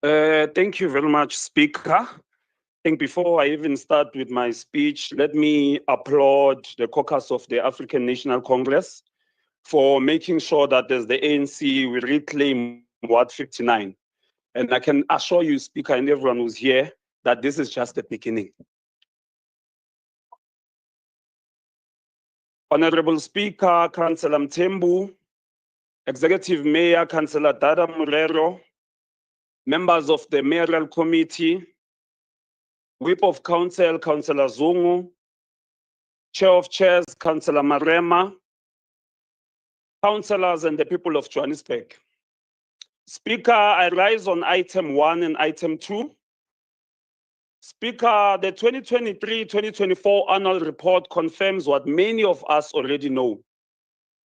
Thank you very much, Speaker. I think before I even start with my speech, let me applaud the caucus of the African National Congress for making sure that as the ANC, we reclaim Ward 59. And I can assure you, Speaker, and everyone who's here, that this is just the beginning. Honorable Speaker, Councillor Mthembu, Executive Mayor, Councillor Dada Murero, members of the Mayoral Committee, Whip of Council, Councillor Zungu, Chair of Chairs, Councillor Marema, councillors and the people of Johannesburg. Speaker, I rise on item 1 and item 2. Speaker, the 2023-2024 annual report confirms what many of us already know,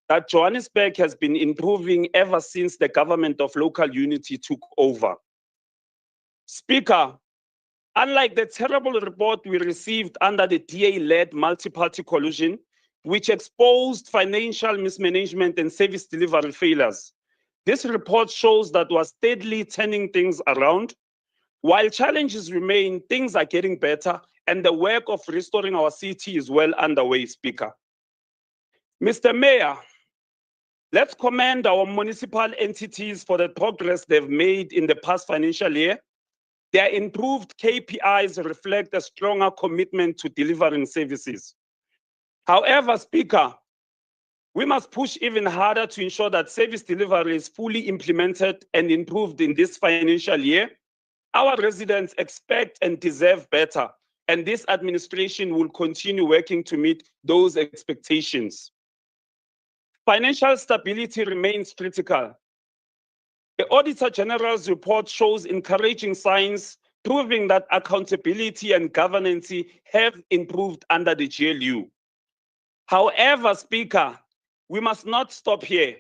that Johannesburg has been improving ever since the government of local unity took over. Speaker, unlike the terrible report we received under the DA-led multi-party coalition, which exposed financial mismanagement and service delivery failures, this report shows that we're steadily turning things around. While challenges remain, things are getting better, and the work of restoring our city is well underway, Speaker. Mr. Mayor, let's commend our municipal entities for the progress they've made in the past financial year. Their improved KPIs reflect a stronger commitment to delivering services. However, Speaker, we must push even harder to ensure that service delivery is fully implemented and improved in this financial year. Our residents expect and deserve better, and this administration will continue working to meet those expectations. Financial stability remains critical. The Auditor General's report shows encouraging signs, proving that accountability and governance have improved under the GLU. However, Speaker, we must not stop here.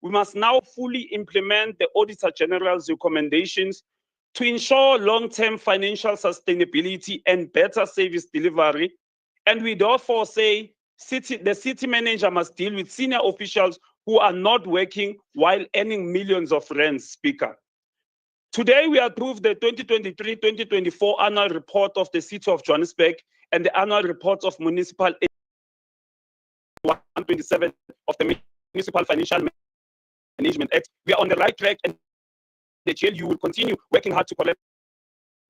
We must now fully implement the Auditor General's recommendations to ensure long-term financial sustainability and better service delivery. And we therefore say the city manager must deal with senior officials who are not working while earning millions of rands, Speaker. Today, we approve the 2023-2024 annual report of the City of Johannesburg and the annual report of Municipal 127 of the Municipal Financial Management Act. We are on the right track, and the GLU will continue working hard to correct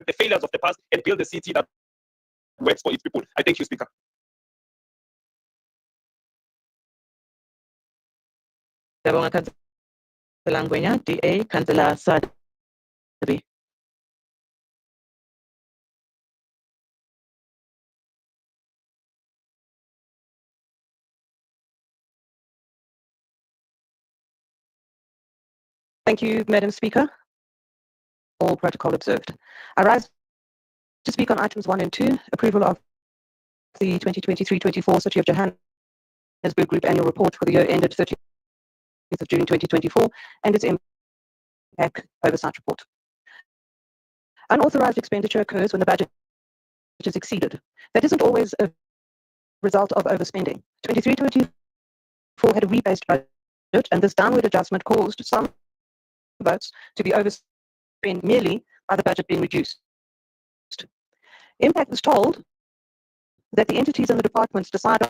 the failures of the past and build a city that works for its people. I thank you, Speaker. DA, Councillor Sadri. Thank you, Madam Speaker. All protocol observed. I rise to speak on items 1 and 2, approval of the 2023-24 City of Johannesburg Group Annual Report for the year ended 30th of June 2024 and its impact oversight report. Unauthorized expenditure occurs when the budget is exceeded. That isn't always a result of overspending. 23-24 had a rebased budget, and this downward adjustment caused some votes to be overspent merely by the budget being reduced. Impact was told that the entities and the departments decide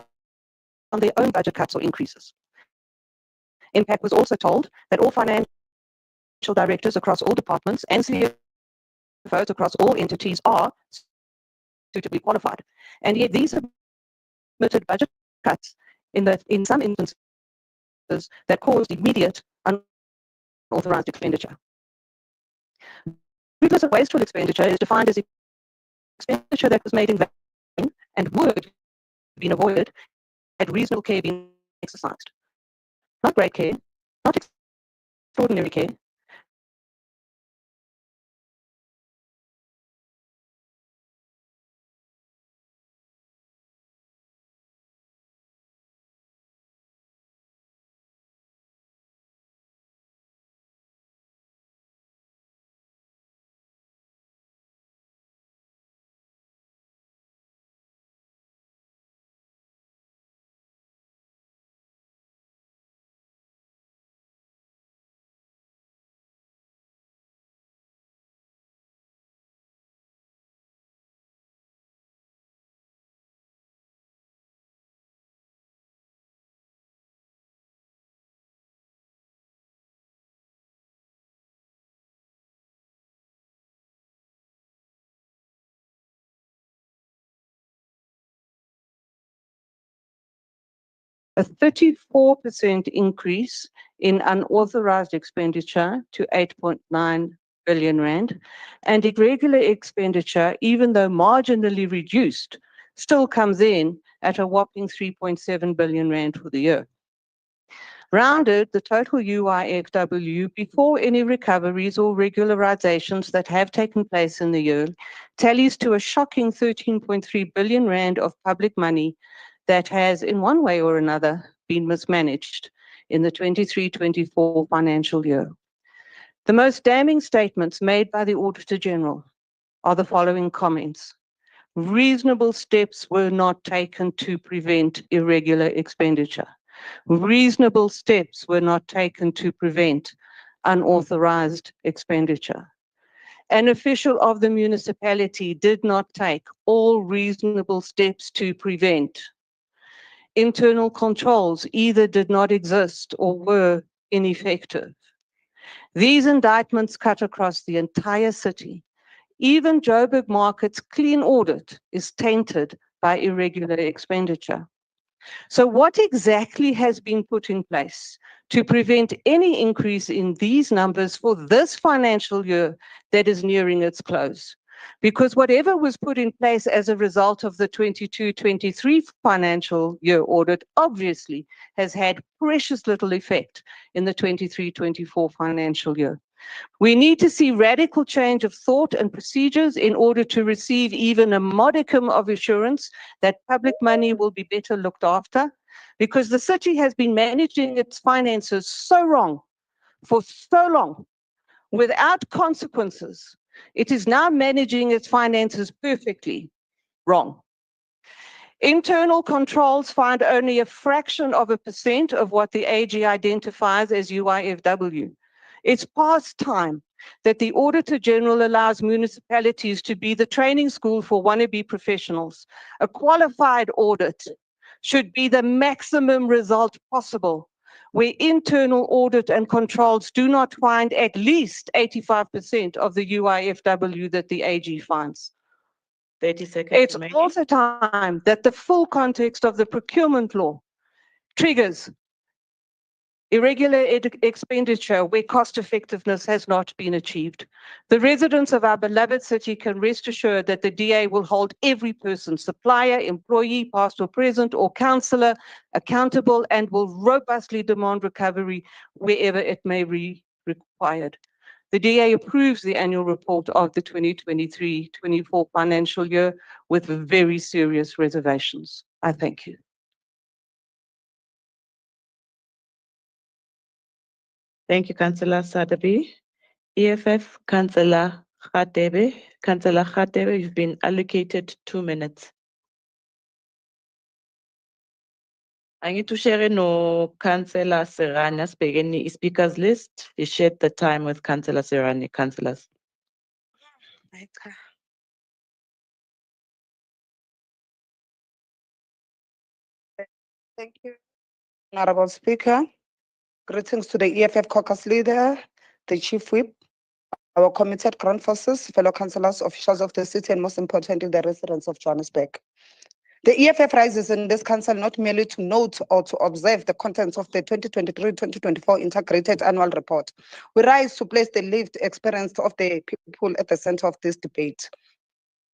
on their own budget cuts or increases. Impact was also told that all financial directors across all departments and CFOs across all entities are suitably qualified, and yet these submitted budget cuts in some instances that caused immediate unauthorized expenditure. Fruitless or wasteful expenditure is defined as expenditure that was made in vain and would have been avoided had reasonable care been exercised. Not great care, not extraordinary care, a 34% increase in unauthorized expenditure to 8.9 billion rand, and irregular expenditure, even though marginally reduced, still comes in at a whopping 3.7 billion rand for the year. Rounded, the total UIFW before any recoveries or regularizations that have taken place in the year tallies to a shocking 13.3 billion rand of public money that has, in one way or another, been mismanaged in the 23-24 financial year. The most damning statements made by the Auditor General are the following comments. Reasonable steps were not taken to prevent irregular expenditure. Reasonable steps were not taken to prevent unauthorized expenditure. An official of the municipality did not take all reasonable steps to prevent. Internal controls either did not exist or were ineffective. These indictments cut across the entire city. Even Joburg Market's clean audit is tainted by irregular expenditure. So what exactly has been put in place to prevent any increase in these numbers for this financial year that is nearing its close? Because whatever was put in place as a result of the 22-23 financial year audit obviously has had precious little effect in the 23-24 financial year. We need to see radical change of thought and procedures in order to receive even a modicum of assurance that public money will be better looked after, because the city has been managing its finances so wrong for so long without consequences. It is now managing its finances perfectly wrong. Internal controls find only a fraction of a % of what the AG identifies as UIFW. It's past time that the Auditor General allows municipalities to be the training school for wannabe professionals. A qualified audit should be the maximum result possible, where internal audit and controls do not find at least 85% of the UIFW that the AG finds. 30 seconds. It's also time that the full context of the procurement law triggers irregular expenditure where cost effectiveness has not been achieved. The residents of our beloved city can rest assured that the DA will hold every person, supplier, employee, past or present, or councillor accountable and will robustly demand recovery wherever it may be required. The DA approves the annual report of the 2023-24 financial year with very serious reservations. I thank you. Thank you, Councillor Sadabi. EFF, Councillor Khatebe. Councillor Khatebe, you've been allocated 2 minutes. I need to share no Councillor Serrani Spegeni speakers list. He shared the time with Councillor Serrani, councillors. Thank you, Honorable Speaker. Greetings to the EFF caucus leader, the chief whip, our committed ground forces, fellow councillors, officials of the city, and most importantly, the residents of Johannesburg. The EFF rises in this council not merely to note or to observe the contents of the 2023-2024 integrated annual report. We rise to place the lived experience of the people at the center of this debate.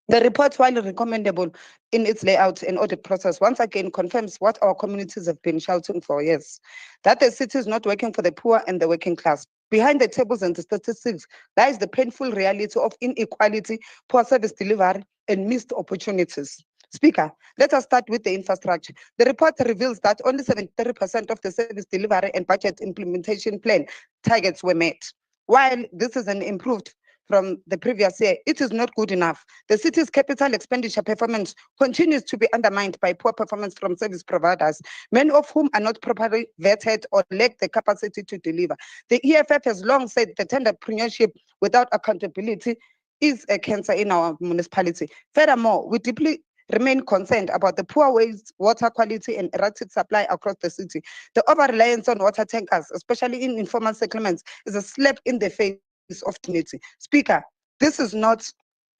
The report, while recommendable in its layout and audit process, once again confirms what our communities have been shouting for years, that the city is not working for the poor and the working class. Behind the tables and the statistics lies the painful reality of inequality, poor service delivery, and missed opportunities. Speaker, let us start with the infrastructure. The report reveals that only 73% of the service delivery and budget implementation plan targets were met. While this is an improved from the previous year, it is not good enough. The city's capital expenditure performance continues to be undermined by poor performance from service providers, many of whom are not properly vetted or lack the capacity to deliver. The EFF has long said that entrepreneurship without accountability is a cancer in our municipality. Furthermore, we deeply remain concerned about the poor water quality and erratic supply across the city. The over-reliance on water tankers, especially in informal settlements, is a slap in the face of dignity. Speaker, this is not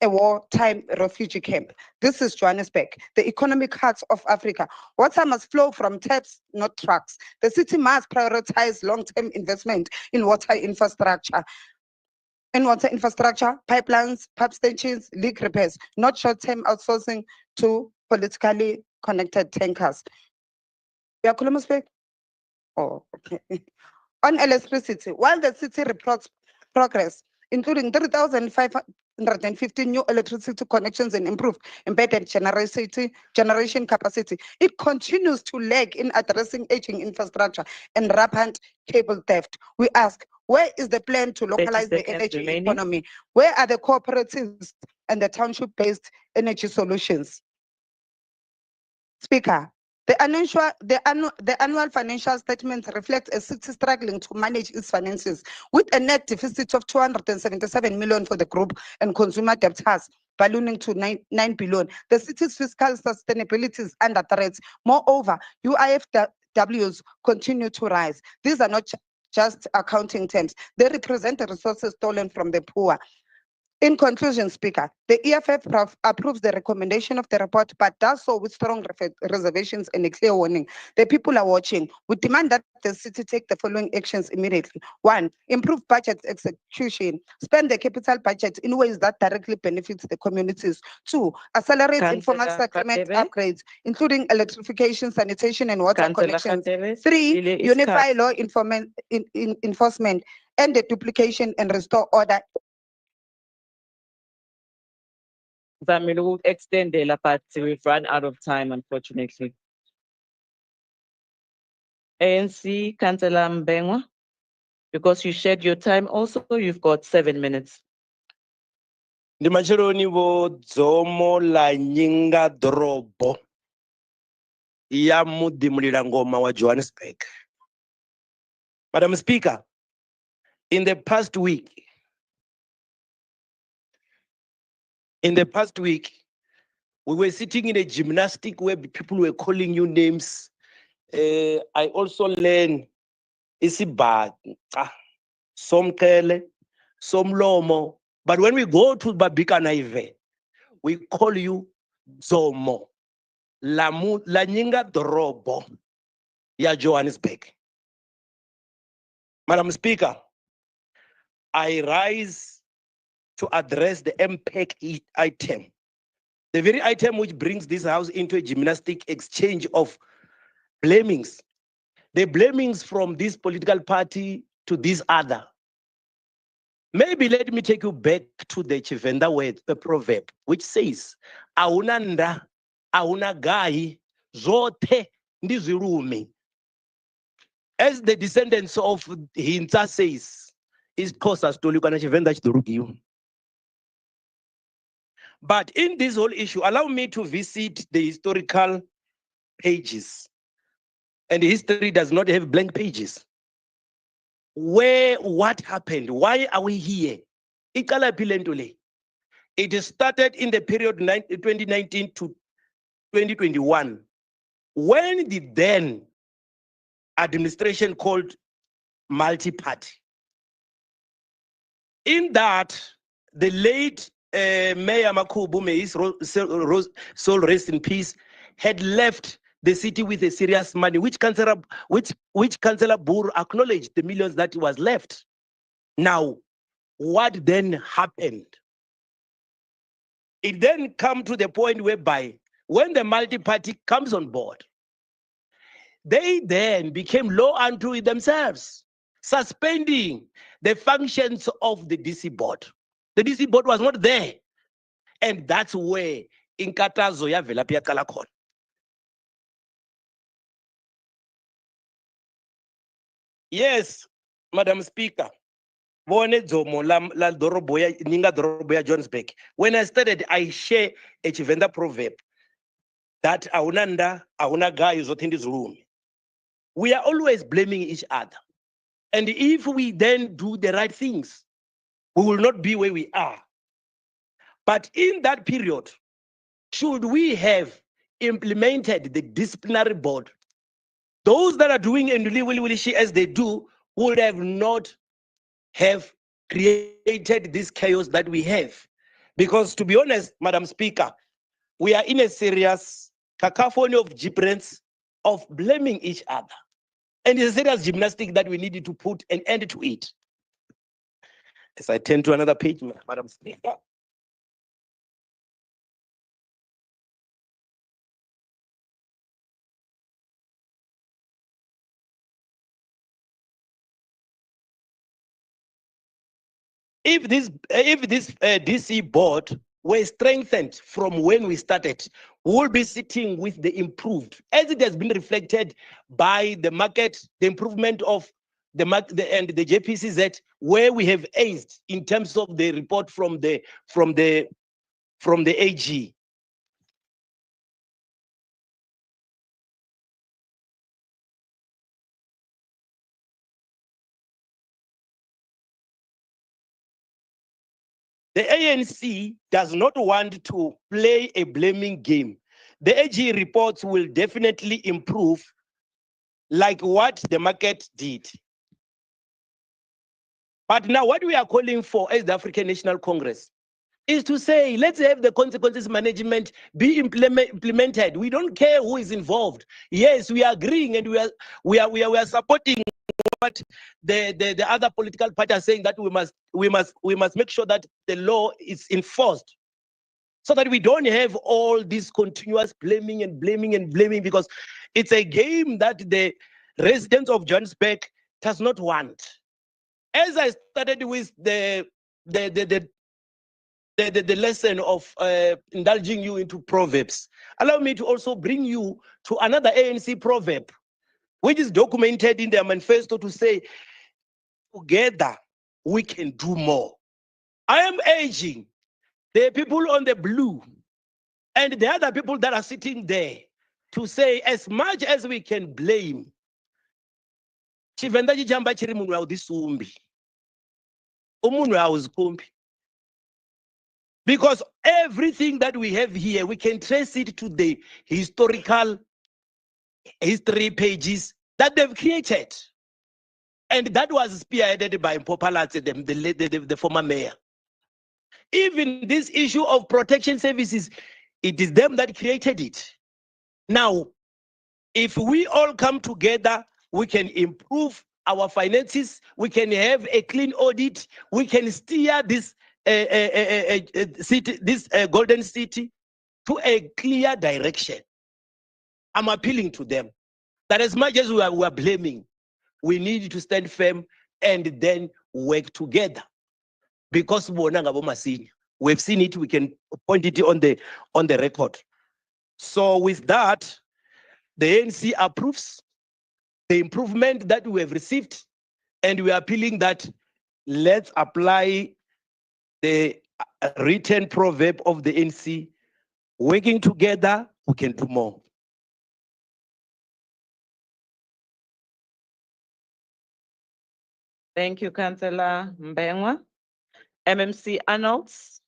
a wartime refugee camp. This is Johannesburg, the economic heart of Africa. Water must flow from taps, not trucks. The city must prioritize long-term investment in water infrastructure. Pipelines, pump stations, leak repairs, not short-term outsourcing to politically connected tankers. Yeah, Columbusburg? Oh, okay. On electricity, while the city reports progress, including 3,515 new electricity connections and improved embedded generation capacity, it continues to lag in addressing aging infrastructure and rampant cable theft. We ask, where is the plan to localize the energy economy? Where are the cooperatives and the township-based energy solutions? Speaker, the annual financial statements reflect a city struggling to manage its finances with a net deficit of 277 million for the group and consumer debtors ballooning to 9 billion. The city's fiscal sustainability is under threat. Moreover, UIFWs continue to rise. These are not just accounting terms. They represent the resources stolen from the poor. In conclusion, Speaker, the EFF approves the recommendation of the report, but does so with strong reservations and a clear warning. The people are watching. We demand that the city take the following actions immediately. 1, improve budget execution. Spend the capital budget in ways that directly benefits the communities. 2, accelerate informal settlement upgrades, including electrification, sanitation, and water connections. 3, unify law enforcement and the duplication and restore order. Zamile will extend the but we've run out of time, unfortunately. ANC, Councillor Mbengwa, because you shared your time also, you've got 7 minutes. Ndi macheloni vo dzomo la nyinga dorobo ya mudimulila ngoma wa Johannesburg. Madam Speaker, in the past week, we were sitting in a gymnastic where people were calling you names. I also learned Isibata, Cllr, Somlomo. But when we go to Babika Naive, we call you Zomo, la nyinga dorobo ya Johannesburg. Madam Speaker, I rise to address the MPEC item, the very item which brings this house into a gymnastic exchange of blamings. The blamings from this political party to this other. Maybe let me take you back to the Chivenda word, the proverb, which says, "Auna nda, auna gai, zote ndizirumi." As the descendants of Hinta says, is Kosas to Lukana Chivenda Chidurugiu. But in this whole issue, allow me to visit the historical pages. And history does not have blank pages. What happened? Why are we here? It started in the period 2019 to 2021, when the then administration called multi-party. In that, the late Mayor Makubu, may his soul rest in peace, had left the city with a serious money, which Councillor Bur acknowledged the millions that was left. Now, what then happened? It then come to the point whereby when the multi-party comes on board, they then became law unto themselves, suspending the functions of the DC board. The DC board was not there. And that's where Inkatazo ya Velapia Kalakon. Yes, Madam Speaker. When I started, I share a Chivenda proverb that aunanda, auna guy is not in this room. We are always blaming each other. And if we then do the right things, we will not be where we are. But in that period, should we have implemented the disciplinary board, those that are doing and as they do would have not have created this chaos that we have. Because to be honest, Madam Speaker, we are in a serious cacophony of gibberish of blaming each other. And it's a serious gymnastic that we needed to put an end to it. As I turn to another page, Madam Speaker. If this DC board were strengthened from when we started, we'll be sitting with the improved, as it has been reflected by the market, the improvement of the JPCZ, where we have aced in terms of the report from the AG. The ANC does not want to play a blaming game. The AG reports will definitely improve like what the market did. But now what we are calling for as the African National Congress is to say, let's have the consequences management be implemented. We don't care who is involved. Yes, we are agreeing and we are supporting what the other political parties are saying, that we must make sure that the law is enforced, so that we don't have all this continuous blaming and blaming and blaming, because it's a game that the residents of Johannesburg does not want. As I started with the lesson of indulging you into proverbs, allow me to also bring you to another ANC proverb, which is documented in their manifesto, to say, together we can do more. I am urging the people on the blue and the other people that are sitting there to say, as much as we can blame, Chivenda chijamba chiri munhu audhisumbi. Umunhu auzikumbi. Because everything that we have here, we can trace it to the historical history pages that they've created. And that was spearheaded by Mpopalatse, the former mayor. Even this issue of protection services, it is them that created it. Now, if we all come together, we can improve our finances, we can have a clean audit, we can steer this city, this golden city, to a clear direction. I'm appealing to them that as much as we are blaming, we need to stand firm and then work together. Because we've seen it, we can point it on the record. So with that, the ANC approves the improvement that we have received, and we are appealing that let's apply the written proverb of the ANC: working together, we can do more. Thank you, Councillor Mbengwa. MMC Arnolds.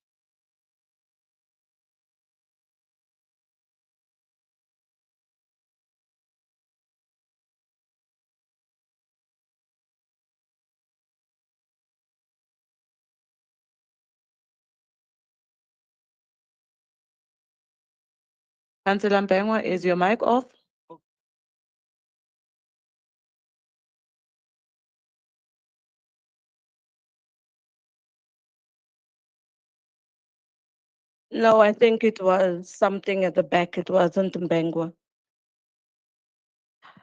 Councillor Mbengwa, is your mic off? No, I think it was something at the back. It wasn't Mbengwa.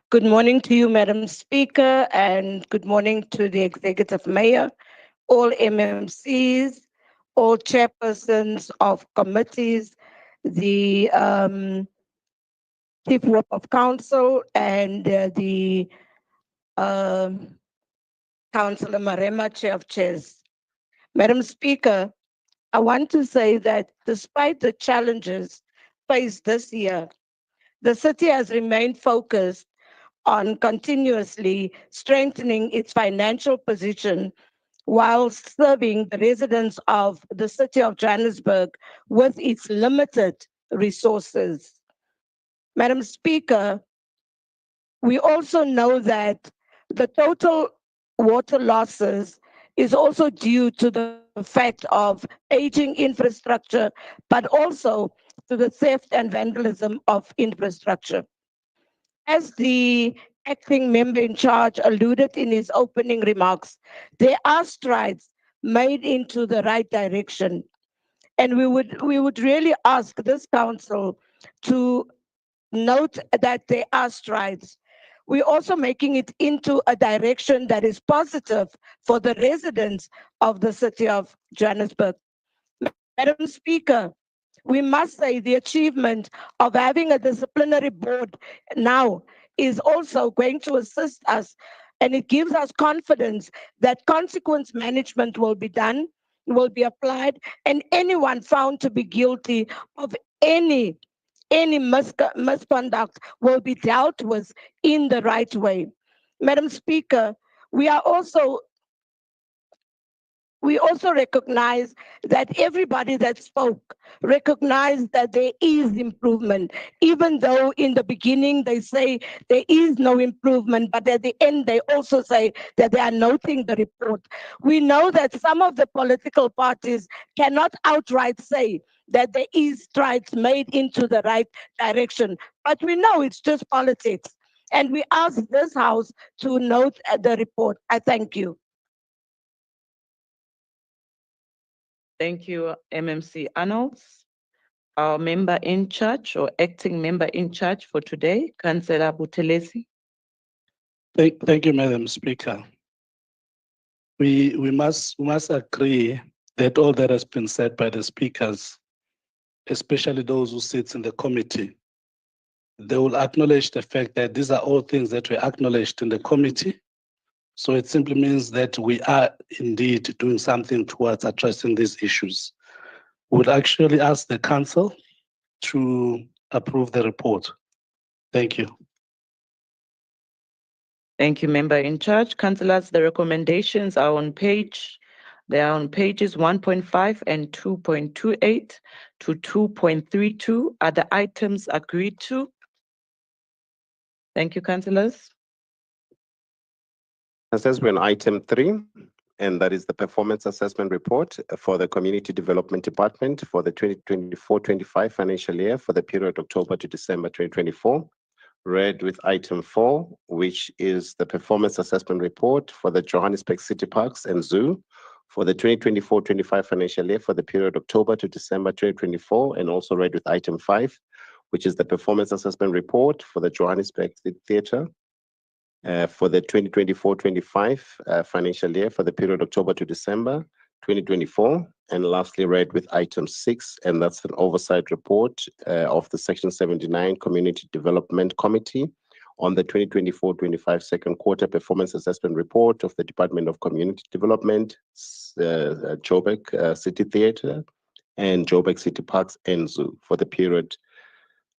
Good morning to you, Madam Speaker, and good morning to the Executive Mayor, all MMCs, all chairpersons of committees, the Chief Whip of Council, and the Councillor Marema, Chair of Chairs. Madam Speaker, I want to say that despite the challenges faced this year, the city has remained focused on continuously strengthening its financial position while serving the residents of the city of Johannesburg with its limited resources. Madam Speaker, we also know that the total water losses is also due to the fact of aging infrastructure, but also to the theft and vandalism of infrastructure. As the acting member in charge alluded in his opening remarks, there are strides made into the right direction. And we would really ask this council to note that there are strides. We're also making it into a direction that is positive for the residents of the city of Johannesburg. Madam Speaker, we must say the achievement of having a disciplinary board now is also going to assist us, and it gives us confidence that consequence management will be done, will be applied, and anyone found to be guilty of any misconduct will be dealt with in the right way. Madam Speaker, we also recognize that everybody that spoke recognized that there is improvement, even though in the beginning they say there is no improvement, but at the end they also say that they are noting the report. We know that some of the political parties cannot outright say that there is strides made into the right direction, but we know it's just politics. And we ask this House to note the report. I thank you. Thank you, MMC Arnolds. Our member in charge or acting member in charge for today, Councillor Buthelezi. Thank you, Madam Speaker. We must agree that all that has been said by the speakers, especially those who sit in the committee, they will acknowledge the fact that these are all things that were acknowledged in the committee. So it simply means that we are indeed doing something towards addressing these issues. We would actually ask the council to approve the report. Thank you. Thank you, member in charge. Councillors, the recommendations are on pages 1.5 and 2.28 to 2.32. Are the items agreed to? Thank you, councillors. As we're on item 3, and that is the performance assessment report for the Community Development Department for the 2024-25 financial year for the period October to December 2024. Read with item 4, which is the performance assessment report for the Johannesburg City Parks and Zoo for the 2024-25 financial year for the period October to December 2024, and also read with item 5, which is the performance assessment report for the Johannesburg Theatre for the 2024-25 financial year for the period October to December 2024, and lastly read with item 6, and that's an oversight report of the Section 79 Community Development Committee on the 2024-25 second quarter performance assessment report of the Department of Community Development, Joburg City Theatre, and Joburg City Parks and Zoo for the period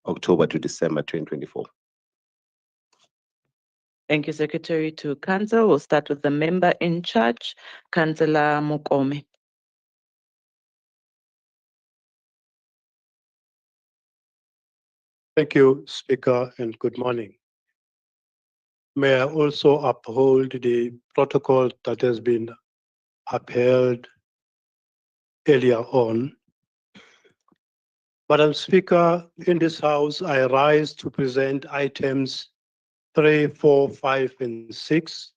October to December 2024. Thank you, Secretary to Council. We'll start with the member in charge, Councillor Mokome. Thank you, Speaker, and good morning. May I also uphold the protocol that has been upheld earlier on. Madam Speaker, in this House, I rise to present items 3, 4, 5, and 6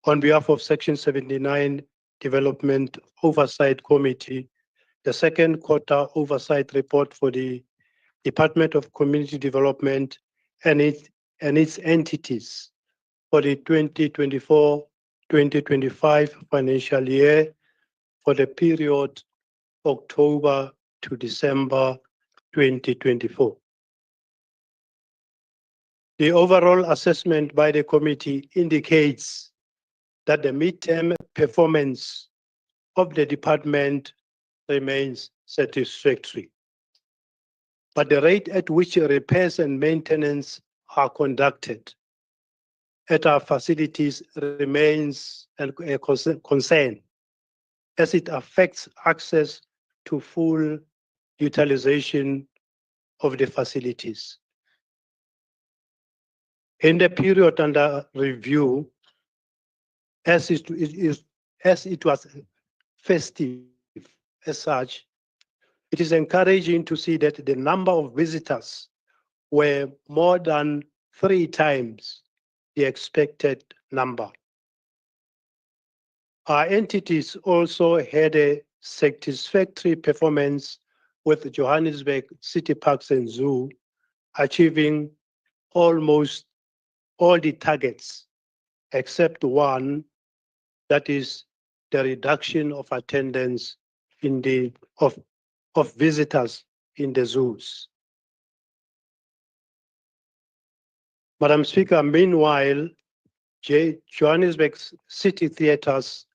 on behalf of Section 79 Development Oversight Committee, the second quarter oversight report for the Department of Community Development and its entities for the 2024-2025 financial year for the period October to December 2024. The overall assessment by the committee indicates that the midterm performance of the department remains satisfactory, but the rate at which repairs and maintenance are conducted at our facilities remains a concern, as it affects access to full utilization of the facilities. In the period under review, as as it was festive as such, it is encouraging to see that the number of visitors were more than 3 times the expected number. Our entities also had a satisfactory performance with Johannesburg City Parks and Zoo achieving almost all the targets except one, that is the reduction of attendance of visitors in the zoos. Madam Speaker, meanwhile, Johannesburg City Theatres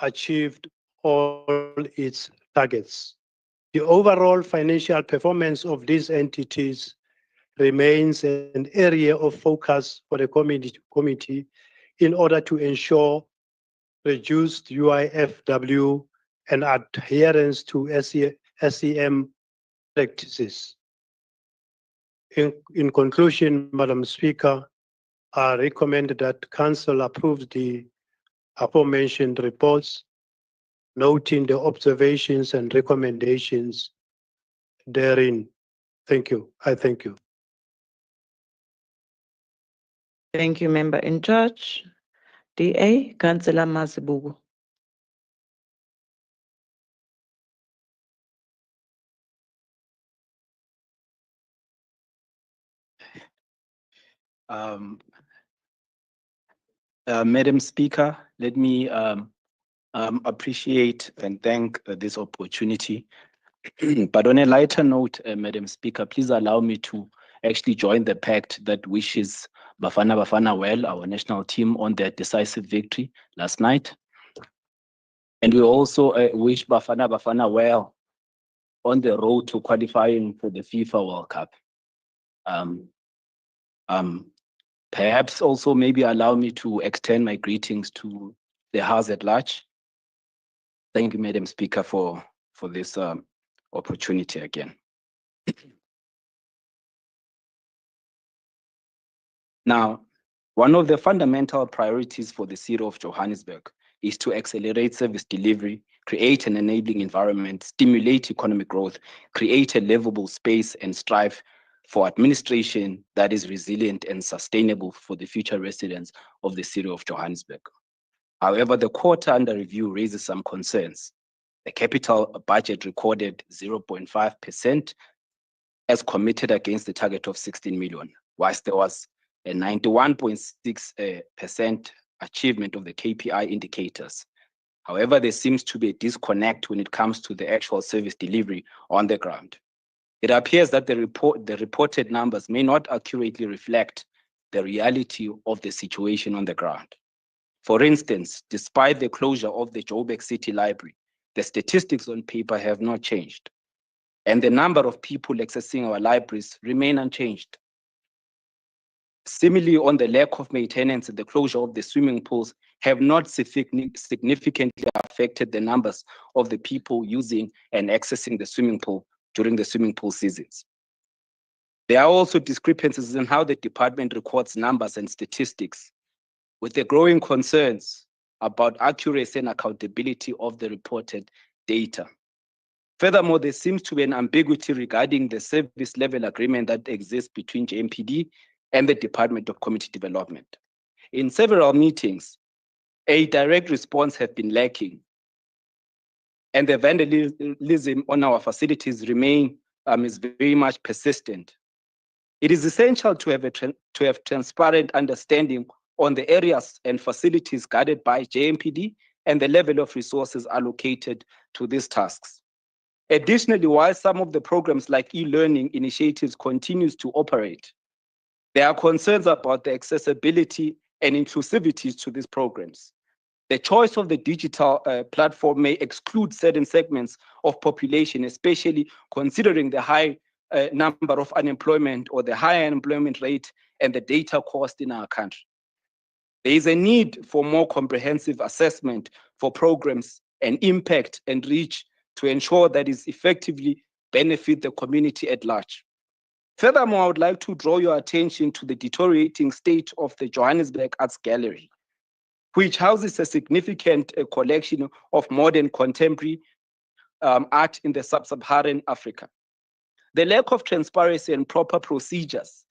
achieved all its targets. The overall financial performance of these entities remains an area of focus for the committee in order to ensure reduced UIFW and adherence to SEM practices. In conclusion, Madam Speaker, I recommend that Council approves the aforementioned reports, noting the observations and recommendations therein. Thank you. I thank you. Thank you, Member in Charge. DA, Councillor Mthembu. Madam Speaker, let me appreciate and thank this opportunity. But on a lighter note, Madam Speaker, please allow me to actually join the pact that wishes Bafana well, our national team, on their decisive victory last night. And we also wish Bafana well on the road to qualifying for the FIFA World Cup. Perhaps also maybe allow me to extend my greetings to the House at large. Thank you, Madam Speaker, for this opportunity again. Now, one of the fundamental priorities for the City of Johannesburg is to accelerate service delivery, create an enabling environment, stimulate economic growth, create a livable space, and strive for administration that is resilient and sustainable for the future residents of the City of Johannesburg. However, the quarter under review raises some concerns. The capital budget recorded 0.5% as committed against the target of 16 million, whilst there was a 91.6% achievement of the KPI indicators. However, there seems to be a disconnect when it comes to the actual service delivery on the ground. It appears that the reported numbers may not accurately reflect the reality of the situation on the ground. For instance, despite the closure of the Joburg City Library, the statistics on paper have not changed, and the number of people accessing our libraries remain unchanged. Similarly, on the lack of maintenance and the closure of the swimming pools have not significantly affected the numbers of the people using and accessing the swimming pool during the swimming pool seasons. There are also discrepancies in how the department records numbers and statistics, with the growing concerns about accuracy and accountability of the reported data. Furthermore, there seems to be an ambiguity regarding the service level agreement that exists between JMPD and the Department of Community Development. In several meetings, a direct response has been lacking, and the vandalism on our facilities is very much persistent. It is essential to have transparent understanding on the areas and facilities guarded by JMPD and the level of resources allocated to these tasks. Additionally, while some of the programs like e-learning initiatives continues to operate, there are concerns about the accessibility and inclusivity to these programs. The choice of the digital platform may exclude certain segments of population, especially considering the high number of unemployment or the high unemployment rate and the data cost in our country. There is a need for more comprehensive assessment for programs and impact and reach to ensure that it effectively benefit the community at large. Furthermore, I would like to draw your attention to the deteriorating state of the Johannesburg Arts Gallery. which houses a significant collection of modern contemporary art in the sub-Saharan Africa. The lack of transparency and proper procedures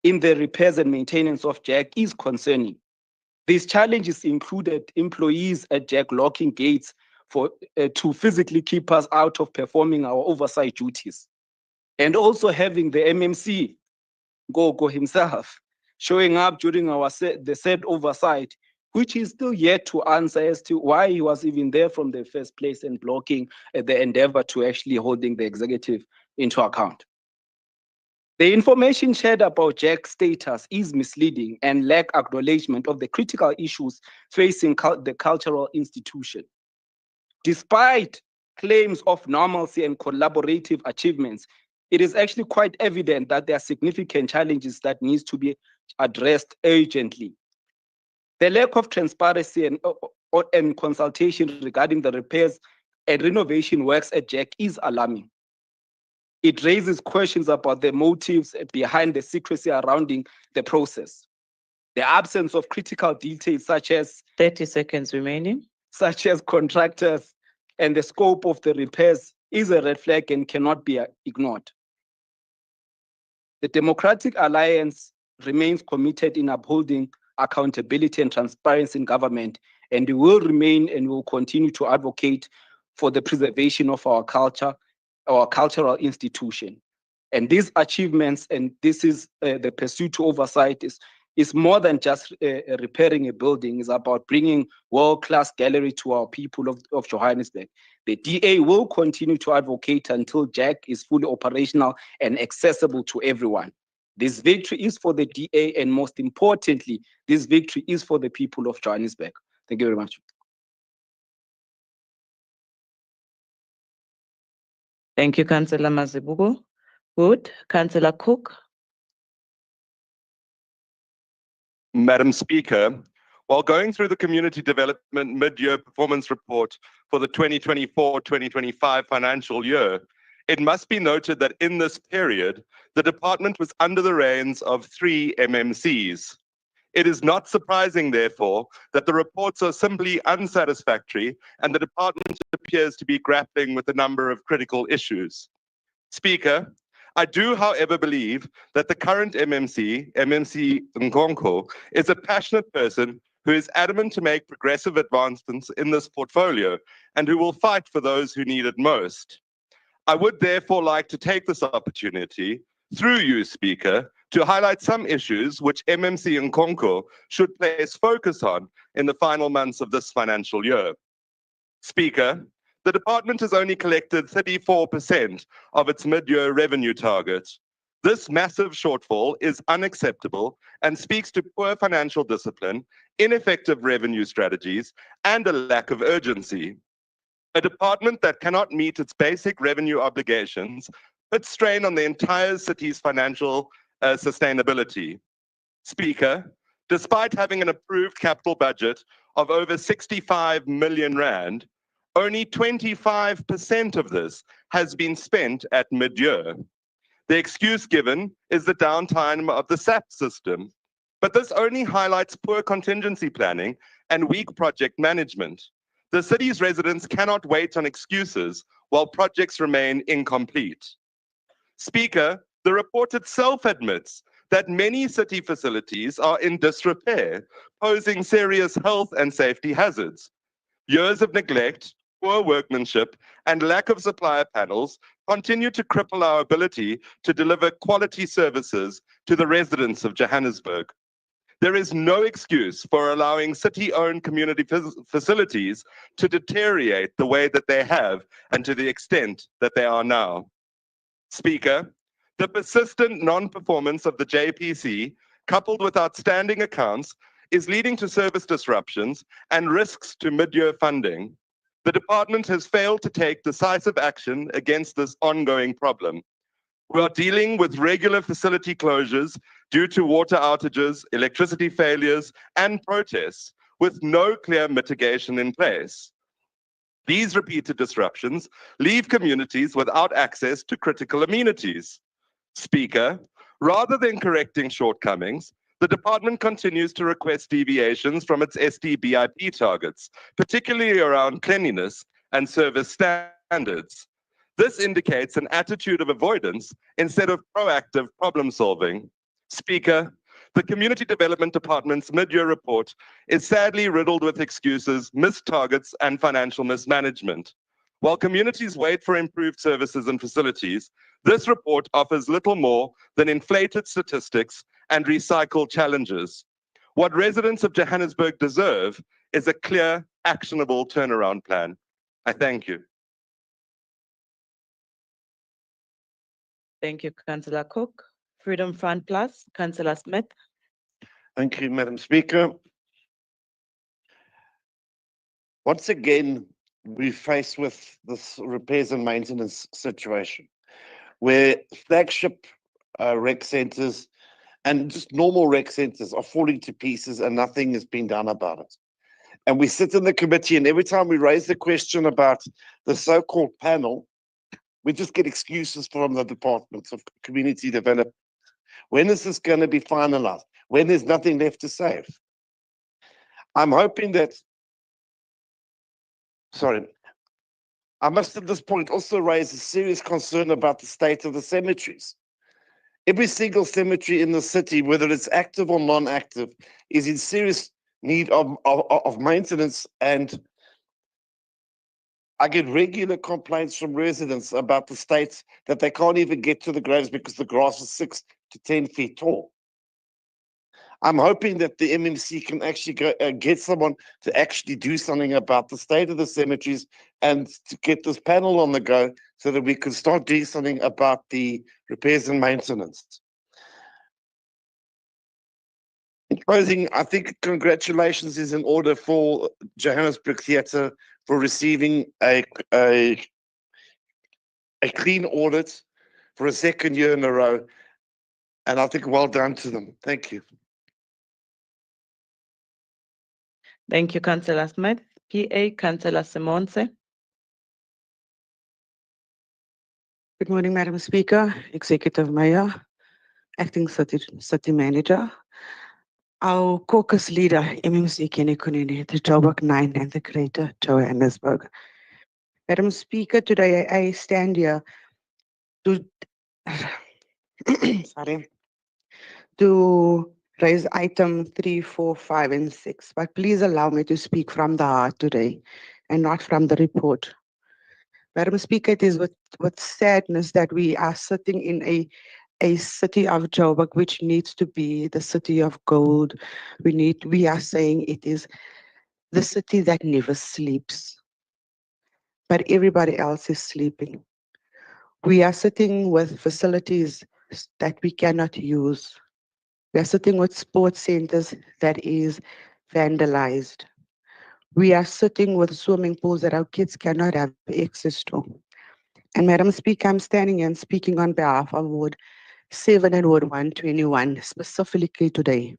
in the repairs and maintenance of JAG is concerning. These challenges included employees at JAG locking gates to physically keep us out of performing our oversight duties. And also having the MMC, Gogo himself, showing up during the said oversight, which is still yet to answer as to why he was even there from the first place and blocking the endeavor to actually holding the executive into account. The information shared about JAG's status is misleading and lack acknowledgement of the critical issues facing the cultural institution. Despite claims of normalcy and collaborative achievements, it is actually quite evident that there are significant challenges that needs to be addressed urgently. The lack of transparency and consultation regarding the repairs and renovation works at JAG is alarming. It raises questions about the motives behind the secrecy surrounding the process. The absence of critical details such as 30 seconds remaining, such as contractors and the scope of the repairs is a red flag and cannot be ignored. The Democratic Alliance remains committed in upholding accountability and transparency in government, and we will remain and will continue to advocate for the preservation of our culture, our cultural institution. And these achievements, and this is the pursuit to oversight, is more than just repairing a building. It's about bringing world-class gallery to our people of Johannesburg. The DA will continue to advocate until JAG is fully operational and accessible to everyone. This victory is for the DA, and most importantly, this victory is for the people of Johannesburg. Thank you very much. thank you, Councillor Mazibuko. Good, Councillor Cook. Madam Speaker, while going through the Community Development Mid-Year Performance Report for the 2024-2025 financial year, it must be noted that in this period, the department was under the reins of 3 MMCs. It is not surprising, therefore, that the reports are simply unsatisfactory and the department appears to be grappling with a number of critical issues. Speaker, I do, however, believe that the current MMC Nkonko, is a passionate person who is adamant to make progressive advancements in this portfolio and who will fight for those who need it most. I would therefore like to take this opportunity, through you, Speaker, to highlight some issues which MMC Nkonko should place focus on in the final months of this financial year. Speaker, the department has only collected 34% of its mid-year revenue target. This massive shortfall is unacceptable and speaks to poor financial discipline, ineffective revenue strategies, and a lack of urgency. A department that cannot meet its basic revenue obligations puts strain on the entire city's financial sustainability. Speaker, despite having an approved capital budget of over 65 million rand, only 25% of this has been spent at mid-year. The excuse given is the downtime of the SAP system, but this only highlights poor contingency planning and weak project management. The city's residents cannot wait on excuses while projects remain incomplete. Speaker, the report itself admits that many city facilities are in disrepair, posing serious health and safety hazards. Years of neglect, poor workmanship, and lack of supplier panels continue to cripple our ability to deliver quality services to the residents of Johannesburg. There is no excuse for allowing city-owned community facilities to deteriorate the way that they have and to the extent that they are now. Speaker, the persistent non-performance of the JPC, coupled with outstanding accounts, is leading to service disruptions and risks to mid-year funding. The department has failed to take decisive action against this ongoing problem. We are dealing with regular facility closures due to water outages, electricity failures, and protests, with no clear mitigation in place. These repeated disruptions leave communities without access to critical amenities. Speaker, rather than correcting shortcomings, The department continues to request deviations from its SDBIP targets, particularly around cleanliness and service standards. This indicates an attitude of avoidance instead of proactive problem solving. Speaker, the Community Development Department's mid-year report is sadly riddled with excuses, missed targets, and financial mismanagement. While communities wait for improved services and facilities, this report offers little more than inflated statistics and recycled challenges. What residents of Johannesburg deserve is a clear, actionable turnaround plan. I thank you. Thank you, Councillor Cook. Freedom Front Plus, Councillor Smith. Thank you, Madam Speaker. Once again, we're faced with this repairs and maintenance situation where flagship rec centres and just normal rec centres are falling to pieces and nothing has been done about it. And we sit in the committee and every time we raise the question about the so-called panel, we just get excuses from the Department of Community Development. When is this going to be finalized? When there's nothing left to save? I'm hoping that, I must at this point also raise a serious concern about the state of the cemeteries. Every single cemetery in the city, whether it's active or non-active, is in serious need of maintenance, and I get regular complaints from residents about the state that they can't even get to the graves because the grass is 6 to 10 feet tall. I'm hoping that the MMC can actually get someone to actually do something about the state of the cemeteries and to get this panel on the go so that we can start doing something about the repairs and maintenance. In closing, I think congratulations is in order for Johannesburg Theatre for receiving a clean audit for a second year in a row. And I think well done to them. Thank you. Thank you, Councillor Smith. PA, Councillor Simonse. Good morning, Madam Speaker, Executive Mayor, Acting City Manager, our caucus leader, MMC Kenny Kunini, the Joburg 9 and the Greater Johannesburg. Madam Speaker, today I stand here to, to raise item 3, 4, 5, and 6, but please allow me to speak from the heart today and not from the report. Madam Speaker, it is with sadness that we are sitting in a city of Joburg, which needs to be the city of gold. We are saying it is the city that never sleeps, but everybody else is sleeping. We are sitting with facilities that we cannot use. We are sitting with sports centers that is vandalized. We are sitting with swimming pools that our kids cannot have access to. And Madam Speaker, I'm standing here and speaking on behalf of Ward 7 and Ward 121, specifically today.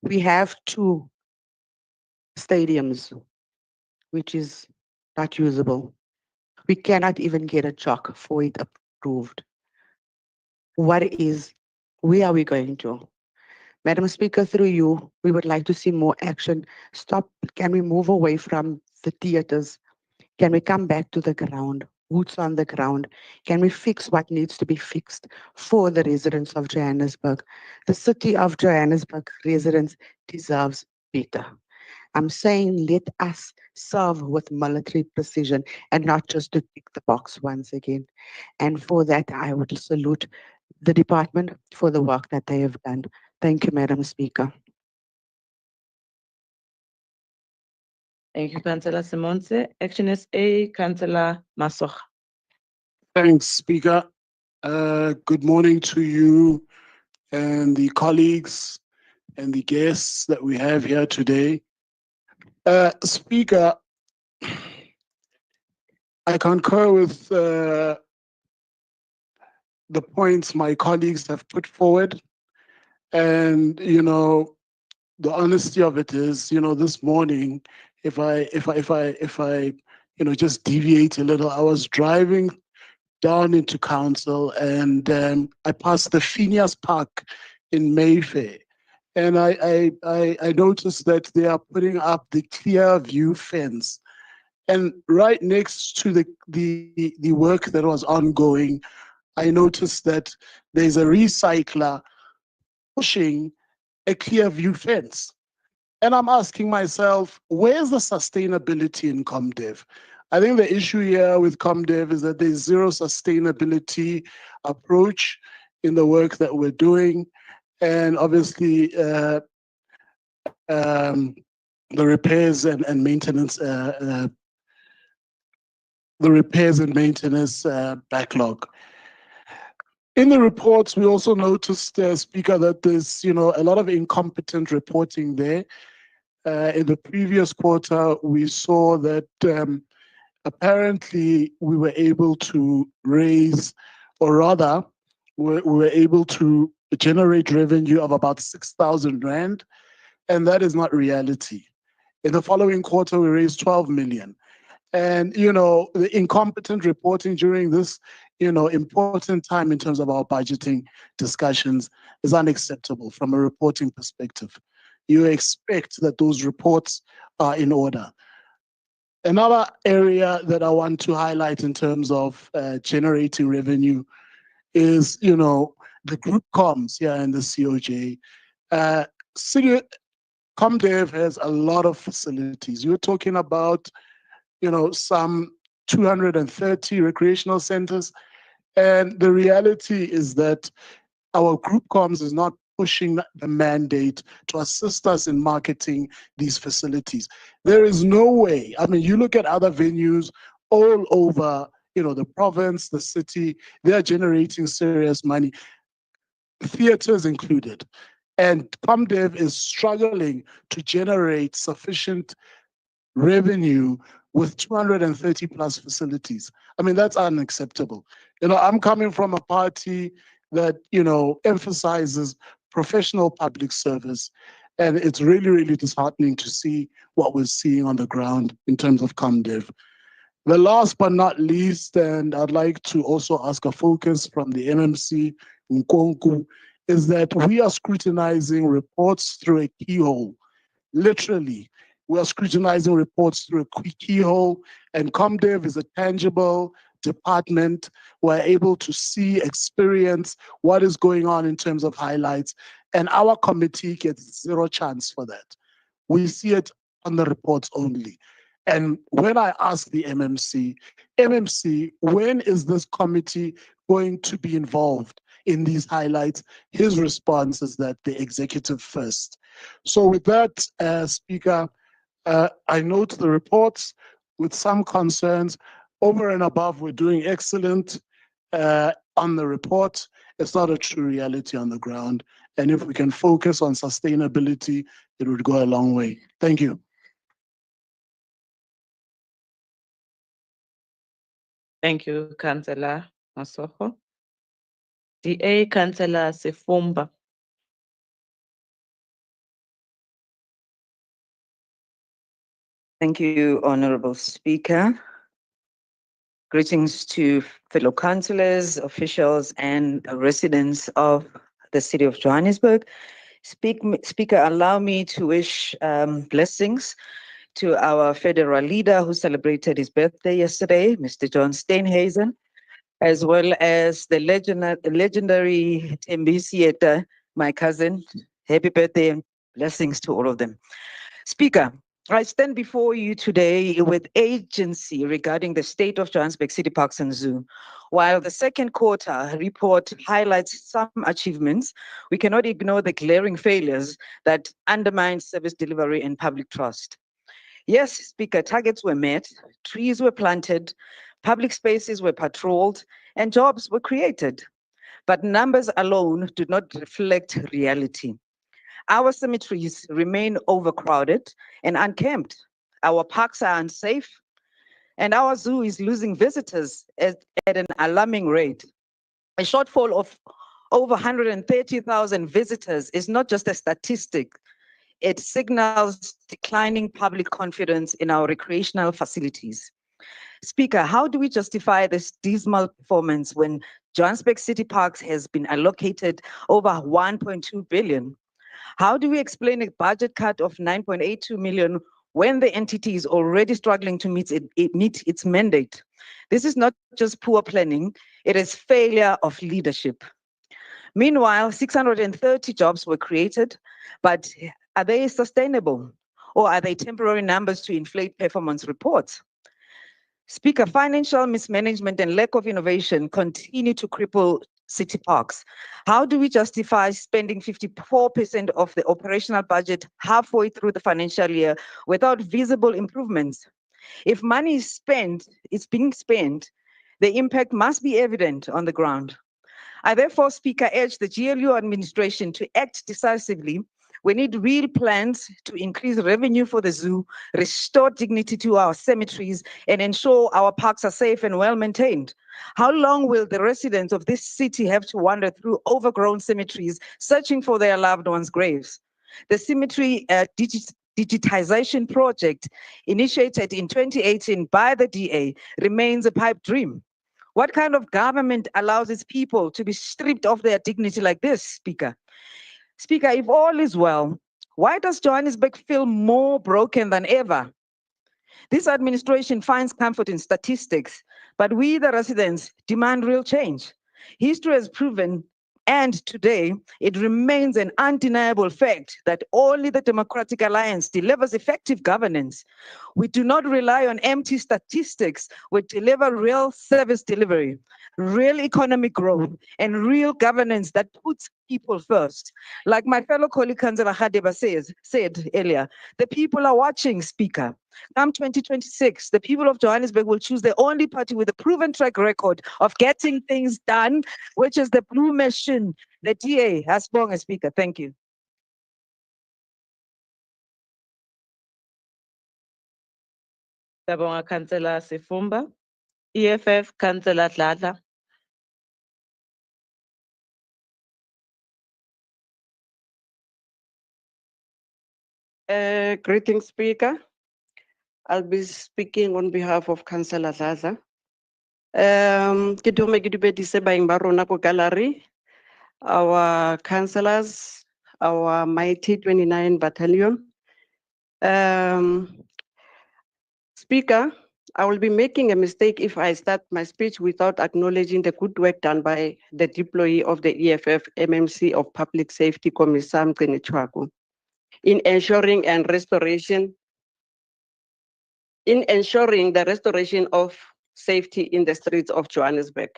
We have 2 stadiums, which is not usable. We cannot even get a chalk for it approved. Where are we going to? Madam Speaker, through you, we would like to see more action. Can we move away from the theaters? Can we come back to the ground, boots on the ground? Can we fix what needs to be fixed for the residents of Johannesburg? The city of Johannesburg residents deserves better. I'm saying let us serve with military precision and not just to tick the box once again. And for that, I would salute the department for the work that they have done. Thank you, Madam Speaker. Thank you, Councillor Simonse. Action SA, Councillor Masoch. Thanks, Speaker. Good morning to you and the colleagues and the guests that we have here today. Speaker, I concur with the points my colleagues have put forward. And, the honesty of it is, this morning, if I just deviate a little, I was driving down into council and I passed the Phineas Park in Mayfair. and I noticed that they are putting up the Clearview fence. And right next to the work that was ongoing, I noticed that there's a recycler pushing a Clearview fence. And I'm asking myself, where's the sustainability in ComDev? I think the issue here with ComDev is that there's zero sustainability approach in the work that we're doing. And obviously, the repairs and maintenance, backlog. In the reports, we also noticed, Speaker, that there's a lot of incompetent reporting there. In the previous quarter, we saw that apparently we were able to raise, or rather, we were able to generate revenue of about 6,000 Rand, and that is not reality. In the following quarter, we raised 12 million. And, the incompetent reporting during this, important time in terms of our budgeting discussions is unacceptable from a reporting perspective. You expect that those reports are in order. Another area that I want to highlight in terms of generating revenue is, the group comms here in the COJ. ComDev has a lot of facilities. You're talking about, some 230 recreational centers. And the reality is that our group comms is not pushing the mandate to assist us in marketing these facilities. There is no way. I mean, you look at other venues all over, the province, the city, they are generating serious money, theaters included. And ComDev is struggling to generate sufficient revenue with 230 plus facilities. I mean, that's unacceptable. I'm coming from a party that, emphasizes professional public service. And it's really, really disheartening to see what we're seeing on the ground in terms of ComDev. The last but not least, and I'd like to also ask a focus from the MMC, Nkonku, is that we are scrutinizing reports through a keyhole. Literally, we are scrutinizing reports through a keyhole, and ComDev is a tangible department. We're able to see, experience what is going on in terms of highlights, and our committee gets zero chance for that. We see it on the reports only. And when I ask the MMC, when is this committee going to be involved in these highlights? His response is that the executive first. So with that, Speaker, I note the reports with some concerns. Over and above, we're doing excellent on the report. It's not a true reality on the ground. And if we can focus on sustainability, it would go a long way. Thank you. Thank you, Councillor Masoko. DA Councillor Sefumba. Thank you, Honorable Speaker. Greetings to fellow councillors, officials, and residents of the city of Johannesburg. Speaker, allow me to wish blessings to our federal leader who celebrated his birthday yesterday, Mr. John Steenhuisen, as well as the legendary Mthembu, my cousin. Happy birthday and blessings to all of them. Speaker, I stand before you today with agency regarding the state of Johannesburg City Parks and Zoo. While the second quarter report highlights some achievements, we cannot ignore the glaring failures that undermine service delivery and public trust. Yes, Speaker, targets were met, trees were planted, public spaces were patrolled, and jobs were created. But numbers alone do not reflect reality. Our cemeteries remain overcrowded and unkempt. Our parks are unsafe, and our zoo is losing visitors at an alarming rate. A shortfall of over 130,000 visitors is not just a statistic. It signals declining public confidence in our recreational facilities. Speaker, how do we justify this dismal performance when Johannesburg City Parks has been allocated over 1.2 billion? How do we explain a budget cut of 9.82 million when the entity is already struggling to meet its mandate? This is not just poor planning, it is failure of leadership. Meanwhile, 630 jobs were created, but are they sustainable? Or are they temporary numbers to inflate performance reports? Speaker, financial mismanagement and lack of innovation continue to cripple city parks. How do we justify spending 54% of the operational budget halfway through the financial year without visible improvements? If money is spent, it's being spent, the impact must be evident on the ground. I therefore, Speaker, urge the GLU administration to act decisively. We need real plans to increase revenue for the zoo, restore dignity to our cemeteries, and ensure our parks are safe and well maintained. How long will the residents of this city have to wander through overgrown cemeteries searching for their loved ones' graves? The cemetery digitization project, initiated in 2018 by the DA, remains a pipe dream. What kind of government allows its people to be stripped of their dignity like this, Speaker? Speaker, if all is well, why does Johannesburg feel more broken than ever? This administration finds comfort in statistics, but we, the residents, demand real change. History has proven, and today, it remains an undeniable fact that only the Democratic Alliance delivers effective governance. We do not rely on empty statistics. We deliver real service delivery, real economic growth, and real governance that puts people first. Like my fellow colleague Councillor Hadeba said earlier, the people are watching, Speaker. Come 2026, the people of Johannesburg will choose the only party with a proven track record of getting things done, which is the blue machine, the DA, as long as Speaker. Thank you. Siyabonga Councillor Sifumba. EFF Councillor Dladla. Greetings, Speaker. I'll be speaking on behalf of Councillor Zaza. Ke dume ke dumedise baeng ba rona ko gallery, our councillors, our mighty 29 battalion. Speaker, I will be making a mistake if I start my speech without acknowledging the good work done by the deployee of the EFF MMC of Public Safety, Commissar Mthembu, in ensuring the restoration of safety in the streets of Johannesburg.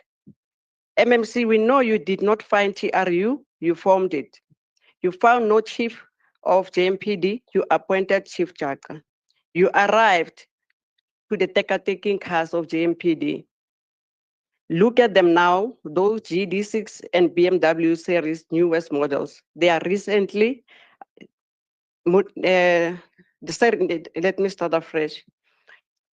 MMC, we know you did not find TRU, you formed it. You found no chief of JMPD, you appointed Chief Jaka. You arrived to the taking cars of JMPD. Look at them now, those GD6 and BMW series newest models. They are recently, let me start afresh.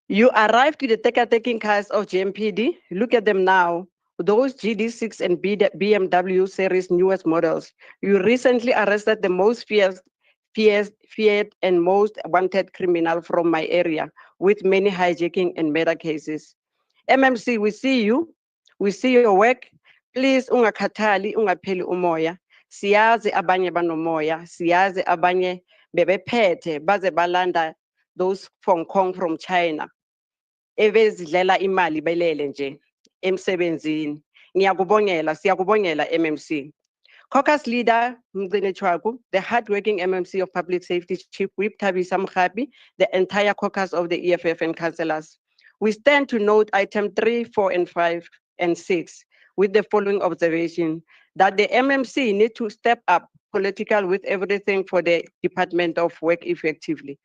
You arrived to the taking cars of JMPD. Look at them now. Those GD6 and BMW series newest models. You recently arrested the most feared and most wanted criminal from my area with many hijacking and murder cases. MMC, we see you. We see your work. Please, ungakhathali, ungapheli umoya. Siyazi abanye banomoya. Siyazi abanye bebephethe baze balanda those from Kong from China. Ebezidlela imali belele nje emsebenzini. Siyakubongela MMC. Caucus leader Mgcine Chwaku, the hardworking MMC of Public Safety Chief Whip Thabisa Mkhapi, the entire caucus of the EFF and councillors. We stand to note item 3, 4, and 5, and 6 with the following observation, that the MMC need to step up political with everything for the Department of Work effectively.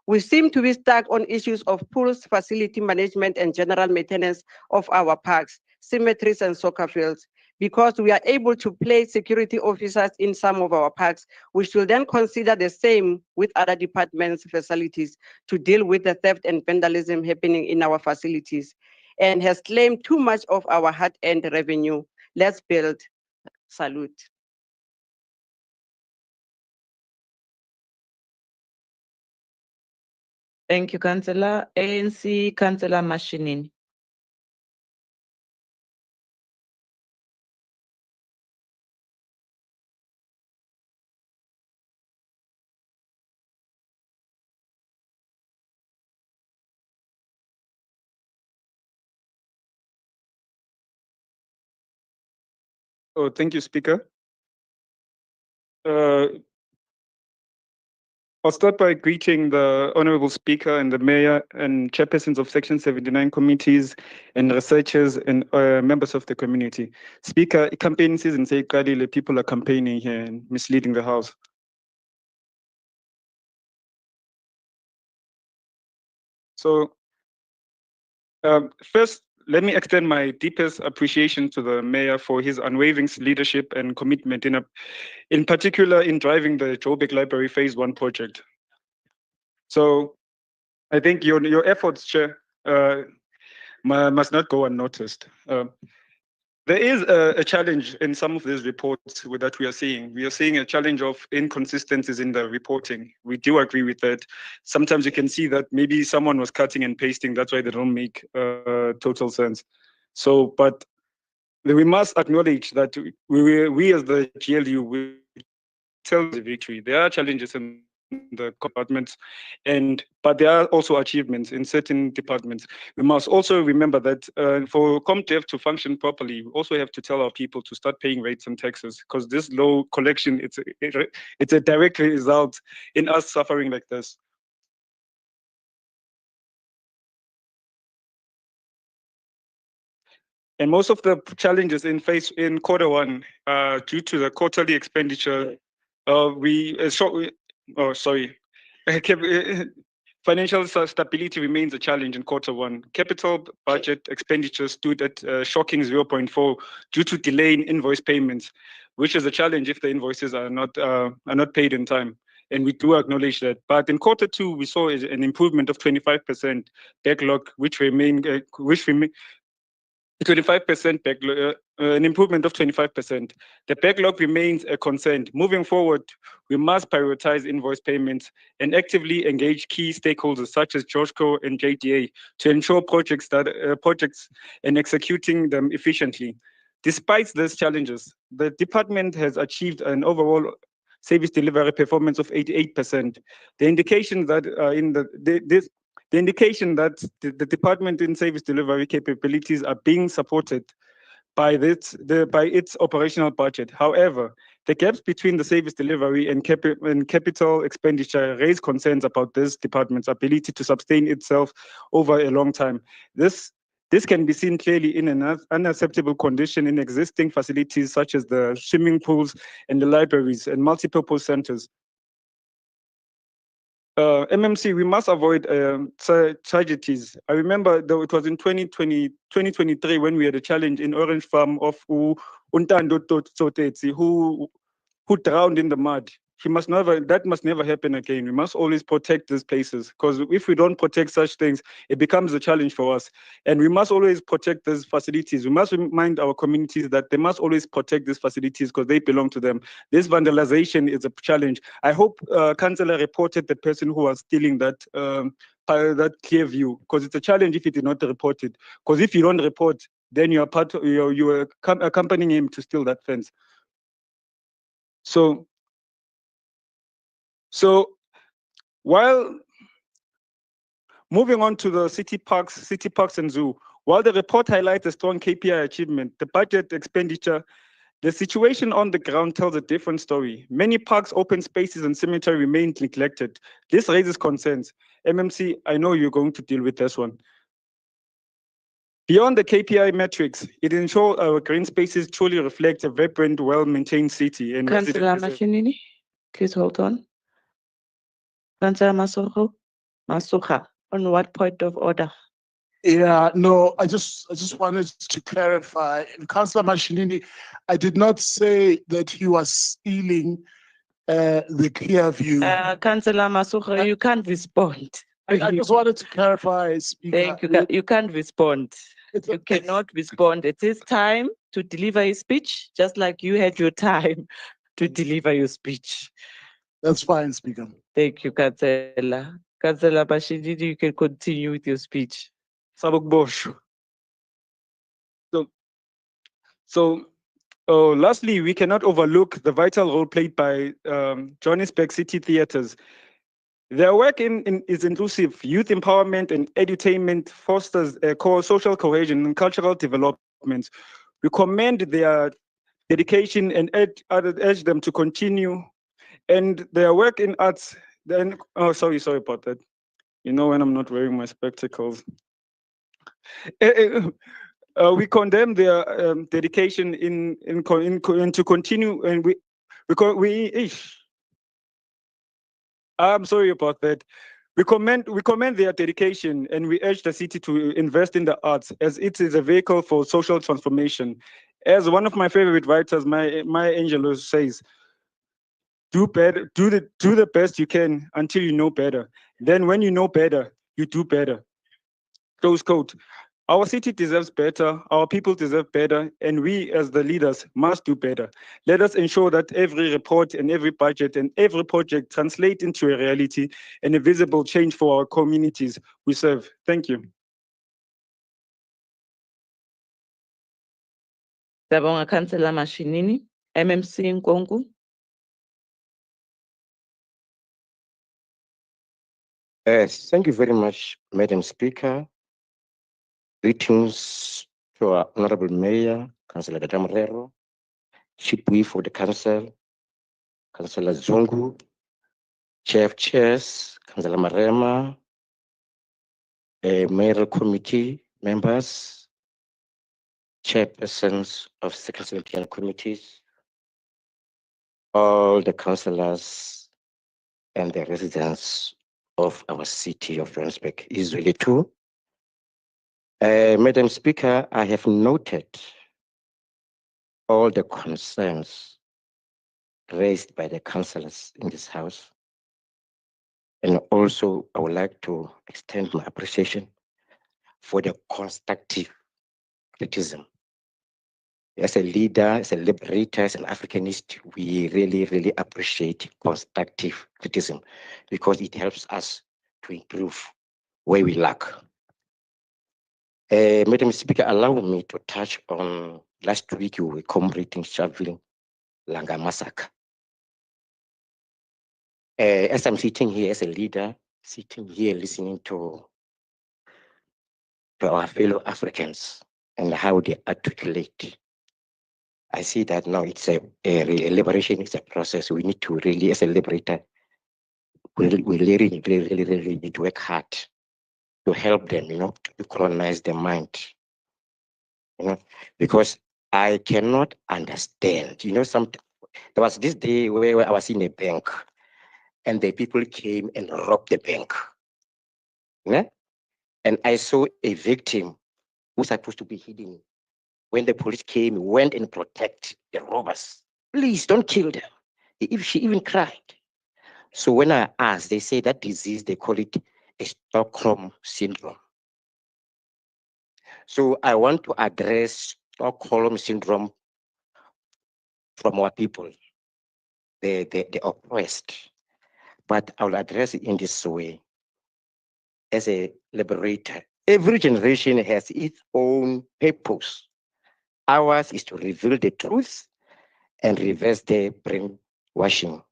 We seem to be stuck on issues of pools, facility management, and general maintenance of our parks, cemeteries, and soccer fields. Because we are able to place security officers in some of our parks, we should then consider the same with other departments' facilities to deal with the theft and vandalism happening in our facilities, and has claimed too much of our hard-earned revenue. Let's build. Salute. Thank you, Councillor. ANC Councillor Mashinini. Oh, thank you, Speaker. I'll start by greeting the Honorable Speaker and the Mayor and chairpersons of Section 79 committees and researchers and members of the community. Speaker, campaign season say people are campaigning here and misleading the House. So first, let me extend my deepest appreciation to the Mayor for his unwavering leadership and commitment in particular in driving the Joburg Library Phase 1 project. So I think your efforts, Chair, must not go unnoticed. There is a challenge in some of these reports that we are seeing. We are seeing a challenge of inconsistencies in the reporting. We do agree with that. Sometimes you can see that maybe someone was cutting and pasting. That's why they don't make total sense. So, but we must acknowledge that we as the GLU, we tell the victory. There are challenges in the departments, but there are also achievements in certain departments. We must also remember that for ComDev to function properly, we also have to tell our people to start paying rates and taxes, because this low collection, it's a direct result in us suffering like this. And most of the challenges in quarter one, due to the quarterly expenditure, financial stability remains a challenge in quarter one. Capital budget expenditure stood at a shocking 0.4 due to delay in invoice payments, which is a challenge if the invoices are not paid in time. And we do acknowledge that. But in quarter two, we saw an improvement of 25% backlog, which remain 25% backlog, an improvement of 25%. The backlog remains a concern. Moving forward, we must prioritize invoice payments and actively engage key stakeholders such as JOSCO and JDA to ensure projects and executing them efficiently. Despite these challenges, the department has achieved an overall service delivery performance of 88%. The indication that the indication that the department in service delivery capabilities are being supported by its operational budget. However, the gaps between the service delivery and capital expenditure raise concerns about this department's ability to sustain itself over a long time. This can be seen clearly in an unacceptable condition in existing facilities such as the swimming pools and the libraries and multipurpose centers. MMC, we must avoid tragedies. I remember though it was in 2023 when we had a challenge in Orange Farm of Untando Tsotetsi who drowned in the mud. That must never happen again. We must always protect these places, because if we don't protect such things, it becomes a challenge for us. And we must always protect these facilities. We must remind our communities that they must always protect these facilities because they belong to them. This vandalization is a challenge. I hope Councillor reported the person who was stealing that Clearview, because it's a challenge if he did not report it. Because if you don't report, then you are accompanying him to steal that fence. So while moving on to the city parks and zoo, while the report highlights a strong KPI achievement, the budget expenditure, the situation on the ground tells a different story. Many parks, open spaces, and cemetery remain neglected. This raises concerns. MMC, I know you're going to deal with this one. Beyond the KPI metrics, it ensures our green spaces truly reflect a vibrant, well-maintained city. And Councillor Mashinini, please hold on. Councillor Masucha, on what point of order? Yeah, no, I just wanted to clarify. Councillor Mashinini, I did not say that he was stealing the Clearview. Councillor Masucha, you can't respond. I just wanted to clarify, Speaker. Thank you. You can't respond. You cannot respond. It is time to deliver his speech, just like you had your time to deliver your speech. That's fine, Speaker. Thank you, Councillor. Councillor Bashididi, you can continue with your speech. Lastly, we cannot overlook the vital role played by Johannesburg City Theatres. Their work is inclusive. Youth empowerment and edutainment fosters social cohesion and cultural development. We commend their dedication and urge them to continue and their work in arts. Then, oh, sorry about that. You know when I'm not wearing my spectacles. We condemn their dedication in to continue, and I'm sorry about that. We commend their dedication, and we urge the city to invest in the arts as it is a vehicle for social transformation. As one of my favorite writers, Maya Angelou says, do better, do the best you can until you know better. Then when you know better, you do better. Close quote. Our city deserves better, our people deserve better, and we as the leaders must do better. Let us ensure that every report and every budget and every project translate into a reality and a visible change for our communities we serve. Thank you. Siyabonga Councillor Mashinini, MMC Nkonku. Thank you very much, Madam Speaker. Greetings to our Honorable Mayor, Councillor Gatamrero, Chief Whip for the Council, Councillor Zungu, Chair of Chairs, Councillor Marema, Mayoral Committee members, chairpersons of secretarial committees, all the councillors and the residents of our city of Johannesburg is really true. Madam Speaker, I have noted all the concerns raised by the councillors in this house. And also, I would like to extend my appreciation for the constructive criticism. As a leader, as a liberator, as an Africanist, we really, really appreciate constructive criticism because it helps us to improve where we lack. Madam Speaker, allow me to touch on last week you were commemorating Sharpeville Langa massacre. As I'm sitting here as a leader, sitting here listening to our fellow Africans and how they articulate, I see that now it's a liberation is a process. We need to really, as a liberator, we really need to work hard to help them, to colonize their mind, because I cannot understand, there was this day where I was in a bank and the people came and robbed the bank. And I saw a victim who's supposed to be hidden. When the police came, went and protect the robbers. Please don't kill them. She even cried. So when I asked, they say that disease, they call it a Stockholm syndrome. So I want to address Stockholm syndrome from our people, the oppressed. But I'll address it in this way. As a liberator, every generation has its own purpose. Ours is to reveal the truth and reverse the brainwashing.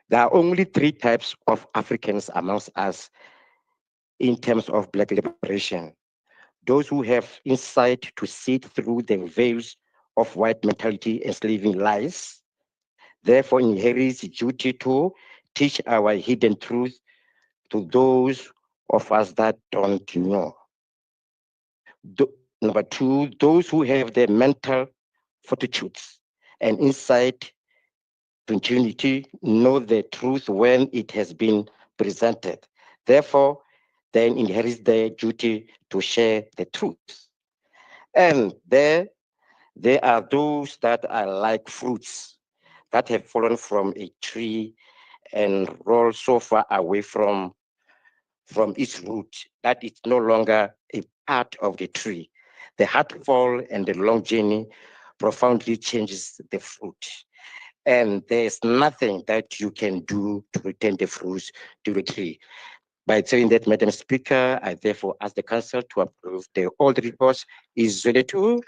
There are only 3 types of Africans amongst us in terms of Black liberation. Those who have insight to see through the veils of white mentality enslaving lies, therefore inherits duty to teach our hidden truth to those of us that don't know. Number 2, those who have the mental fortitudes and insight to ingenuity know the truth when it has been presented. Therefore, then inherits the duty to share the truth. And there are those that are like fruits that have fallen from a tree and roll so far away from its root that it's no longer a part of the tree. The hard fall and the long journey profoundly changes the fruit. And there's nothing that you can do to return the fruits to the tree. By saying that, Madam Speaker, I therefore ask the Council to approve the audit reports is ready to.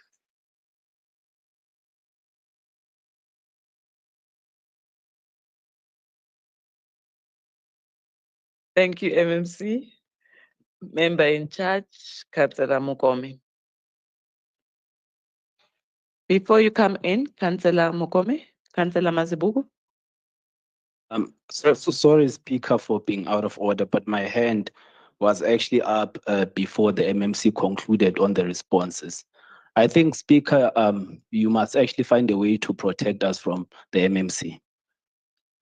Thank you, MMC. Member in charge, Councillor Mukome. Before you come in, Councillor Mokome, Councillor Mazibuko. Sorry, Speaker, for being out of order, but my hand was actually up before the MMC concluded on the responses. I think, Speaker, you must actually find a way to protect us from the MMC.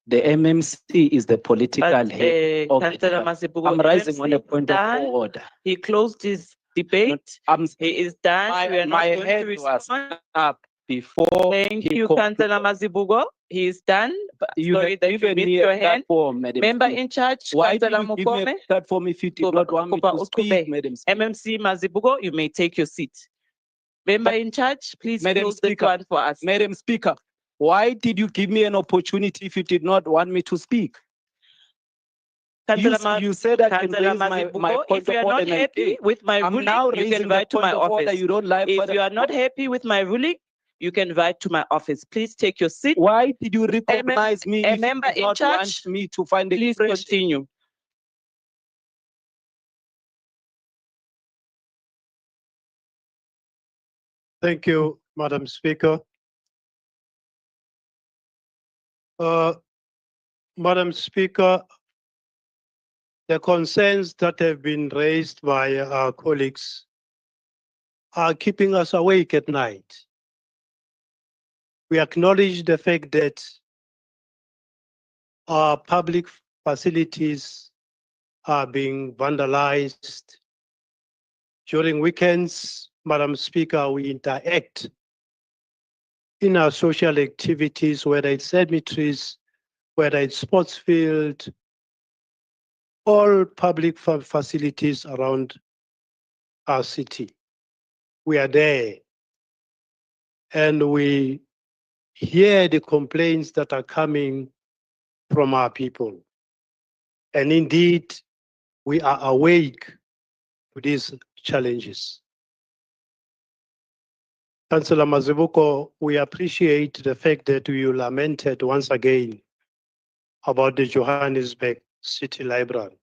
The MMC is the political head of Councillor the. Mazibuko, I'm rising on a MMC point done. of order. He closed his debate. He is done. We are not going to respond. Up before. Thank you, Councillor Mazibuko. He is done. You Sorry have that you given missed me your a hand. platform, Madam Member Speaker. in charge, Why did Councillor you give me Mokome. a platform if you did not want me to speak, Madam Speaker? MMC Mazibuko, you may take your seat. Member in charge, please Madam close this Speaker, one for us. Madam Speaker, why did you give me an opportunity if you did not want me to speak? You said I can Councillor raise my Mazibuko, point if you are of order not and I happy did. with my I'm ruling, now you raising can the write to point my of order. office. You don't like If what you are not happy with my ruling, you can write to my office. Please take your seat. Why did you recognize me A if you member did in not charge, want me to find please expression? continue. Thank you, Madam Speaker. Madam Speaker, the concerns that have been raised by our colleagues are keeping us awake at night. We acknowledge the fact that our public facilities are being vandalized. During weekends, Madam Speaker, we interact in our social activities, whether it's cemeteries, whether it's sports field, all public facilities around our city. We are there and we hear the complaints that are coming from our people. And indeed, we are awake to these challenges. Councillor Mazibuko, we appreciate the fact that you lamented once again about the Johannesburg City Library.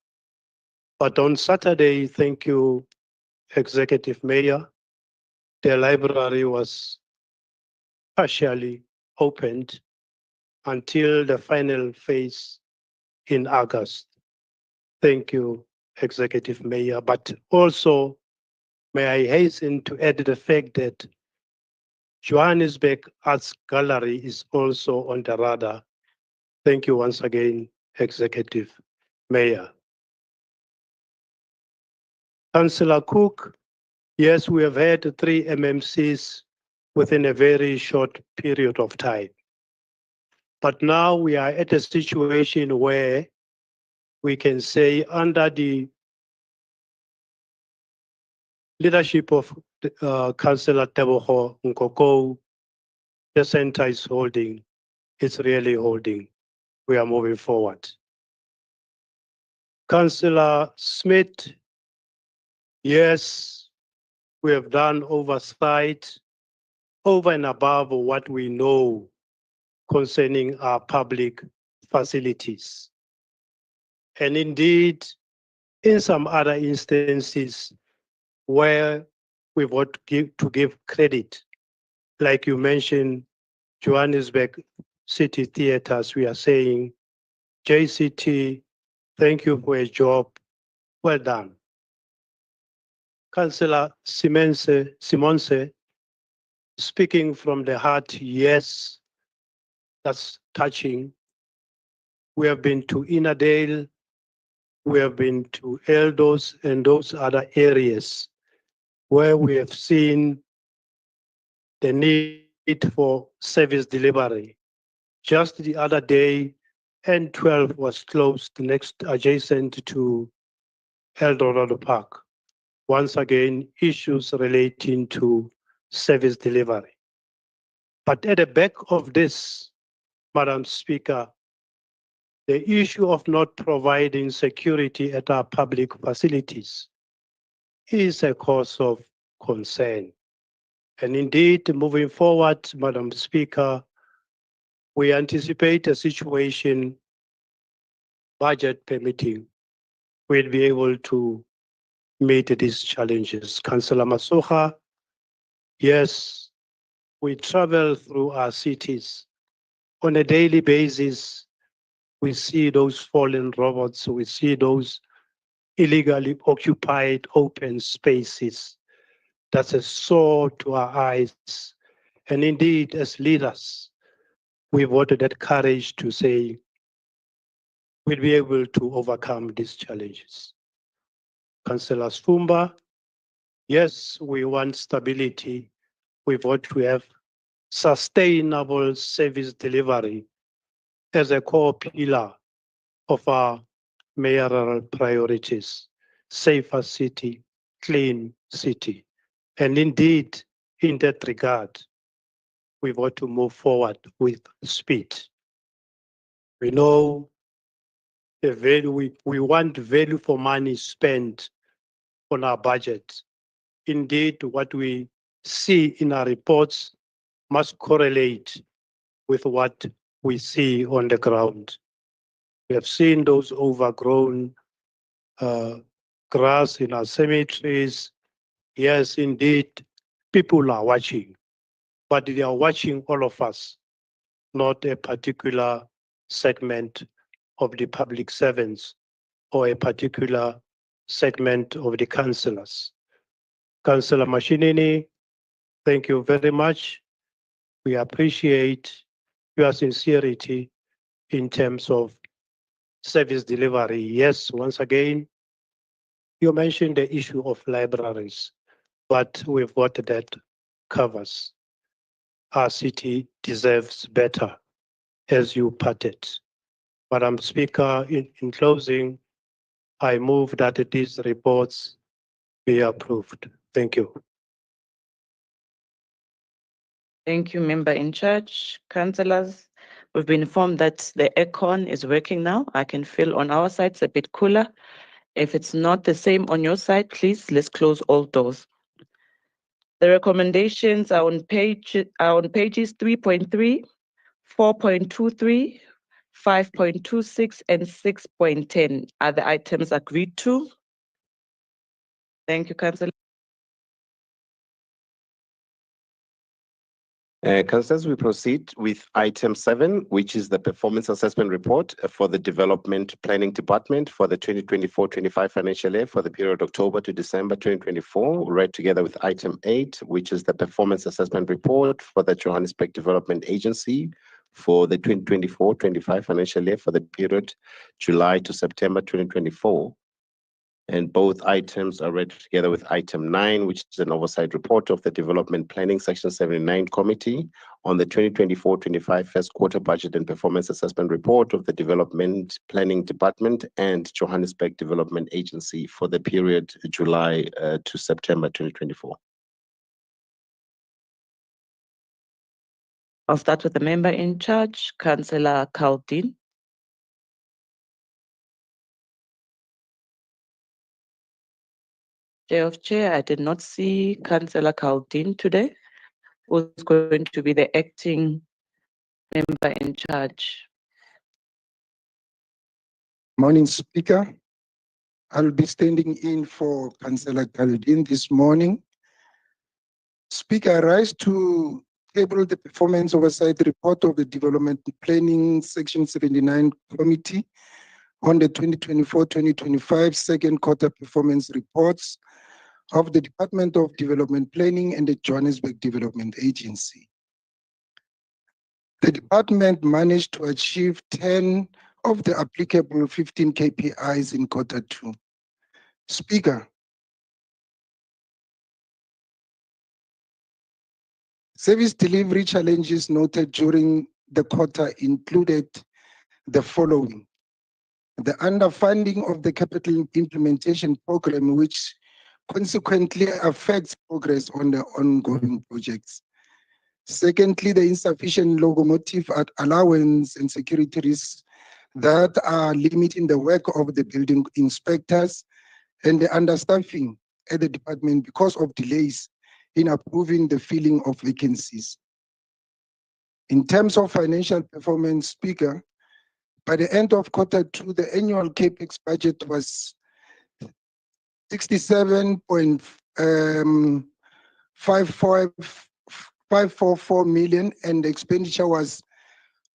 But on Saturday, thank you, Executive Mayor, the library was partially opened until the final phase in August. Thank you, Executive Mayor. But also, may I hasten to add the fact that Johannesburg Arts Gallery is also on the radar. Thank you once again, Executive Mayor. Councillor Cook, yes, we have had 3 MMCs within a very short period of time. But now we are at a situation where we can say under the leadership of Councillor Teboho Nkoko, the center is holding, it's really holding. We are moving forward. Councillor Smith, yes, we have done oversight over and above what we know concerning our public facilities. And indeed, in some other instances where we want to give credit, like you mentioned, Johannesburg City Theatres, we are saying, JCT, thank you for a job, well done. Councillor Simonse, speaking from the heart, yes, that's touching. We have been to Innerdale, we have been to Eldos and those other areas where we have seen the need for service delivery. Just the other day, N12 was closed next adjacent to Eldorado Park. Once again, issues relating to service delivery. But at the back of this, Madam Speaker, the issue of not providing security at our public facilities is a cause of concern. And indeed, moving forward, Madam Speaker, we anticipate a situation, budget permitting, we'll be able to meet these challenges. Councillor Masoha, yes, we travel through our cities. On a daily basis, we see those fallen robots, we see those illegally occupied open spaces. That's a sore to our eyes. And indeed, as leaders, we voted that courage to say we'll be able to overcome these challenges. Councillor Sfumba, yes, we want stability. We vote to have sustainable service delivery as a core pillar of our mayoral priorities. Safer city, clean city. And indeed, in that regard, we want to move forward with speed. We know the value, we want value for money spent on our budget. Indeed, what we see in our reports must correlate with what we see on the ground. We have seen those overgrown grass in our cemeteries. Yes, indeed, people are watching, but they are watching all of us, not a particular segment of the public servants or a particular segment of the councillors. Councillor Mashinini, thank you very much. We appreciate your sincerity in terms of service delivery. Yes, once again, you mentioned the issue of libraries, but we've got that covers. Our city deserves better, as you put it. Madam Speaker, in closing, I move that these reports be approved. Thank you. Thank you, Member in Charge. Councillors, we've been informed that the aircon is working now. I can feel on our side it's a bit cooler. If it's not the same on your side, please, let's close all doors. The recommendations are on pages 3.3, 4.23, 5.26, and 6.10. Are the items agreed to? Thank you, Councillor. Councillors, we proceed with item 7, which is the performance assessment report for the Development Planning Department for the 2024-25 financial year for the period October to December 2024, read together with item 8, which is the performance assessment report for the Johannesburg Development Agency for the 2024-25 financial year for the period July to September 2024. And both items are read together with item 9, which is an oversight report of the Development Planning Section 79 Committee on the 2024-25 first quarter budget and performance assessment report of the Development Planning Department and Johannesburg Development Agency for the period July to September 2024. I'll start with the member in charge, Councillor Caldin. Chair of Chair, I did not see Councillor Caldin today, who's going to be the acting member in charge. Morning, Speaker. I'll be standing in for Councillor Caldin this morning. Speaker, I rise to table the performance oversight report of the Development Planning Section 79 Committee on the 2024-2025 second quarter performance reports of the Department of Development Planning and the Johannesburg Development Agency. The department managed to achieve 10 of the applicable 15 KPIs in quarter 2. Speaker, service delivery challenges noted during the quarter included the following: the underfunding of the capital implementation program, which consequently affects progress on the ongoing projects. Secondly, the insufficient locomotive allowance and security risks that are limiting the work of the building inspectors, and the understaffing at the department because of delays in approving the filling of vacancies. In terms of financial performance, Speaker, by the end of quarter 2, the annual capex budget was 67.545 544 million and the expenditure was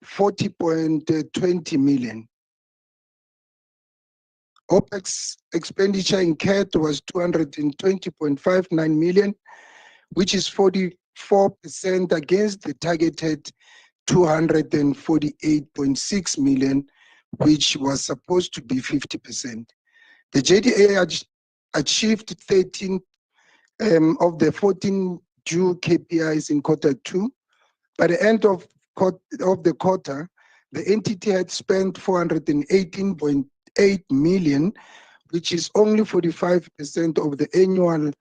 40.20 million. OPEX expenditure incurred was 220.59 million, which is 44% against the targeted 248.6 million, which was supposed to be 50%. The JDA achieved 13 of the 14 due KPIs in Q2. By the end of the quarter, the entity had spent 418.8 million, which is only 45% of the annual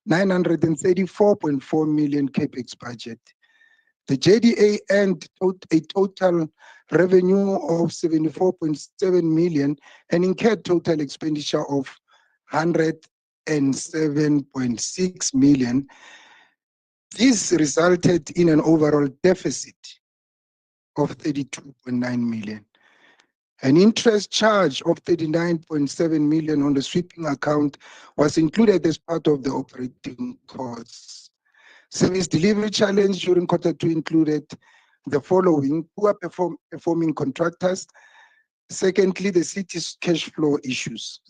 934.4 million capex budget. The JDA earned a total revenue of 74.7 million and incurred total expenditure of 107.6 million. This resulted in an overall deficit of 32.9 million. An interest charge of 39.7 million on the sweeping account was included as part of the operating costs. Service delivery challenge during Q2 included the following: poor performing contractors. Secondly, the city's cash flow issues.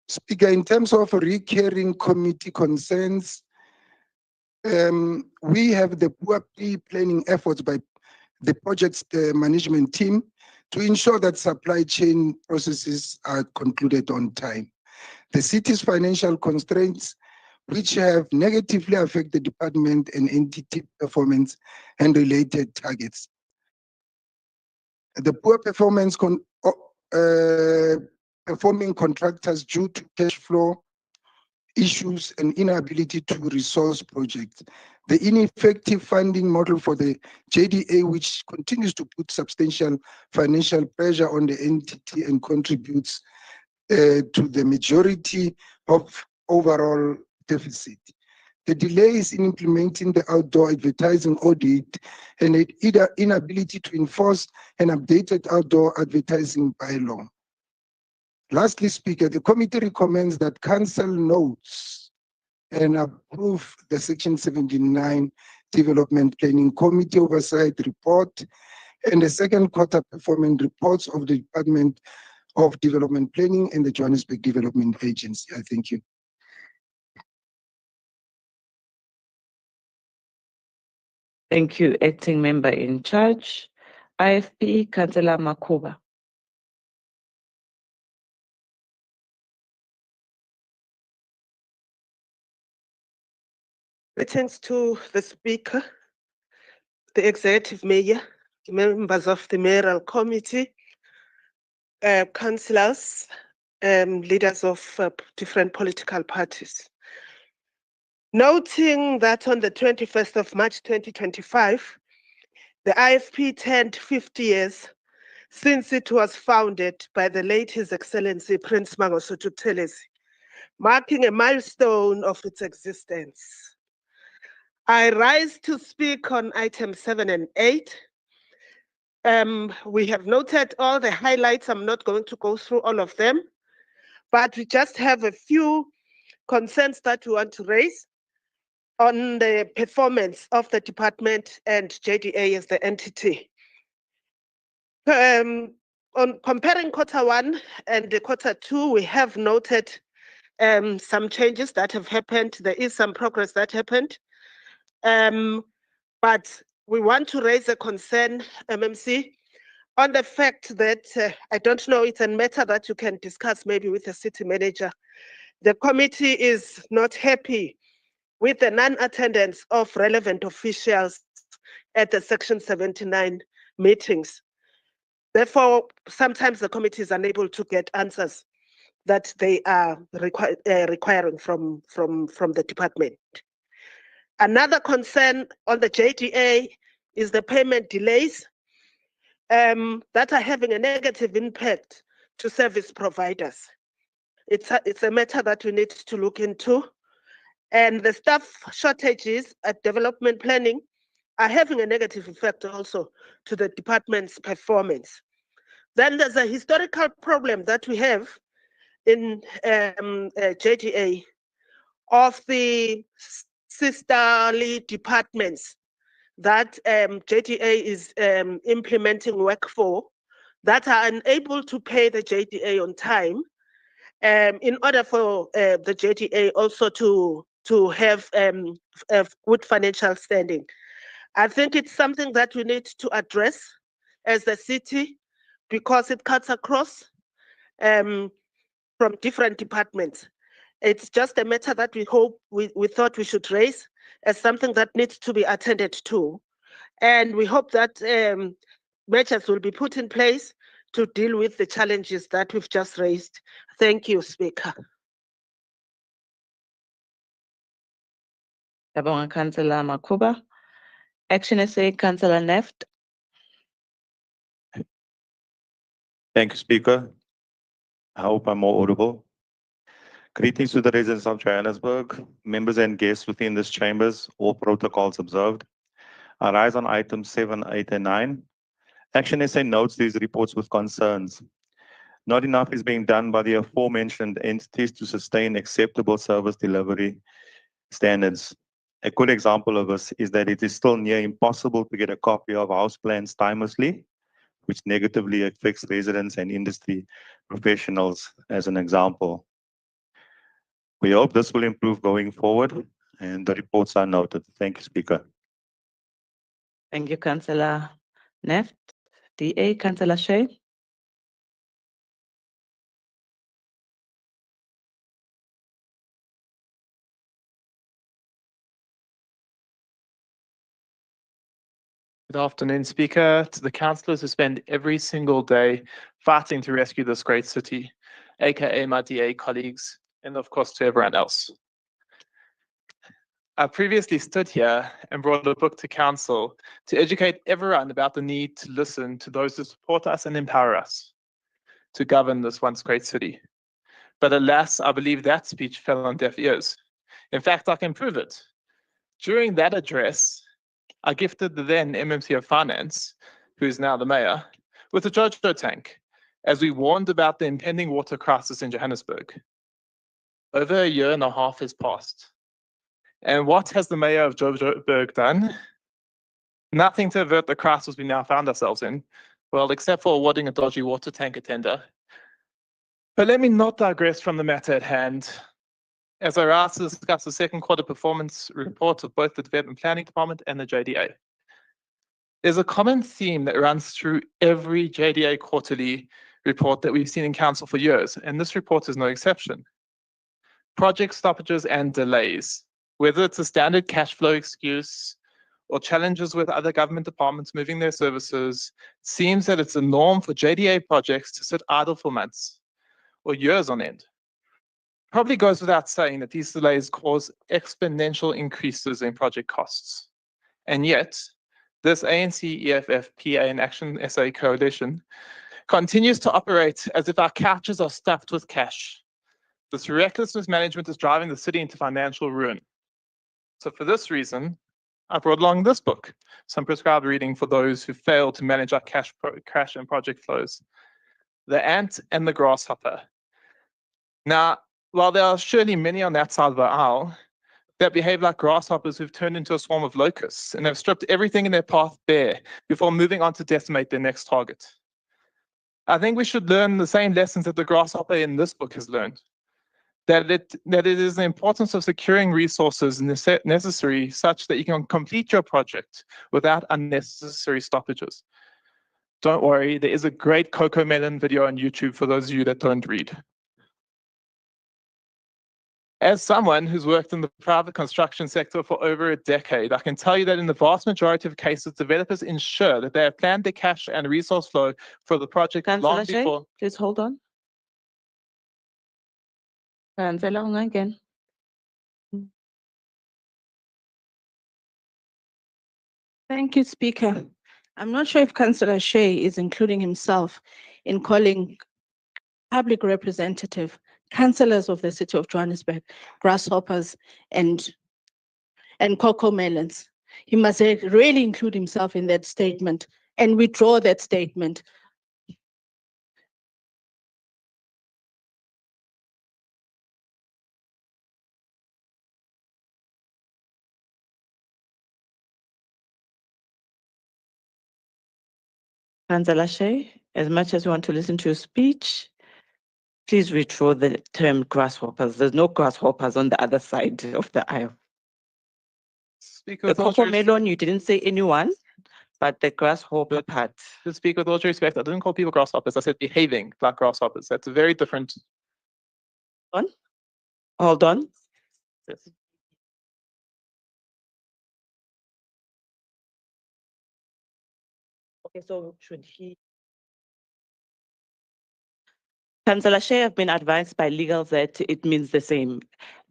Speaker, in terms of recurring committee concerns, we have the poor pre-planning efforts by the project's management team to ensure that supply chain processes are concluded on time. The city's financial constraints, which have negatively affected department and entity performance and related targets. The poor performance performing contractors due to cash flow issues and inability to resource projects. The ineffective funding model for the JDA, which continues to put substantial financial pressure on the entity and contributes to the majority of overall deficit. The delays in implementing the outdoor advertising audit and the inability to enforce an updated outdoor advertising bylaw. Lastly, Speaker, the committee recommends that council notes and approve the Section 79 Development Planning Committee Oversight Report and the second quarter performance reports of the Department of Development Planning and the Johannesburg Development Agency. I thank you. Thank you, Acting Member in Charge. IFP, Councillor Makuba. Greetings to the Speaker, the Executive Mayor, members of the Mayoral Committee, councillors, leaders of different political parties. Noting that on the 21st of March 2025, the IFP turned 50 years since it was founded by the late His Excellency Prince Mangosuthu Buthelezi, marking a milestone of its existence. I rise to speak on items 7 and 8. We have noted all the highlights. I'm not going to go through all of them, but we just have a few concerns that we want to raise on the performance of the department and JDA as the entity. On comparing Q1 and the Q2, we have noted some changes that have happened. There is some progress that happened. But we want to raise a concern, MMC, on the fact that, I don't know, it's a matter that you can discuss maybe with the city manager. The committee is not happy with the non-attendance of relevant officials at the Section 79 meetings. Therefore, sometimes the committee is unable to get answers that they are requiring from the department. Another concern on the JDA is the payment delays that are having a negative impact to service providers. It's a matter that we need to look into. And the staff shortages at development planning are having a negative effect also to the department's performance. Then there's a historical problem that we have in JDA of the sisterly departments that JDA is implementing work for that are unable to pay the JDA on time in order for the JDA also to have a good financial standing. I think it's something that we need to address as the city because it cuts across from different departments. It's just a matter that we thought we should raise as something that needs to be attended to. And we hope that measures will be put in place to deal with the challenges that we've just raised. Thank you, Speaker. Councillor Makuba. Action SA, Councillor Neft. Thank you, Speaker. I hope I'm more audible. Greetings to the residents of Johannesburg, members and guests within this chambers, all protocols observed. I rise on items 7, 8, and 9. Action SA notes these reports with concerns. Not enough is being done by the aforementioned entities to sustain acceptable service delivery standards. A good example of this is that it is still near impossible to get a copy of house plans timelessly, which negatively affects residents and industry professionals, as an example. We hope this will improve going forward, and the reports are noted. Thank you, Speaker. Thank you, Councillor Neft. DA, Councillor Shay. Good afternoon, Speaker, to the councillors who spend every single day fighting to rescue this great city, aka my DA colleagues, and of course to everyone else. I previously stood here and brought a book to council to educate everyone about the need to listen to those who support us and empower us to govern this once great city. But alas, I believe that speech fell on deaf ears. In fact, I can prove it. During that address, I gifted the then MMC of Finance, who is now the mayor, with a JoJo tank, as we warned about the impending water crisis in Johannesburg. Over a year and a half has passed. And what has the mayor of Joburg done? Nothing to avert the crisis we now found ourselves in, well, except for awarding a dodgy water tanker tender. But let me not digress from the matter at hand, as I rise to discuss the second quarter performance report of both the Development Planning Department and the JDA. There's a common theme that runs through every JDA quarterly report that we've seen in council for years, and this report is no exception. Project stoppages and delays, whether it's a standard cash flow excuse or challenges with other government departments moving their services, seems that it's a norm for JDA projects to sit idle for months or years on end. Probably goes without saying that these delays cause exponential increases in project costs. And yet, this ANC, EFF, PA, and Action SA coalition continues to operate as if our couches are stuffed with cash. This reckless mismanagement is driving the city into financial ruin. So for this reason, I brought along this book, some prescribed reading for those who fail to manage our cash and project flows. The Ant and the Grasshopper. Now, while there are surely many on that side of the aisle that behave like grasshoppers who've turned into a swarm of locusts and have stripped everything in their path bare before moving on to decimate their next target. I think we should learn the same lessons that the grasshopper in this book has learned. That it is the importance of securing resources necessary such that you can complete your project without unnecessary stoppages. Don't worry, there is a great Coco Melon video on YouTube for those of you that don't read. As someone who's worked in the private construction sector for over a decade, I can tell you that in the vast majority of cases, developers ensure that they have planned their cash and resource flow for the project long before. Please hold on. Again. Thank you, Speaker. I'm not sure if Councillor Shay is including himself in calling public representative, councillors of the city of Johannesburg, grasshoppers and cocoa melons. He must really include himself in that statement and withdraw that statement. Councillor Shay, as much as you want to listen to your speech, please withdraw the term grasshoppers. There's no grasshoppers on the other side of the aisle. Speaker, The with all due Cocomelon, you didn't say anyone, but the grasshopper part. To speak with all due respect, I didn't call people grasshoppers. I said behaving like grasshoppers. That's a very different. Hold on. Yes. Okay, so should he? Councillor Shay have been advised by legal that it means the same.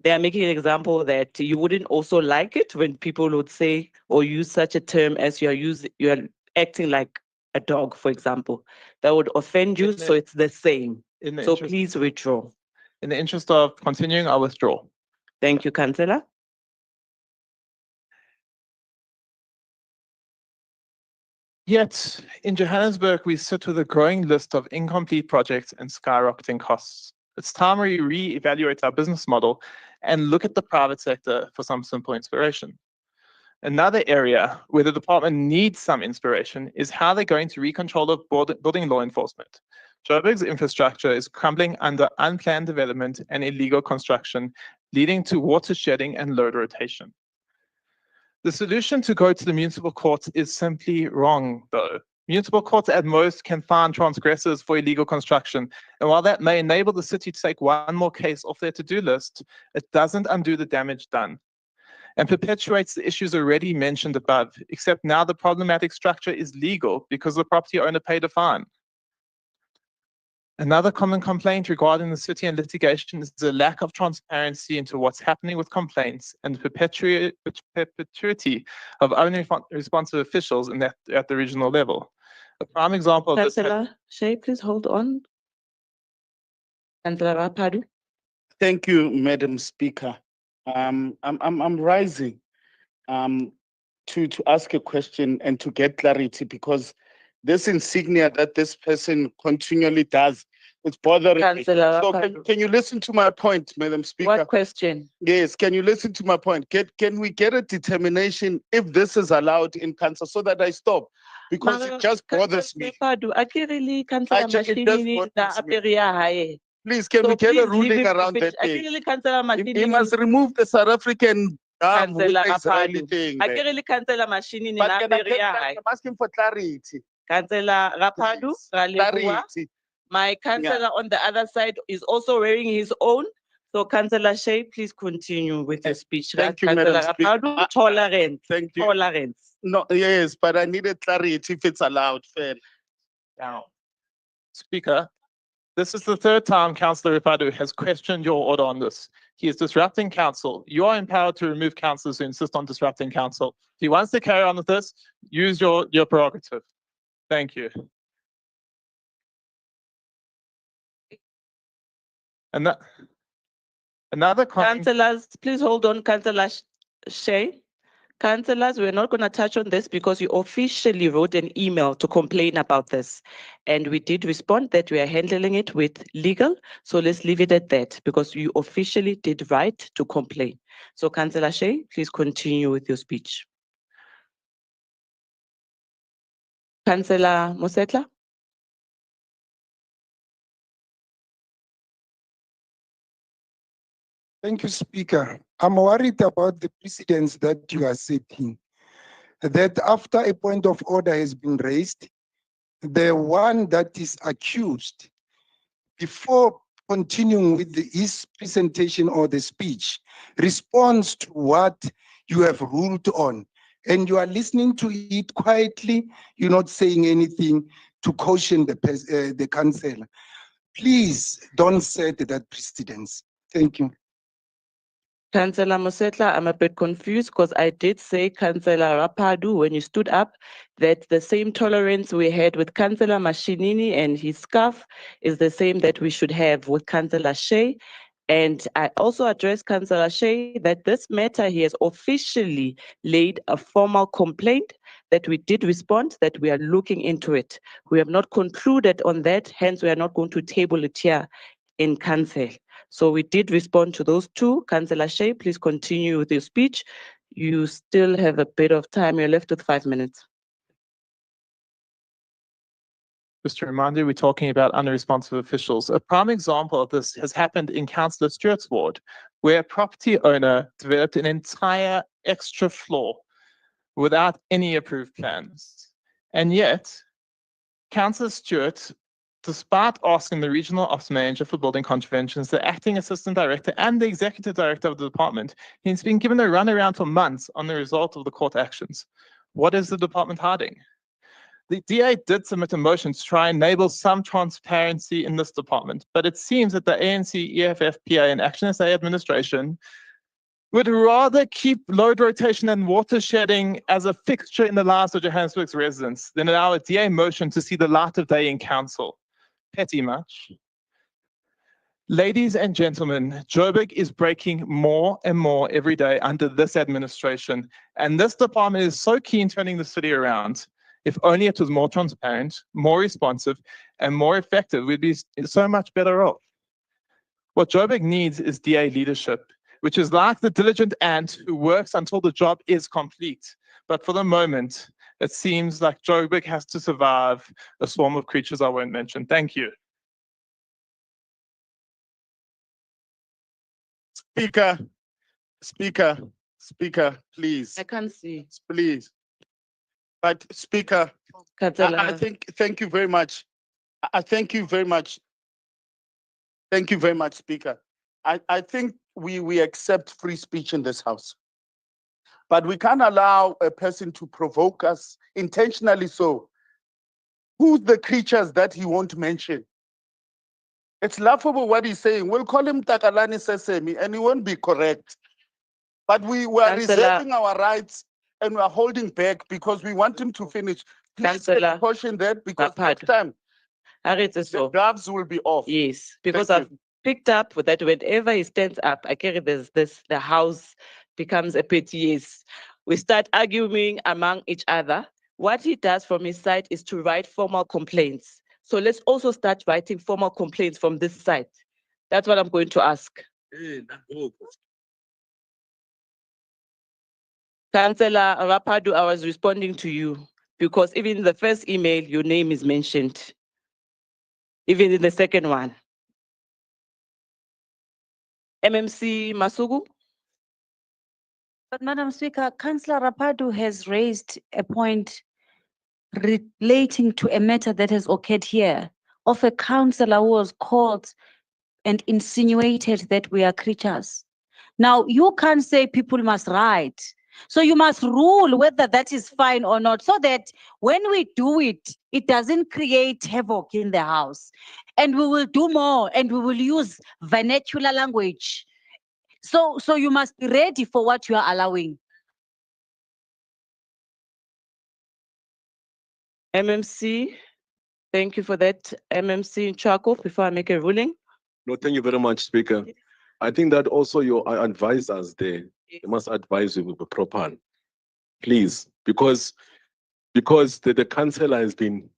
They are making an example that you wouldn't also like it when people would say or use such a term as you are acting like a dog, for example. That would offend you, so it's the same. So please withdraw. In the interest of continuing, I withdraw. Thank you, Councillor. Yet, in Johannesburg, we sit with a growing list of incomplete projects and skyrocketing costs. It's time we re-evaluate our business model and look at the private sector for some simple inspiration. Another area where the department needs some inspiration is how they're going to recontrol the building law enforcement. Joburg's infrastructure is crumbling under unplanned development and illegal construction, leading to water shedding and load rotation. The solution to go to the municipal courts is simply wrong, though. Municipal courts at most can fine transgressors for illegal construction, and while that may enable the city to take one more case off their to-do list, it doesn't undo the damage done and perpetuates the issues already mentioned above, except now the problematic structure is legal because the property owner paid a fine. Another common complaint regarding the city and litigation is the lack of transparency into what's happening with complaints and the perpetuity of unresponsive officials at the regional level. A prime example of this. Councillor Shay, please hold on. Councillor Rapadu. Thank you, Madam Speaker. I'm rising to ask a question and to get clarity, because this insignia that this person continually does, it's bothering me. So can you listen to my point, Madam Speaker? What question? Yes, can you listen to my point? Can we get a determination if this is allowed in council so that I stop? Because it just bothers me. Please, can we get a ruling around that thing? He must remove the South African with the Israeli thing. But I'm asking for clarity. Councillor Rapadu, my councillor on the other side is also wearing his own. So Councillor Shay, please continue with your speech. Thank you, Madam Speaker. Tolerance. Thank you. Tolerance. No, yes, but I needed clarity if it's allowed. Fair. Now, Speaker, this is the third time Councillor Rapadu has questioned your order on this. He is disrupting council. You are empowered to remove councillors who insist on disrupting council. If he wants to carry on with this, use your prerogative. Thank you. And another councillors, please hold on, Councillor Shay. Councillors, we're not going to touch on this because you officially wrote an email to complain about this. And we did respond that we are handling it with legal. So let's leave it at that because you officially did write to complain. So Councillor Shay, please continue with your speech. Councillor Mosetla. Thank you, Speaker. I'm worried about the precedents that you are setting. That after a point of order has been raised, the one that is accused, before continuing with his presentation or the speech, responds to what you have ruled on. And you are listening to it quietly, you're not saying anything to caution the councillor. Please don't set that precedence. Thank you. Councillor Mosetla, I'm a bit confused because I did say, Councillor Rapadu, when you stood up, that the same tolerance we had with Councillor Mashinini and his scarf is the same that we should have with Councillor Shay. And I also addressed Councillor Shay that this matter he has officially laid a formal complaint that we did respond, that we are looking into it. We have not concluded on that, hence we are not going to table it here in council. So we did respond to those two. Councillor Shay, please continue with your speech. You still have a bit of time. You're left with 5 minutes. Just to remind you, we're talking about unresponsive officials. A prime example of this has happened in Councillor Stewart's ward, where a property owner developed an entire extra floor without any approved plans. And yet, Councillor Stewart, despite asking the regional ops manager for building contraventions, the acting assistant director, and the executive director of the department, he's been given a runaround for months on the result of the court actions. What is the department hiding? The DA did submit a motion to try and enable some transparency in this department, but it seems that the ANC, EFF, PA, and Action SA administration would rather keep load rotation and water shedding as a fixture in the lives of Johannesburg's residents than allow a DA motion to see the light of day in council. Petty much. Ladies and gentlemen, Joburg is breaking more and more every day under this administration, and this department is so keen turning the city around. If only it was more transparent, more responsive, and more effective, we'd be so much better off. What Joburg needs is DA leadership, which is like the diligent ant who works until the job is complete. But for the moment, it seems like Joburg has to survive a swarm of creatures I won't mention. Thank you. Speaker, please. I can't see. Please. But Speaker, I think, thank you very much. I thank you very much. Thank you very much, Speaker. I think we accept free speech in this house. But we can't allow a person to provoke us intentionally so. Who's the creatures that he won't mention? It's laughable what he's saying. We'll call him Takalani Sesemi and he won't be correct. But we were reserving our rights and we are holding back because we want him to finish. Please caution that because next time the gloves will be off. Yes, because I've picked up that whenever he stands up, I carry the house becomes a petty yes. We start arguing among each other. What he does from his side is to write formal complaints. So let's also start writing formal complaints from this side. That's what I'm going to ask. Councillor Rapadu, I was responding to you because even in the first email, your name is mentioned. Even in the second one. MMC Masugu? But Madam Speaker, Councillor Rapadu has raised a point relating to a matter that has occurred here of a councillor who was called and insinuated that we are creatures. Now, you can't say people must write. So you must rule whether that is fine or not, so that when we do it, it doesn't create havoc in the house. And we will do more and we will use vernacular language. So you must be ready for what you are allowing. MMC, thank you for that. MMC Chako, before I make a ruling. No, thank you very much, Speaker. I think that also your advisors there, they must advise you with the proper, please, because the councillor has been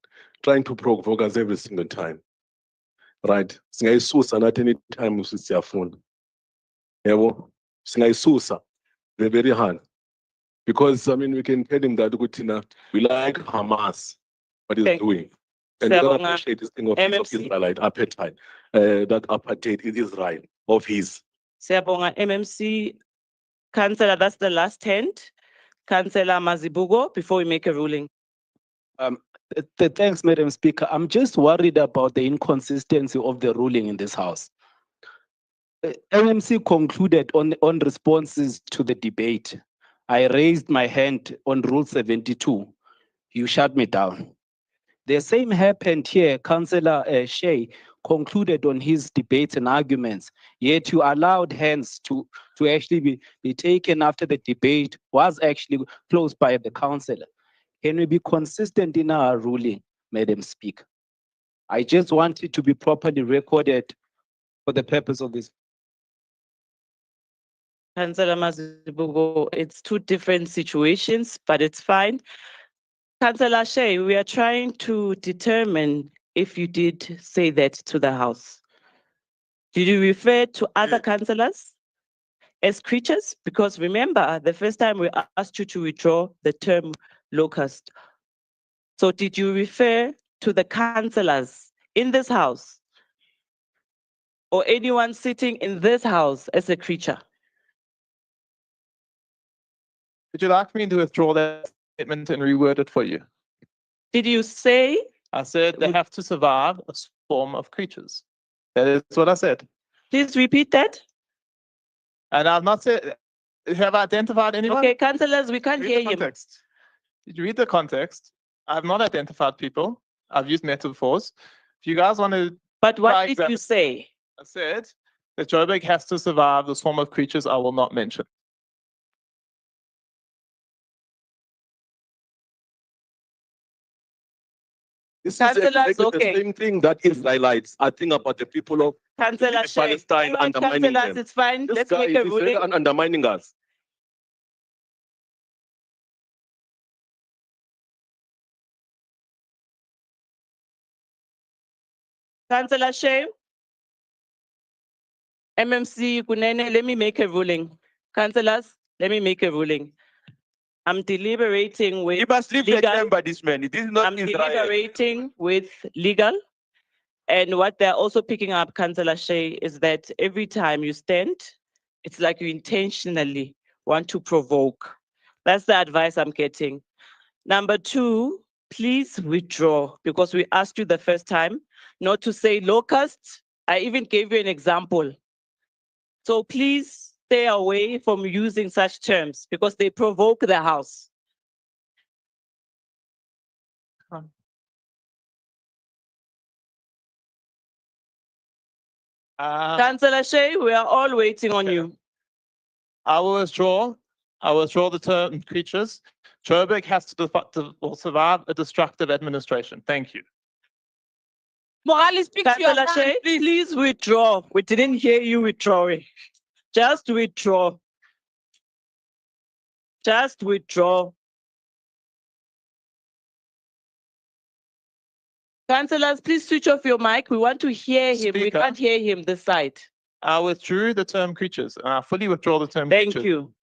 trying to provoke us every single time, right? Singayisusa at any time usisiyafuna. Yebo, singayisusa, they're very hard. Because I mean, we can tell him that we like Hamas, what he's doing. And we don't appreciate this thing of Israelite appetite, that apartheid is Israel of his. Siyabonga MMC Councillor, that's the last hand. Councillor Mazibugo, before we make a ruling. Thanks, Madam Speaker. I'm just worried about the inconsistency of the ruling in this house. MMC concluded on responses to the debate. I raised my hand on Rule 72. You shut me down. The same happened here. Councillor Shea concluded on his debates and arguments, yet you allowed hands to actually be taken after the debate was actually closed by the councillor. Can we be consistent in our ruling, Madam Speaker? I just want it to be properly recorded for the purpose of this. Councillor Mazibugo, it's two different situations, but it's fine. Councillor Shea, we are trying to determine if you did say that to the House. Did you refer to other councillors as creatures? Because remember, the first time we asked you to withdraw the term locust. So did you refer to the councillors in this house or anyone sitting in this house as a creature? Would you like me to withdraw that statement and reword it for you? Did you say? I said they have to survive a swarm of creatures. That is what I said. Please repeat that. And I've not said, have I identified anyone? Okay, councillors, we can't Read hear the him. context. Did you read the context? I have not identified people. I've used metaphors. If you guys want to. But what did you say? I said that Joburg has to survive the swarm of creatures I will not mention. This is Councillors, exactly okay. the same thing that Israelites are thinking about the people of Councillor Shay, Palestine, all right, undermining councillors, them. it's fine. This Let's guy make a is really ruling. undermining us. Councillor Shay, MMC Kunene, let me make a ruling. Councillors, let me make a ruling. I'm deliberating with You must leave the chamber, this man. This is not I'm Israel. deliberating with legal. And what they're also picking up, Councillor Shay, is that every time you stand, it's like you intentionally want to provoke. That's the advice I'm getting. Number two, please withdraw, because we asked you the first time not to say locusts. I even gave you an example. So please stay away from using such terms because they provoke the house. Councillor Shay, we are all waiting on you. I will withdraw. I will withdraw the term creatures. Joburg has to survive a destructive administration. Thank you. Morales, Councillor Shay, please withdraw. We didn't hear you withdrawing. Just withdraw. Just withdraw. Councillors, please switch off your mic. We want to hear him. We Speaker. can't hear him this side. I withdrew the term creatures. And I fully withdraw the term Thank creatures. you.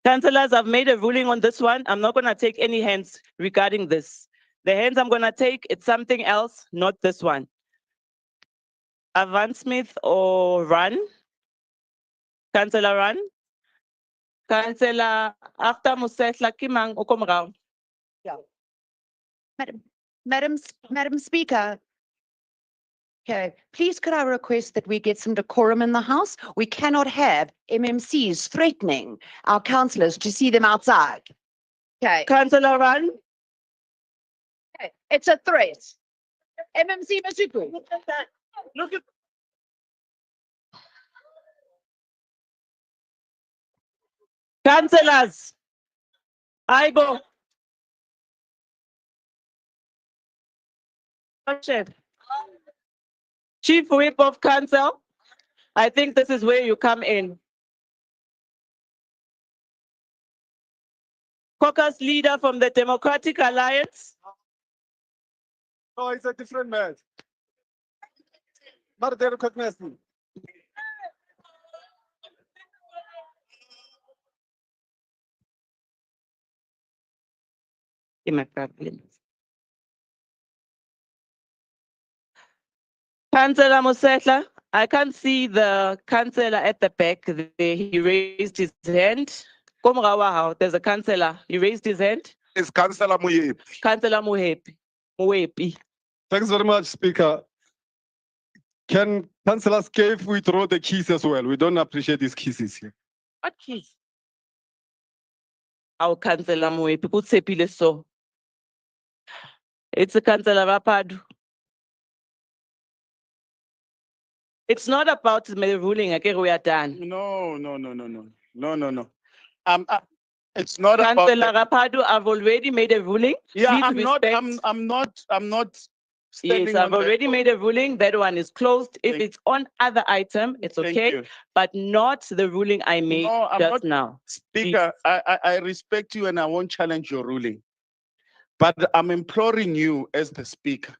Councillors, I've made a ruling on this one. I'm not going to take any hands regarding this. The hands I'm going to take, it's something else, not this one. Avan Smith or Run? Councillor Run? Councillor after Musehla Kimang Okomrao. Yeah. Madam Speaker. Okay, please could I request that we get some decorum in the House? We cannot have MMCs threatening our councillors to see them outside. Okay. Councillor Run? Okay, it's a threat. MMC Masuku. Look at councillors. I go. Chief Whip of Council, I think this is where you come in. Caucus leader from the Democratic Alliance. No, it's a different man. Not they recognize me. My problem. Councillor Musehla, I can't see the councillor at the back there. He raised his hand. There's a councillor. He raised his hand. It's Councillor Muyepi. Councillor Muyepi. Thanks very much, Speaker. Can Councillor Cave withdraw the keys as well? We don't appreciate these keys here. What keys? Our councillor Muyepi, put sepile so. It's a councillor Rapadu. It's not about the ruling. Okay, we are done. No. It's not about. Councillor Rapadu, I've already made a ruling. Yeah, Please I'm not. respect. I'm not. Yes, standing I've on the- already made a ruling. That one is closed. If it's on other item, it's Thank okay, you. but not the ruling I made No, I'm just not. now. Speaker, I respect you and I won't challenge your ruling. But I'm imploring you as the speaker,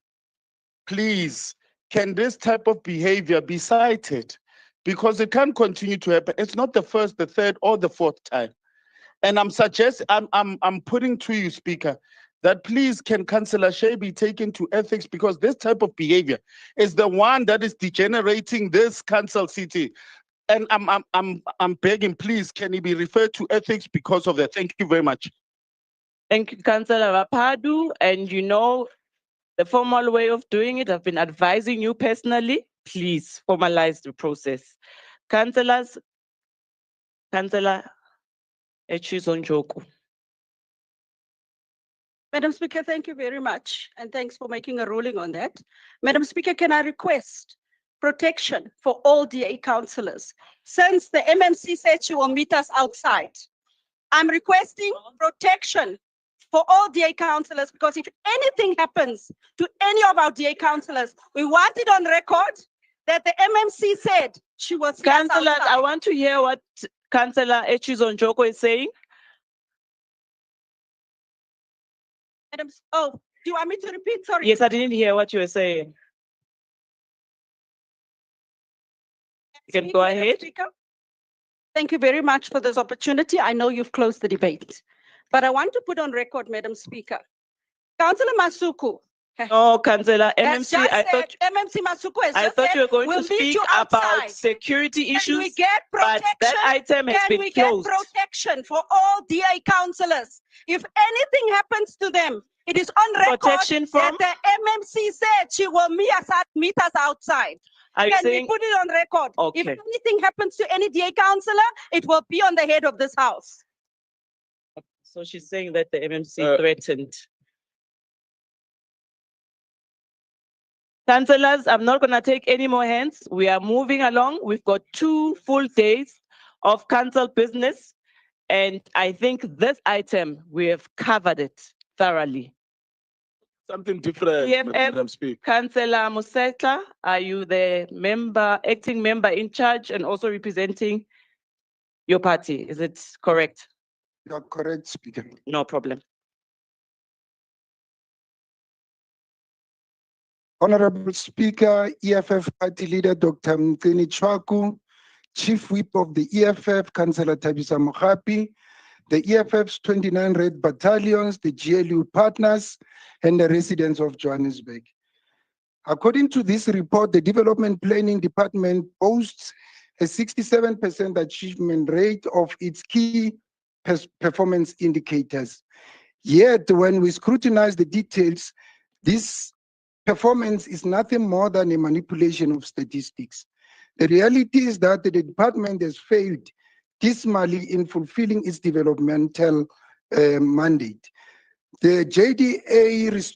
please, can this type of behavior be cited? Because it can't continue to happen. It's not the first, the third, or the fourth time. And I'm putting to you, Speaker, that please can Councillor Shea be taken to ethics, because this type of behavior is the one that is degenerating this council city. And I'm begging, please, can he be referred to ethics because of that? Thank you very much. Thank you, Councillor Rapadu. And you know, the formal way of doing it, I've been advising you personally, please formalize the process. Councillors, Councillor Echizonjoku. Madam Speaker, thank you very much. And thanks for making a ruling on that. Madam Speaker, can I request protection for all DA councillors? Since the MMC said she will meet us outside, I'm requesting protection for all DA councillors, because if anything happens to any of our DA councillors, we want it on record that the MMC said she was. Councillors, I want to hear what Councillor Echizonjoku is saying. Madam, oh, do you want me to repeat? Sorry. Yes, I didn't hear what you were saying. You can go ahead. Speaker. Thank you very much for this opportunity. I know you've closed the debate, but I want to put on record, Madam Speaker, Councillor Masuku. No, Councillor MMC, I thought MMC Masuku has I just thought said, you were going we'll to meet speak you about outside. security Can issues, we get but protection? that item has Can been we closed. get protection for all DA councillors? If anything happens to them, it is on record Protection from? that the MMC said she will meet us outside. Are you Can saying- we put it on record? Okay. If anything happens to any DA councillor, it will be on the head of this house. So she's saying that the MMC threatened. Councillors, I'm not going to take any more hands. We are moving along. We've got 2 full days of council business. And I think this item, we have covered it thoroughly. Something different, Madam Speaker. Councillor Musetla, are you the member, acting member in charge and also representing your party? Is it correct? You are correct, Speaker. No problem. Honorable Speaker, EFF Party Leader Dr. Mthembu, Chief Whip of the EFF, Councillor Thabisa Mogapi, the EFF's 29 Red Battalions, the GLU partners, and the residents of Johannesburg. According to this report, the Development Planning Department boasts a 67% achievement rate of its key performance indicators. Yet, when we scrutinize the details, this performance is nothing more than a manipulation of statistics. The reality is that the department has failed dismally in fulfilling its developmental mandate. The JDA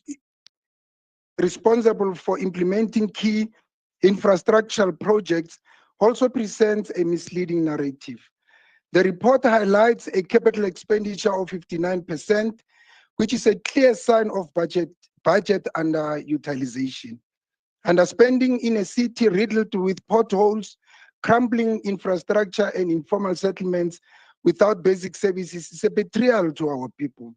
responsible for implementing key infrastructural projects also presents a misleading narrative. The report highlights a capital expenditure of 59%, which is a clear sign of budget underutilization. Underspending in a city riddled with potholes, crumbling infrastructure, and informal settlements without basic services is a betrayal to our people.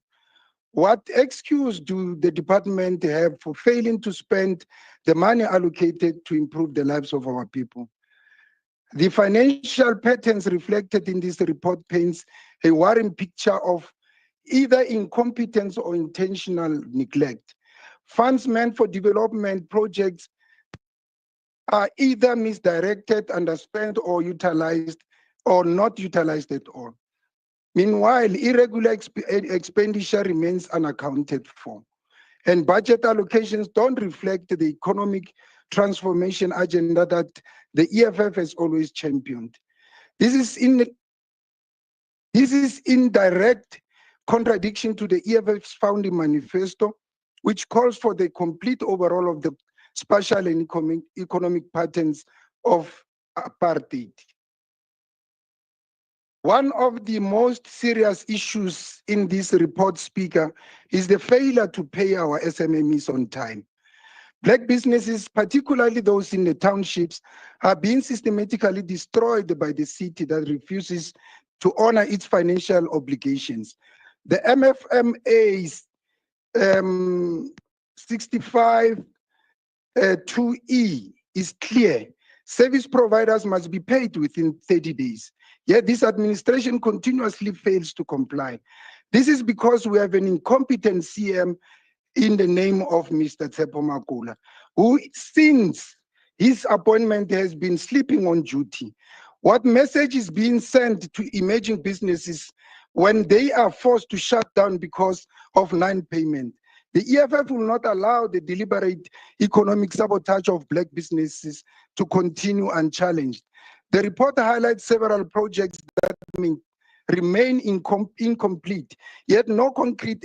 What excuse do the department have for failing to spend the money allocated to improve the lives of our people? The financial patterns reflected in this report paints a worrying picture of either incompetence or intentional neglect. Funds meant for development projects are either misdirected, underspent, or utilized, or not utilized at all. Meanwhile, irregular expenditure remains unaccounted for, and budget allocations don't reflect the economic transformation agenda that the EFF has always championed. This is in direct contradiction to the EFF's founding manifesto, which calls for the complete overhaul of the spatial and economic patterns of apartheid. One of the most serious issues in this report, Speaker, is the failure to pay our SMMEs on time. Black businesses, particularly those in the townships, are being systematically destroyed by the city that refuses to honor its financial obligations. The MFMA's 65 2E is clear. Service providers must be paid within 30 days. Yet this administration continuously fails to comply. This is because we have an incompetent CM in the name of Mr. Nobuhle, who since his appointment has been sleeping on duty. What message is being sent to emerging businesses when they are forced to shut down because of non-payment? The EFF will not allow the deliberate economic sabotage of black businesses to continue unchallenged. The report highlights several projects that remain incomplete, yet no concrete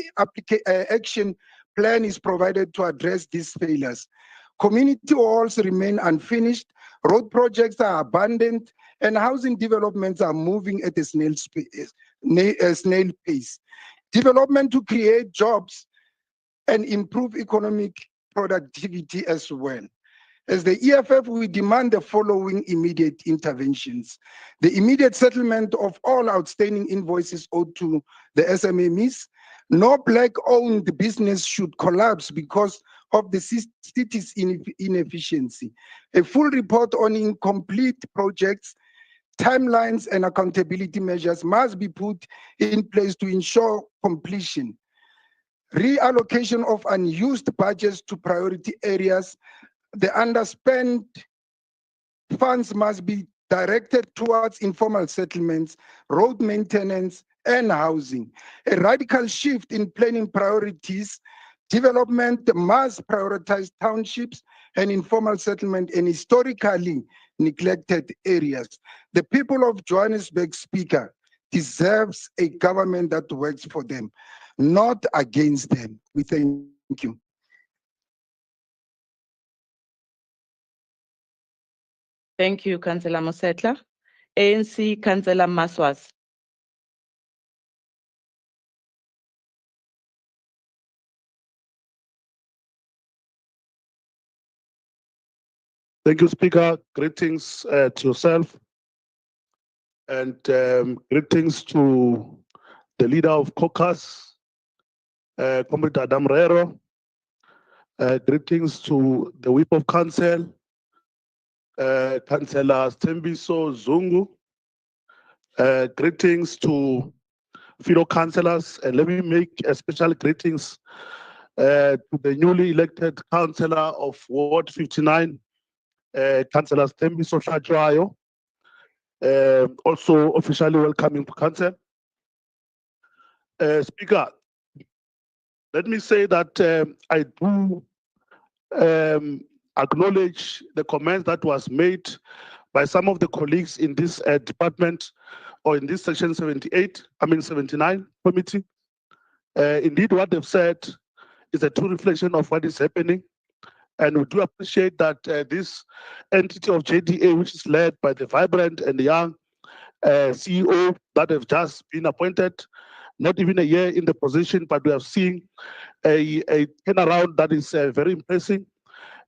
action plan is provided to address these failures. Community halls remain unfinished, road projects are abandoned, and housing developments are moving at a snail pace. Development to create jobs and improve economic productivity as well. As the EFF, we demand the following immediate interventions: the immediate settlement of all outstanding invoices owed to the SMMEs. No black-owned business should collapse because of the city's inefficiency. A full report on incomplete projects, timelines, and accountability measures must be put in place to ensure completion. Reallocation of unused budgets to priority areas. The underspent funds must be directed towards informal settlements, road maintenance, and housing. A radical shift in planning priorities. Development must prioritize townships and informal settlement in historically neglected areas. The people of Johannesburg, Speaker, deserves a government that works for them, not against them. We thank you. Thank you, Councillor Mosetla. ANC, Councillor Maswas. Thank you, Speaker. Greetings to yourself and greetings to the leader of caucus, Comrade Adam Rero. Greetings to the whip of council, Councillor Mthembu Zungu. Greetings to fellow councillors, and let me make a special greetings to the newly elected councillor of Ward 59, Councillor Mthembu Shajwayo. Also officially welcoming to council. Speaker, let me say that I do acknowledge the comments that was made by some of the colleagues in this department or in this section 79 committee. Indeed, what they've said is a true reflection of what is happening. And we do appreciate that this entity of JDA, which is led by the vibrant and young CEO that have just been appointed, not even a year in the position, but we have seen a turnaround that is very impressive,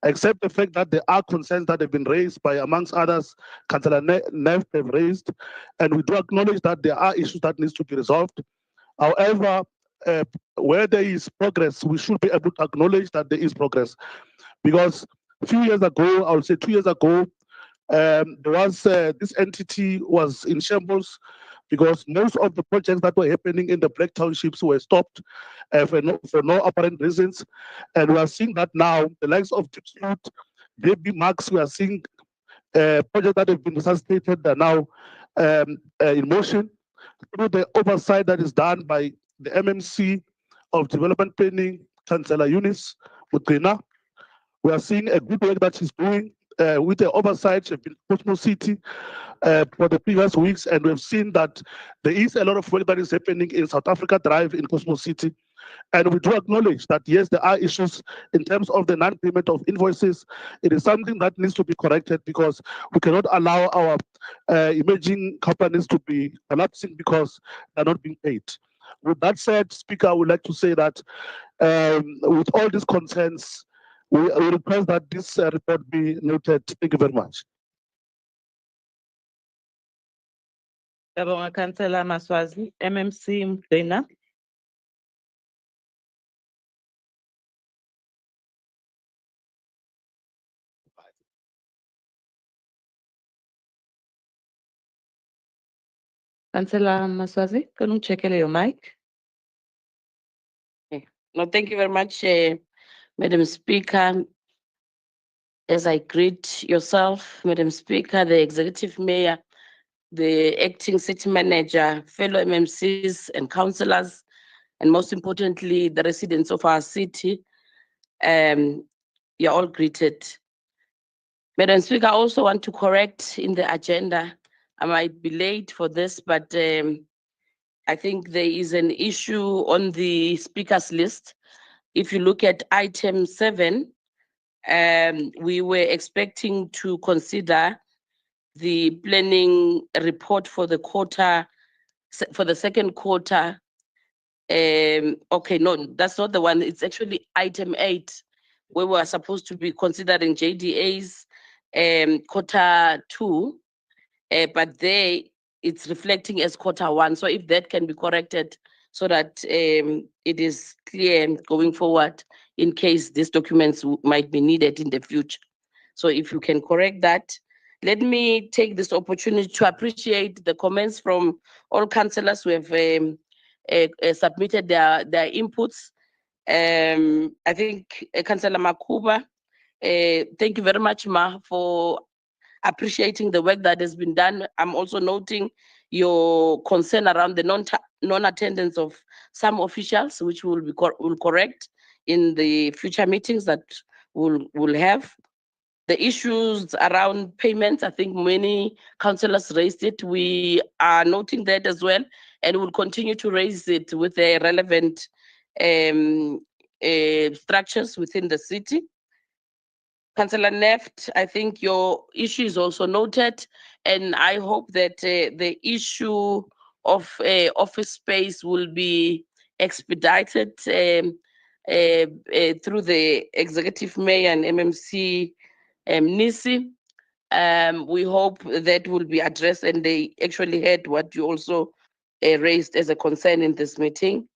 except the fact that there are concerns that have been raised by, amongst others, Councillor Neff have raised, and we do acknowledge that there are issues that needs to be resolved. However, where there is progress, we should be able to acknowledge that there is progress. Because a few years ago, I would say 2 years ago, there was this entity was in shambles because most of the projects that were happening in the black townships were stopped for no apparent reasons. And we are seeing that now, the likes of Dispute, Baby Max, we are seeing projects that have been resuscitated are now in motion through the oversight that is done by the MMC of Development Planning, Councillor Eunice Mthembu. We are seeing a good work that she's doing with the oversight in Cosmos City for the previous weeks, and we've seen that there is a lot of work that is happening in South Africa Drive in Cosmos City. And we do acknowledge that, yes, there are issues in terms of the non-payment of invoices. It is something that needs to be corrected because we cannot allow our emerging companies to be collapsing because they're not being paid. With that said, Speaker, I would like to say that with all these concerns, we request that this report be noted. Thank you very much. Councillor Maswazi, MMC Mdena. Councillor Maswazi, can you check your mic? No, thank you very much, Madam Speaker. As I greet yourself, Madam Speaker, the Executive Mayor, the Acting City Manager, fellow MMCs and councillors, and most importantly, the residents of our city, you're all greeted. Madam Speaker, I also want to correct in the agenda. I might be late for this, but I think there is an issue on the speakers list. If you look at item 7, we were expecting to consider the planning report for the quarter, for the second quarter. Okay, no, that's not the one. It's actually item 8, where we are supposed to be considering JDA's quarter 2, but there it's reflecting as quarter 1. So if that can be corrected so that it is clear going forward in case these documents might be needed in the future. So if you can correct that. Let me take this opportunity to appreciate the comments from all councillors who have submitted their inputs. I think Councillor Makuba, thank you very much, Ma, for appreciating the work that has been done. I'm also noting your concern around the non-attendance of some officials, which will correct in the future meetings that we'll have. The issues around payments, I think many councillors raised it. We are noting that as well, and we'll continue to raise it with the relevant structures within the city. Councillor Neft, I think your issue is also noted, and I hope that the issue of office space will be expedited through the Executive Mayor and MMC Nisi. We hope that will be addressed, and they actually heard what you also raised as a concern in this meeting.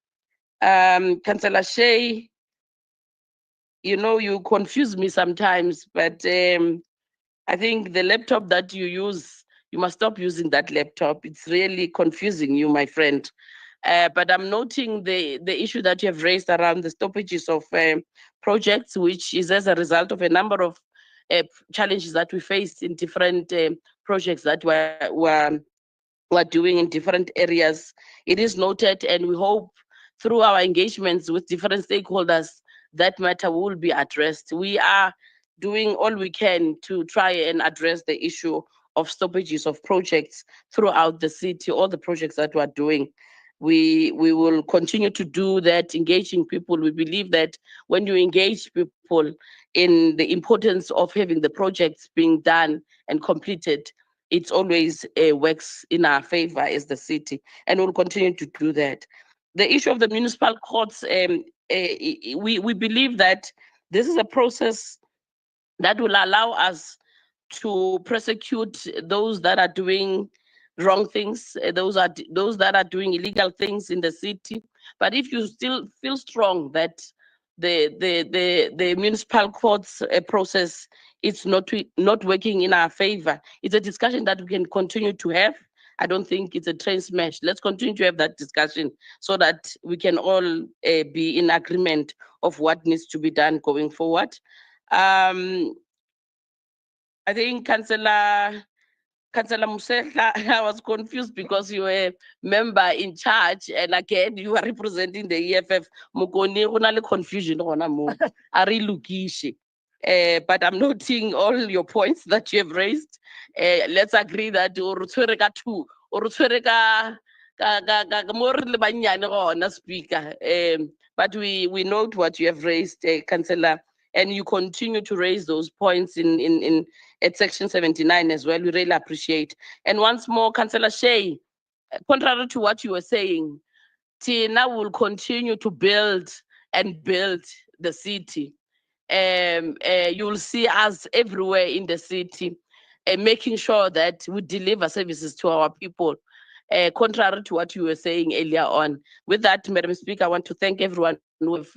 Councillor Shea, you know, you confuse me sometimes, but I think the laptop that you use, you must stop using that laptop. It's really confusing you, my friend. But I'm noting the issue that you have raised around the stoppages of projects, which is as a result of a number of challenges that we faced in different projects that we're doing in different areas. It is noted, and we hope through our engagements with different stakeholders, that matter will be addressed. We are doing all we can to try and address the issue of stoppages of projects throughout the city, all the projects that we're doing. We will continue to do that, engaging people. We believe that when you engage people in the importance of having the projects being done and completed, it always works in our favor as the city, and we'll continue to do that. The issue of the municipal courts, we believe that this is a process that will allow us to prosecute those that are doing wrong things, those that are doing illegal things in the city. But if you still feel strong that the municipal courts process is not working in our favor, it's a discussion that we can continue to have. I don't think it's a train smash. Let's continue to have that discussion so that we can all be in agreement of what needs to be done going forward. I think Councillor Musehla, I was confused because you were member in charge, and again you are representing the EFF. Mukoni go na le confusion gona mo. A re lokishe. But I'm noting all your points that you have raised. Let's agree that o re tshwere ka two, o re tshwere ka mo re le banyane gona, Speaker. But we note what you have raised, Councillor, and you continue to raise those points in at section 79 as well. We really appreciate. And once more, Councillor Shea, contrary to what you were saying, Tina will continue to build and build the city. You'll see us everywhere in the city, making sure that we deliver services to our people, contrary to what you were saying earlier on. With that, Madam Speaker, I want to thank everyone who have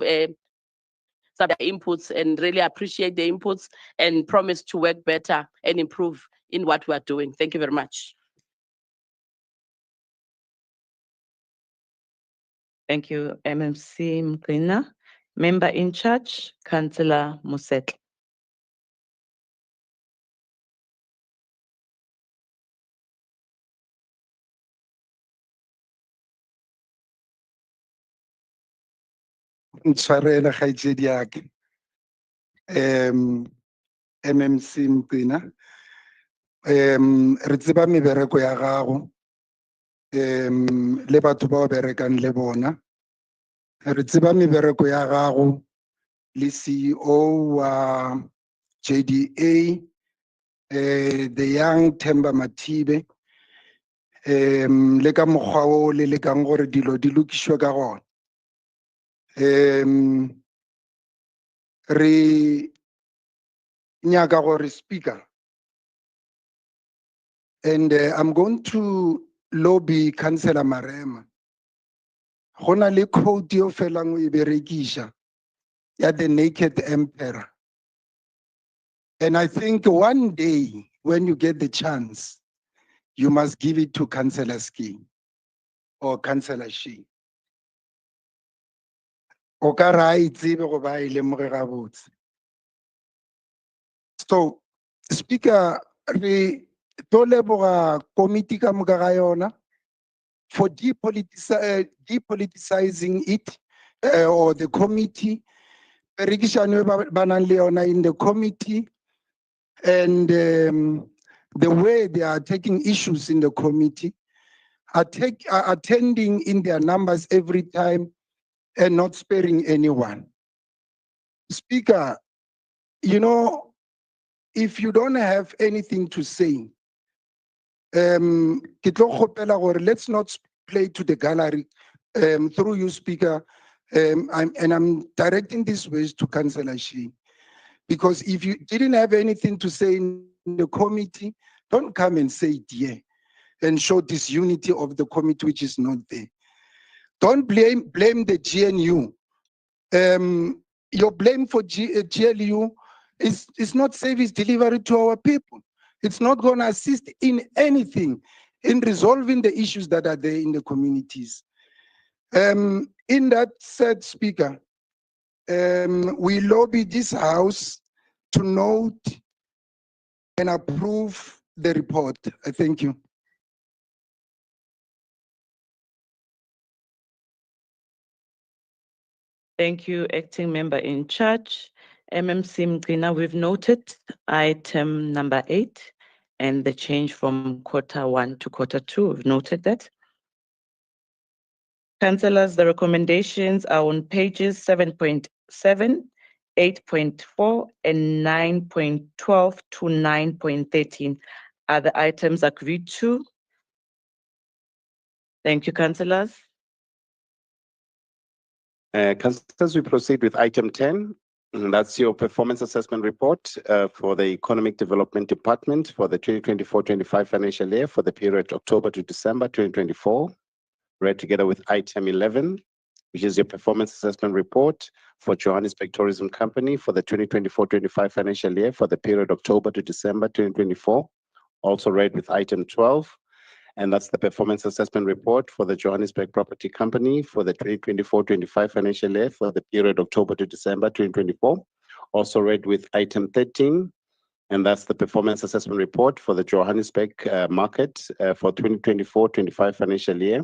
some inputs and really appreciate the inputs and promise to work better and improve in what we are doing. Thank you very much. Thank you, MMC Mthembu. Member in charge, Councillor Moset. Ntshwarele kgaitsedi yake. MMC Mthembu. Re tseba mebereko ya gago. Le batho ba o berekang le bona. Re tseba mebereko ya gago le CEO wa JDA, the young Mthembu Matibe. Le ka mokgwa o le lekang gore dilo di lokishwe ka gona. Re nyaka gore speaker, and I'm going to lobby Councillor Marema. Gona le code yo felang o e berekisha ya the naked emperor. And I think one day when you get the chance, you must give it to Councillor Ski or Councillor Shi. O ka ra itsebe go ba ile mo re gabotse. So, Speaker, re to leboga committee ka moka ga yona for depoliticizing it, or the committee. Berekishano ba nang le yona in the committee, and the way they are taking issues in the committee, attending in their numbers every time and not sparing anyone. Speaker, you know, if you don't have anything to say, ke tlo kgopela gore let's not play to the gallery, through you, Speaker. I'm directing this ways to Councillor Shi, because if you didn't have anything to say in the committee, don't come and say it here and show disunity of the committee which is not there. Don't blame the GNU. Your blame for GLU is not service delivery to our people. It's not going to assist in anything in resolving the issues that are there in the communities. In that said, Speaker, we lobby this House to note and approve the report. I thank you. Thank you, Acting Member in Charge. MMC Mthembu, we've noted item number 8 and the change from Q1 to Q2. We've noted that. Councillors, the recommendations are on pages 7.7, 8.4, and 9.12 to 9.13. Are the items agreed to? Thank you, councillors. Councillors, we proceed with item 10. That's your performance assessment report for the Economic Development Department for the 2024-25 financial year for the period October to December 2024. Read together with item 11, which is your performance assessment report for Johannesburg Tourism Company for the 2024-25 financial year for the period October to December 2024. Also read with item 12, and that's the performance assessment report for the Johannesburg Property Company for the 2024-25 financial year for the period October to December 2024. Also read with item 13, and that's the performance assessment report for the Johannesburg market for 2024-25 financial year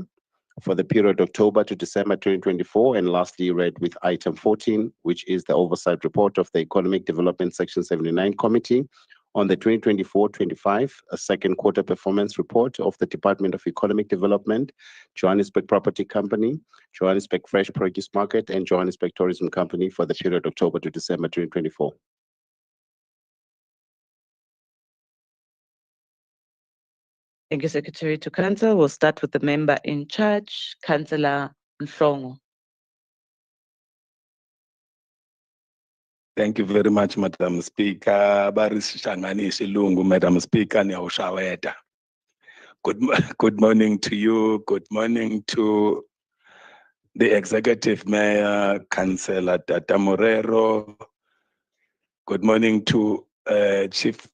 for the period October to December 2024. And lastly, read with item 14, which is the oversight report of the Economic Development Section 79 Committee on the 2024-25 second quarter performance report of the Department of Economic Development, Johannesburg Property Company, Johannesburg Fresh Produce Market, and Johannesburg Tourism Company for the period October to December 2024. Thank you, Secretary to Council. We'll start with the member in charge, Councillor Mhlongo. Thank you very much, Madam Speaker. Madam Speaker, good morning to you. Good morning to the Executive Mayor, Councillor Tata Morero. Good morning to Chief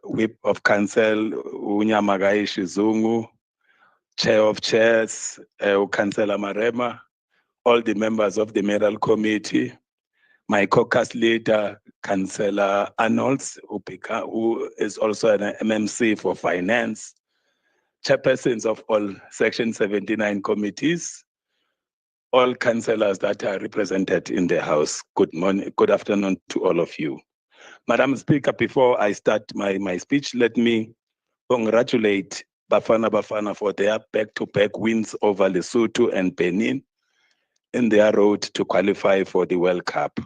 Whip of Council, Unyamagai Shizungu, Chair of Chairs, Councillor Marema. all the members of the Mayoral Committee, my caucus leader, Councillor Arnolds, who is also an MMC for Finance, chairpersons of all Section 79 committees, all councillors that are represented in the House. Good morning, good afternoon to all of you. Madam Speaker, before I start my speech, let me congratulate Bafana for their back-to-back wins over Lesotho and Benin in their road to qualify for the World Cup,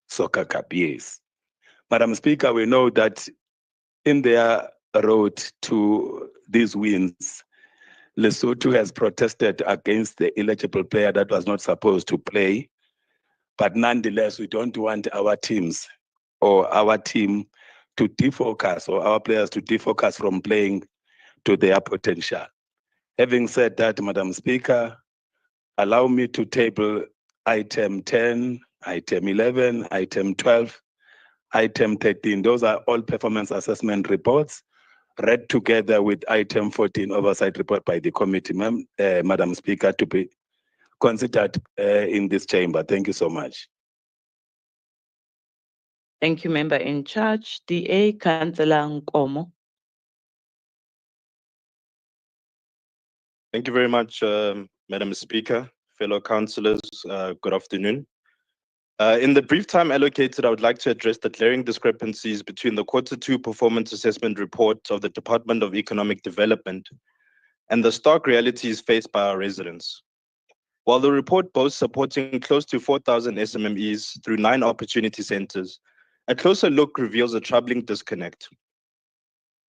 Soccer Cup, yes. Madam Speaker, we know that in their road to these wins, Lesotho has protested against the eligible player that was not supposed to play. But nonetheless, we don't want our teams or our team to defocus or our players to defocus from playing to their potential. Having said that, Madam Speaker, allow me to table item 10, item 11, item 12, item 13. Those are all performance assessment reports read together with item 14, oversight report by the committee, Madam Speaker, to be considered in this chamber. Thank you so much. Thank you, Member in Charge. DA, Councillor Nkomo. Thank you very much, Madam Speaker, fellow councillors, good afternoon. In the brief time allocated, I would like to address the glaring discrepancies between the Q2 performance assessment report of the Department of Economic Development and the stark realities faced by our residents. While the report boasts supporting close to 4,000 SMMEs through 9 opportunity centers, a closer look reveals a troubling disconnect.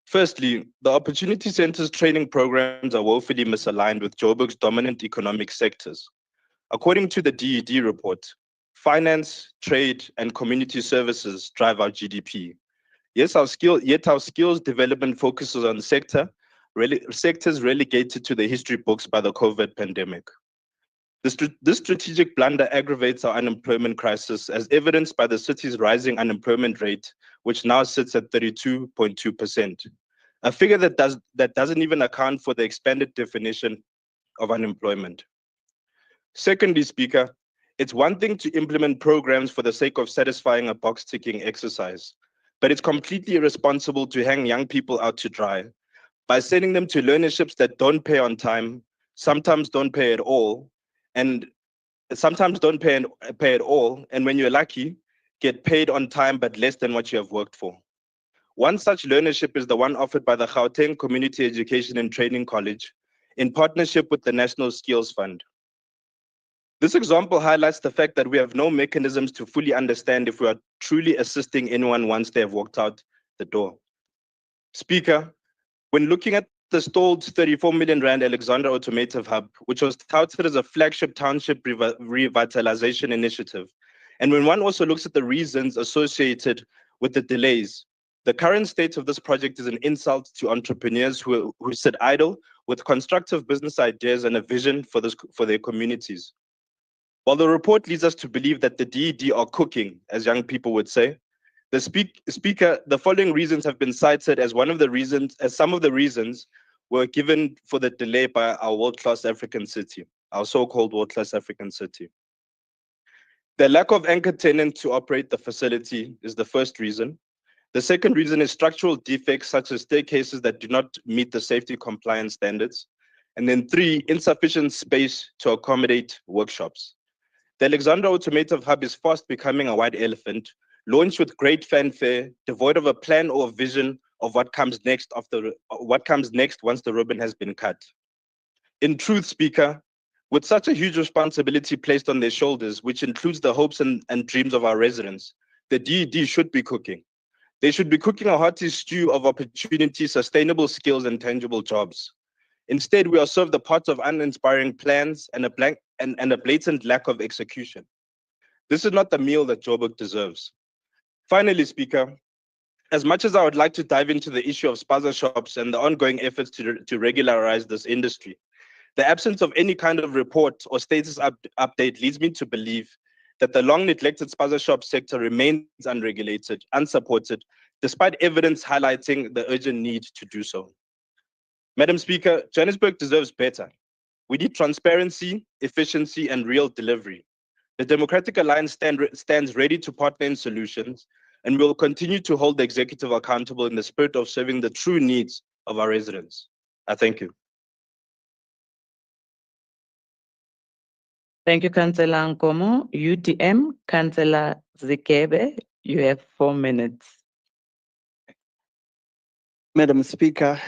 Firstly, the opportunity centers training programs are woefully misaligned with Joburg's dominant economic sectors. According to the DED report, finance, trade, and community services drive our GDP. Yet our skills development focuses on sectors relegated to the history books by the COVID pandemic. This strategic blunder aggravates our unemployment crisis, as evidenced by the city's rising unemployment rate, which now sits at 32.2%, a figure that doesn't even account for the expanded definition of unemployment. Secondly, Speaker, it's one thing to implement programs for the sake of satisfying a box-ticking exercise, but it's completely irresponsible to hang young people out to dry by sending them to learnerships that don't pay on time, sometimes don't pay at all, and when you're lucky, get paid on time but less than what you have worked for. One such learnership is the one offered by the Gauteng Community Education and Training College in partnership with the National Skills Fund. This example highlights the fact that we have no mechanisms to fully understand if we are truly assisting anyone once they have walked out the door. Speaker, when looking at the stalled 34 million rand Alexandra Automotive Hub, which was touted as a flagship township revitalization initiative, and when one also looks at the reasons associated with the delays, the current state of this project is an insult to entrepreneurs who sit idle with constructive business ideas and a vision for their communities. While the report leads us to believe that the DED are cooking, as young people would say, the Speaker, the following reasons have been cited as some of the reasons were given for the delay by our world-class African city, our so-called world-class African city. The lack of anchor tenant to operate the facility is the first reason. The second reason is structural defects such as staircases that do not meet the safety compliance standards. And then 3, insufficient space to accommodate workshops. The Alexandra Automotive Hub is fast becoming a white elephant, launched with great fanfare, devoid of a plan or a vision of what comes next once the ribbon has been cut. In truth, Speaker, with such a huge responsibility placed on their shoulders, which includes the hopes and dreams of our residents, the DED should be cooking. They should be cooking a hearty stew of opportunity, sustainable skills, and tangible jobs. Instead, we are served the pot of uninspiring plans and a blatant lack of execution. This is not the meal that Joburg deserves. Finally, Speaker, as much as I would like to dive into the issue of spaza shops and the ongoing efforts to regularize this industry, the absence of any kind of report or status update leads me to believe that the long-neglected spaza shop sector remains unregulated, unsupported, despite evidence highlighting the urgent need to do so. Madam Speaker, Johannesburg deserves better. We need transparency, efficiency, and real delivery. The Democratic Alliance stands ready to partner in solutions, and we will continue to hold the executive accountable in the spirit of serving the true needs of our residents. I thank you. Thank you, Councillor Nkomo. UDM, Councillor Zikebe, you have 4 minutes. Madam Speaker,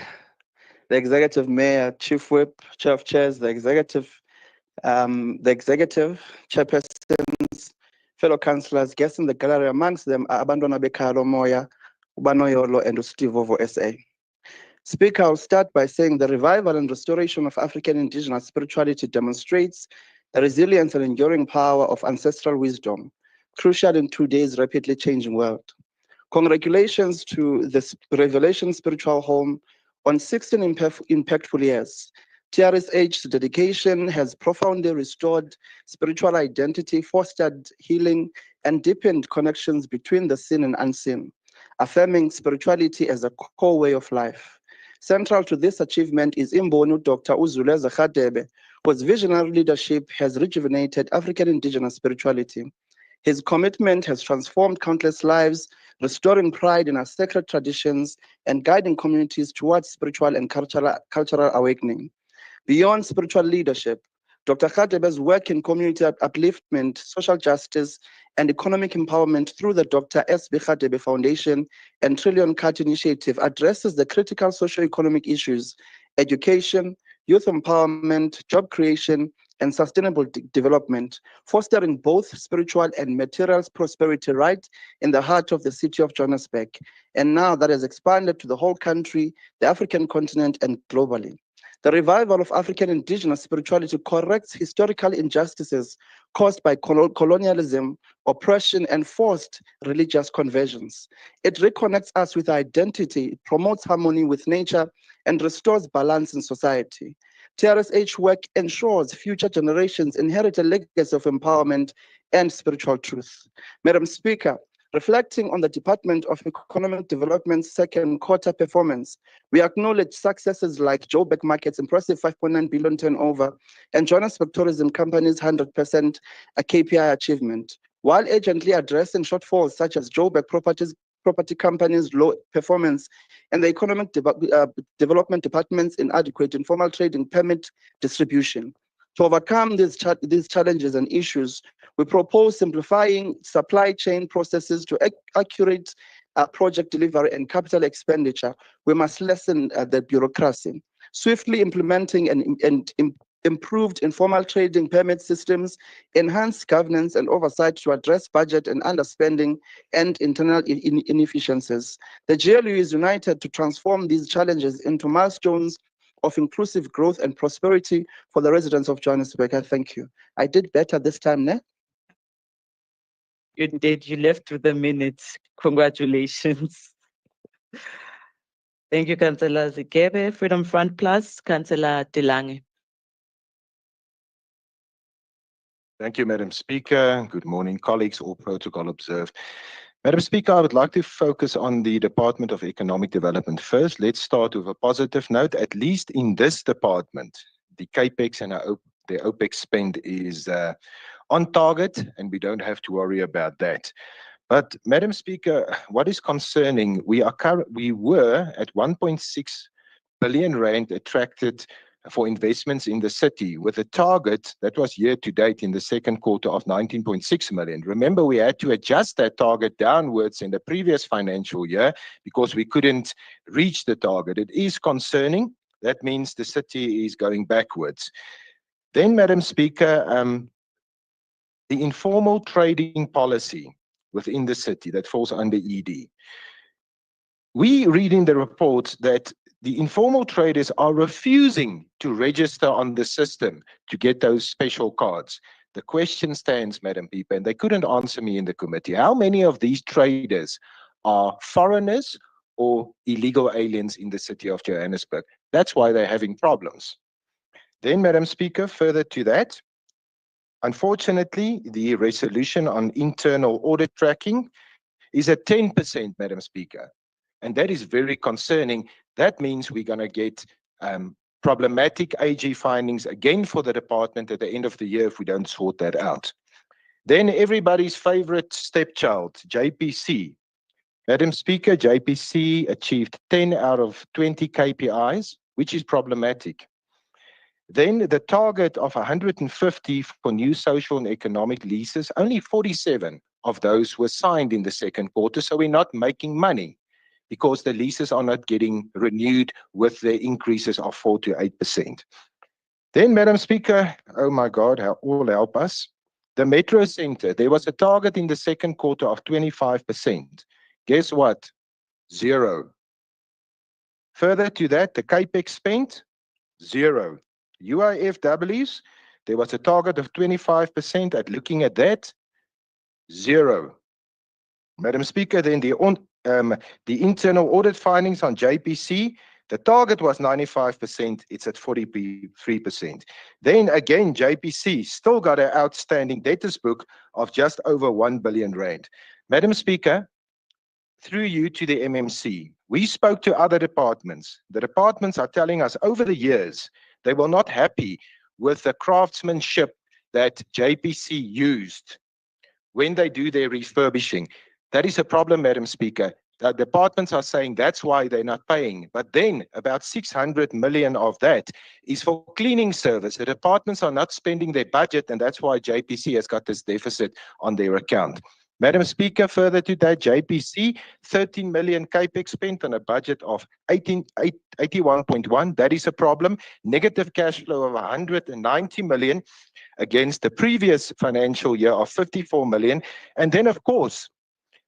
the Executive Mayor, Chief Whip, Chair of Chairs, the Executive, Chairpersons, fellow councillors, guests in the gallery, amongst them are Abandona Bekalo Moya, Ubanoyolo, and Ustivovo SA. Speaker, I'll start by saying the revival and restoration of African indigenous spirituality demonstrates the resilience and enduring power of ancestral wisdom, crucial in today's rapidly changing world. Congratulations to the Revelation Spiritual Home on 16 impactful years. TRSH's dedication has profoundly restored spiritual identity, fostered healing, and deepened connections between the seen and unseen, affirming spirituality as a core way of life. Central to this achievement is Imbonu Dr. Uzuleza Khadebe, whose visionary leadership has rejuvenated African indigenous spirituality. His commitment has transformed countless lives, restoring pride in our sacred traditions and guiding communities towards spiritual and cultural awakening. Beyond spiritual leadership, Dr. Khadebe's work in community upliftment, social justice, and economic empowerment through the Dr. S.B. Khadebe Foundation and Trillion Cut Initiative addresses the critical socio-economic issues, education, youth empowerment, job creation, and sustainable development, fostering both spiritual and material prosperity right in the heart of the city of Johannesburg. And now that has expanded to the whole country, the African continent, and globally. The revival of African indigenous spirituality corrects historical injustices caused by colonialism, oppression, and forced religious conversions. It reconnects us with identity, promotes harmony with nature, and restores balance in society. TRSH work ensures future generations inherit a legacy of empowerment and spiritual truth. Madam Speaker, reflecting on the Department of Economic Development's second quarter performance, we acknowledge successes like Joburg Market's impressive 5.9 billion turnover and Johannesburg Tourism Company's 100% KPI achievement, while urgently addressing shortfalls such as Joburg Property Company's low performance and the Economic Development Department's inadequate informal trading permit distribution. To overcome these challenges and issues, we propose simplifying supply chain processes to accurate project delivery and capital expenditure. We must lessen the bureaucracy. Swiftly implementing and improved informal trading permit systems, enhanced governance and oversight to address budget and underspending and internal inefficiencies. The GLU is united to transform these challenges into milestones of inclusive growth and prosperity for the residents of Johannesburg. I thank you. I did better this time, ne? You did, you left with a minute. Congratulations. Thank you, Councillor Zikebe. Freedom Front Plus, Councillor Tilange. Thank you, Madam Speaker. Good morning, colleagues, all protocol observed. Madam Speaker, I would like to focus on the Department of Economic Development first. Let's start with a positive note. At least in this department, the CAPEX and the OPEX spend is on target, and we don't have to worry about that. But, Madam Speaker, what is concerning, we were at 1.6 billion rand attracted for investments in the city with a target that was year to date in the second quarter of 19.6 million. Remember, we had to adjust that target downwards in the previous financial year because we couldn't reach the target. It is concerning. That means the city is going backwards. Then, Madam Speaker, the informal trading policy within the city that falls under ED. We read in the report that the informal traders are refusing to register on the system to get those special cards. The question stands, Madam Speaker, and they couldn't answer me in the committee. How many of these traders are foreigners or illegal aliens in the city of Johannesburg? That's why they're having problems. Then, Madam Speaker, further to that, unfortunately, the resolution on internal audit tracking is at 10%, Madam Speaker. And that is very concerning. That means we're going to get problematic AG findings again for the department at the end of the year if we don't sort that out. Then everybody's favorite stepchild, JPC. Madam Speaker, JPC achieved 10 out of 20 KPIs, which is problematic. Then the target of 150 for new social and economic leases, only 47 of those were signed in the second quarter, so we're not making money because the leases are not getting renewed with the increases of 4 to 8%. Then, Madam Speaker, oh my God, all help us. The Metro Center, there was a target in the second quarter of 25%. Guess what? 0. Further to that, the CAPEX spent, 0. UIFWs, there was a target of 25%. At looking at that, 0. Madam Speaker, then the internal audit findings on JPC, the target was 95%, it's at 43%. Then again, JPC still got an outstanding debtors book of just over 1 billion rand. Madam Speaker, through you to the MMC, we spoke to other departments. The departments are telling us over the years, they were not happy with the craftsmanship that JPC used when they do their refurbishing. That is a problem, Madam Speaker. The departments are saying that's why they're not paying. But then about 600 million of that is for cleaning service. The departments are not spending their budget, and that's why JPC has got this deficit on their account. Madam Speaker, further to that, JPC, 13 million CAPEX spent on a budget of 81.1. That is a problem. Negative cash flow of 190 million against the previous financial year of 54 million. And then, of course,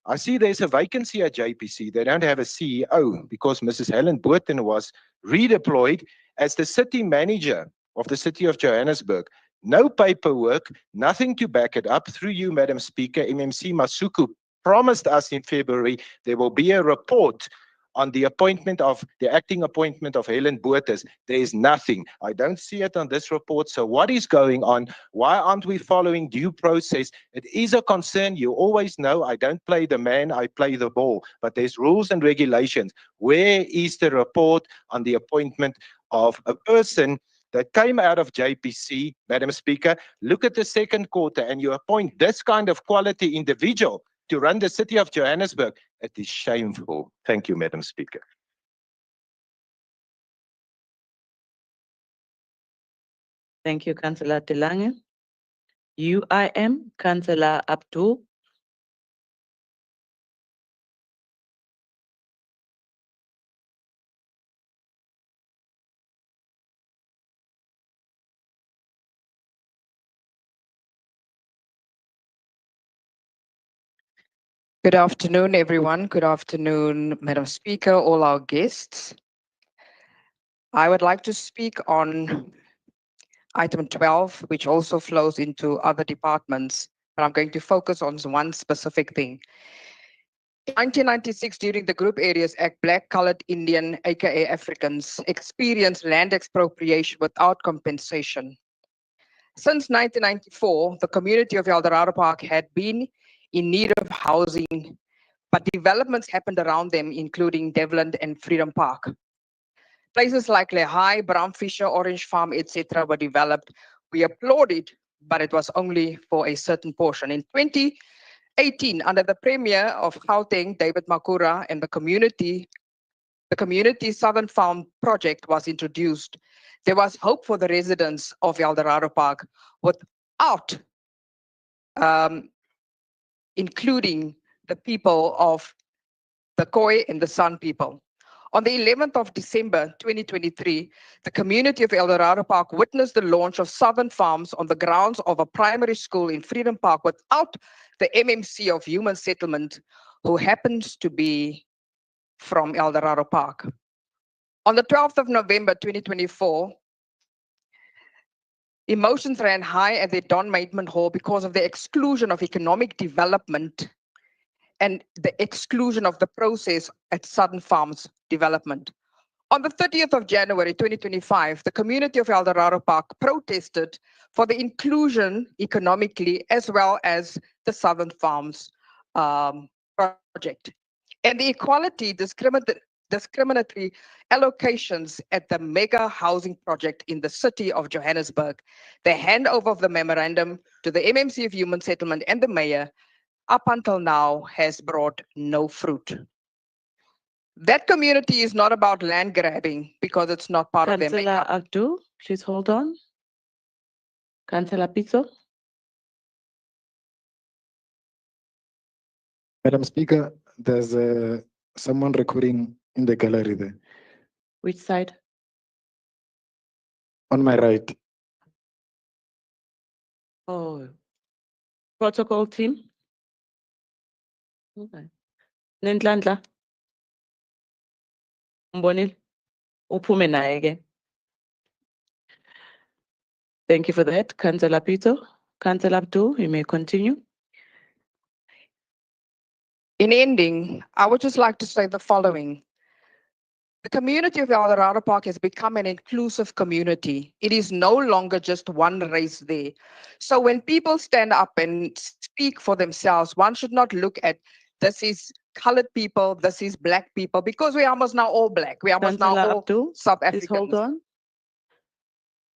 I see there's a vacancy at JPC. They don't have a CEO because Mrs. Helen Burton was redeployed as the city manager of the city of Johannesburg. No paperwork, nothing to back it up. Through you, Madam Speaker, MMC Masuku promised us in February there will be a report on the acting appointment of Helen Botha. There is nothing. I don't see it on this report. So what is going on? Why aren't we following due process? It is a concern. You always know I don't play the man, I play the ball. But there's rules and regulations. Where is the report on the appointment of a person that came out of JPC, Madam Speaker? Look at the second quarter and you appoint this kind of quality individual to run the city of Johannesburg. It is shameful. Thank you, Madam Speaker. Thank you, Councillor Telange. UIM, Councillor Abdul. Good afternoon, everyone. Good afternoon, Madam Speaker, all our guests. I would like to speak on item 12, which also flows into other departments, but I'm going to focus on one specific thing. In 1996, during the Group Areas Act, Black, Colored, Indian, aka Africans, experienced land expropriation without compensation. Since 1994, the community of Eldorado Park had been in need of housing, but developments happened around them, including Devland and Freedom Park. Places like Lehigh, Bramfisher, Orange Farm, etc. were developed. We applauded, but it was only for a certain portion. In 2018, under the Premier of Gauteng, David Makura, and the community Southern Farm project was introduced. There was hope for the residents of Eldorado Park without including the people of the Khoi and the San people. On the 11th of December 2023, the community of Eldorado Park witnessed the launch of Southern Farms on the grounds of a primary school in Freedom Park without the MMC of Human Settlement, who happens to be from Eldorado Park. On the 12th of November 2024, emotions ran high at the Don Maidman Hall because of the exclusion of economic development and the exclusion of the process at Southern Farms development. On the 30th of January 2025, the community of Eldorado Park protested for the inclusion economically as well as the Southern Farms project. And the equality discriminatory allocations at the mega housing project in the city of Johannesburg. The handover of the memorandum to the MMC of Human Settlement and the mayor up until now has brought no fruit. That community is not about land grabbing because it's not part of their Councillor makeup. Abdul, please hold on. Councillor Pitso. Madam Speaker, there's someone recording in the gallery there. Which side? On my right. Oh, protocol team. Okay. Nendlandla. Mbonile. Uphume naye ke. Thank you for that, Councillor Pito. Councillor Abdul, you may continue. In ending, I would just like to say the following. The community of Eldorado Park has become an inclusive community. It is no longer just one race there. So when people stand up and speak for themselves, one should not look at this is colored people, this is black people, because we are almost now all black. We are almost now Councillor all Abdul, South please Africans. hold on.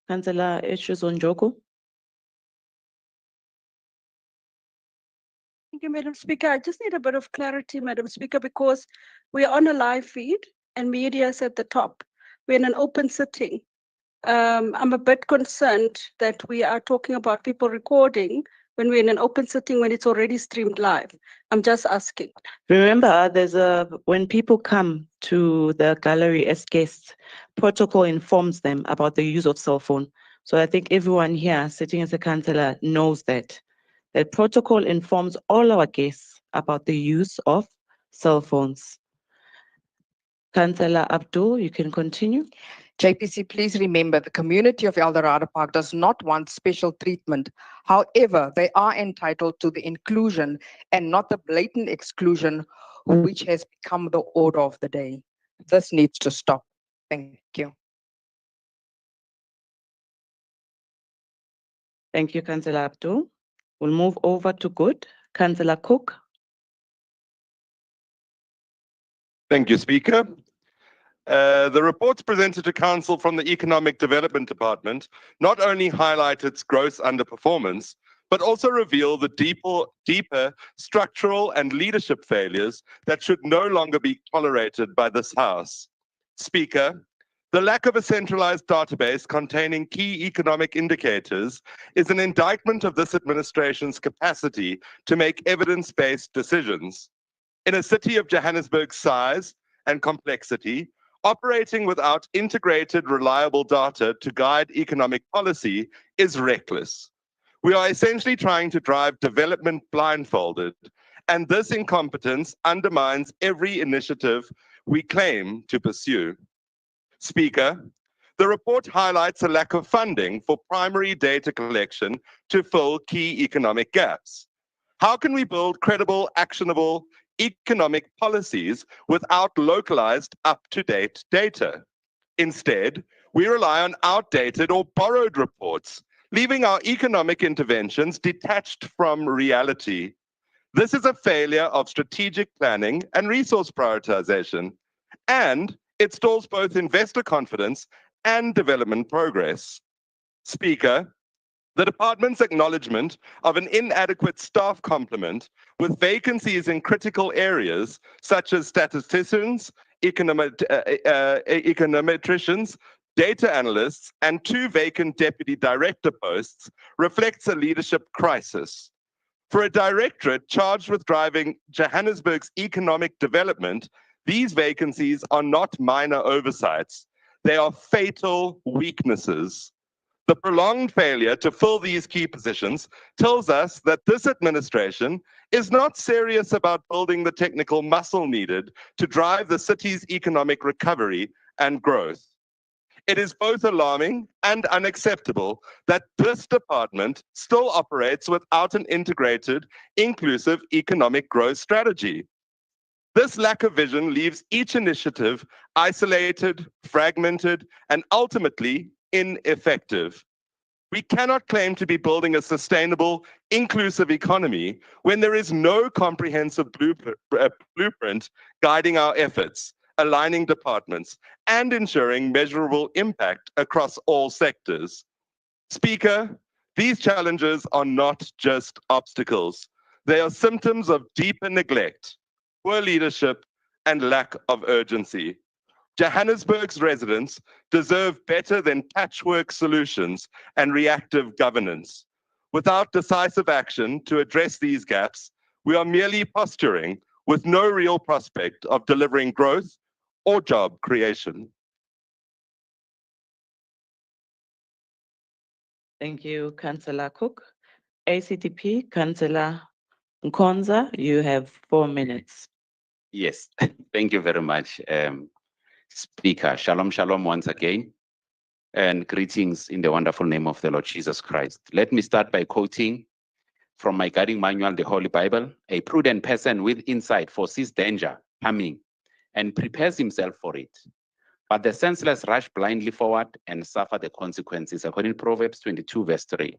Councillor Njoku. Thank you, Madam Speaker. I just need a bit of clarity, Madam Speaker, because we are on a live feed and media is at the top. We're in an open sitting. I'm a bit concerned that we are talking about people recording when we're in an open sitting when it's already streamed live. I'm just asking. Remember, when people come to the gallery as guests, protocol informs them about the use of cell phone. So I think everyone here sitting as a councillor knows that. That protocol informs all our guests about the use of cell phones. Councillor Abdul, you can continue. JPC, please remember the community of Eldorado Park does not want special treatment. However, they are entitled to the inclusion and not the blatant exclusion, which has become the order of the day. This needs to stop. Thank you. Thank you, Councillor Abdul. We'll move over to good. Councillor Cook. Thank you, Speaker. The reports presented to Council from the Economic Development Department not only highlight its gross underperformance, but also reveal the deeper structural and leadership failures that should no longer be tolerated by this House. Speaker, the lack of a centralized database containing key economic indicators is an indictment of this administration's capacity to make evidence-based decisions. In a city of Johannesburg's size and complexity, operating without integrated, reliable data to guide economic policy is reckless. We are essentially trying to drive development blindfolded, and this incompetence undermines every initiative we claim to pursue. Speaker, the report highlights a lack of funding for primary data collection to fill key economic gaps. How can we build credible, actionable economic policies without localized, up-to-date data? Instead, we rely on outdated or borrowed reports, leaving our economic interventions detached from reality. This is a failure of strategic planning and resource prioritization, and it stalls both investor confidence and development progress. Speaker, the department's acknowledgement of an inadequate staff complement with vacancies in critical areas such as statisticians, econometricians, data analysts, and 2 vacant deputy director posts reflects a leadership crisis. For a directorate charged with driving Johannesburg's economic development, these vacancies are not minor oversights. They are fatal weaknesses. The prolonged failure to fill these key positions tells us that this administration is not serious about building the technical muscle needed to drive the city's economic recovery and growth. It is both alarming and unacceptable that this department still operates without an integrated, inclusive economic growth strategy. This lack of vision leaves each initiative isolated, fragmented, and ultimately ineffective. We cannot claim to be building a sustainable, inclusive economy when there is no comprehensive blueprint guiding our efforts, aligning departments, and ensuring measurable impact across all sectors. Speaker, these challenges are not just obstacles. They are symptoms of deeper neglect, poor leadership, and lack of urgency. Johannesburg's residents deserve better than patchwork solutions and reactive governance. Without decisive action to address these gaps, we are merely posturing with no real prospect of delivering growth or job creation. Thank you, Councillor Cook. ACTP, Councillor Nkonza, you have 4 minutes. Yes, thank you very much, Speaker. Shalom, shalom once again, and greetings in the wonderful name of the Lord Jesus Christ. Let me start by quoting from my guiding manual, the Holy Bible. A prudent person with insight foresees danger coming and prepares himself for it. But the senseless rush blindly forward and suffer the consequences, according to Proverbs 22, verse 3.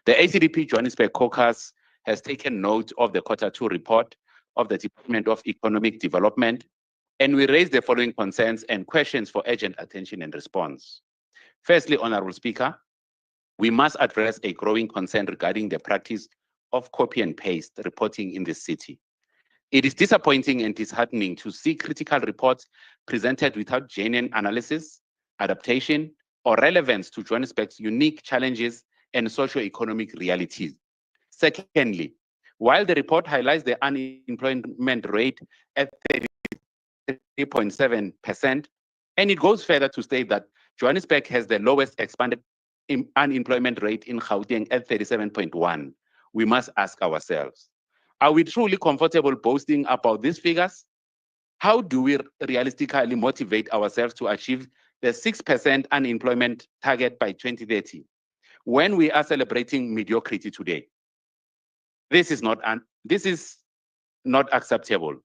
The ACDP Johannesburg Caucus has taken note of the Q2 report of the Department of Economic Development, and we raise the following concerns and questions for urgent attention and response. Firstly, Honorable Speaker, we must address a growing concern regarding the practice of copy and paste reporting in the city. It is disappointing and disheartening to see critical reports presented without genuine analysis, adaptation, or relevance to Johannesburg's unique challenges and socio-economic realities. Secondly, while the report highlights the unemployment rate at 33.7%, and it goes further to state that Johannesburg has the lowest expanded unemployment rate in Gauteng at 37.1%, we must ask ourselves, are we truly comfortable boasting about these figures? How do we realistically motivate ourselves to achieve the 6% unemployment target by 2030 when we are celebrating mediocrity today? This is not acceptable.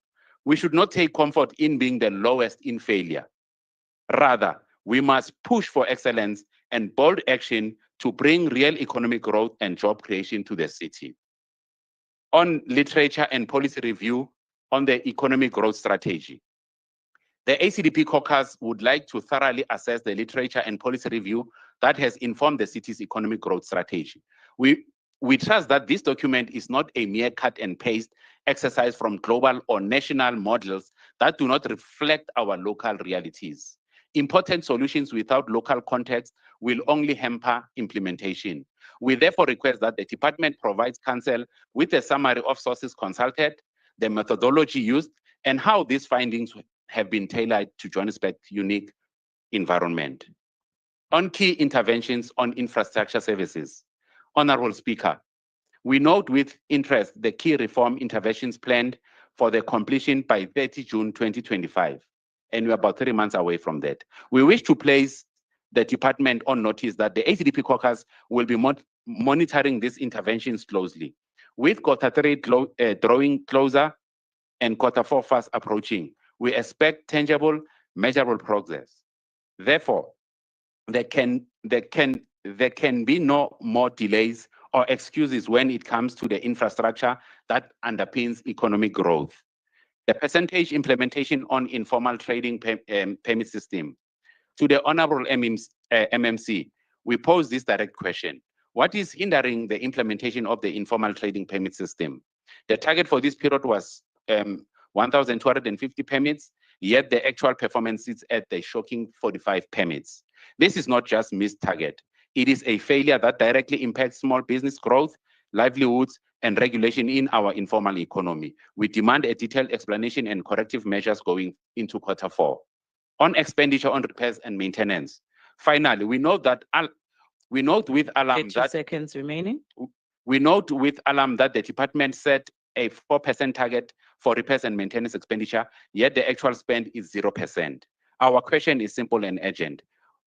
We should not take comfort in being the lowest in failure. Rather, we must push for excellence and bold action to bring real economic growth and job creation to the city. On literature and policy review on the economic growth strategy, the ACDP caucus would like to thoroughly assess the literature and policy review that has informed the city's economic growth strategy. We trust that this document is not a mere cut and paste exercise from global or national models that do not reflect our local realities. Important solutions without local context will only hamper implementation. We therefore request that the department provides council with a summary of sources consulted, the methodology used, and how these findings have been tailored to Johannesburg's unique environment. On key interventions on infrastructure services, Honorable Speaker, we note with interest the key reform interventions planned for the completion by 30 June 2025, and we're about 3 months away from that. We wish to place the department on notice that the ACDP caucus will be monitoring these interventions closely. With Q3 drawing closer and Q4 fast approaching, we expect tangible, measurable progress. Therefore, there can be no more delays or excuses when it comes to the infrastructure that underpins economic growth. The percentage implementation on informal trading permit system. To the Honorable MMC, we pose this direct question. What is hindering the implementation of the informal trading permit system? The target for this period was 1,250 permits, yet the actual performance sits at the shocking 45 permits. This is not just missed target. It is a failure that directly impacts small business growth, livelihoods, and regulation in our informal economy. We demand a detailed explanation and corrective measures going into Q4. On expenditure on repairs and maintenance. Finally, we note with alarm 30 seconds remaining. We note with alarm that the department set a 4% target for repairs and maintenance expenditure, yet the actual spend is 0%. Our question is simple and urgent.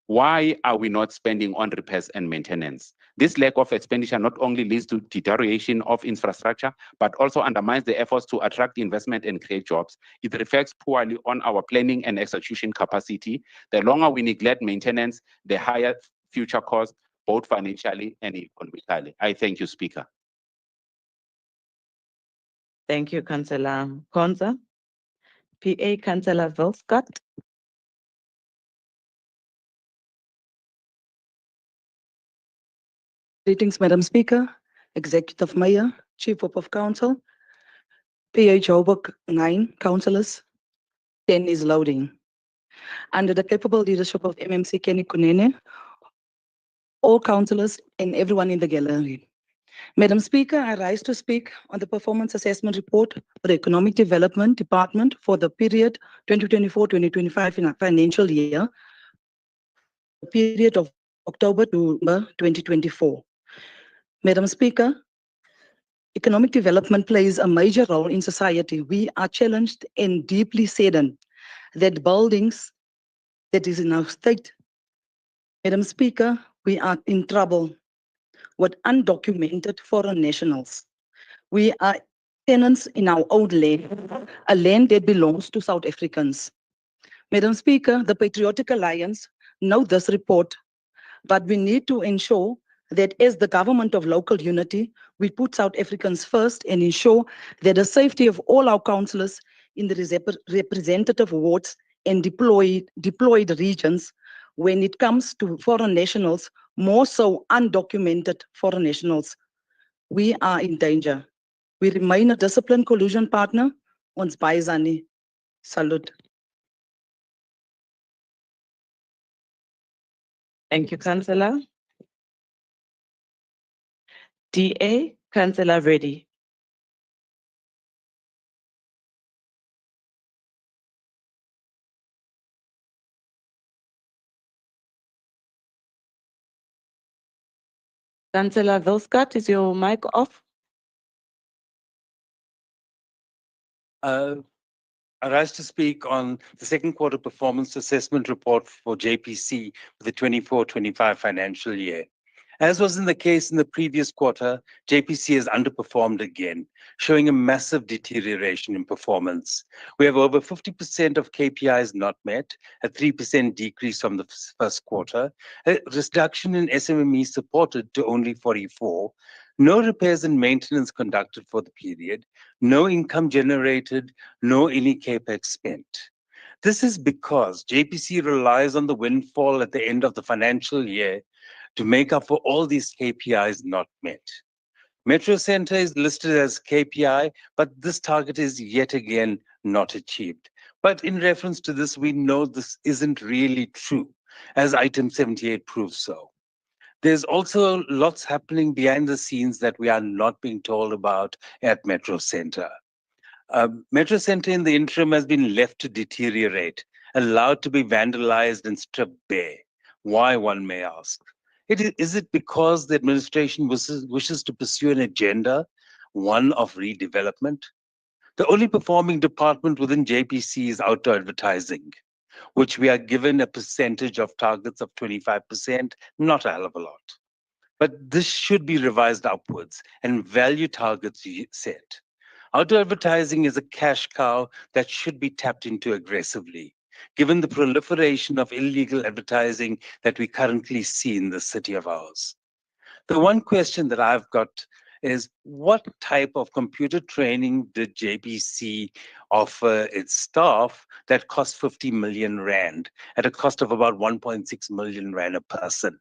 Why are we not spending on repairs and maintenance? This lack of expenditure not only leads to deterioration of infrastructure, but also undermines the efforts to attract investment and create jobs. It reflects poorly on our planning and execution capacity. The longer we neglect maintenance, the higher future costs, both financially and economically. I thank you, Speaker. Thank you, Councillor Konza. PA Councillor Vilscott. Greetings, Madam Speaker, Executive Mayor, Chief Whip of Council, PA Joburg 9 councillors, 10 is loading. Under the capable leadership of MMC Kenny Kunene, all councillors and everyone in the gallery. Madam Speaker, I rise to speak on the performance assessment report for the Economic Development Department for the period 2024-2025 in a financial year, the period of October to November 2024. Madam Speaker, economic development plays a major role in society. We are challenged and deeply saddened that buildings that is in our state. Madam Speaker, we are in trouble with undocumented foreign nationals. We are tenants in our own land, a land that belongs to South Africans. Madam Speaker, the Patriotic Alliance know this report, but we need to ensure that as the government of local unity, we put South Africans first and ensure that the safety of all our councillors in the representative wards and deployed regions when it comes to foreign nationals, more so undocumented foreign nationals. We are in danger. We remain a disciplined collusion partner. Ons baie Salute. Thank you, Councillor. DA, Councillor Reddy. Councillor Vilscott, is your mic off? I rise to speak on the second quarter performance assessment report for JPC for the 24-25 financial year. As was in the case in the previous quarter, JPC has underperformed again, showing a massive deterioration in performance. We have over 50% of KPIs not met, a 3% decrease from the first quarter, a reduction in SMME supported to only 44, no repairs and maintenance conducted for the period, no income generated, no any capex spent. This is because JPC relies on the windfall at the end of the financial year to make up for all these KPIs not met. Metro Center is listed as KPI, but this target is yet again not achieved. But in reference to this, we know this isn't really true, as item 78 proves so. There's also lots happening behind the scenes that we are not being told about at Metro Center. Metro Center in the interim has been left to deteriorate, allowed to be vandalized and stripped bare. Why, one may ask? Is it because the administration wishes to pursue an agenda, one of redevelopment? The only performing department within JPC is outdoor advertising, which we are given a percentage of targets of 25%, not a hell of a lot. But this should be revised upwards and value targets set. Outdoor advertising is a cash cow that should be tapped into aggressively, given the proliferation of illegal advertising that we currently see in the city of ours. The one question that I've got is, what type of computer training did JPC offer its staff that cost 50 million rand at a cost of about 1.6 million rand a person?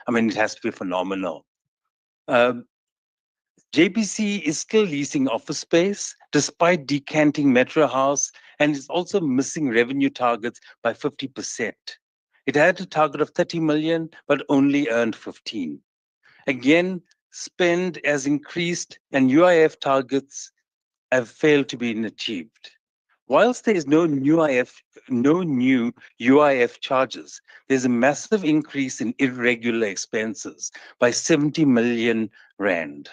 I mean, it has to be phenomenal. JPC is still leasing office space despite decanting Metro House, and is also missing revenue targets by 50%. It had a target of 30 million, but only earned 15. Again, spend has increased and UIF targets have failed to be achieved. Whilst there is no new UIF charges, there's a massive increase in irregular expenses by 70 million rand.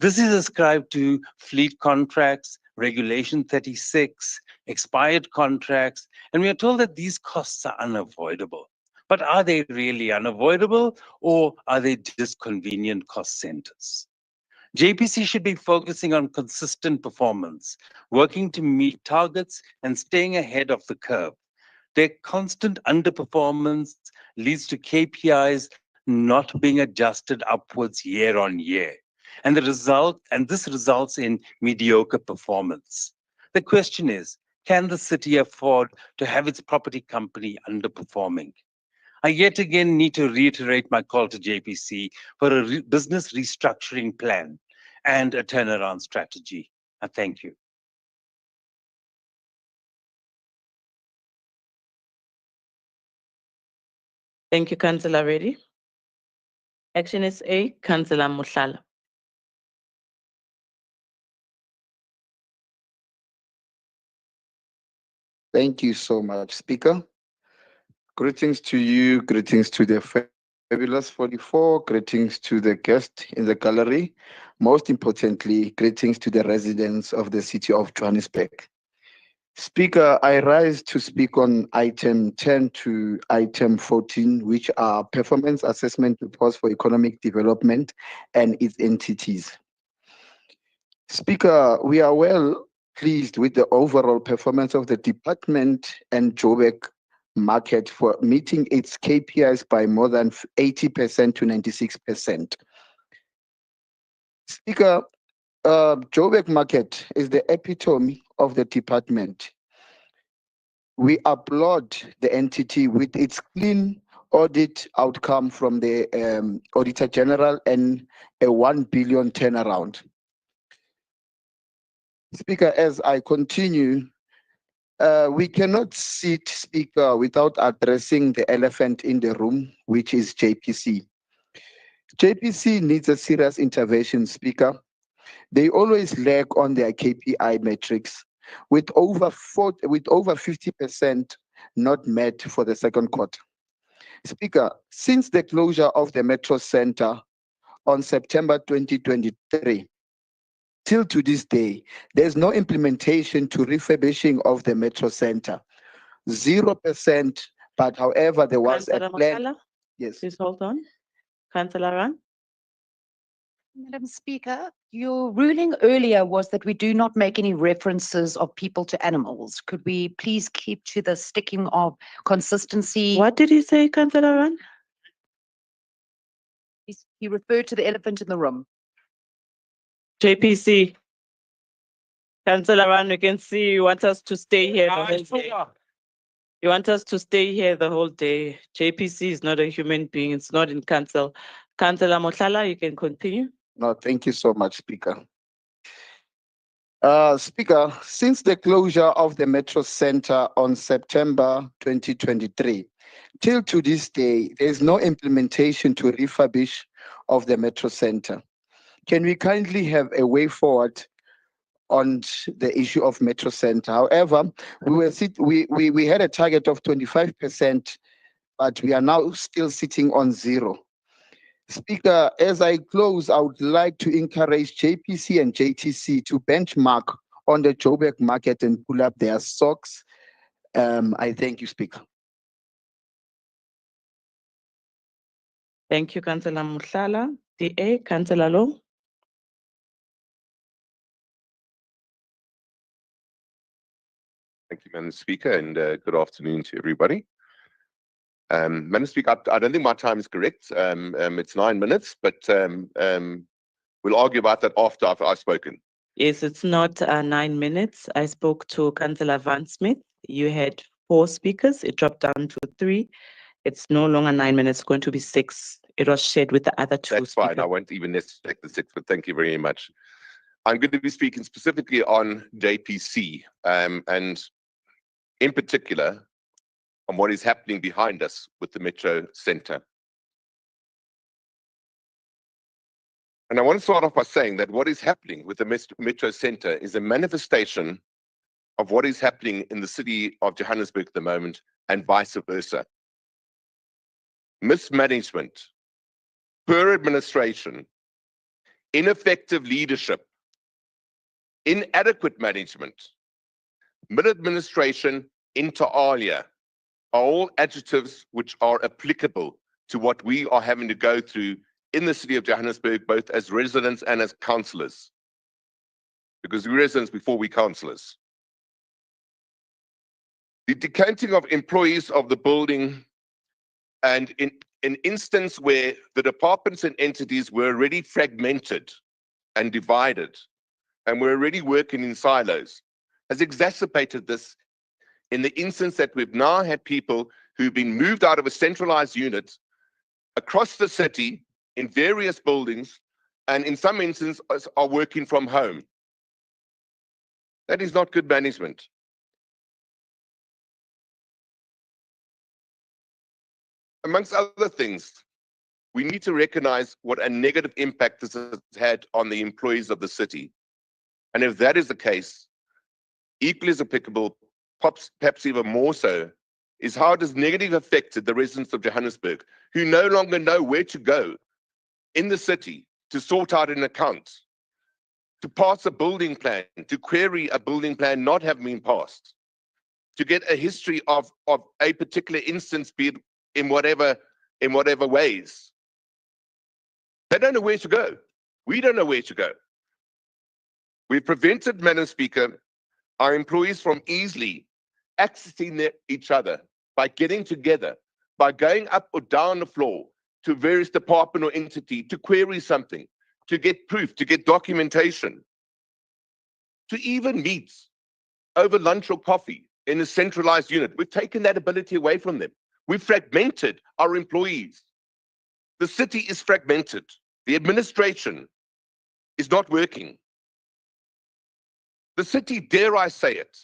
This is ascribed to fleet contracts, Regulation 36, expired contracts, and we are told that these costs are unavoidable. But are they really unavoidable, or are they just convenient cost centers? JPC should be focusing on consistent performance, working to meet targets and staying ahead of the curve. Their constant underperformance leads to KPIs not being adjusted upwards year on year. And this results in mediocre performance. The question is, can the city afford to have its property company underperforming? I yet again need to reiterate my call to JPC for a business restructuring plan and a turnaround strategy. I thank you. Thank you, Councillor Reddy. Action SA, Councillor Mohlala. Thank you so much, Speaker. Greetings to you, greetings to the fabulous 44, greetings to the guest in the gallery. Most importantly, greetings to the residents of the city of Johannesburg. Speaker, I rise to speak on item 10 to item 14, which are performance assessment reports for economic development and its entities. Speaker, we are well pleased with the overall performance of the department and Joburg market for meeting its KPIs by more than 80% to 96%. Speaker, Joburg market is the epitome of the department. We applaud the entity with its clean audit outcome from the Auditor General and a 1 billion turnaround. Speaker, as I continue, we cannot sit, Speaker, without addressing the elephant in the room, which is JPC. JPC needs a serious intervention, Speaker. They always lag on their KPI metrics, with over 50% not met for the second quarter. Speaker, since the closure of the Metro Center on September 2023, till to this day, there's no implementation to refurbishing of the Metro Center. 0%, but however, there was a plan. Mohlala, Yes. please hold on. Councillor Ran. Madam Speaker, your ruling earlier was that we do not make any references of people to animals. Could we please keep to the sticking of consistency? What did he say, Councillor Ran? He referred to the elephant in the room. JPC. Councillor Ran, we can see you want us to stay here the whole day. You want us to stay here the whole day. JPC is not a human being. It's not in council. Councillor Mohlala, you can continue. No, thank you so much, Speaker. Speaker, since the closure of the Metro Center on September 2023, till to this day, there is no implementation to refurbish of the Metro Center. Can we kindly have a way forward on the issue of Metro Center? However, we had a target of 25%, but we are now still sitting on 0. Speaker, as I close, I would like to encourage JPC and JTC to benchmark on the Joburg market and pull up their socks. I thank you, Speaker. Thank you, Councillor Mohlala. DA, Councillor Low. Thank you, Madam Speaker, and good afternoon to everybody. Madam Speaker, I don't think my time is correct. It's 9 minutes, but we'll argue about that after I've spoken. Yes, it's not 9 minutes. I spoke to Councillor Van Smith. You had 4 speakers. It dropped down to 3. It's no longer 9 minutes, it's going to be 6. It was shared with the other 2 That's fine. I won't even necessarily take the 6, but thank you very much. I'm going to be speaking specifically on JPC and in particular on what is happening behind us with the Metro Center. And I want to start off by saying that what is happening with the Metro Center is a manifestation of what is happening in the city of Johannesburg at the moment and vice versa. Mismanagement, poor administration, ineffective leadership, inadequate management, maladministration, inter alia, are all adjectives which are applicable to what we are having to go through in the city of Johannesburg, both as residents and as councillors. Because we're residents before we councillors. The decanting of employees of the building, and in an instance where the departments and entities were already fragmented and divided, and were already working in silos, has exacerbated this in the instance that we've now had people who've been moved out of a centralized unit across the city in various buildings, and in some instances are working from home. That is not good management. Amongst other things, we need to recognize what a negative impact this has had on the employees of the city. And if that is the case, equally as applicable, perhaps even more so, is how it has negatively affected the residents of Johannesburg, who no longer know where to go in the city to sort out an account, to pass a building plan, to query a building plan not having been passed, to get a history of a particular instance, be it in whatever ways. They don't know where to go. We don't know where to go. We've prevented, Madam Speaker, our employees from easily accessing each other by getting together, by going up or down the floor to various department or entity to query something, to get proof, to get documentation, to even meet over lunch or coffee in a centralized unit. We've taken that ability away from them. We've fragmented our employees. The city is fragmented. The administration is not working. The city, dare I say it,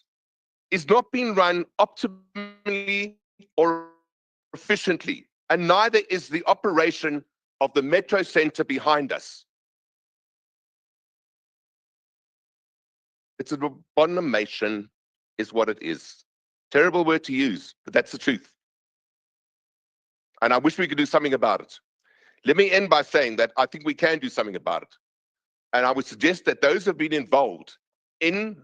is not being run optimally or efficiently, and neither is the operation of the metro center behind us. It's an abomination, is what it is. Terrible word to use, but that's the truth. And I wish we could do something about it. Let me end by saying that I think we can do something about it. And I would suggest that those who have been involved in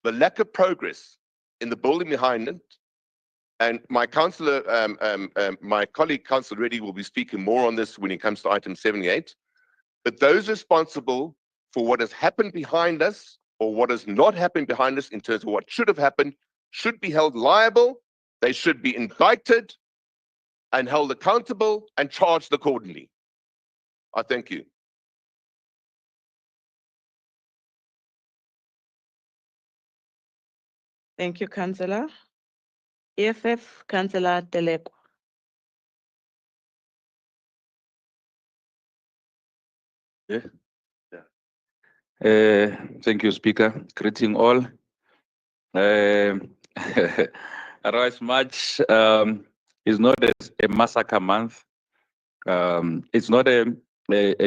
the lack of progress in the building behind it, and my councillor, my colleague Councillor Reddy will be speaking more on this when it comes to item 78, but those responsible for what has happened behind us or what has not happened behind us in terms of what should have happened should be held liable. They should be indicted and held accountable and charged accordingly. I thank you. Thank you, Councillor. EFF, Councillor Teleko. Thank you, Speaker. Greeting all. Rice March is not a massacre month. It's not a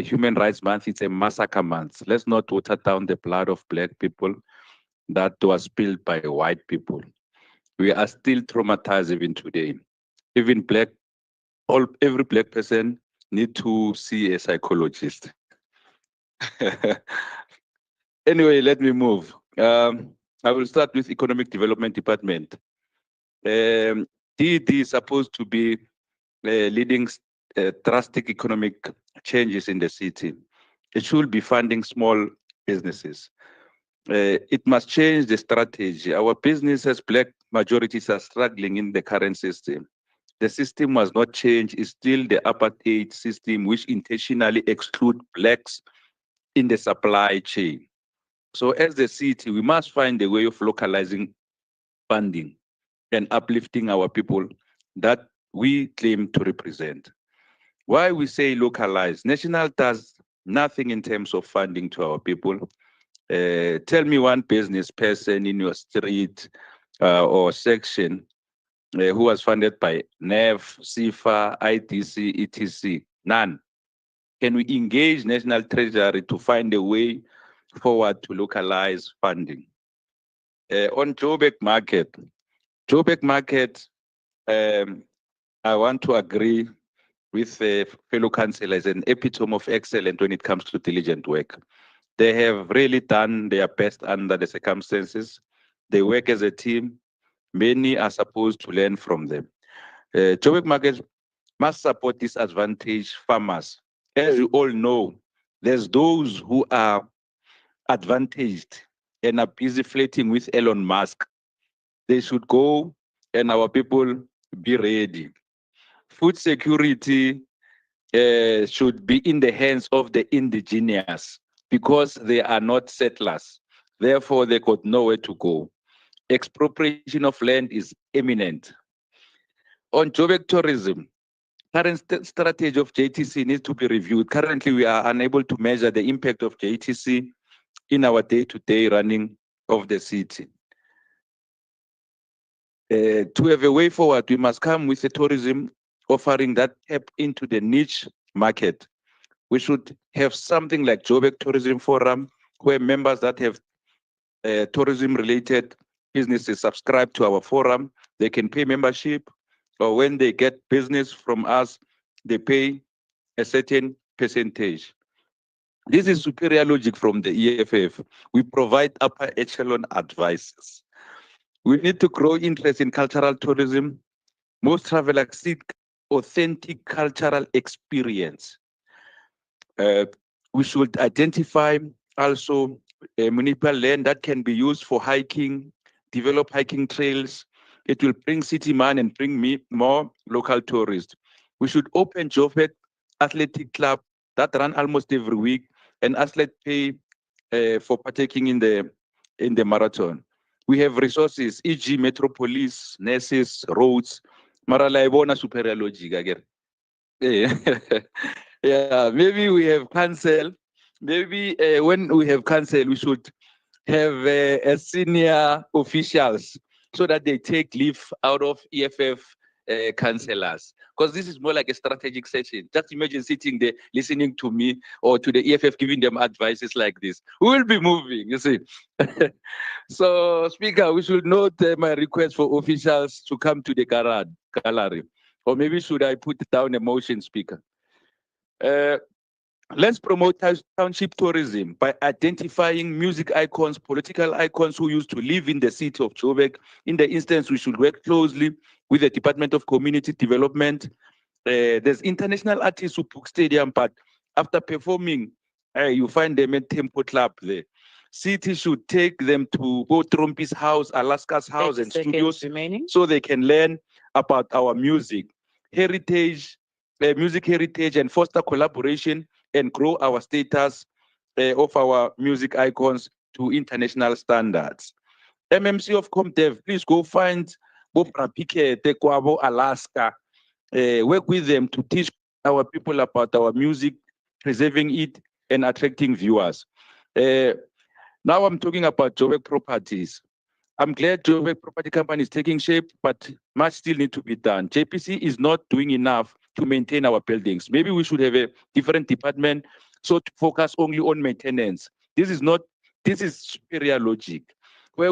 human rights month, it's a massacre month. Let's not water down the blood of Black people that was spilled by white people. We are still traumatized even today. Even every Black person need to see a psychologist. Anyway, let me move. I will start with Economic Development Department. DD is supposed to be leading drastic economic changes in the city. It should be funding small businesses. It must change the strategy. Our businesses, Black majorities are struggling in the current system. The system must not change. It's still the apartheid system which intentionally exclude Blacks in the supply chain. So as the city, we must find a way of localizing funding and uplifting our people that we claim to represent. Why we say localized? National does nothing in terms of funding to our people. Tell me one business person in your street or section who was funded by NEF, CIFA, ITC, ETC. None. Can we engage National Treasury to find a way forward to localize funding? On Joburg market, I want to agree with fellow councillors, an epitome of excellence when it comes to diligent work. They have really done their best under the circumstances. They work as a team. Many are supposed to learn from them. Joburg market must support disadvantaged farmers. As you all know, there's those who are advantaged and are busy flirting with Elon Musk. They should go and our people be ready. Food security should be in the hands of the indigenous because they are not settlers. Therefore, they got nowhere to go. Expropriation of land is imminent. On Joburg tourism, current strategy of JTC needs to be reviewed. Currently, we are unable to measure the impact of JTC in our day-to-day running of the city. To have a way forward, we must come with a tourism offering that tap into the niche market. We should have something like Joburg Tourism Forum, where members that have tourism-related businesses subscribe to our forum. They can pay membership, or when they get business from us, they pay a certain percentage. This is superior logic from the EFF. We provide upper echelon advices. We need to grow interest in cultural tourism. Most travelers seek authentic cultural experience. We should identify also municipal land that can be used for hiking, develop hiking trails. It will bring city man and bring more local tourists. We should open Joburg Athletic Club that run almost every week, and athletes pay for partaking in the marathon. We have resources, e.g. Metropolis, nurses, roads, Maralaibona superior logic again. Yeah, maybe we have council. Maybe when we have council, we should have a senior officials so that they take leave out of EFF councillors. Because this is more like a strategic session. Just imagine sitting there listening to me or to the EFF giving them advices like this. We will be moving, you see. So, Speaker, we should note my request for officials to come to the gallery. Or maybe should I put down a motion, Speaker? Let's promote township tourism by identifying music icons, political icons who used to live in the city of Joburg. In the instance, we should work closely with the Department of Community Development. There's international artists who book stadium, but after performing, you find them at Mthembu Club there. City should take them to both Trompi's house, Alaska's house, and studios remaining, so they can learn about our music heritage, music heritage, and foster collaboration and grow our status of our music icons to international standards. MMC of ComDev, please go find Bopra Pike, Tekwabo, Alaska. Work with them to teach our people about our music, preserving it, and attracting viewers. Now I'm talking about Joburg properties. I'm glad Joburg Property Company is taking shape, but much still needs to be done. JPC is not doing enough to maintain our buildings. Maybe we should have a different department so to focus only on maintenance. This is superior logic, where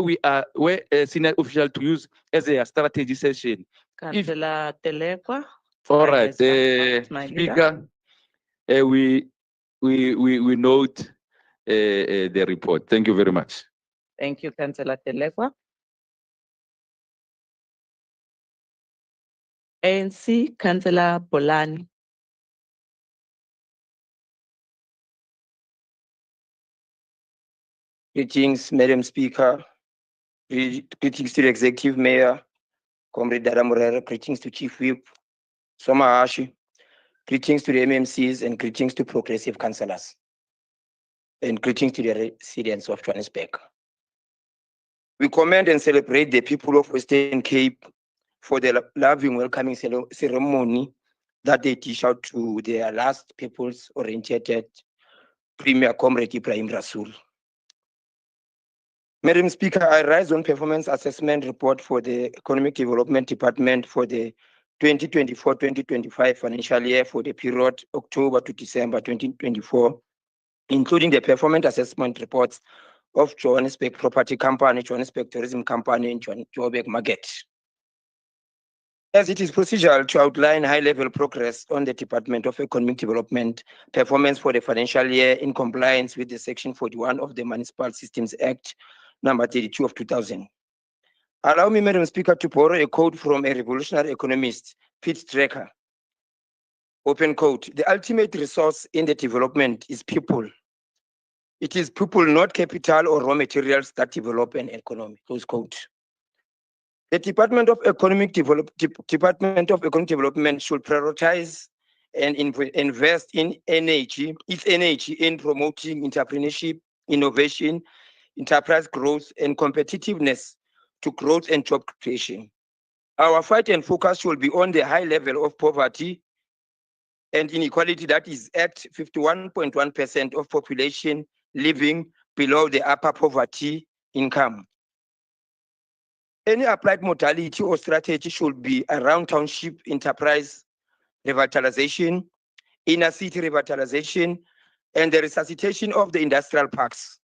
a senior official to use as a strategy session. Councillor Telekwa. All right, Speaker, we note the report. Thank you very much. Thank you, Councillor Telekwa. ANC, Councillor Bolani. Greetings, Madam Speaker. Greetings to the Executive Mayor, Comrade Dada Morera. Greetings to Chief Whip, Somahashi. Greetings to the MMCs and greetings to progressive councillors. And greetings to the residents of Johannesburg. We commend and celebrate the people of Western Cape for the loving welcoming ceremony that they dish out to their last people's-oriented Premier Comrade Ibrahim Rasool. Madam Speaker, I rise on performance assessment report for the Economic Development Department for the 2024-2025 financial year for the period October to December 2024, including the performance assessment reports of Johannesburg Property Company, Johannesburg Tourism Company, and Joburg Market. As it is procedural to outline high-level progress on the Department of Economic Development performance for the financial year in compliance with the Section 41 of the Municipal Systems Act, number 32 of 2000. Allow me, Madam Speaker, to borrow a quote from a revolutionary economist, Pete Drucker. Open quote, "The ultimate resource in the development is people. It is people, not capital or raw materials, that develop an economy," close quote. The Department of Economic Development should prioritize and invest in its energy in promoting entrepreneurship, innovation, enterprise growth and competitiveness to growth and job creation. Our fight and focus should be on the high level of poverty and inequality that is at 51.1% of population living below the upper poverty income. Any applied modality or strategy should be around township enterprise revitalization, inner city revitalization, and the resuscitation of the industrial parks.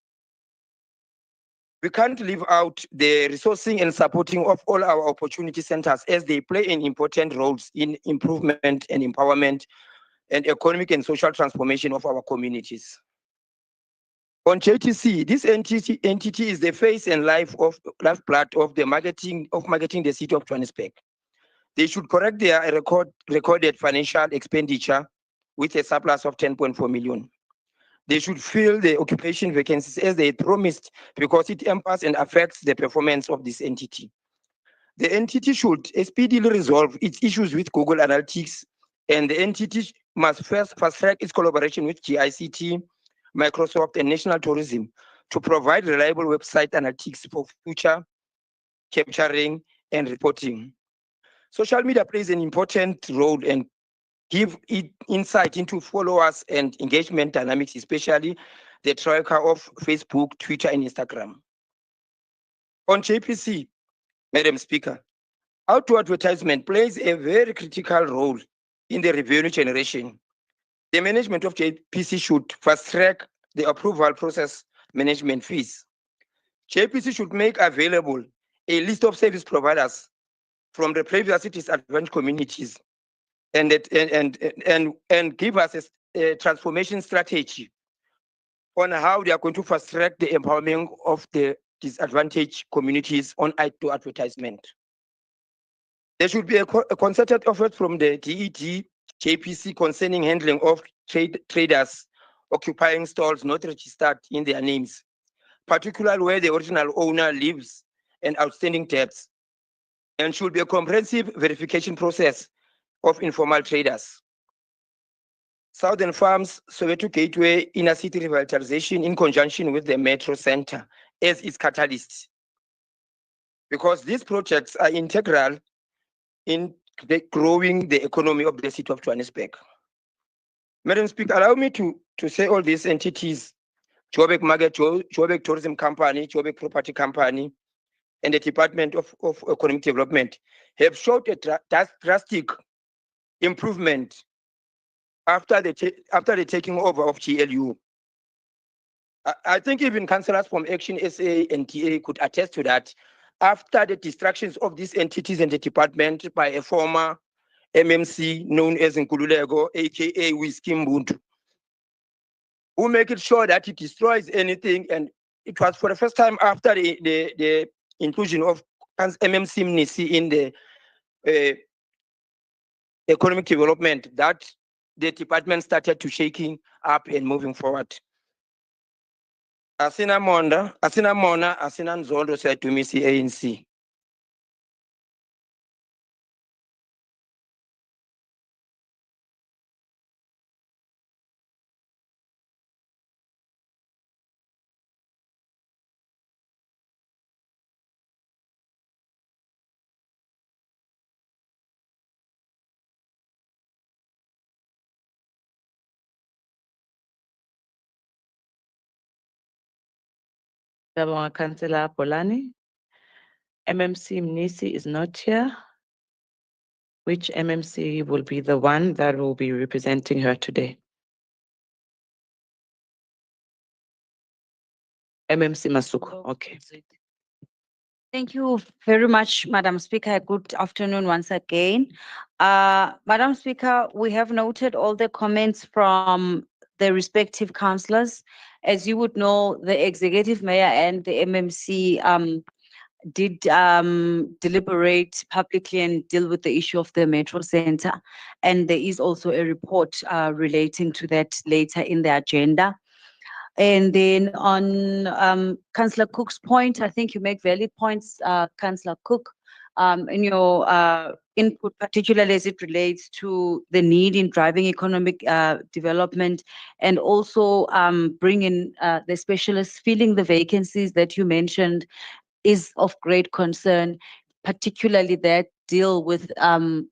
We can't leave out the resourcing and supporting of all our opportunity centers as they play an important roles in improvement and empowerment and economic and social transformation of our communities. On JTC, this entity is the face and lifeblood of the marketing the city of Johannesburg. They should correct their recorded financial expenditure with a surplus of 10.4 million. They should fill the occupation vacancies as they promised because it impacts and affects the performance of this entity. The entity should speedily resolve its issues with Google Analytics, and the entity must first fast-track its collaboration with GICT, Microsoft, and National Tourism to provide reliable website analytics for future capturing and reporting. Social media plays an important role and give it insight into followers and engagement dynamics, especially the troika of Facebook, Twitter, and Instagram. On JPC, Madam Speaker, outdoor advertisement plays a very critical role in the revenue generation. The management of JPC should fast-track the approval process management fees. JPC should make available a list of service providers from the previously disadvantaged communities and give us a transformation strategy on how they are going to fast-track the empowerment of the disadvantaged communities on outdoor advertisement. There should be a concerted effort from the DED, JPC concerning handling of traders occupying stalls not registered in their names, particularly where the original owner lives and outstanding debts, and should be a comprehensive verification process of informal traders. Southern Farms, Soweto Gateway, Inner City Revitalization in conjunction with the Metro Center as its catalyst, because these projects are integral in growing the economy of the city of Johannesburg. Madam Speaker, allow me to say all these entities, Joburg Market, Joburg Tourism Company, Joburg Property Company, and the Department of Economic Development have showed a drastic improvement after the taking over of GLU. I think even councillors from Action SA and TA could attest to that. After the distractions of these entities and the department by a former MMC known as Nkululeko, aka Whiskey Mbuntu, who make it sure that it destroys anything. And it was for the first time after the inclusion of MMC Mnisi in the economic development that the department started to shaking up and moving forward. Asina Mona, Asina Nzondo said to me, ANC. Councillor Polani. MMC Mnisi is not here. Which MMC will be the one that will be representing her today? MMC Masuku, okay. Thank you very much, Madam Speaker. Good afternoon once again. Madam Speaker, we have noted all the comments from the respective councillors. As you would know, the executive mayor and the MMC did deliberate publicly and deal with the issue of the Metro Center. And there is also a report relating to that later in the agenda. And then on Councillor Cook's point, I think you make valid points, Councillor Cook. in your input, particularly as it relates to the need in driving economic development, and also bringing the specialists, filling the vacancies that you mentioned is of great concern, particularly that deal with the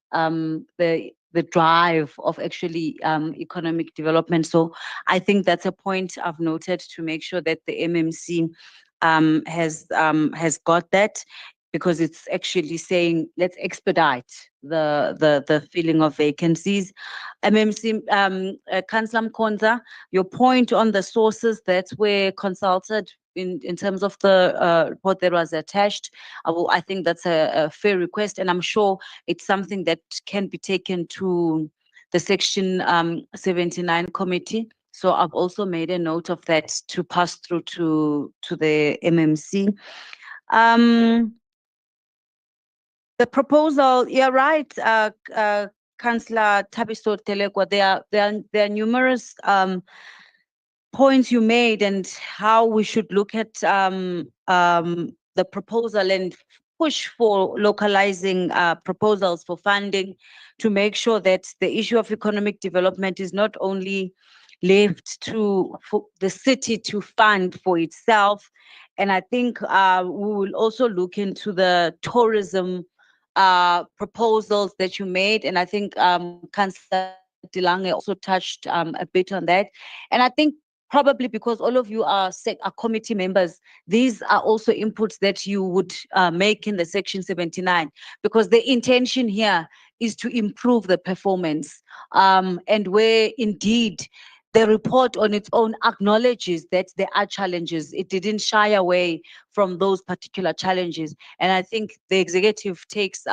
drive of actually economic development. So I think that's a point I've noted to make sure that the MMC has got that, because it's actually saying let's expedite the filling of vacancies. MMC, Councillor Mkonza, your point on the sources that were consulted in terms of the report that was attached, I think that's a fair request, and I'm sure it's something that can be taken to the Section 79 committee. So I've also made a note of that to pass through to the MMC. The proposal, you're right, Councillor Thabiso Telekwa, there are numerous points you made and how we should look at the proposal and push for localizing proposals for funding to make sure that the issue of economic development is not only left for the city to fund for itself. And I think we will also look into the tourism proposals that you made. And I think Councillor Dilange also touched a bit on that. And I think probably because all of you are committee members, these are also inputs that you would make in the Section 79, because the intention here is to improve the performance, and where indeed the report on its own acknowledges that there are challenges. It didn't shy away from those particular challenges. And I think the executive takes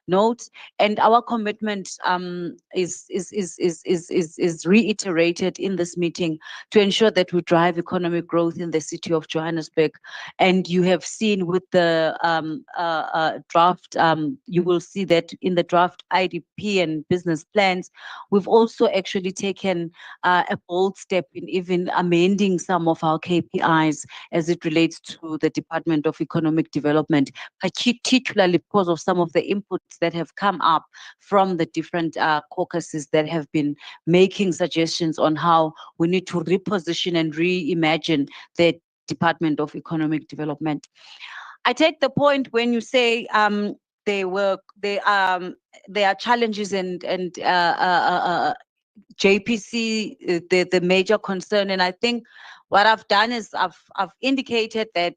note, and our commitment is reiterated in this meeting to ensure that we drive economic growth in the city of Johannesburg. And you have seen with the draft, you will see that in the draft IDP and business plans, we've also actually taken a bold step in even amending some of our KPIs as it relates to the Department of Economic Development, particularly because of some of the inputs that have come up from the different caucuses that have been making suggestions on how we need to reposition and reimagine the Department of Economic Development. I take the point when you say there are challenges and JPC, the major concern. And I think what I've done is I've indicated that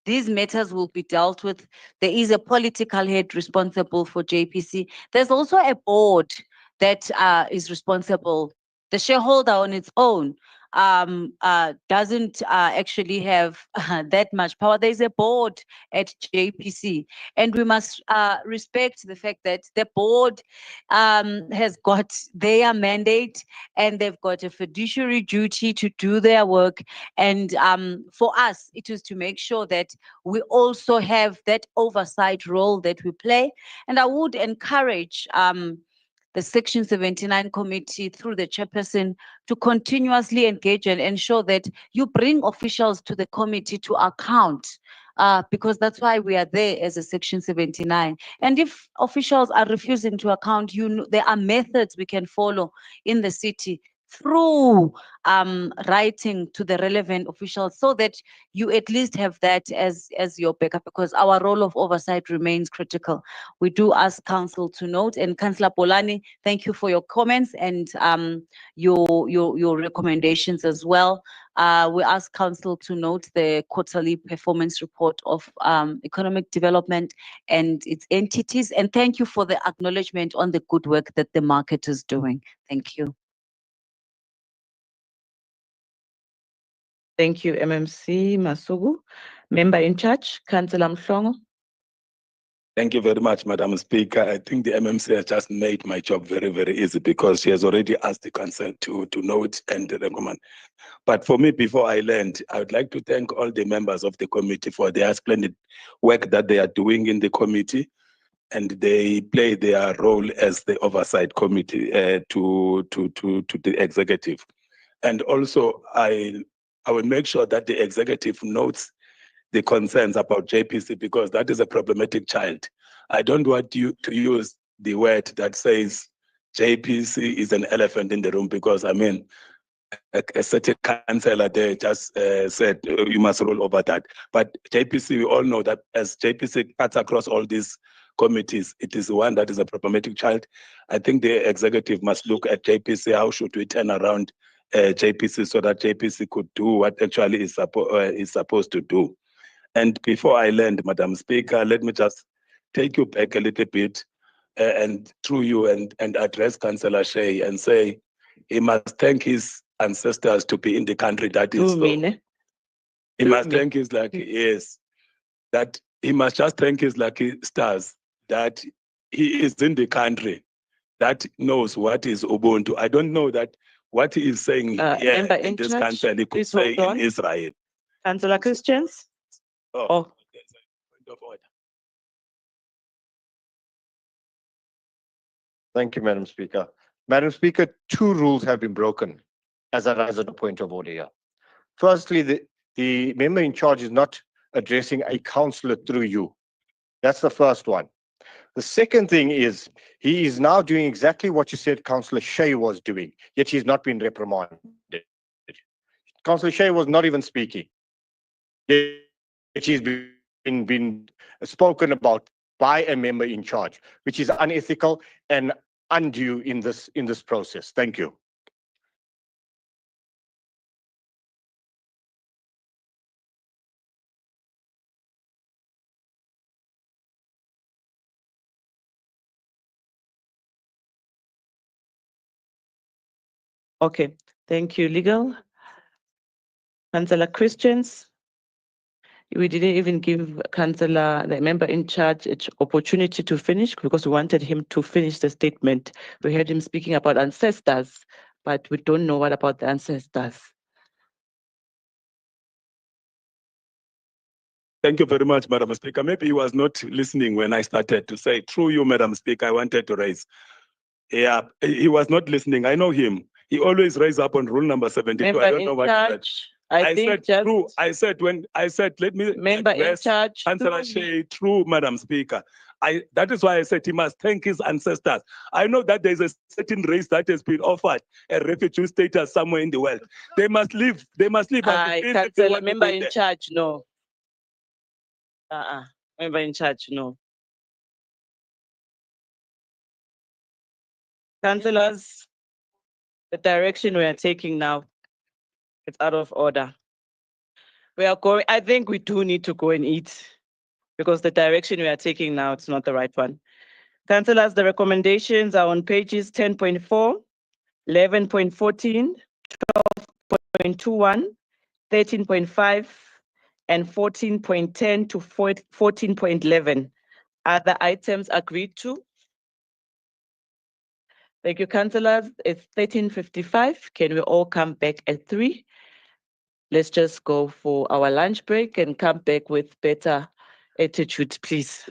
these matters will be dealt with. There is a political head responsible for JPC. There's also a board that is responsible. The shareholder on its own doesn't actually have that much power. There's a board at JPC, and we must respect the fact that the board has got their mandate and they've got a fiduciary duty to do their work. And for us, it is to make sure that we also have that oversight role that we play. And I would encourage the Section 79 committee through the chairperson to continuously engage and ensure that you bring officials to the committee to account, because that's why we are there as a Section 79. And if officials are refusing to account, there are methods we can follow in the city through writing to the relevant officials, so that you at least have that as your backup, because our role of oversight remains critical. We do ask council to note, and Councillor Bolani, thank you for your comments and your recommendations as well. We ask council to note the quarterly performance report of economic development and its entities, and thank you for the acknowledgement on the good work that the market is doing. Thank you. Thank you, MMC Masugu. Member in charge, Councillor Mhlongo. Thank you very much, Madam Speaker. I think the MMC has just made my job very, very easy, because she has already asked the council to note and recommend. But for me, before I land, I would like to thank all the members of the committee for their splendid work that they are doing in the committee, and they play their role as the oversight committee to the executive. And also, I will make sure that the executive notes the concerns about JPC, because that is a problematic child I don't want you to use the word that says JPC is an elephant in the room, because I mean, a certain councillor there just said you must roll over that. But JPC, we all know that as JPC cuts across all these committees, it is the one that is a problematic child. I think the executive must look at JPC. How should we turn around JPC so that JPC could do what actually is supposed to do? And before I land, Madam Speaker, let me just take you back a little bit and through you and address Councillor Shay and say he must thank his ancestors to be in the country that is. He must thank his lucky, yes, that he must just thank his lucky stars that he is in the country that knows what is Ubuntu. I don't know that what he is saying here in this country, he could say in Israel. Councillor Christians? Oh. There's a point of order. Thank you, Madam Speaker. Madam Speaker, two rules have been broken as I rise on a point of order here. Firstly, the member in charge is not addressing a councillor through you. That's the first one. The second thing is he is now doing exactly what you said Councillor Shay was doing, yet he's not been reprimanded. Councillor Shay was not even speaking. Yet she's been spoken about by a member in charge, which is unethical and undue in this process. Thank you. Okay, thank you, legal. Councillor Christians? We didn't even give Councillor, the member in charge, an opportunity to finish because we wanted him to finish the statement. We heard him speaking about ancestors, but we don't know what about the ancestors. Thank you very much, Madam Speaker. Maybe he was not listening when I started to say, through you, Madam Speaker, I wanted to raise. Yeah, he was not listening. I know him. He always raises up on rule number 72. Member I don't know what that. I think said true. I said let me member in charge. Councillor Shay, true, Madam Speaker. That is why I said he must thank his ancestors. I know that there's a certain race that has been offered a refugee status somewhere in the world. They must leave. They must leave. I Councillor member in charge, no. Member in charge, no. Councillors, the direction we are taking now, it's out of order. We are going, I think we do need to go and eat because the direction we are taking now, it's not the right one. Councillors, the recommendations are on pages 10.4, 11.14, 12.21, 13.5, and 14.10 to 14.11. Are the items agreed to? Thank you, councillors. It's 13:55. Can we all come back at 3? Let's just go for our lunch break and come back with better attitude, please.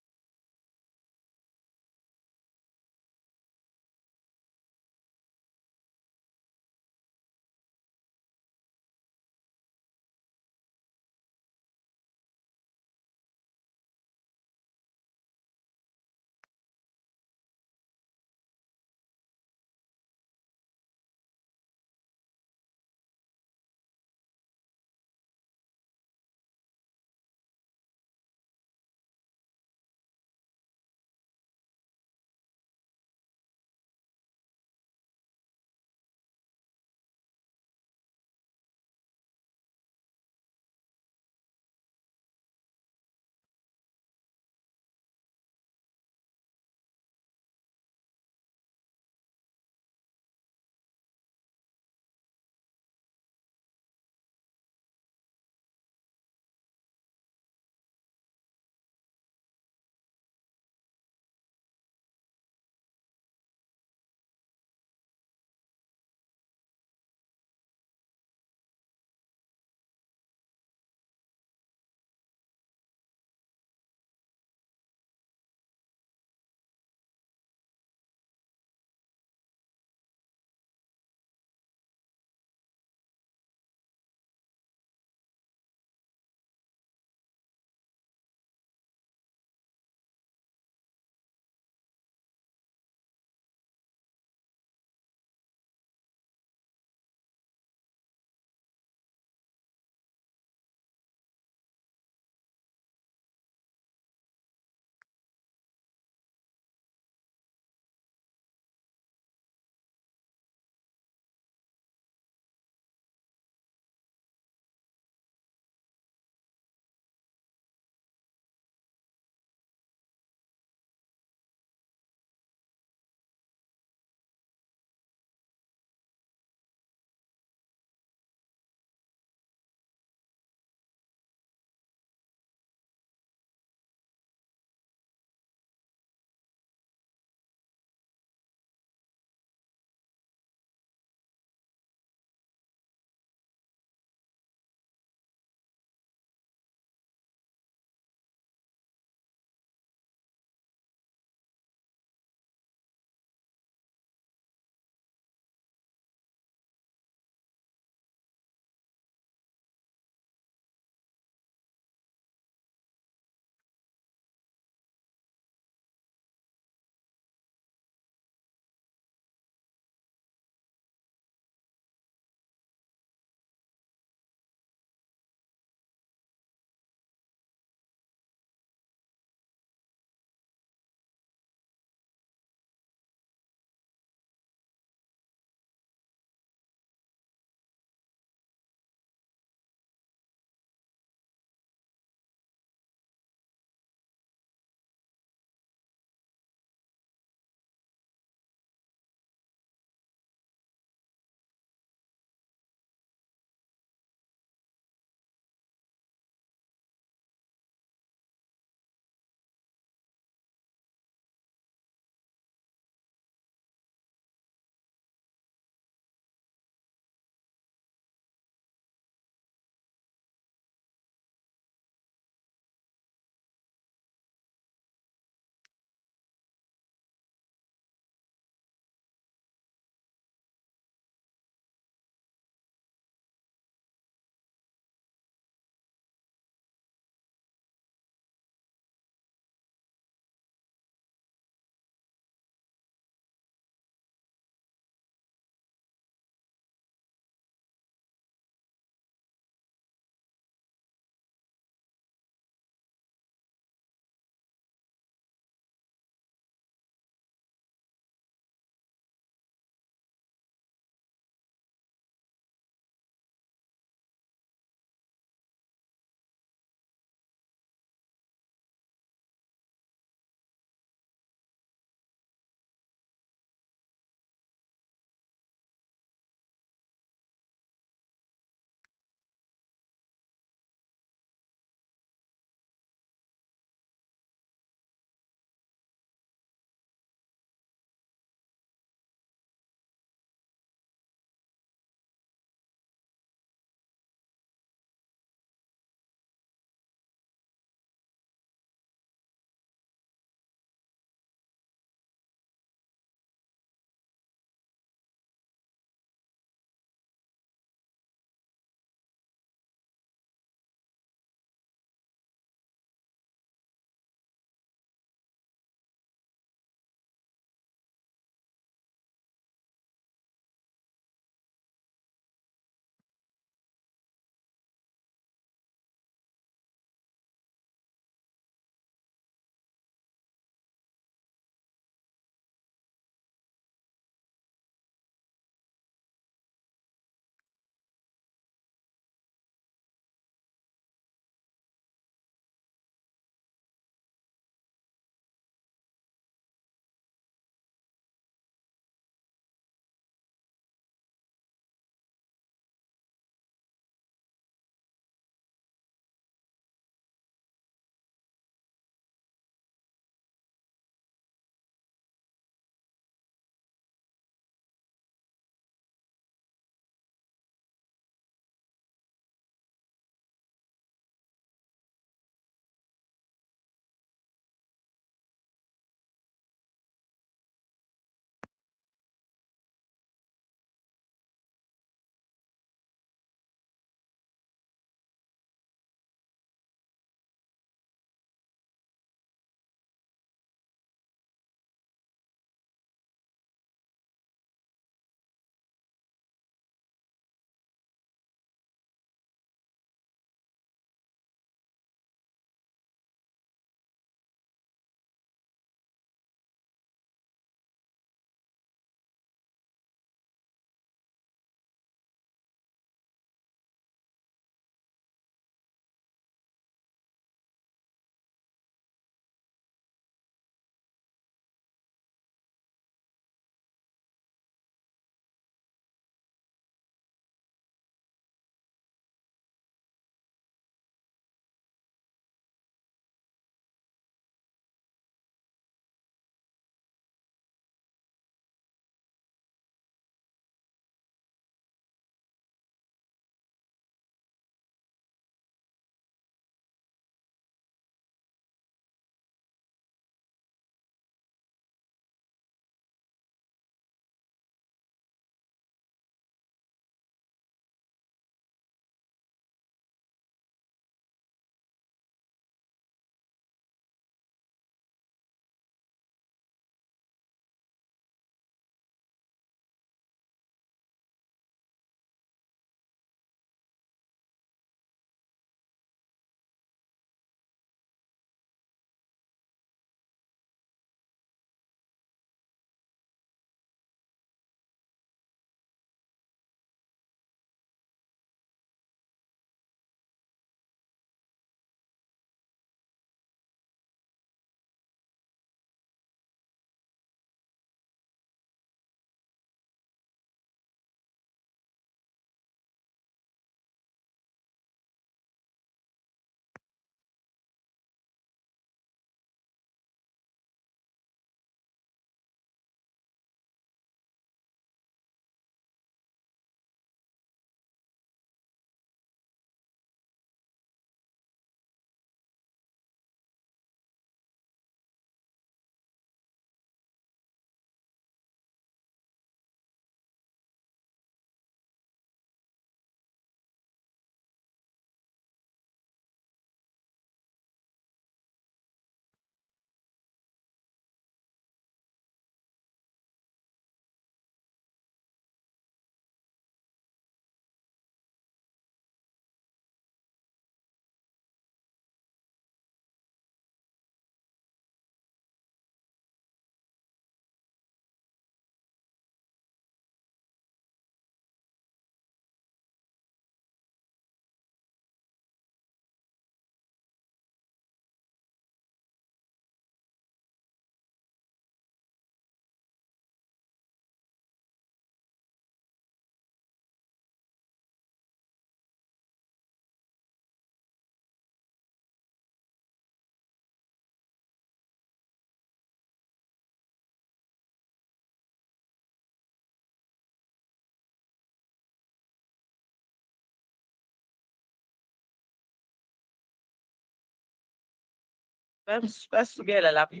Basukela lapho.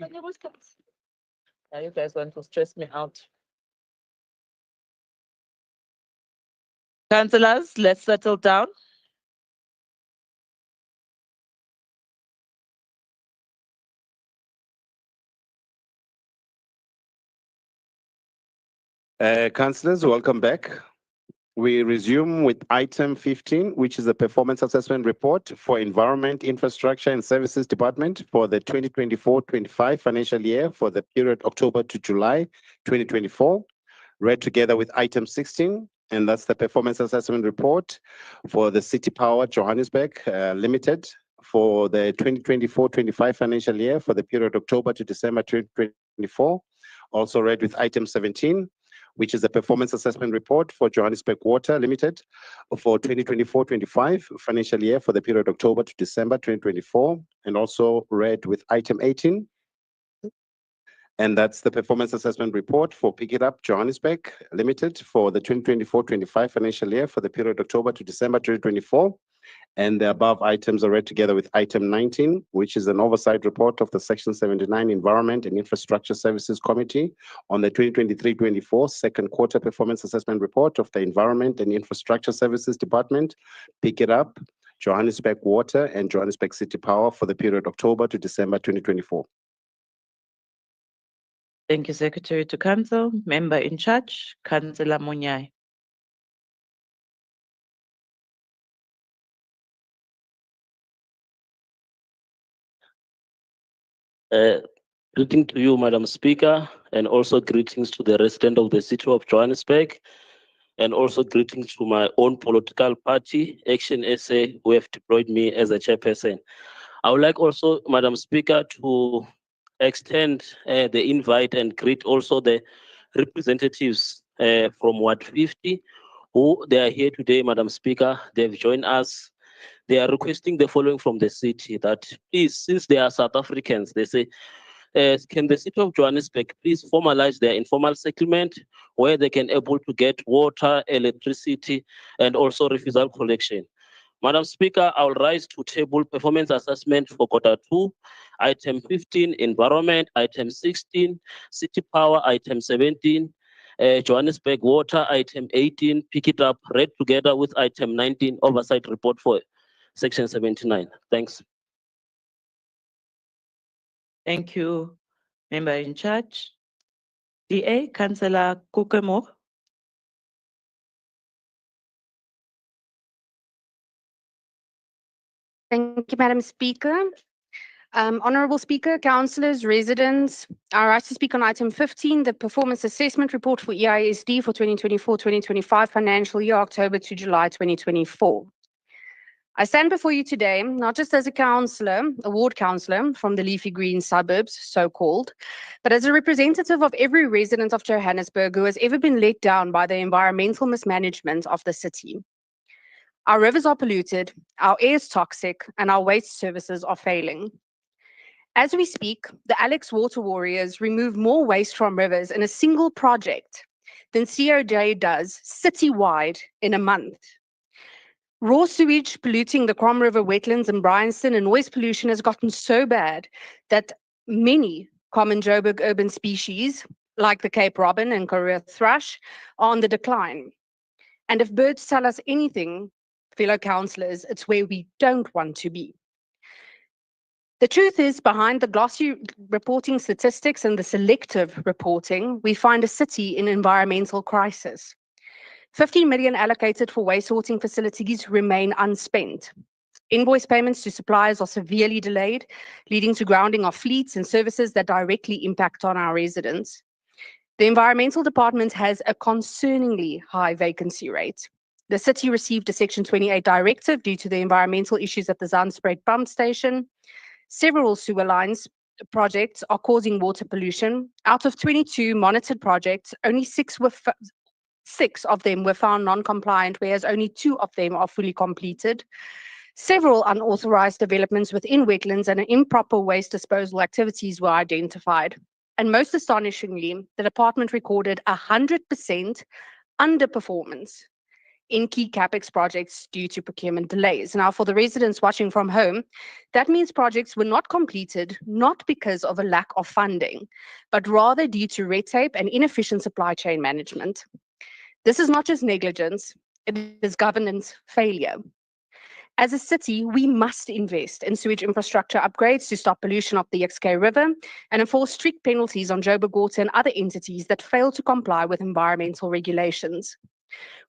Yeah, you guys want to stress me out. Councillors, let's settle down. Councillors, welcome back. We resume with item 15, which is the performance assessment report for Environment, Infrastructure and Services Department for the 2024-25 financial year for the period October to July 2024, read together with item 16, and that's the performance assessment report for the City Power Johannesburg Limited for the 2024-25 financial year for the period October to December 2024, also read with item 17, which is the performance assessment report for Johannesburg Water Limited for 2024-25 financial year for the period October to December 2024, and also read with item 18. And that's the performance assessment report for Pick It Up Johannesburg Limited for the 2024-25 financial year for the period October to December 2024. And the above items are read together with item 19, which is an oversight report of the Section 79 Environment and Infrastructure Services Committee on the 2023-24 second quarter performance assessment report of the Environment and Infrastructure Services Department, Pick It Up, Johannesburg Water and Johannesburg City Power for the period October to December 2024. Thank you, Secretary to Council. Member in charge, Councillor Munyai. Greeting to you, Madam Speaker, and also greetings to the resident of the city of Johannesburg, and also greetings to my own political party, Action SA, who have deployed me as a chairperson. I would like also, Madam Speaker, to extend the invite and greet also the representatives from Ward 50, who they are here today, Madam Speaker. They've joined us. They are requesting the following from the city that please, since they are South Africans, they say, can the city of Johannesburg please formalize their informal settlement where they can able to get water, electricity, and also refusal collection. Madam Speaker, I will rise to table performance assessment for quarter 2, item 15, environment, item 16, city power, item 17, Johannesburg water, item 18, pick it up, read together with item 19, oversight report for section 79. Thanks. Thank you, Member in charge. DA, Councillor Kukemo. Thank you, Madam Speaker. Honourable Speaker, councillors, residents, I rise to speak on item 15, the performance assessment report for EISD for 2024-2025 financial year, October to July 2024. I stand before you today, not just as a councillor, a ward councillor from the leafy green suburbs, so-called, but as a representative of every resident of Johannesburg who has ever been let down by the environmental mismanagement of the city. Our rivers are polluted, our air is toxic, and our waste services are failing. As we speak, the Alex Water Warriors remove more waste from rivers in a single project than COJ does citywide in a month. Raw sewage polluting the Crom River wetlands in Bryanston, and noise pollution has gotten so bad that many common Joburg urban species, like the Cape robin and Korea thrush, are on the decline. And if birds tell us anything, fellow councillors, it's where we don't want to be. The truth is, behind the glossy reporting statistics and the selective reporting, we find a city in environmental crisis. 15 million allocated for waste sorting facilities remain unspent. Invoice payments to suppliers are severely delayed, leading to grounding of fleets and services that directly impact on our residents. The Environmental Department has a concerningly high vacancy rate. The city received a Section 28 directive due to the environmental issues at the Zandspruit pump station. Several sewer lines projects are causing water pollution. Out of 22 monitored projects, only 6 of them were found non-compliant, whereas only 2 of them are fully completed. Several unauthorized developments within wetlands and improper waste disposal activities were identified. And most astonishingly, the department recorded 100% underperformance in key capex projects due to procurement delays. Now, for the residents watching from home, that means projects were not completed, not because of a lack of funding, but rather due to red tape and inefficient supply chain management. This is not just negligence, it is governance failure. As a city, we must invest in sewage infrastructure upgrades to stop pollution of the XK River and enforce strict penalties on Joburg Water and other entities that fail to comply with environmental regulations.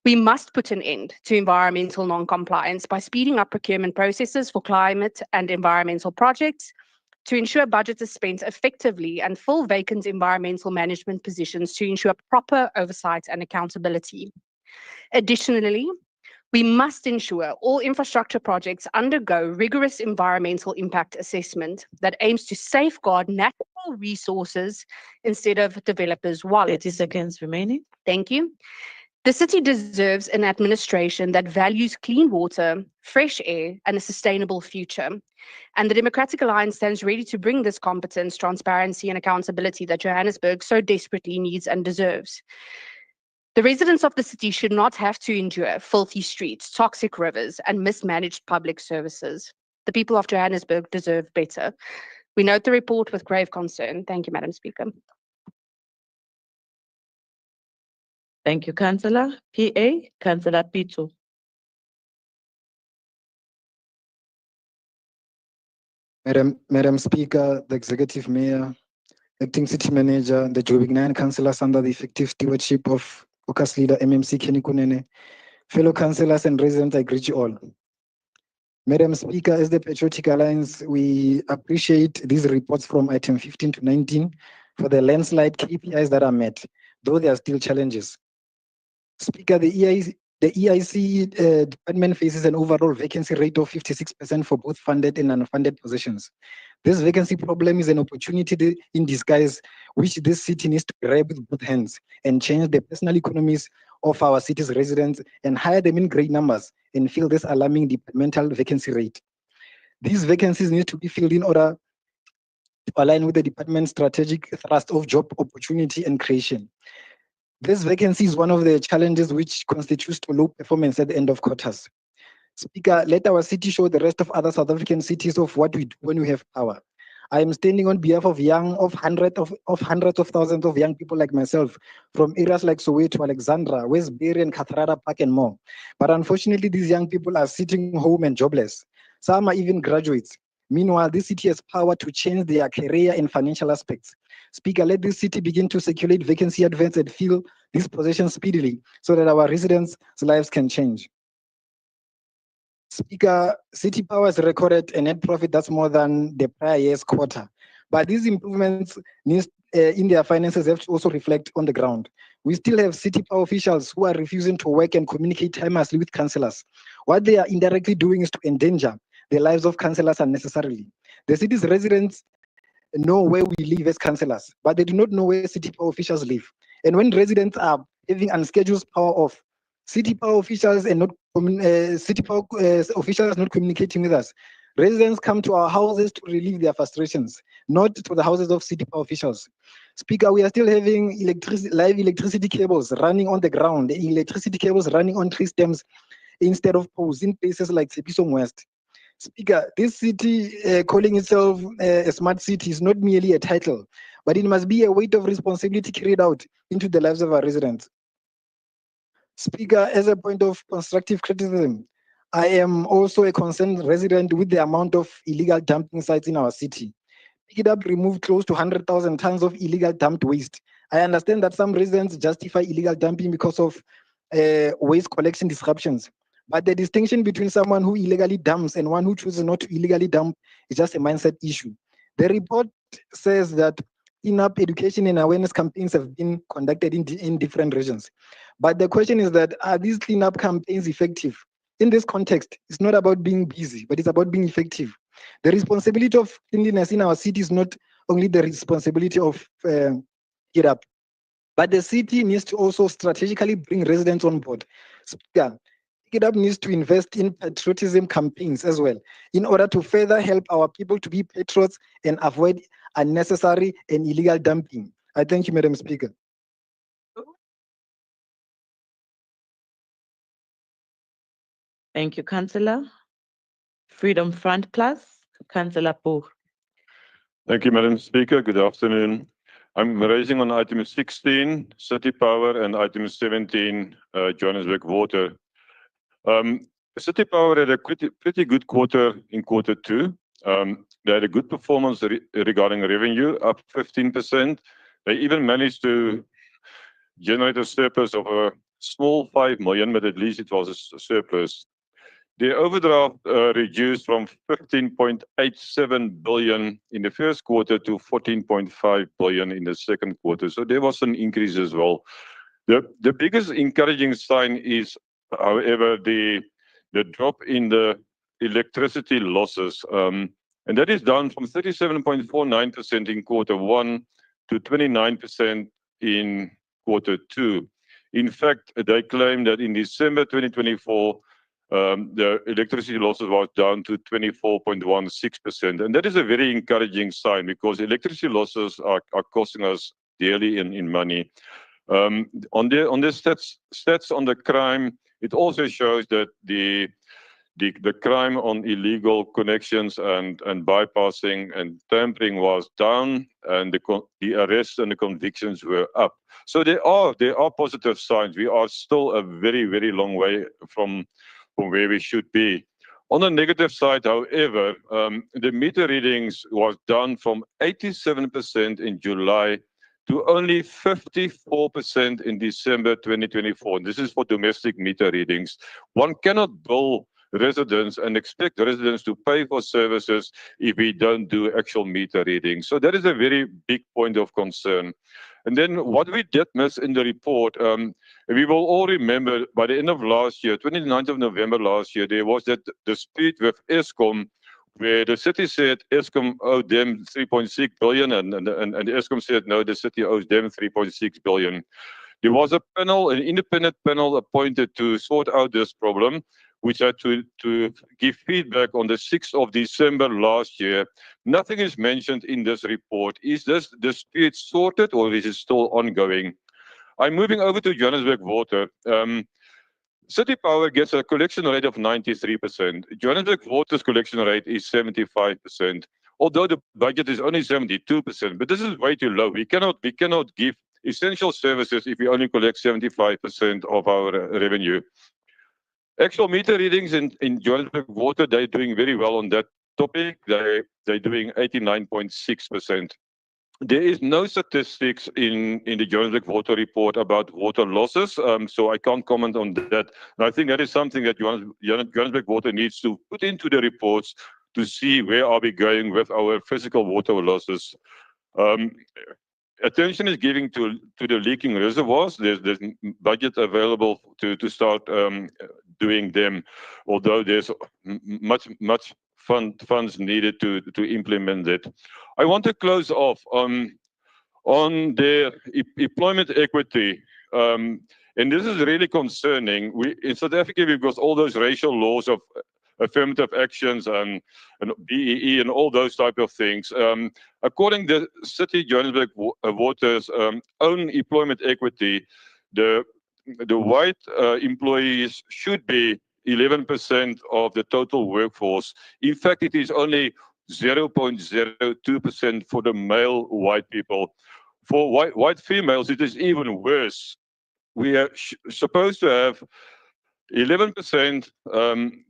We must put an end to environmental non-compliance by speeding up procurement processes for climate and environmental projects to ensure budget is spent effectively and fill vacant environmental management positions to ensure proper oversight and accountability. Additionally, we must ensure all infrastructure projects undergo rigorous environmental impact assessment that aims to safeguard natural resources instead of developers' wallets. 30 seconds remaining. Thank you. The city deserves an administration that values clean water, fresh air, and a sustainable future. And the Democratic Alliance stands ready to bring this competence, transparency, and accountability that Johannesburg so desperately needs and deserves. The residents of the city should not have to endure filthy streets, toxic rivers, and mismanaged public services. The people of Johannesburg deserve better. We note the report with grave concern. Thank you, Madam Speaker. Thank you, Councillor. PA, Councillor Pitu. Madam Speaker, the Executive Mayor, Acting City Manager, the Joburg 9 councillors under the effective stewardship of Caucus Leader MMC Kenny Kunene, fellow councillors and residents, I greet you all. Madam Speaker, as the Patriotic Alliance, we appreciate these reports from item 15 to 19 for the landslide KPIs that are met, though there are still challenges. Speaker, the EIC department faces an overall vacancy rate of 56% for both funded and unfunded positions. This vacancy problem is an opportunity in disguise, which this city needs to grab with both hands and change the personal economies of our city's residents and hire them in great numbers and fill this alarming departmental vacancy rate. These vacancies need to be filled in order to align with the department's strategic thrust of job opportunity and creation. This vacancy is one of the challenges which constitutes to low performance at the end of quarters. Speaker, let our city show the rest of other South African cities of what we do when we have power. I am standing on behalf of hundreds of thousands of young people like myself from areas like Soweto, Alexandra, Westbury, and Katharada Park, and more. But unfortunately, these young people are sitting home and jobless. Some are even graduates. Meanwhile, this city has power to change their career and financial aspects. Speaker, let this city begin to circulate vacancy advance and fill these positions speedily so that our residents' lives can change. Speaker, City Power has recorded a net profit that's more than the prior year's quarter. But these improvements in their finances have to also reflect on the ground. We still have City Power officials who are refusing to work and communicate tirelessly with councillors. What they are indirectly doing is to endanger the lives of councillors unnecessarily. The city's residents know where we live as councillors, but they do not know where City Power officials live. And when residents are having unscheduled power off, City Power officials and not City Power officials not communicating with us, residents come to our houses to relieve their frustrations, not to the houses of City Power officials. Speaker, we are still having live electricity cables running on the ground, electricity cables running on tree stems instead of poles in places like Sepisong West. Speaker, this city calling itself a smart city is not merely a title, but it must be a weight of responsibility carried out into the lives of our residents. Speaker, as a point of constructive criticism, I am also a concerned resident with the amount of illegal dumping sites in our city. Pick It Up removed close to 100,000 tons of illegal dumped waste. I understand that some residents justify illegal dumping because of waste collection disruptions. But the distinction between someone who illegally dumps and one who chooses not to illegally dump is just a mindset issue. The report says that cleanup education and awareness campaigns have been conducted in different regions. But the question is that, are these cleanup campaigns effective? In this context, it's not about being busy, but it's about being effective. The responsibility of cleanliness in our city is not only the responsibility of It Up, but the city needs to also strategically bring residents on board. Speaker, It Up needs to invest in patriotism campaigns as well in order to further help our people to be patriots and avoid unnecessary and illegal dumping. I thank you, Madam Speaker. Thank you, Councillor. Freedom Front Plus, Councillor Boer. Thank you, Madam Speaker. Good afternoon. I'm raising on item 16, City Power, and item 17, Johannesburg Water. City Power had a pretty good quarter in quarter two. They had a good performance regarding revenue, up 15%. They even managed to generate a surplus of a small 5 million, but at least it was a surplus. The overdraft reduced from 15.87 billion in the first quarter to 14.5 billion in the second quarter. So there was an increase as well. The biggest encouraging sign is, however, the drop in the electricity losses. And that is down from 37.49% in quarter one to 29% in quarter two. In fact, they claim that in December 2024, the electricity losses was down to 24.16%. And that is a very encouraging sign because electricity losses are costing us dearly in money. On the stats on the crime, it also shows that the crime on illegal connections and bypassing and tampering was down, and the arrests and the convictions were up. So there are positive signs. We are still a very, very long way from where we should be. On the negative side, however, the meter readings was down from 87% in July to only 54% in December 2024. And this is for domestic meter readings. One cannot bill residents and expect residents to pay for services if we don't do actual meter readings. So that is a very big point of concern. And then what we did miss in the report, we will all remember by the end of last year, 29th of November last year, there was that dispute with Eskom where the city said Eskom owed them 3.6 billion and Eskom said no, the city owes them 3.6 billion. There was a panel, an independent panel appointed to sort out this problem, which had to give feedback on the 6th of December last year. Nothing is mentioned in this report. Is this dispute sorted or is it still ongoing? I'm moving over to Johannesburg Water. City Power gets a collection rate of 93%. Johannesburg Water's collection rate is 75%, although the budget is only 72%. But this is way too low. We cannot give essential services if we only collect 75% of our revenue. Actual meter readings in Johannesburg Water, they're doing very well on that topic. They're doing 89.6%. There is no statistics in the Johannesburg Water report about water losses, so I can't comment on that. And I think that is something that Johannesburg Water needs to put into the reports to see where are we going with our physical water losses. Attention is given to the leaking reservoirs. There's budget available to start doing them, although there's much funds needed to implement it. I want to close off on the employment equity, and this is really concerning. In South Africa, we've got all those racial laws of affirmative actions and BEE and all those type of things. According to City Johannesburg Water's own employment equity, the white employees should be 11% of the total workforce. In fact, it is only 0.02% for the male white people. For white females, it is even worse. We are supposed to have 11%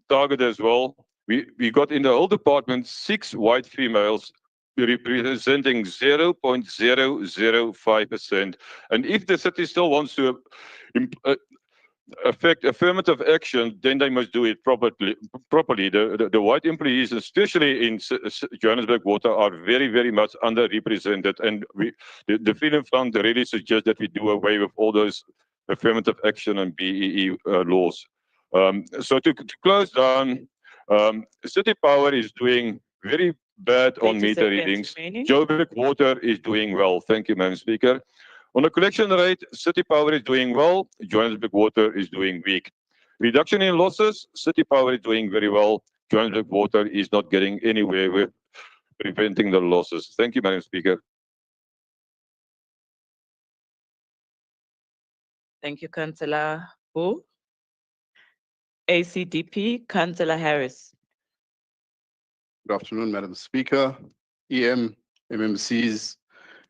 target as well. We got in the whole department 6 white females representing 0.005%. And if the city still wants to affect affirmative action, then they must do it properly. The white employees, especially in Johannesburg Water, are very, very much underrepresented. And the Freedom Fund really suggests that we do away with all those affirmative action and BEE laws. So to close down, City Power is doing very bad on meter readings. Joburg Water is doing well. Thank you, Madam Speaker. On the collection rate, City Power is doing well. Johannesburg Water is doing weak. Reduction in losses, City Power is doing very well. Johannesburg Water is not getting anywhere with preventing the losses. Thank you, Madam Speaker. Thank you, Councillor Wu. ACDP, Councillor Harris. Good afternoon, Madam Speaker, EM, MMCs,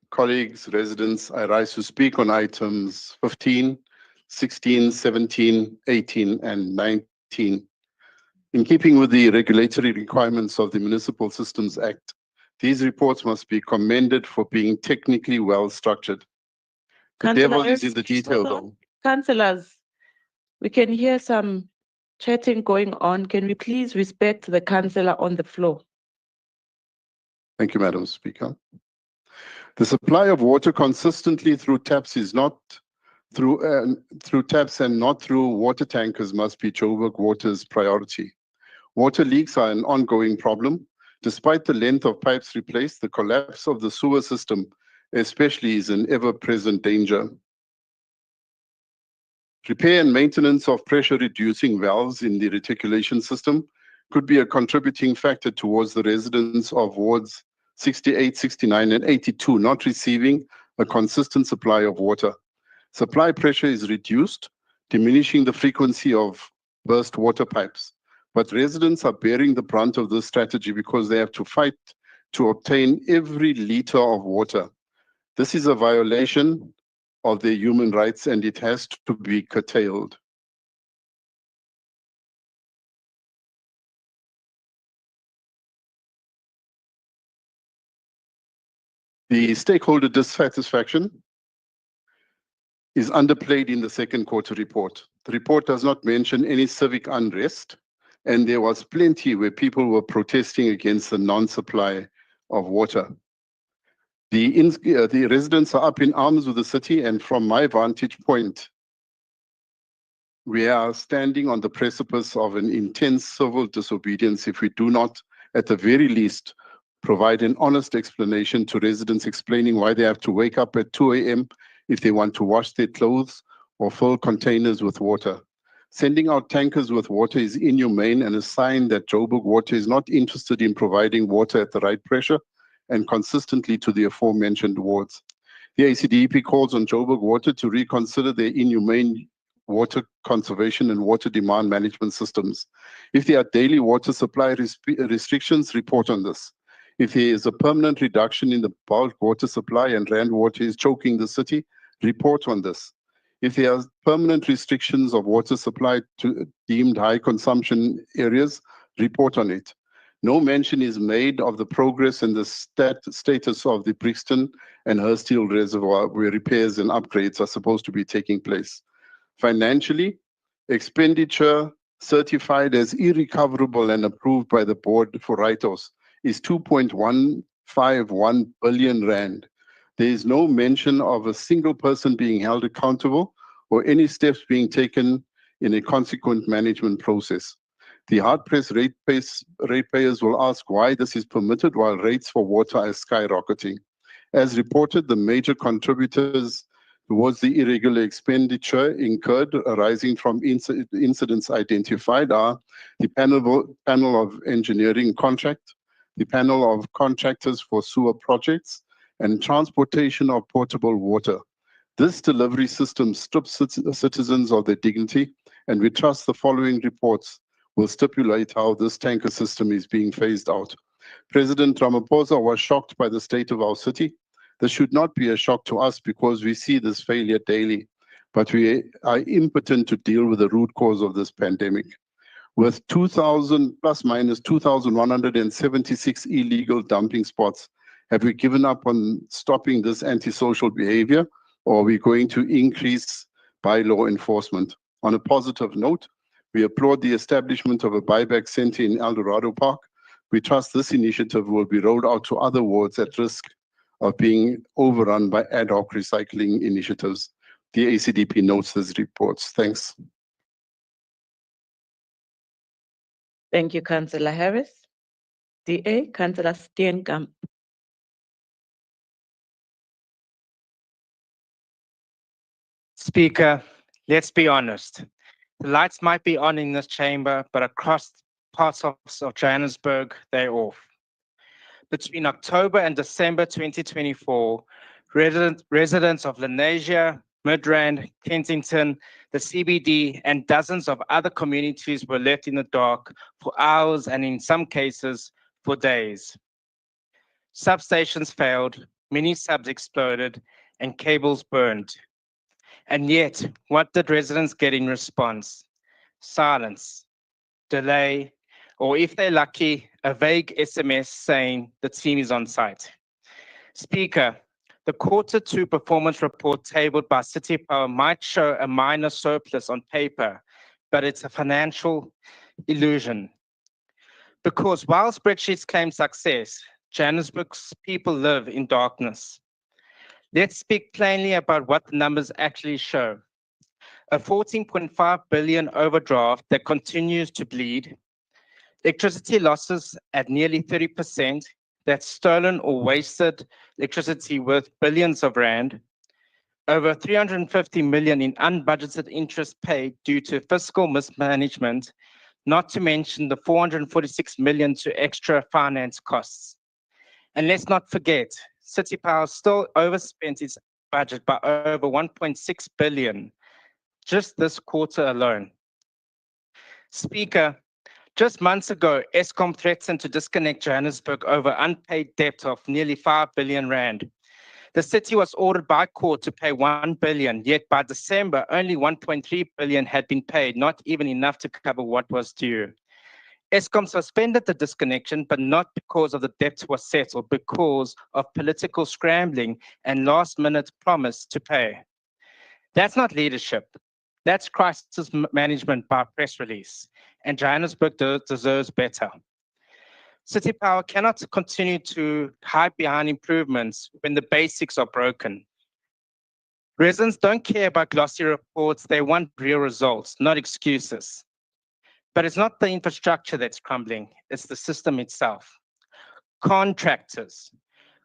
colleagues, residents. I rise to speak on items 15, 16, 17, 18, and 19. In keeping with the regulatory requirements of the Municipal Systems Act, these reports must be commended for being technically well structured. The devil is in the detail, though. Councillors, we can hear some chatting going on. Can we please respect the councillor on the floor? Thank you, Madam Speaker. The supply of water consistently through taps is not through taps and not through water tankers must be Joburg Water's priority. Water leaks are an ongoing problem. Despite the length of pipes replaced, the collapse of the sewer system especially is an ever-present danger. Repair and maintenance of pressure-reducing valves in the reticulation system could be a contributing factor towards the residents of wards 68, 69, and 82 not receiving a consistent supply of water. Supply pressure is reduced, diminishing the frequency of burst water pipes. But residents are bearing the brunt of this strategy because they have to fight to obtain every liter of water. This is a violation of their human rights and it has to be curtailed. The stakeholder dissatisfaction is underplayed in the second quarter report. The report does not mention any civic unrest, and there was plenty where people were protesting against the non-supply of water. The residents are up in arms with the city, and from my vantage point, we are standing on the precipice of an intense civil disobedience if we do not, at the very least, provide an honest explanation to residents explaining why they have to wake up at 2 a.m. if they want to wash their clothes or fill containers with water. Sending out tankers with water is inhumane and a sign that Joburg Water is not interested in providing water at the right pressure and consistently to the aforementioned wards. The ACDP calls on Joburg Water to reconsider their inhumane water conservation and water demand management systems. If there are daily water supply restrictions, report on this. If there is a permanent reduction in the bulk water supply and Rand Water is choking the city, report on this. If there are permanent restrictions of water supply to deemed high consumption areas, report on it. No mention is made of the progress and the status of the Brixton and Hursthill Reservoir where repairs and upgrades are supposed to be taking place. Financially, expenditure certified as irrecoverable and approved by the board for write-offs is 2.151 billion rand. There is no mention of a single person being held accountable or any steps being taken in a consequent management process. The hard-pressed ratepayers will ask why this is permitted while rates for water are skyrocketing. As reported, the major contributors towards the irregular expenditure incurred arising from incidents identified are the panel of engineering contract, the panel of contractors for sewer projects, and transportation of potable water. This delivery system strips citizens of their dignity, and we trust the following reports will stipulate how this tanker system is being phased out. President Ramaphosa was shocked by the state of our city. This should not be a shock to us because we see this failure daily, but we are impotent to deal with the root cause of this pandemic. With 2,000 plus minus 2,176 illegal dumping spots, have we given up on stopping this antisocial behavior, or are we going to increase bylaw enforcement? On a positive note, we applaud the establishment of a buyback center in El Dorado Park. We trust this initiative will be rolled out to other wards at risk of being overrun by ad hoc recycling initiatives. The ACDP notes these reports. Thanks. Thank you, Councillor Harris. DA, Councillor Steenkamp. Speaker, let's be honest. The lights might be on in this chamber, but across parts of Johannesburg, they're off. Between October and December 2024, residents of Lenasia, Midrand, Kensington, the CBD, and dozens of other communities were left in the dark for hours and in some cases for days. Substations failed, mini subs exploded, and cables burned. And yet, what did residents get in response? Silence, delay, or if they're lucky, a vague SMS saying the team is on site. Speaker, the Q2 performance report tabled by City Power might show a minor surplus on paper, but it's a financial illusion. Because while spreadsheets claim success, Johannesburg's people live in darkness. Let's speak plainly about what the numbers actually show. A 14.5 billion overdraft that continues to bleed, electricity losses at nearly 30%, that's stolen or wasted electricity worth billions of rand, over 350 million in unbudgeted interest paid due to fiscal mismanagement, not to mention the 446 million to extra finance costs. And let's not forget, City Power still overspent its budget by over 1.6 billion just this quarter alone. Speaker, just months ago, Eskom threatened to disconnect Johannesburg over unpaid debt of nearly 5 billion rand. The city was ordered by court to pay 1 billion, yet by December, only 1.3 billion had been paid, not even enough to cover what was due. Eskom suspended the disconnection, but not because of the debt was settled, because of political scrambling and last-minute promise to pay. That's not leadership. That's crisis management by press release, and Johannesburg deserves better. City Power cannot continue to hide behind improvements when the basics are broken. Residents don't care about glossy reports, they want real results, not excuses. But it's not the infrastructure that's crumbling, it's the system itself. Contractors.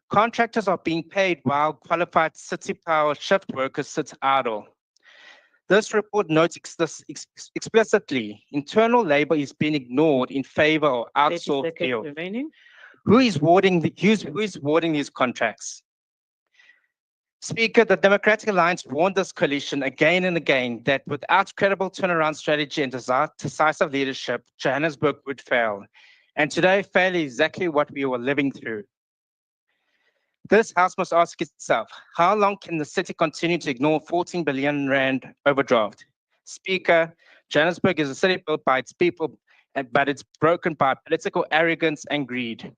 Contractors are being paid while qualified City Power shift workers sit idle. This report notes this explicitly. Internal labor is being ignored in favor of outsourced deals. Who is awarding these contracts? Speaker, the Democratic Alliance warned this coalition again and again that without credible turnaround strategy and decisive leadership, Johannesburg would fail. And today, failure is exactly what we were living through. This House must ask itself, how long can the city continue to ignore 14 billion rand overdraft? Speaker, Johannesburg is a city built by its people, but it's broken by political arrogance and greed.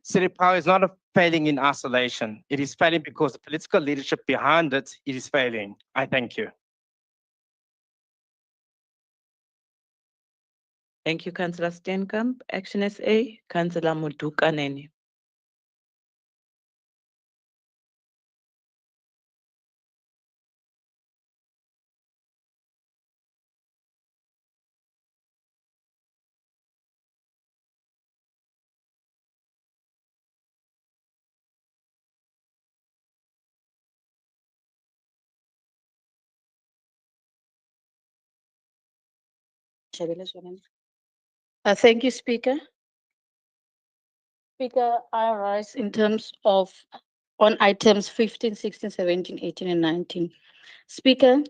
City Power is not failing in isolation. It is failing because the political leadership behind it is failing. I thank you. Thank you, Councillor Steenkamp. Action SA, Councillor Mudukaneni. Thank you, Speaker. Speaker, I rise in terms of on items 15, 16, 17, 18, and 19. Speaker,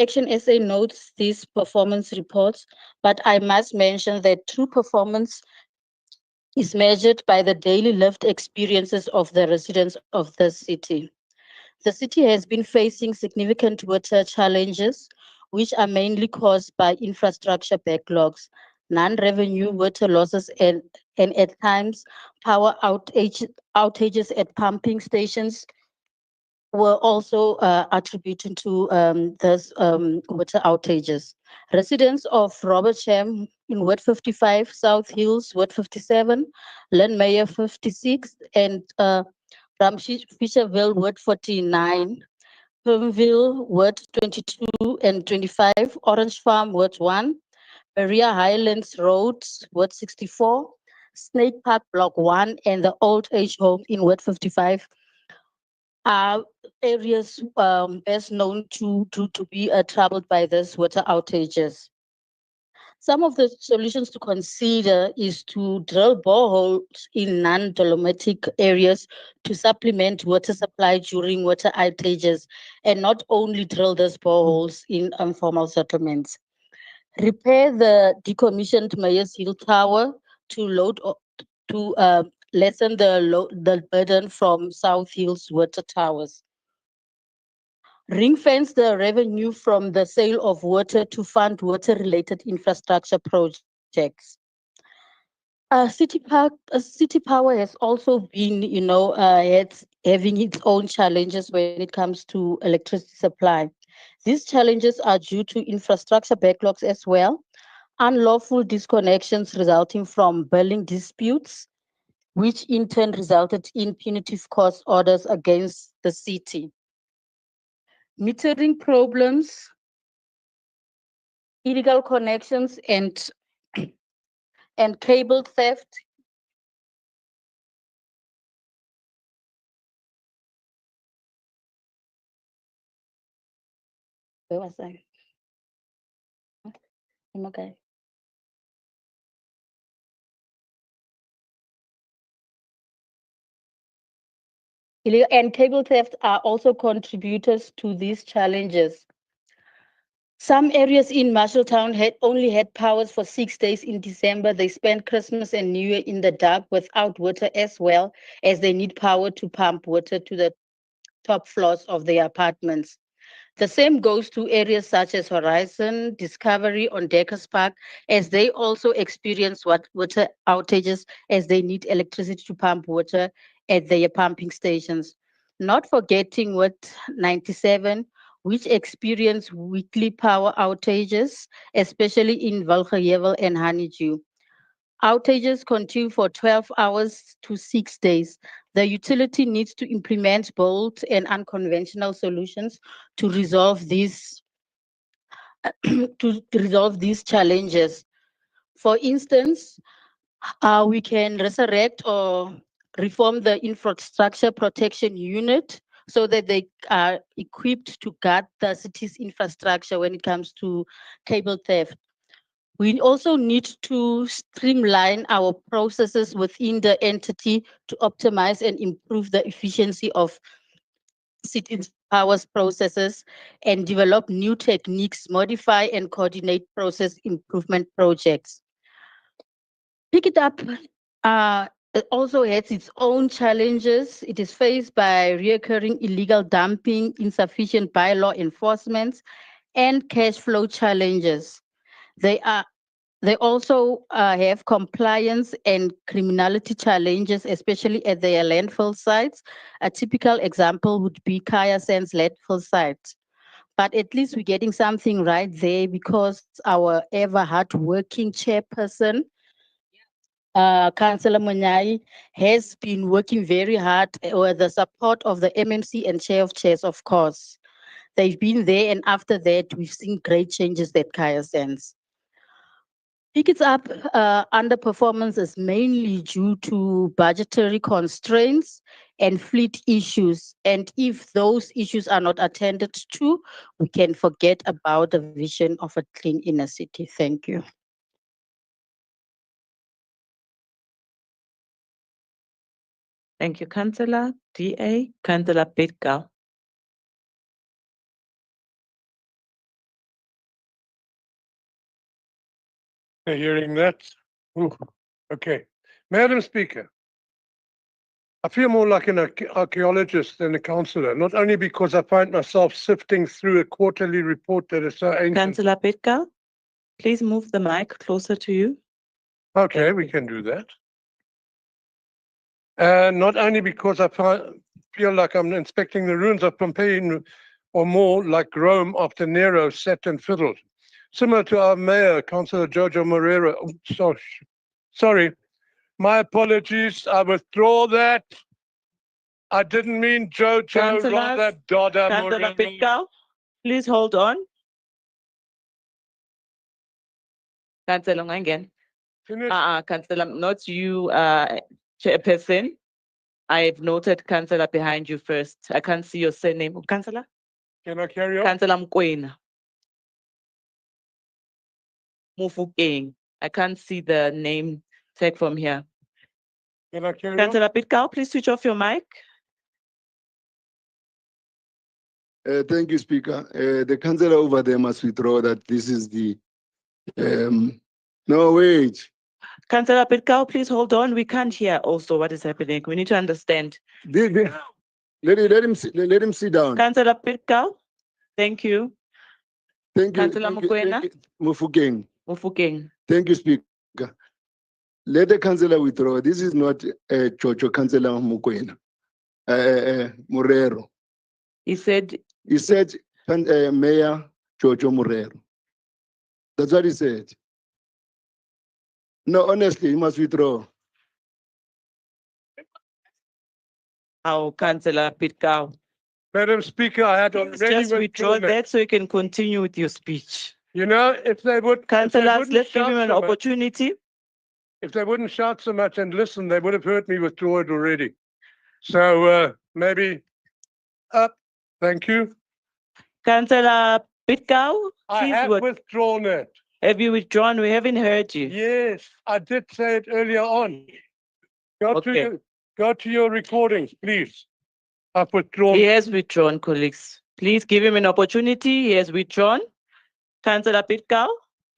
Action SA notes these performance reports, but I must mention that true performance is measured by the daily lived experiences of the residents of the city. The city has been facing significant water challenges, which are mainly caused by infrastructure backlogs, non-revenue water losses, and at times power outages at pumping stations were also attributed to those water outages. Residents of Robertsham in Ward 55, South Hills, Ward 57, Landmeyer 56, and Fisherville, Ward 49, Plumville, Ward 22 and 25, Orange Farm, Ward 1, Maria Highlands Road, Ward 64, Snake Park, Block 1, and the Old Age Home in Ward 55 are areas best known to be troubled by these water outages. Some of the solutions to consider is to drill boreholes in non-dolomitic areas to supplement water supply during water outages, and not only drill those boreholes in informal settlements. Repair the decommissioned Mayors Hill Tower to lessen the burden from South Hills water towers. Ring fence the revenue from the sale of water to fund water-related infrastructure projects. City Power has also been, having its own challenges when it comes to electricity supply. These challenges are due to infrastructure backlogs as well, unlawful disconnections resulting from billing disputes, which in turn resulted in punitive court orders against the city. Metering problems, illegal connections, and cable theft. Where was I? I'm okay. Illegal and cable theft are also contributors to these challenges. Some areas in Marshalltown only had powers for 6 days in December. They spent Christmas and New Year in the dark without water, as well as they need power to pump water to the top floors of their apartments. The same goes to areas such as Horizon, Discovery on Deckers Park, as they also experience water outages as they need electricity to pump water at their pumping stations. Not forgetting Wat 97, which experience weekly power outages, especially in Valgehevel and Honeydew. Outages continue for 12 hours to 6 days. The utility needs to implement bold and unconventional solutions to resolve these challenges. For instance, we can resurrect or reform the infrastructure protection unit so that they are equipped to guard the city's infrastructure when it comes to cable theft. We also need to streamline our processes within the entity to optimize and improve the efficiency of city powers processes and develop new techniques, modify and coordinate process improvement projects. Pick it up it also has its own challenges. It is faced by recurring illegal dumping, insufficient bylaw enforcement, and cash flow challenges. They also have compliance and criminality challenges, especially at their landfill sites. A typical example would be Kaya Sands landfill site. But at least we're getting something right there because our ever hardworking chairperson, Councillor Munyai, has been working very hard with the support of the MMC and Chair of Chairs, of course. They've been there, and after that, we've seen great changes at Kaya Sands. Tickets up underperformance is mainly due to budgetary constraints and fleet issues. And if those issues are not attended to, we can forget about the vision of a clean inner city. Thank you. Thank you, Councillor. DA, Councillor Pitka. Hearing that. Ooh, okay. Madam Speaker, I feel more like an archaeologist than a councillor, not only because I find myself sifting through a quarterly report that is so ancient. Councillor Pitka, please move the mic closer to you. Okay, we can do that. Not only because I feel like I'm inspecting the ruins of Pompeii or more like Rome after Nero sat and fiddled. Similar to our mayor, Councillor Jojo Moreira. Oh, sorry, my apologies. I withdraw that. I didn't mean Jojo, rather Dada Councillor Moreira. Pitka, please hold on. Councillor again. Councillor, not you, Chairperson. I've noted Councillor behind you first. I can't see your surname. Councillor? Can I carry on? Councillor Mkwena. Mufokeng. I can't see the name tag from here. Can I carry on? Councillor Pitkau, please switch off your mic. Thank you, Speaker. The councillor over there must withdraw that this is the, no, wait. Councillor Pitkau, please hold on. We can't hear also what is happening. We need to understand. Let him sit down. Councillor Pitkau, thank you. Thank you. Councillor Mokoena. Mufokeng. Mufokeng. Thank you, Speaker. Let the councillor withdraw. This is not Chocho Councillor Mokoena. Morero. He said Mayor Jojo Morero. That's what he said. No, honestly, he must withdraw. Our Councillor Pitkau. Madam Speaker, I had already Just withdraw withdrawn that so you can continue with your speech. You know, if they would, Councillors, let's give him an opportunity. If they wouldn't shout so much and listen, they would have heard me withdraw it already. So maybe up. Thank you. Councillor Pitkau, I have withdrawn it. Have you withdrawn? We haven't heard you. Yes, I did say it earlier on. Go to your recordings, please. I've withdrawn. He has withdrawn, colleagues. Please give him an opportunity. He has withdrawn. Councillor Pitkau?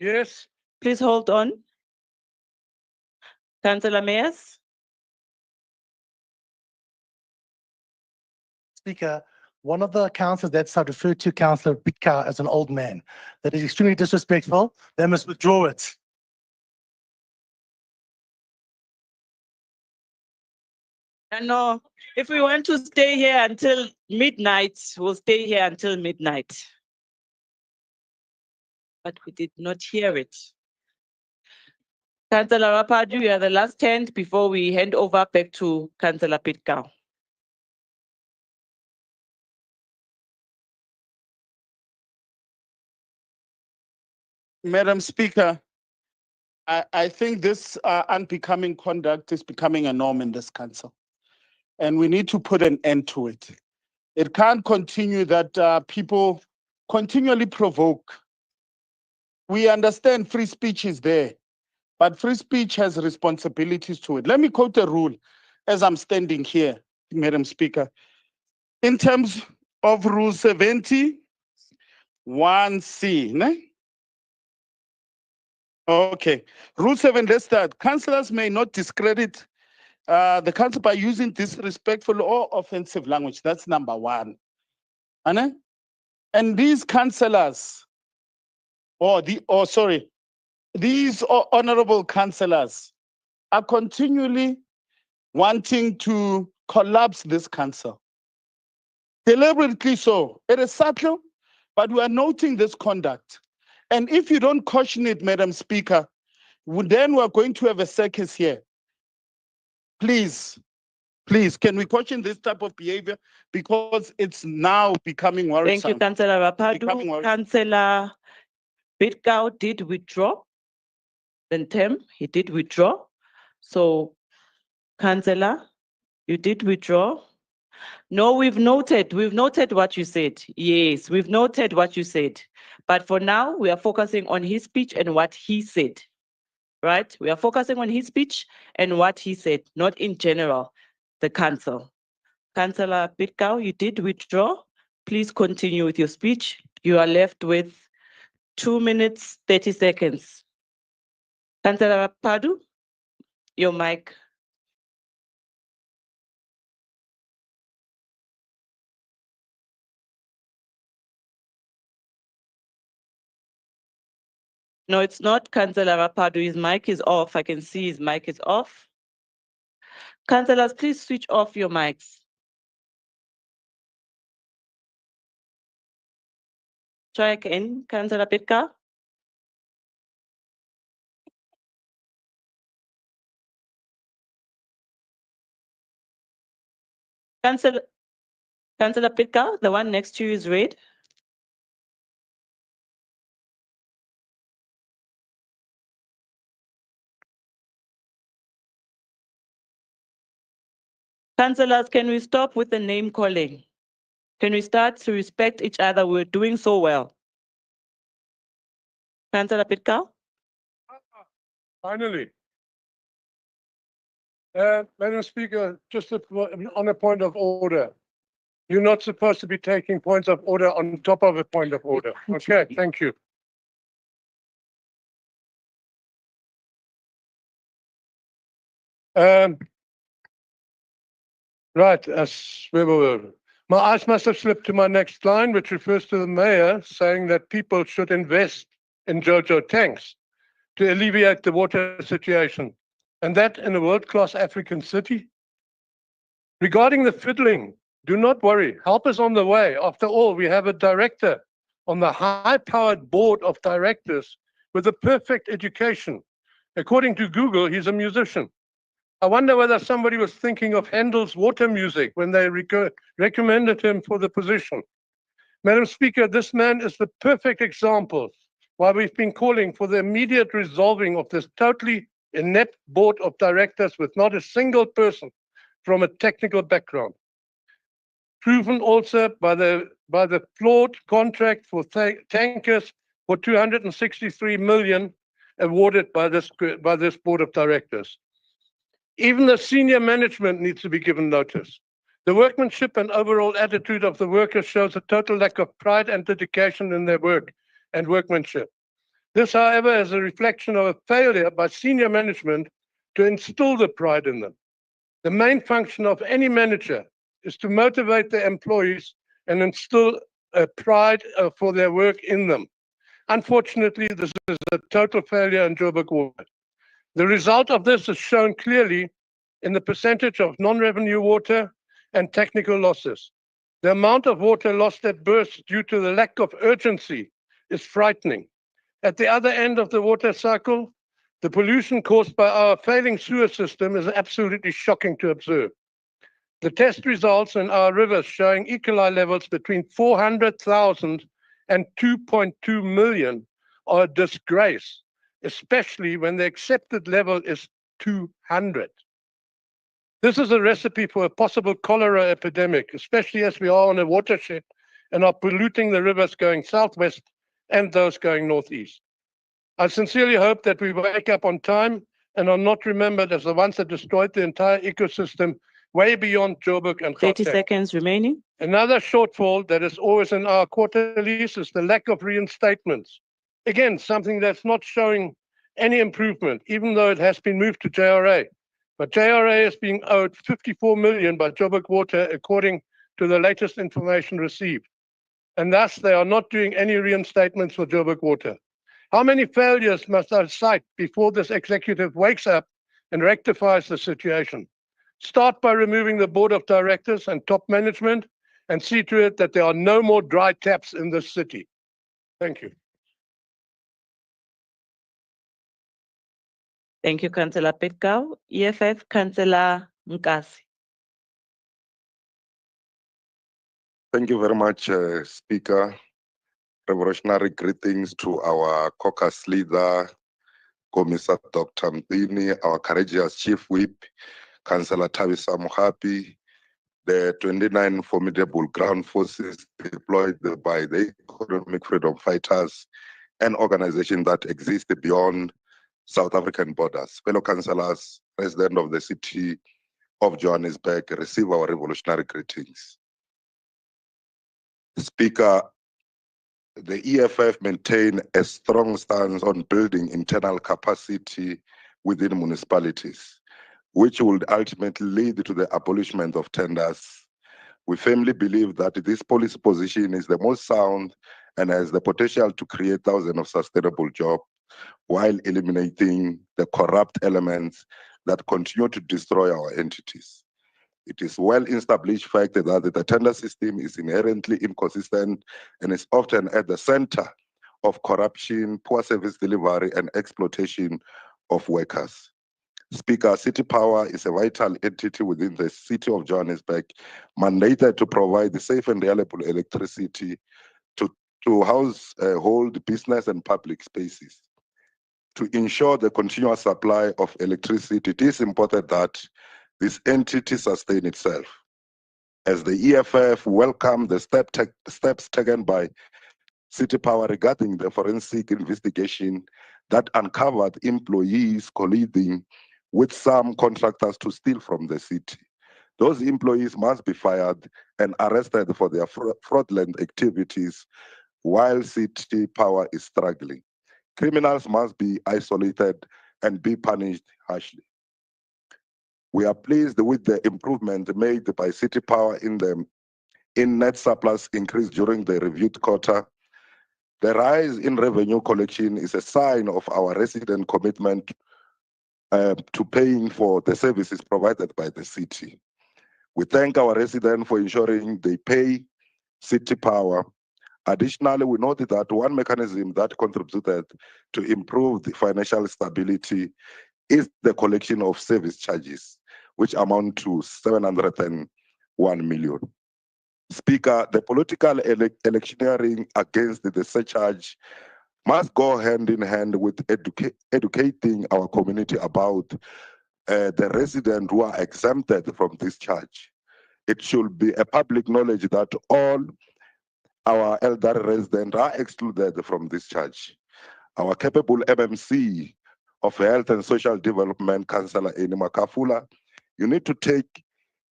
Yes. Please hold on. Councillor Mayers? Speaker, one of the councillors that's referred to Councillor Pitkau as an old man. That is extremely disrespectful. They must withdraw it. No, if we want to stay here until midnight, we'll stay here until midnight. But we did not hear it. Councillor Rapadu, you are the last hand before we hand over back to Councillor Pitkau. Madam Speaker, I think this unbecoming conduct is becoming a norm in this council, and we need to put an end to it. It can't continue that people continually provoke. We understand free speech is there, but free speech has responsibilities to it. Let me quote a rule as I'm standing here, Madam Speaker. In terms of Rule 70, 1C, ne? Okay. Rule 7, let's start. Councillors may not discredit the council by using disrespectful or offensive language. That's number 1. And these councillors, these honorable councillors are continually wanting to collapse this council. Deliberately so. It is subtle, but we are noting this conduct. And if you don't caution it, Madam Speaker, then we're going to have a circus here. Please, can we caution this type of behavior? Because it's now becoming worrisome. Thank you, Councillor Rapadu. Councillor Pitkau did withdraw. Then Tim, he did withdraw. So, Councillor, you did withdraw. No, we've noted what you said. Yes, we've noted what you said. But for now, we are focusing on his speech and what he said, right? We are focusing on his speech and what he said, not in general, the council. Councillor Pitkau, you did withdraw. Please continue with your speech. You are left with 2 minutes, 30 seconds. Councillor Rapadu, your mic. No, it's not Councillor Rapadu. His mic is off. I can see his mic is off. Councillors, please switch off your mics. Try again, Councillor Pitkau. Councillor Pitkau, the one next to you is red. Councillors, can we stop with the name calling? Can we start to respect each other? We're doing so well. Councillor Pitkau? Finally. Madam Speaker, just on a point of order. You're not supposed to be taking points of order on top of a point of order. Okay, thank you. Right, my eyes must have slipped to my next line, which refers to the mayor saying that people should invest in JoJo tanks to alleviate the water situation, and that in a world-class African city. Regarding the fiddling, do not worry, help is on the way. After all, we have a director on the high-powered board of directors with a perfect education. According to Google, he's a musician. I wonder whether somebody was thinking of Handel's water music when they recommended him for the position. Madam Speaker, this man is the perfect example why we've been calling for the immediate resolving of this totally inept board of directors with not a single person from a technical background. Proven also by the flawed contract for tankers for 263 million awarded by this board of directors. Even the senior management needs to be given notice. The workmanship and overall attitude of the workers shows a total lack of pride and dedication in their work and workmanship. This, however, is a reflection of a failure by senior management to instill the pride in them. The main function of any manager is to motivate their employees and instill a pride for their work in them. Unfortunately, this is a total failure in Joburg Water. The result of this is shown clearly in the percentage of non-revenue water and technical losses. The amount of water lost at burst due to the lack of urgency is frightening. At the other end of the water cycle, the pollution caused by our failing sewer system is absolutely shocking to observe. The test results in our rivers showing E. coli levels between 400,000 and 2.2 million are a disgrace, especially when the accepted level is 200. This is a recipe for a possible cholera epidemic, especially as we are on a watershed and are polluting the rivers going southwest and those going northeast. I sincerely hope that we wake up on time and are not remembered as the ones that destroyed the entire ecosystem way beyond Joburg and 30 Gauteng. seconds remaining. Another shortfall that is always in our quarterlies is the lack of reinstatements. Again, something that's not showing any improvement, even though it has been moved to JRA. But JRA is being owed 54 million by Joburg Water, according to the latest information received. And thus, they are not doing any reinstatements for Joburg Water. How many failures must I cite before this executive wakes up and rectifies the situation? Start by removing the board of directors and top management and see to it that there are no more dry taps in this city. Thank you. Thank you, Councillor Pitkau. EFF, Councillor Nkasi. Thank you very much, Speaker. Revolutionary greetings to our caucus leader, Commissar Dr. Mthembu, our courageous Chief Whip, Councillor Thabisa Mohapi, the 29 formidable ground forces deployed by the economic freedom fighters and organizations that exist beyond South African borders. Fellow councillors, residents of the city of Johannesburg, receive our revolutionary greetings. Speaker, the EFF maintain a strong stance on building internal capacity within municipalities, which would ultimately lead to the abolishment of tenders. We firmly believe that this policy position is the most sound and has the potential to create thousands of sustainable jobs while eliminating the corrupt elements that continue to destroy our entities. It is well-established fact that the tender system is inherently inconsistent and is often at the center of corruption, poor service delivery, and exploitation of workers. Speaker, City Power is a vital entity within the city of Johannesburg, mandated to provide the safe and reliable electricity to house, hold business and public spaces. To ensure the continuous supply of electricity, it is important that this entity sustain itself. As the EFF welcome the steps taken by City Power regarding the forensic investigation that uncovered employees colluding with some contractors to steal from the city. Those employees must be fired and arrested for their fraudulent activities while city power is struggling. Criminals must be isolated and be punished harshly. We are pleased with the improvement made by city power in net surplus increase during the reviewed quarter. The rise in revenue collection is a sign of our resident commitment to paying for the services provided by the city. We thank our residents for ensuring they pay city power. Additionally, we noted that one mechanism that contributed to improve the financial stability is the collection of service charges, which amount to 701 million. Speaker, the political electioneering against the surcharge must go hand in hand with educating our community about the residents who are exempted from this charge. It should be a public knowledge that all our elderly residents are excluded from this charge. Our capable MMC of Health and Social Development, Councillor Eni Makafula, you need to take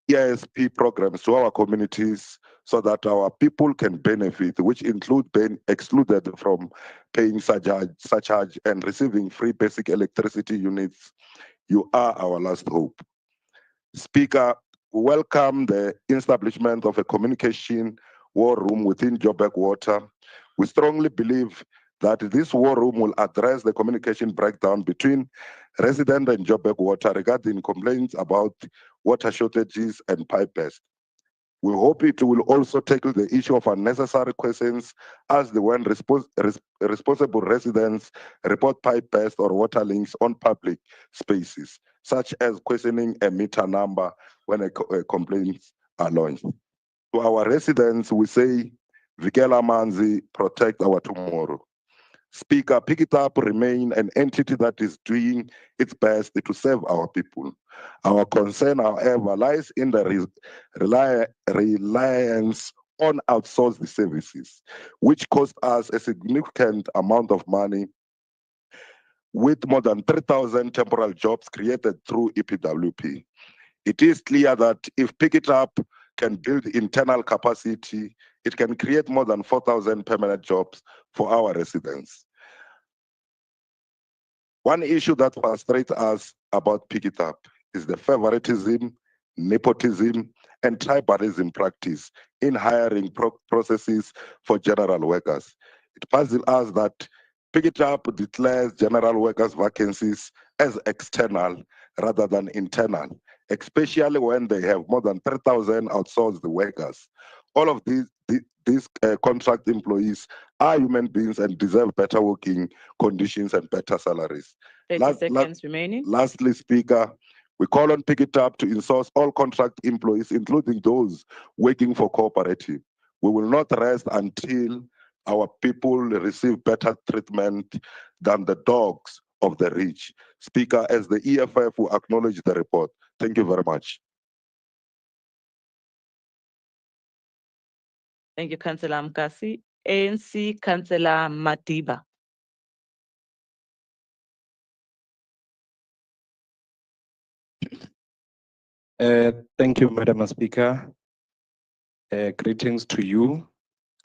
EISP programs to our communities so that our people can benefit, which include being excluded from paying surcharge and receiving free basic electricity units. You are our last hope. Speaker, we welcome the establishment of a communication war room within Joburg Water. We strongly believe that this war room will address the communication breakdown between resident and Joburg Water regarding complaints about water shortages and pipe burst. We hope it will also tackle the issue of unnecessary questions as the when responsible residents report pipe burst or water leaks on public spaces, such as questioning a meter number when complaints are launched. To our residents, we say, Vikela Manzi, protect our tomorrow. Speaker, Pick It Up remain an entity that is doing its best to serve our people. Our concern, however, lies in the reliance on outsourced services, which cost us a significant amount of money with more than 3,000 temporal jobs created through EPWP. It is clear that if Pick It Up can build internal capacity, it can create more than 4,000 permanent jobs for our residents. One issue that frustrates us about Pick It Up is the favoritism, nepotism, and tribalism practice in hiring processes for general workers. It puzzles us that Pick It Up declares general workers' vacancies as external rather than internal, especially when they have more than 3,000 outsourced workers. All of these contract employees are human beings and deserve better working conditions and better salaries. 30 seconds remaining. Lastly, Speaker, we call on Pick It Up to insource all contract employees, including those working for cooperative. We will not rest until our people receive better treatment than the dogs of the rich. Speaker, as the EFF will acknowledge the report. Thank you very much. Thank you, Councillor Mkasi. ANC, Councillor Madiba. Thank you, Madam Speaker. Greetings to you.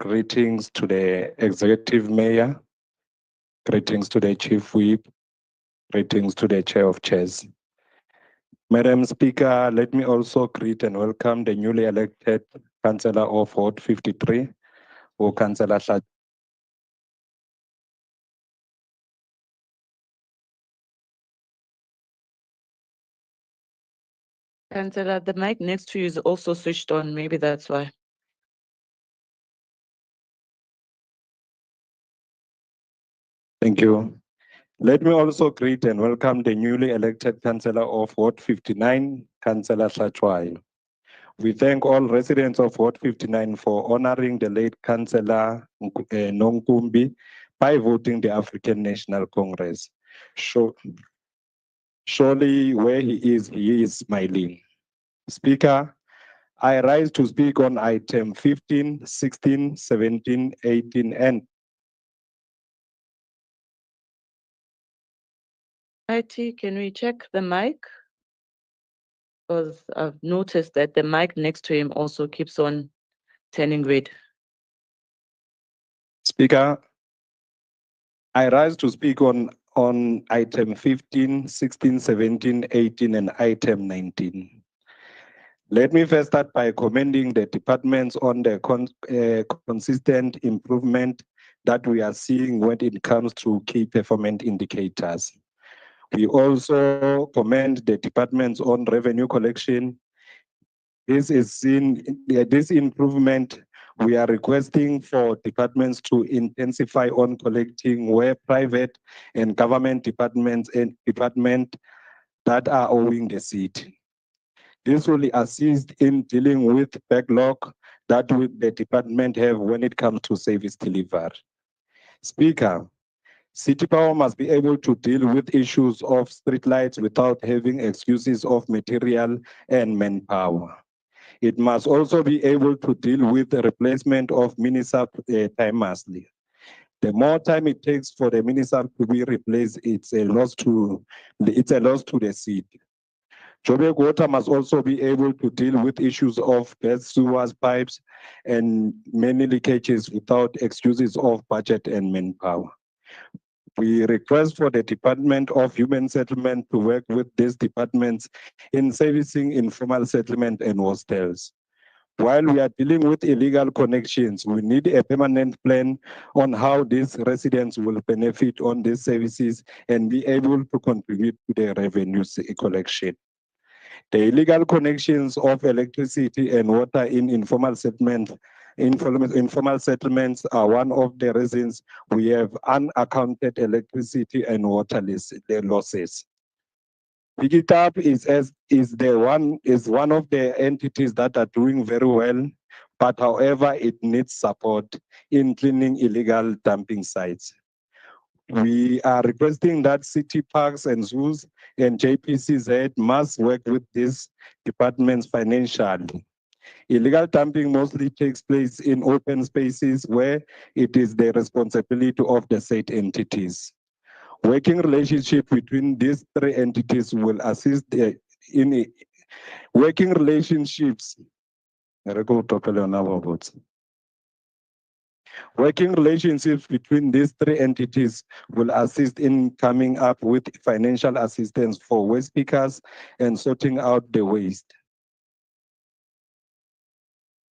Greetings to the Executive Mayor. Greetings to the Chief Whip. Greetings to the Chair of Chairs. Madam Speaker, let me also greet and welcome the newly elected Councillor of Ward 53, or Councillor Shat. Councillor, the mic next to you is also switched on. Maybe that's why. Thank you. Let me also greet and welcome the newly elected Councillor of Ward 59, Councillor Shatwai. We thank all residents of Ward 59 for honoring the late Councillor Nonkumbi by voting the African National Congress. Surely where he is smiling. Speaker, I rise to speak on item 15, 16, 17, 18, and IT, can we check the mic? Because I've noticed that the mic next to him also keeps on turning red. Speaker, I rise to speak on item 15, 16, 17, 18, and item 19. Let me first start by commending the departments on the consistent improvement that we are seeing when it comes to key performance indicators. We also commend the departments on revenue collection. This improvement, we are requesting for departments to intensify on collecting where private and government departments that are owing the city. This will assist in dealing with backlog that the department have when it comes to service delivery. Speaker, City Power must be able to deal with issues of streetlights without having excuses of material and manpower. It must also be able to deal with the replacement of minisub timely. The more time it takes for the minisub to be replaced, it's a loss to the city. Joburg Water must also be able to deal with issues of bad sewers pipes and many leakages without excuses of budget and manpower. We request for the Department of Human Settlement to work with these departments in servicing informal settlement and hostels. While we are dealing with illegal connections, we need a permanent plan on how these residents will benefit on these services and be able to contribute to the revenue collection. The illegal connections of electricity and water in informal settlements are one of the reasons we have unaccounted electricity and water losses. Pick-it-up is one of the entities that are doing very well, but however, it needs support in cleaning illegal dumping sites. We are requesting that city parks and zoos and JPCZ must work with these departments financially. Illegal dumping mostly takes place in open spaces where it is the responsibility of the state entities. Working relationship between these three entities will assist in working relationships. Working relationships between these three entities will assist in coming up with financial assistance for waste pickers and sorting out the waste.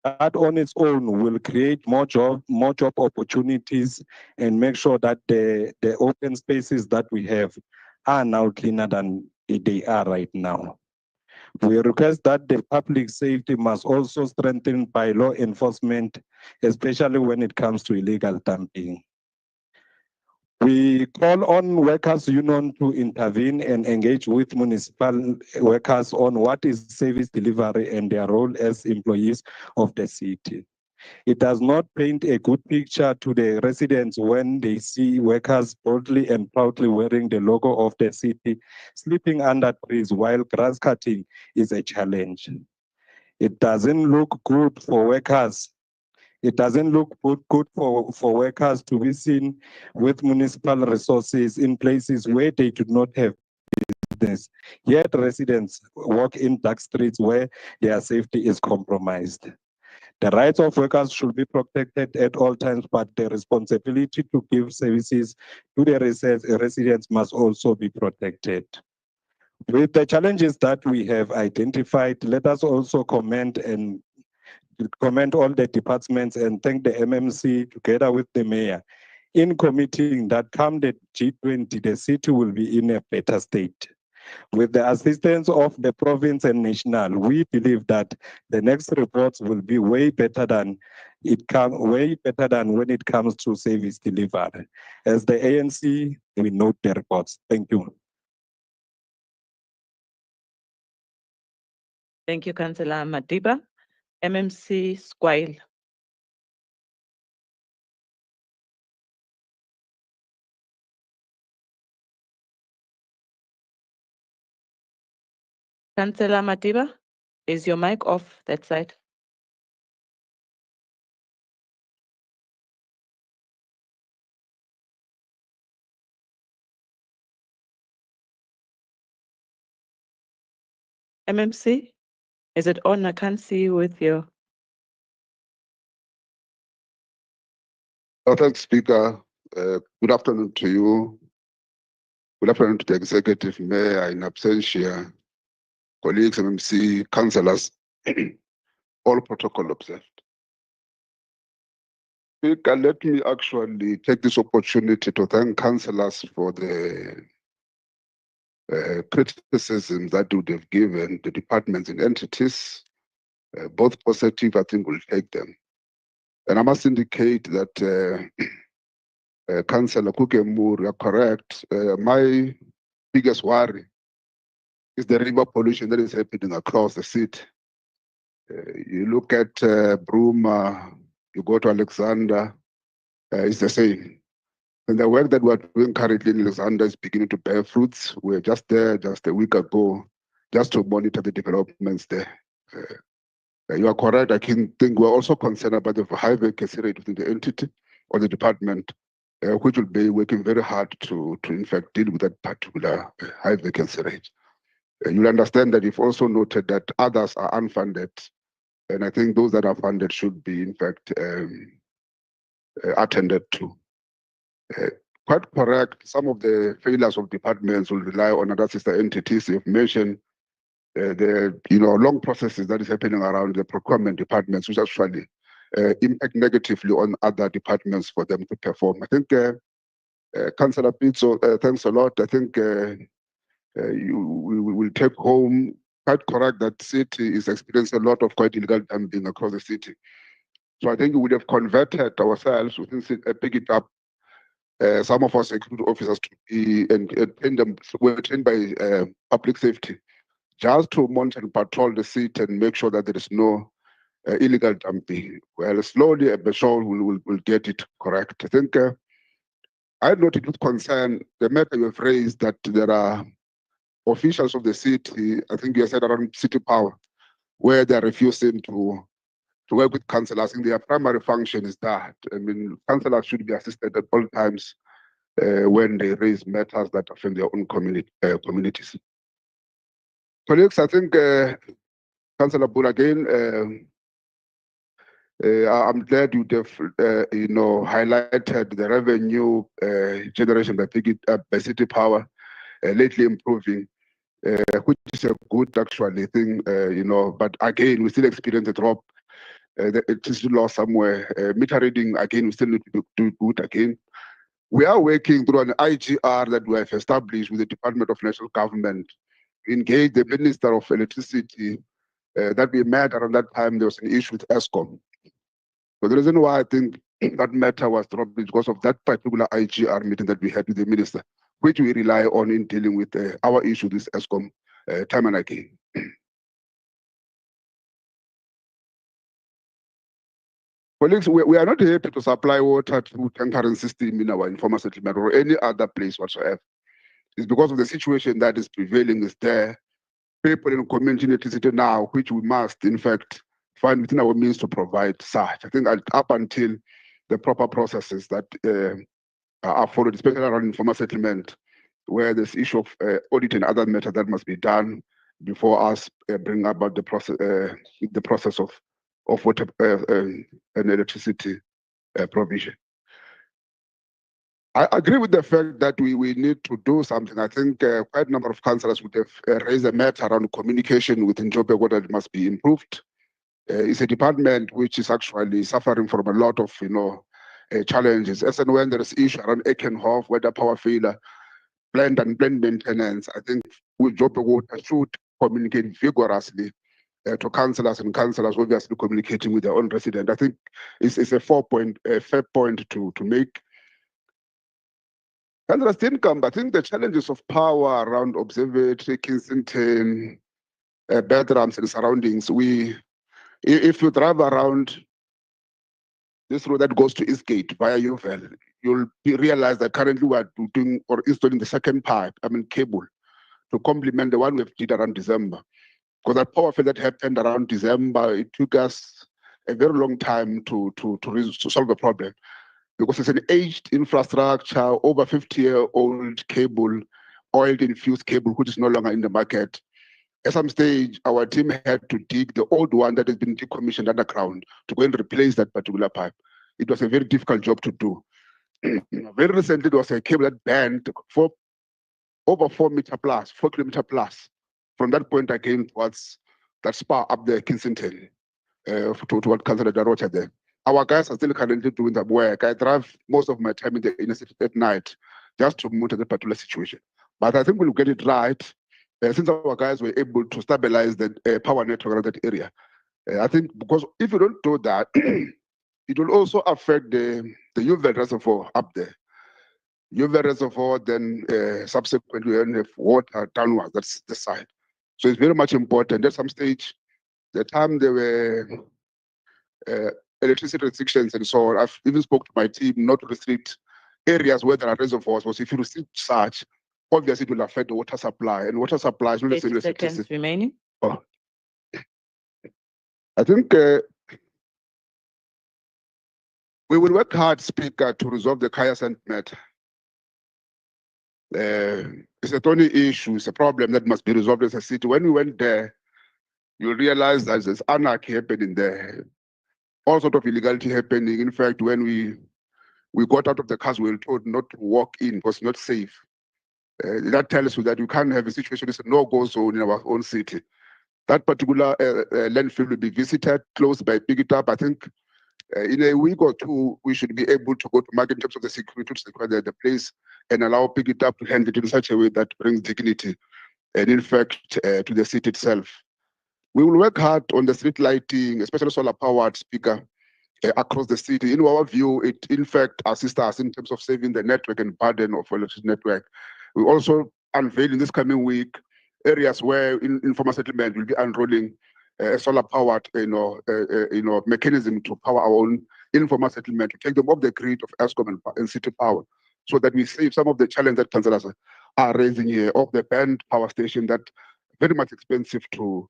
That on its own will create more job opportunities and make sure that the open spaces that we have are now cleaner than they are right now. We request that the public safety must also strengthen by law enforcement, especially when it comes to illegal dumping. We call on workers' union to intervene and engage with municipal workers on what is service delivery and their role as employees of the city. It does not paint a good picture to the residents when they see workers boldly and proudly wearing the logo of the city, sleeping under trees while grass cutting is a challenge. It doesn't look good for workers. It doesn't look good for workers to be seen with municipal resources in places where they do not have business. Yet residents walk in dark streets where their safety is compromised. The rights of workers should be protected at all times, but the responsibility to give services to the residents must also be protected. With the challenges that we have identified, let us also commend all the departments and thank the MMC together with the mayor in committing that come the G20, the city will be in a better state. With the assistance of the province and national, we believe that the next reports will be way better than when it comes to service delivery. As the ANC, we note the reports. Thank you. Thank you, Councillor Madiba. MMC Squile. Councillor Madiba, is your mic off that side? MMC? Is it on? I can't see you with your. Thanks, Speaker. Good afternoon to you. Good afternoon to the Executive Mayor in absentia, colleagues, MMC, councillors, all protocol observed. Speaker, let me actually take this opportunity to thank councillors for the criticism that would have given the departments and entities, both positive, I think we'll take them. And I must indicate that Councillor Kukemur, you're correct. My biggest worry is the river pollution that is happening across the city. You look at Bruma, you go to Alexander, it's the same. And the work that we're doing currently in Alexander is beginning to bear fruits. We're just there just a week ago, just to monitor the developments there. You are correct. I think we're also concerned about the high vacancy rate within the entity or the department, which will be working very hard to in fact deal with that particular high vacancy rate. You'll understand that you've also noted that others are unfunded, and I think those that are funded should be in fact attended to. Quite correct. Some of the failures of departments will rely on other sister entities. You've mentioned the long processes that is happening around the procurement departments, which actually impact negatively on other departments for them to perform. I think Councillor Pitso, thanks a lot. I think we will take home. Quite correct that city is experiencing a lot of quite illegal dumping across the city. So I think we would have converted ourselves within pick it up. Some of our security officers to be and train them were trained by public safety just to monitor and patrol the city and make sure that there is no illegal dumping. Well, slowly but surely we'll get it correct. I think I noted with concern the matter you have raised that there are officials of the city, I think you said around city power, where they're refusing to work with councillors. I think their primary function is that. I mean, councillors should be assisted at all times when they raise matters that affect their own communities. Colleagues, I think Councillor Bull again, I'm glad you have highlighted the revenue generation by city power lately improving, which is a good actually thing, but again, we still experience a drop. It is lost somewhere. Meter reading, again, we still need to do good again. We are working through an IGR that we have established with the Department of National Government, engage the Minister of Electricity, that we met around that time. There was an issue with ESCOM. So the reason why I think that matter was dropped is because of that particular IGR meeting that we had with the Minister, which we rely on in dealing with our issue with ESCOM time and again. Colleagues, we are not happy to supply water to tankering system in our informal settlement or any other place whatsoever. It's because of the situation that is prevailing is there. People in community electricity now, which we must, in fact, find within our means to provide such. I think up until the proper processes that are followed, especially around informal settlement, where there's issue of audit and other matters that must be done before us bring about the process of water and electricity provision. I agree with the fact that we need to do something. I think quite a number of councillors would have raised a matter around communication within Joburg, whether it must be improved. It's a department which is actually suffering from a lot of challenges. As and when there is issue around Ekenhof, weather power failure, planned and planned maintenance, I think with Joburg Water should communicate vigorously to councillors, and councillors obviously communicating with their own resident. I think it's a fair point to make. Councillors didn't come, but I think the challenges of power around Observatory, Kensington, Bedrams and surroundings, if you drive around this road that goes to Eastgate via Uvel, you'll realize that currently we are doing or installing the second pipe, cable, to complement the one we've did around December. Because that power failure that happened around December, it took us a very long time to solve the problem. Because it's an aged infrastructure, over 50-year-old cable, oil-infused cable, which is no longer in the market. At some stage, our team had to dig the old one that has been decommissioned underground to go and replace that particular pipe. It was a very difficult job to do. Very recently, there was a cable that bent for over 4 meter plus, 4 kilometer plus, from that point again towards that spar up there, Kensington, toward Councillor Darocha there. Our guys are still currently doing that work. I drive most of my time in the inner city at night just to monitor that particular situation. But I think we'll get it right since our guys were able to stabilize the power network around that area. I think because if you don't do that, it will also affect the Joburg reservoir up there. Joburg reservoir, then subsequently when have water downwards, that's the side. So it's very much important. At some stage, the time there were electricity restrictions and so on, I've even spoke to my team not to restrict areas where there are reservoirs, because if you restrict such, obviously it will affect the water supply, and water supply is not 30 necessarily seconds remaining. Oh. I think we will work hard, Speaker, to resolve the Kayasant matter. It's a thorny issue, it's a problem that must be resolved as a city. When we went there, you realize that there's anarchy happening there, all sort of illegality happening. In fact, when we got out of the cars, we were told not to walk in because it's not safe. That tells you that you can't have a situation, it's a no-go zone in our own city. That particular landfill will be visited, closed by, pick it up. I think in a week or two, we should be able to go to market in terms of the security to secure the place and allow pick it up to handle it in such a way that brings dignity and in fact to the city itself. We will work hard on the street lighting, especially solar powered, Speaker, across the city. In our view, it in fact assists us in terms of saving the network and burden of electricity network. We also unveil in this coming week areas where informal settlement will be unrolling solar powered mechanism to power our own informal settlement, to take them off the grid of Eskom and city power, so that we save some of the challenge that councillors are raising here of the banned power station that very much expensive to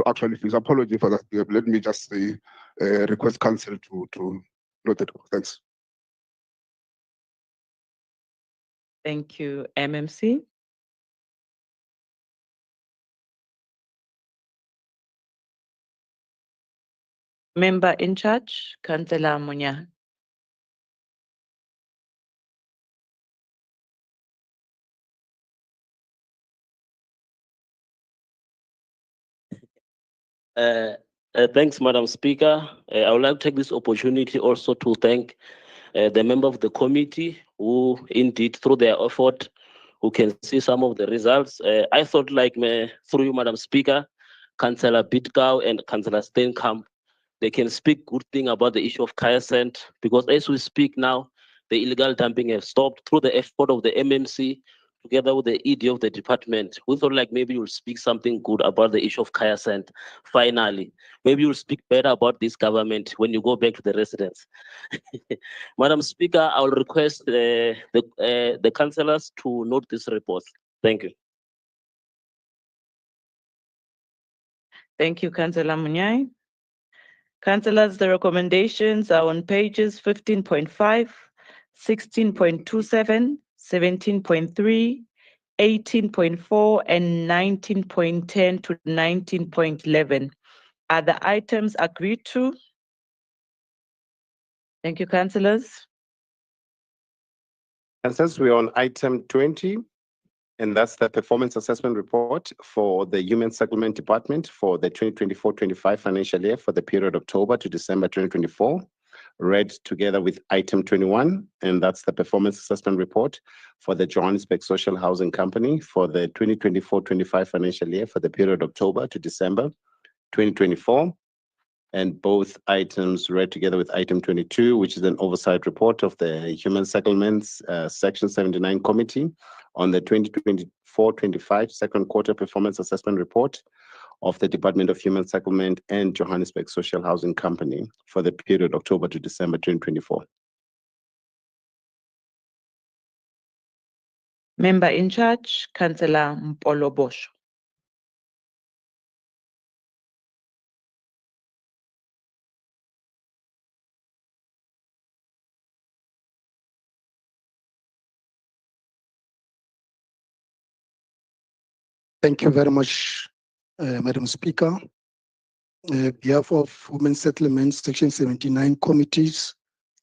actually fix. Apology for that. Let me just say, request council to note that. Thanks. Thank you, MMC. Member in charge, Councillor Munya. Thanks, Madam Speaker. I would like to take this opportunity also to thank the member of the committee who indeed through their effort, who can see some of the results. I thought through you, Madam Speaker, Councillor Bitkau and Councillor Steenkamp, they can speak good thing about the issue of Kayasant, because as we speak now, the illegal dumping have stopped through the effort of the MMC, together with the ED of the department. We thought maybe you'll speak something good about the issue of Kayasant. Finally, maybe you'll speak better about this government when you go back to the residents. Madam Speaker, I'll request the councillors to note this report. Thank you. Thank you, Councillor Munyai. Councillors, the recommendations are on pages 15.5, 16.27, 17.3, 18.4, and 19.10 to 19.11. Are the items agreed to? Thank you, councillors. Councillors, we're on item 20, and that's the performance assessment report for the Human Settlement Department for the 2024-25 financial year for the period October to December 2024, read together with item 21, and that's the performance assessment report for the Johannesburg Social Housing Company for the 2024-25 financial year for the period October to December 2024. And both items read together with item 22, which is an oversight report of the Human Settlements Section 79 Committee on the 2024-25 second quarter performance assessment report of the Department of Human Settlement and Johannesburg Social Housing Company for the period October to December 2024. Member in charge, Councillor Mpolo Bosho. Thank you very much, Madam Speaker, behalf of Women Settlements, Section 79 committees,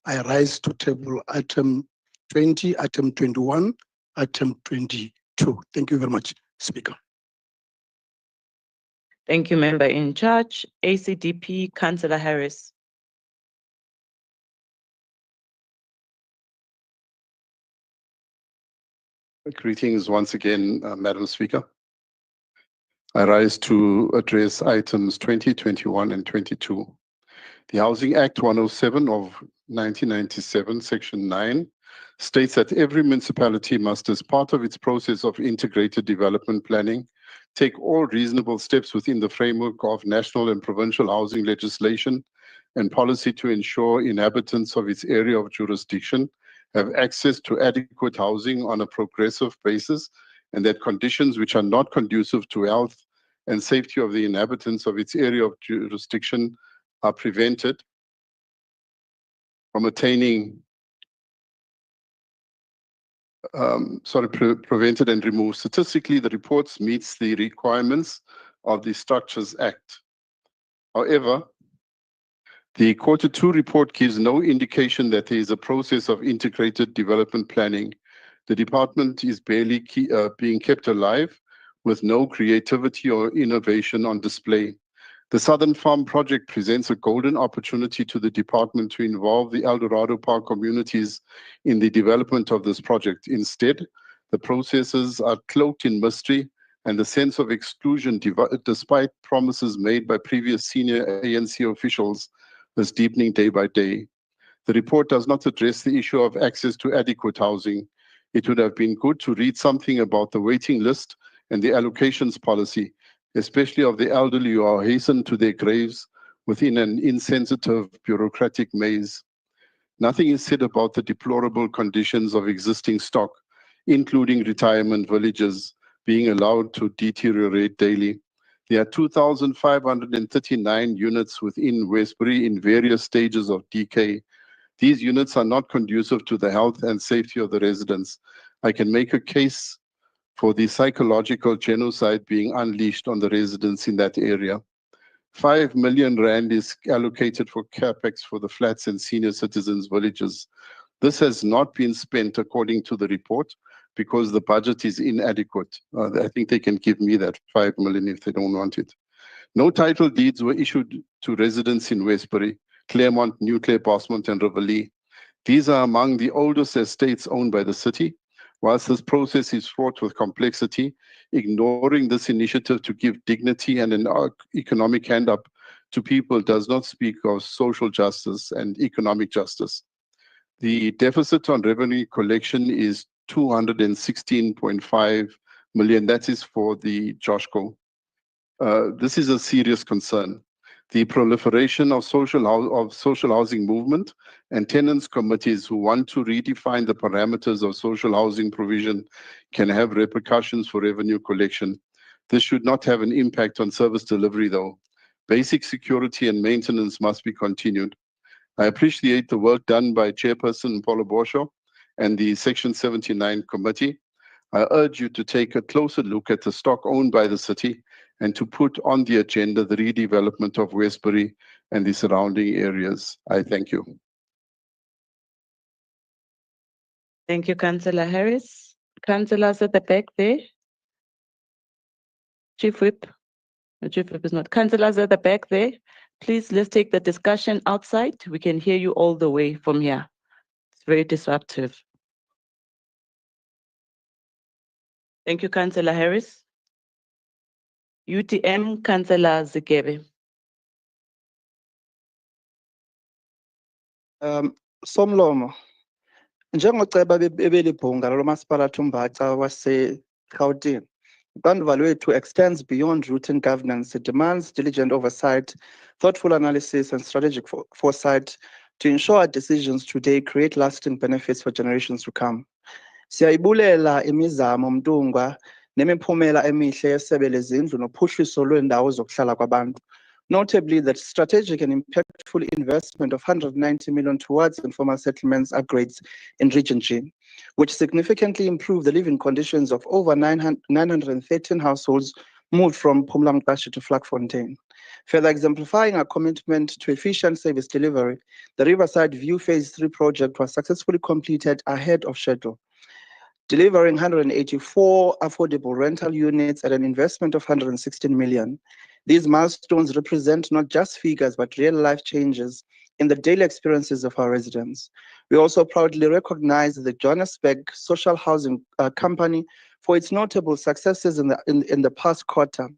I rise to table item 20, item 21, item 22. Thank you very much, Speaker. Thank you, Member in Charge. ACDP, Councillor Harris. Greetings once again, Madam Speaker. I rise to address items 20, 21, and 22. The Housing Act 107 of 1997, Section 9, states that every municipality must, as part of its process of integrated development planning, take all reasonable steps within the framework of national and provincial housing legislation and policy to ensure inhabitants of its area of jurisdiction have access to adequate housing on a progressive basis, and that conditions which are not conducive to health and safety of the inhabitants of its area of jurisdiction are prevented from attaining, prevented and removed. Statistically, the reports meets the requirements of the Structures Act. However, the Q2 report gives no indication that there is a process of integrated development planning. The department is barely being kept alive with no creativity or innovation on display. The Southern Farm project presents a golden opportunity to the department to involve the Eldorado Park communities in the development of this project. Instead, the processes are cloaked in mystery, and the sense of exclusion, despite promises made by previous senior ANC officials, is deepening day by day. The report does not address the issue of access to adequate housing. It would have been good to read something about the waiting list and the allocations policy, especially of the elderly who are hastened to their graves within an insensitive bureaucratic maze. Nothing is said about the deplorable conditions of existing stock, including retirement villages being allowed to deteriorate daily. There are 2,539 units within Westbury in various stages of decay. These units are not conducive to the health and safety of the residents. I can make a case for the psychological genocide being unleashed on the residents in that area. 5 million rand is allocated for capex for the flats and senior citizens villages. This has not been spent according to the report because the budget is inadequate. I think they can give me that 5 million if they don't want it. No title deeds were issued to residents in Westbury, Claremont, New Clare, Bosmont, and Riverlea. These are among the oldest estates owned by the city. Whilst this process is fraught with complexity, ignoring this initiative to give dignity and an economic hand up to people does not speak of social justice and economic justice. The deficit on revenue collection is 216.5 million. That is for the JOSHCO. This is a serious concern. The proliferation of social housing movement and tenants committees who want to redefine the parameters of social housing provision can have repercussions for revenue collection. This should not have an impact on service delivery though. Basic security and maintenance must be continued. I appreciate the work done by Chairperson Paulo Bosho and the Section 79 committee. I urge you to take a closer look at the stock owned by the city and to put on the agenda the redevelopment of Westbury and the surrounding areas. I thank you. Thank you, Councillor Harris. Councillors at the back there. Chief Whip. The Chief Whip is not. Councillors at the back there. Please, let's take the discussion outside. We can hear you all the way from here. It's very disruptive. Thank you, Councillor Harris. UTM, Councillor Zikebe. Somlomo, njengoceba ebelibhunga lomasipala Tumbaca wase-Gauteng, uxanduva lwethu extends beyond routine governance. It demands diligent oversight, thoughtful analysis, and strategic foresight to ensure our decisions today create lasting benefits for generations to come. Siyayibulela imizamo Mdungwa nemiphumela emihle yesebe lezindlu nophuhliso lweendawo zokuhlala kwabantu. Notably, that strategic and impactful investment of 190 million towards informal settlements upgrades in Region G, which significantly improve the living conditions of over 913 households, moved from Mpumalanga to Vlakfontein. Further exemplifying our commitment to efficient service delivery, the Riverside View Phase 3 project was successfully completed ahead of schedule, delivering 184 affordable rental units at an investment of 116 million. These milestones represent not just figures, but real-life changes in the daily experiences of our residents. We also proudly recognize the Johannesburg Social Housing Company for its notable successes in the past quarter.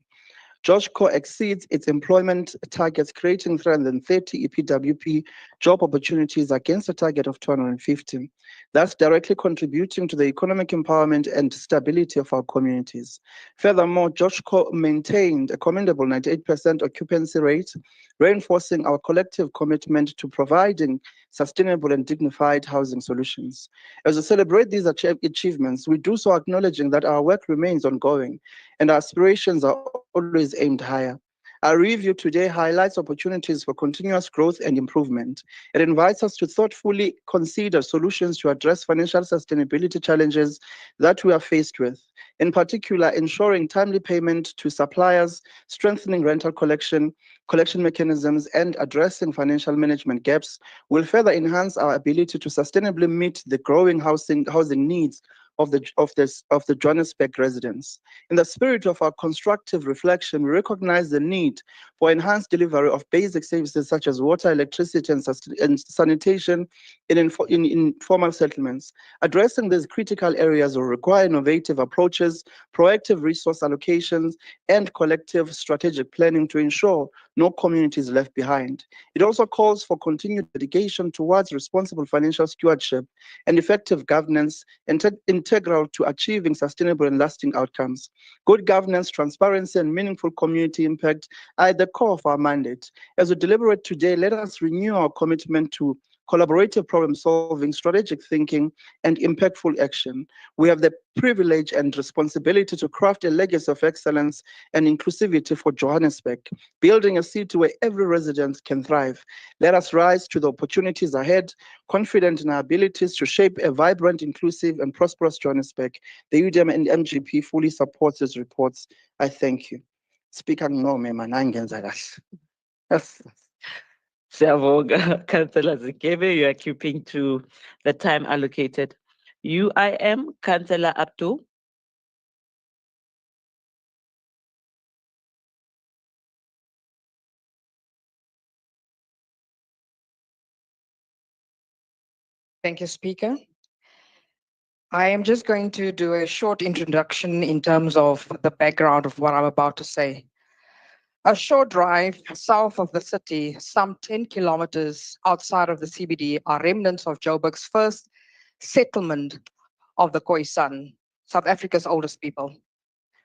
JOSCO exceeds its employment targets, creating 330 EPWP job opportunities against a target of 250, thus directly contributing to the economic empowerment and stability of our communities. Furthermore, JOSCO maintained a commendable 98% occupancy rate, reinforcing our collective commitment to providing sustainable and dignified housing solutions. As we celebrate these achievements, we do so acknowledging that our work remains ongoing and our aspirations are always aimed higher. Our review today highlights opportunities for continuous growth and improvement. It invites us to thoughtfully consider solutions to address financial sustainability challenges that we are faced with. In particular, ensuring timely payment to suppliers, strengthening rental collection mechanisms, and addressing financial management gaps will further enhance our ability to sustainably meet the growing housing needs of the Johannesburg residents. In the spirit of our constructive reflection, we recognize the need for enhanced delivery of basic services such as water, electricity, and sanitation in informal settlements. Addressing these critical areas will require innovative approaches, proactive resource allocations, and collective strategic planning to ensure no community is left behind. It also calls for continued dedication towards responsible financial stewardship and effective governance, integral to achieving sustainable and lasting outcomes. Good governance, transparency, and meaningful community impact are at the core of our mandate. As we deliberate today, let us renew our commitment to collaborative problem solving, strategic thinking, and impactful action. We have the privilege and responsibility to craft a legacy of excellence and inclusivity for Johannesburg, building a city where every resident can thrive. Let us rise to the opportunities ahead, confident in our abilities to shape a vibrant, inclusive, and prosperous Johannesburg. The UDM and MGP fully supports these reports. I thank you. Speaker Ncome, manangenza kahle. Yes. Siyabonga, Councillor Zikebe, you are keeping to the time allocated. UIM, Councillor Abdul. Thank you, Speaker. I am just going to do a short introduction in terms of the background of what I'm about to say. A short drive south of the city, some 10 kilometers outside of the CBD, are remnants of Joburg's first settlement of the Khoisan, South Africa's oldest people.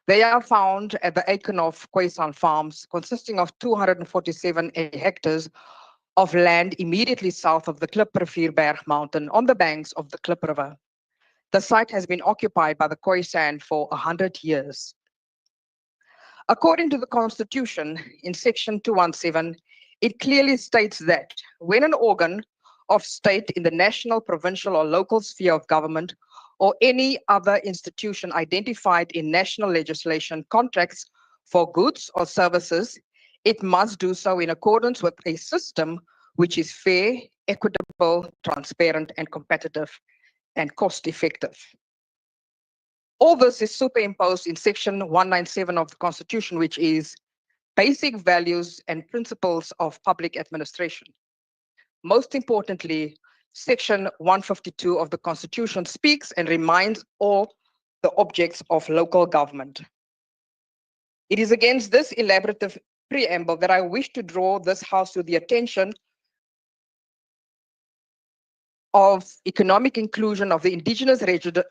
They are found at the Eikenhof Khoisan farms, consisting of 247 hectares of land immediately south of the Cllr mountain on the banks of the Cllr River. The site has been occupied by the Khoisan for 100 years. According to the Constitution, in Section 217, it clearly states that when an organ of state in the national, provincial, or local sphere of government, or any other institution identified in national legislation contracts for goods or services, it must do so in accordance with a system which is fair, equitable, transparent, and competitive, and cost-effective. All this is superimposed in Section 197 of the Constitution, which is basic values and principles of public administration. Most importantly, Section 152 of the Constitution speaks and reminds all the objects of local government. It is against this elaborative preamble that I wish to draw this House to the attention of economic inclusion of the indigenous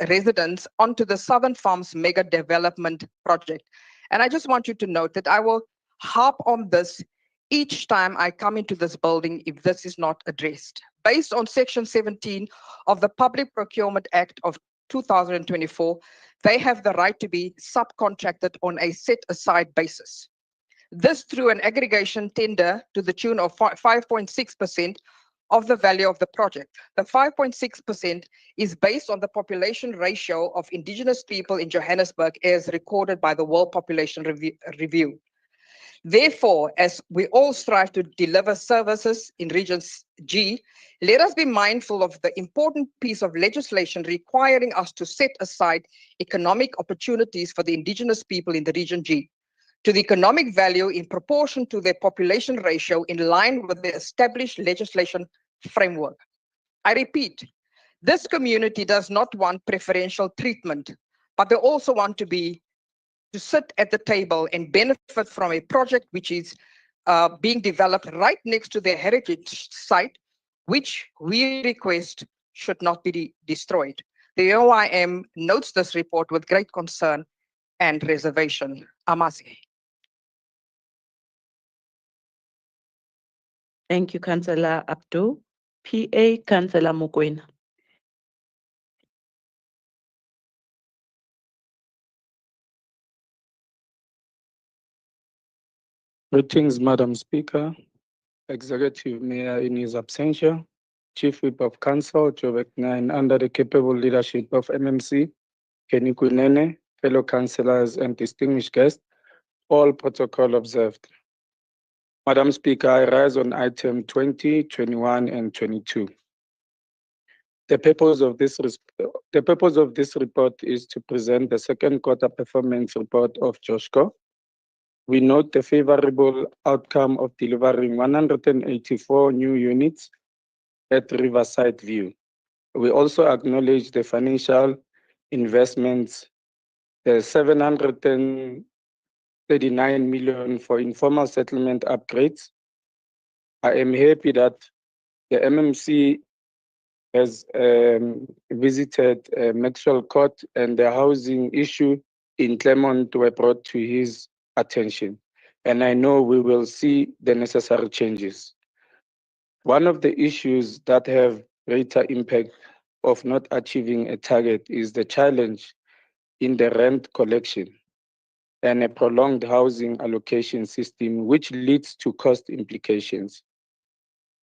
residents onto the Southern Farms mega development project. And I just want you to note that I will harp on this each time I come into this building if this is not addressed. Based on Section 17 of the Public Procurement Act of 2024, they have the right to be subcontracted on a set-aside basis. This through an aggregation tender to the tune of 5.6% of the value of the project. The 5.6% is based on the population ratio of indigenous people in Johannesburg as recorded by the World Population Review. Therefore, as we all strive to deliver services in Region G, let us be mindful of the important piece of legislation requiring us to set aside economic opportunities for the indigenous people in the Region G to the economic value in proportion to their population ratio in line with the established legislation framework. I repeat, this community does not want preferential treatment, but they also want to sit at the table and benefit from a project which is being developed right next to their heritage site, which we request should not be destroyed. The OIM notes this report with great concern and reservation. Amasi. Thank you, Councillor Abdu. PA, Councillor Mokoena. Greetings, Madam Speaker, Executive Mayor in his absentia, Chief Whip of Council, Joburg 9, under the capable leadership of MMC, Kenny Kunene, fellow councillors and distinguished guests, all protocol observed. Madam Speaker, I rise on item 20, 21, and 22. The purpose of this report is to present the second quarter performance report of JOSCO. We note the favorable outcome of delivering 184 new units at Riverside View. We also acknowledge the financial investments, the 739 million for informal settlement upgrades. I am happy that the MMC has visited Maxwell Court and the housing issue in Claremont were brought to his attention, and I know we will see the necessary changes. One of the issues that have greater impact of not achieving a target is the challenge in the rent collection and a prolonged housing allocation system, which leads to cost implications.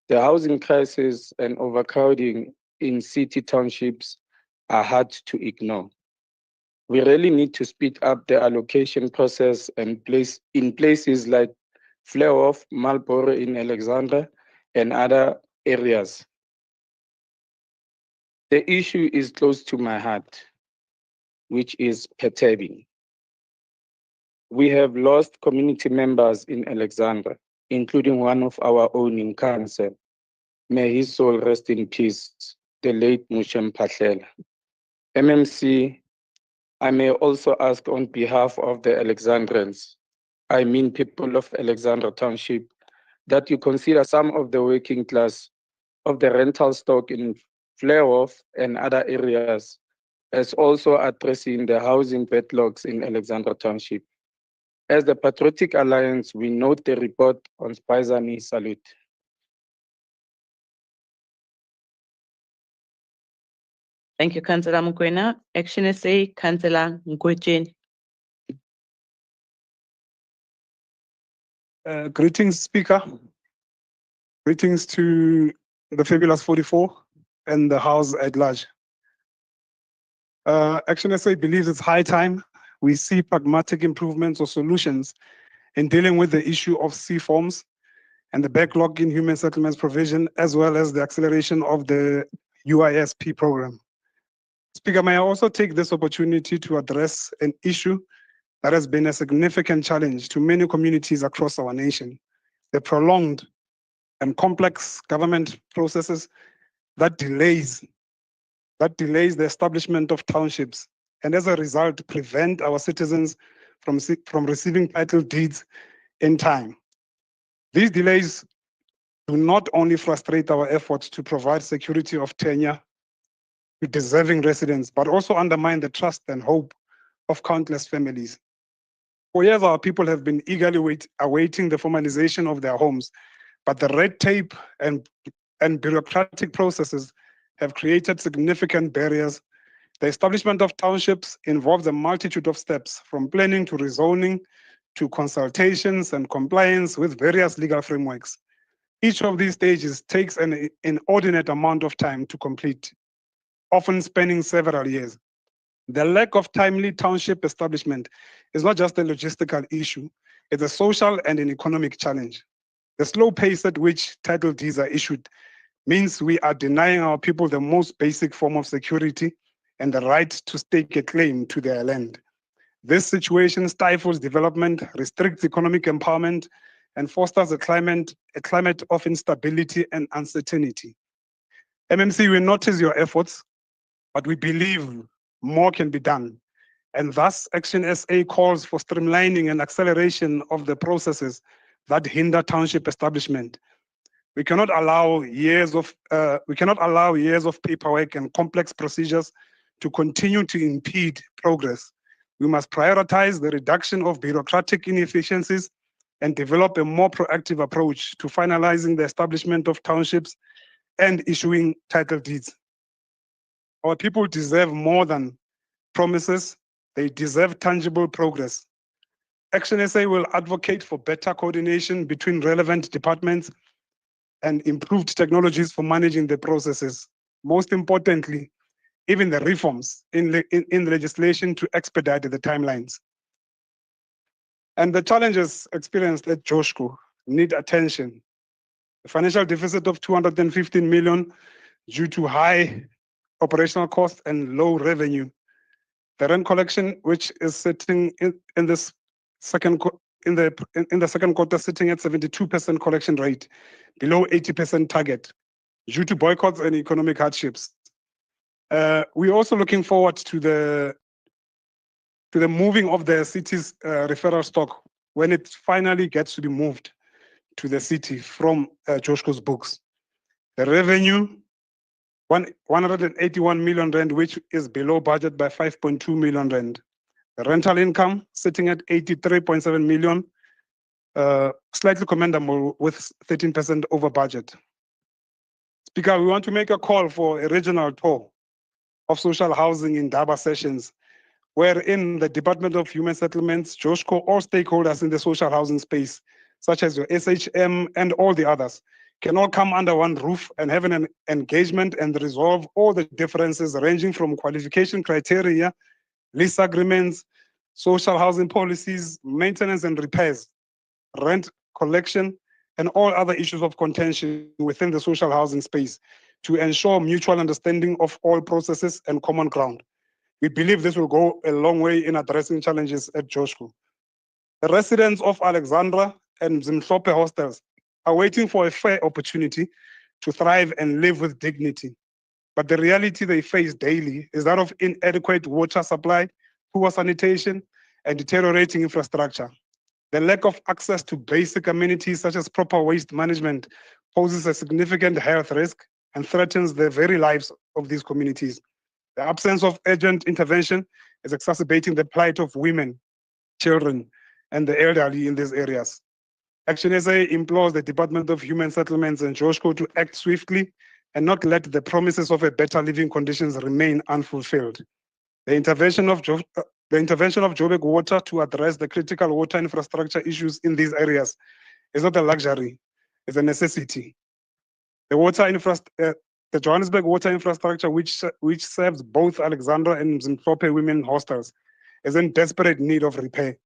The housing crisis and overcrowding in city townships are hard to ignore. We really need to speed up the allocation process and in places like Fleurhof, Marlborough in Alexandra, and other areas. The issue is close to my heart, which is perturbing. We have lost community members in Alexandra, including one of our own in council. May his soul rest in peace, the late Mushem Phahlela. MMC, I may also ask on behalf of the Alexandrians, I mean people of Alexandra Township, that you consider some of the working class of the rental stock in Fleurhof and other areas as also addressing the housing backlogs in Alexandra Township. As the Patriotic Alliance, we note the report on Spizani Salute. Thank you, Councillor Mokoena. Action SA, Councillor Ngwetjeni. Greetings, Speaker. Greetings to the fabulous 44 and the House at large. Action SA believes it's high time we see pragmatic improvements or solutions in dealing with the issue of C-forms and the backlog in human settlements provision, as well as the acceleration of the UISP program. Speaker, may I also take this opportunity to address an issue that has been a significant challenge to many communities across our nation, the prolonged and complex government processes that delays the establishment of townships, and as a result, prevent our citizens from receiving title deeds in time. These delays do not only frustrate our efforts to provide security of tenure to deserving residents, but also undermine the trust and hope of countless families. For years, our people have been eagerly awaiting the formalization of their homes, but the red tape and bureaucratic processes have created significant barriers. The establishment of townships involves a multitude of steps, from planning to rezoning to consultations and compliance with various legal frameworks. Each of these stages takes an inordinate amount of time to complete, often spanning several years. The lack of timely township establishment is not just a logistical issue, it's a social and an economic challenge. The slow pace at which title deeds are issued means we are denying our people the most basic form of security and the right to stake a claim to their land. This situation stifles development, restricts economic empowerment, and fosters a climate of instability and uncertainty. MMC, we notice your efforts, but we believe more can be done. And thus, Action SA calls for streamlining and acceleration of the processes that hinder township establishment. We cannot allow years of paperwork and complex procedures to continue to impede progress. We must prioritize the reduction of bureaucratic inefficiencies and develop a more proactive approach to finalizing the establishment of townships and issuing title deeds. Our people deserve more than promises, they deserve tangible progress. Action SA will advocate for better coordination between relevant departments and improved technologies for managing the processes. Most importantly, even the reforms in legislation to expedite the timelines. And the challenges experienced at Joshko need attention. The financial deficit of 215 million due to high operational costs and low revenue. The rent collection, which is sitting in the second quarter, sitting at 72% collection rate, below 80% target, due to boycotts and economic hardships. We're also looking forward to the moving of the city's referral stock when it finally gets to be moved to the city from Joshko's books. The revenue, 181 million rand, which is below budget by 5.2 million rand. The rental income sitting at 83.7 million, slightly commendable with 13% over budget. Speaker, we want to make a call for a regional tour of social housing in Daba sessions, wherein the Department of Human Settlements, Joshko, all stakeholders in the social housing space, such as your SHM and all the others, can all come under one roof and have an engagement and resolve all the differences ranging from qualification criteria, lease agreements, social housing policies, maintenance and repairs, rent collection, and all other issues of contention within the social housing space to ensure mutual understanding of all processes and common ground. We believe this will go a long way in addressing challenges at Joshko. The residents of Alexandra and Mthembu hostels are waiting for a fair opportunity to thrive and live with dignity. But the reality they face daily is that of inadequate water supply, poor sanitation, and deteriorating infrastructure. The lack of access to basic amenities such as proper waste management poses a significant health risk and threatens the very lives of these communities. The absence of urgent intervention is exacerbating the plight of women, children, and the elderly in these areas. Action SA implores the Department of Human Settlements and Joshko to act swiftly and not let the promises of a better living conditions remain unfulfilled. The intervention of Joburg Water to address the critical water infrastructure issues in these areas is not a luxury, it's a necessity. The Johannesburg water infrastructure, which serves both Alexandra and Mthembu women hostels, is in desperate need of repair,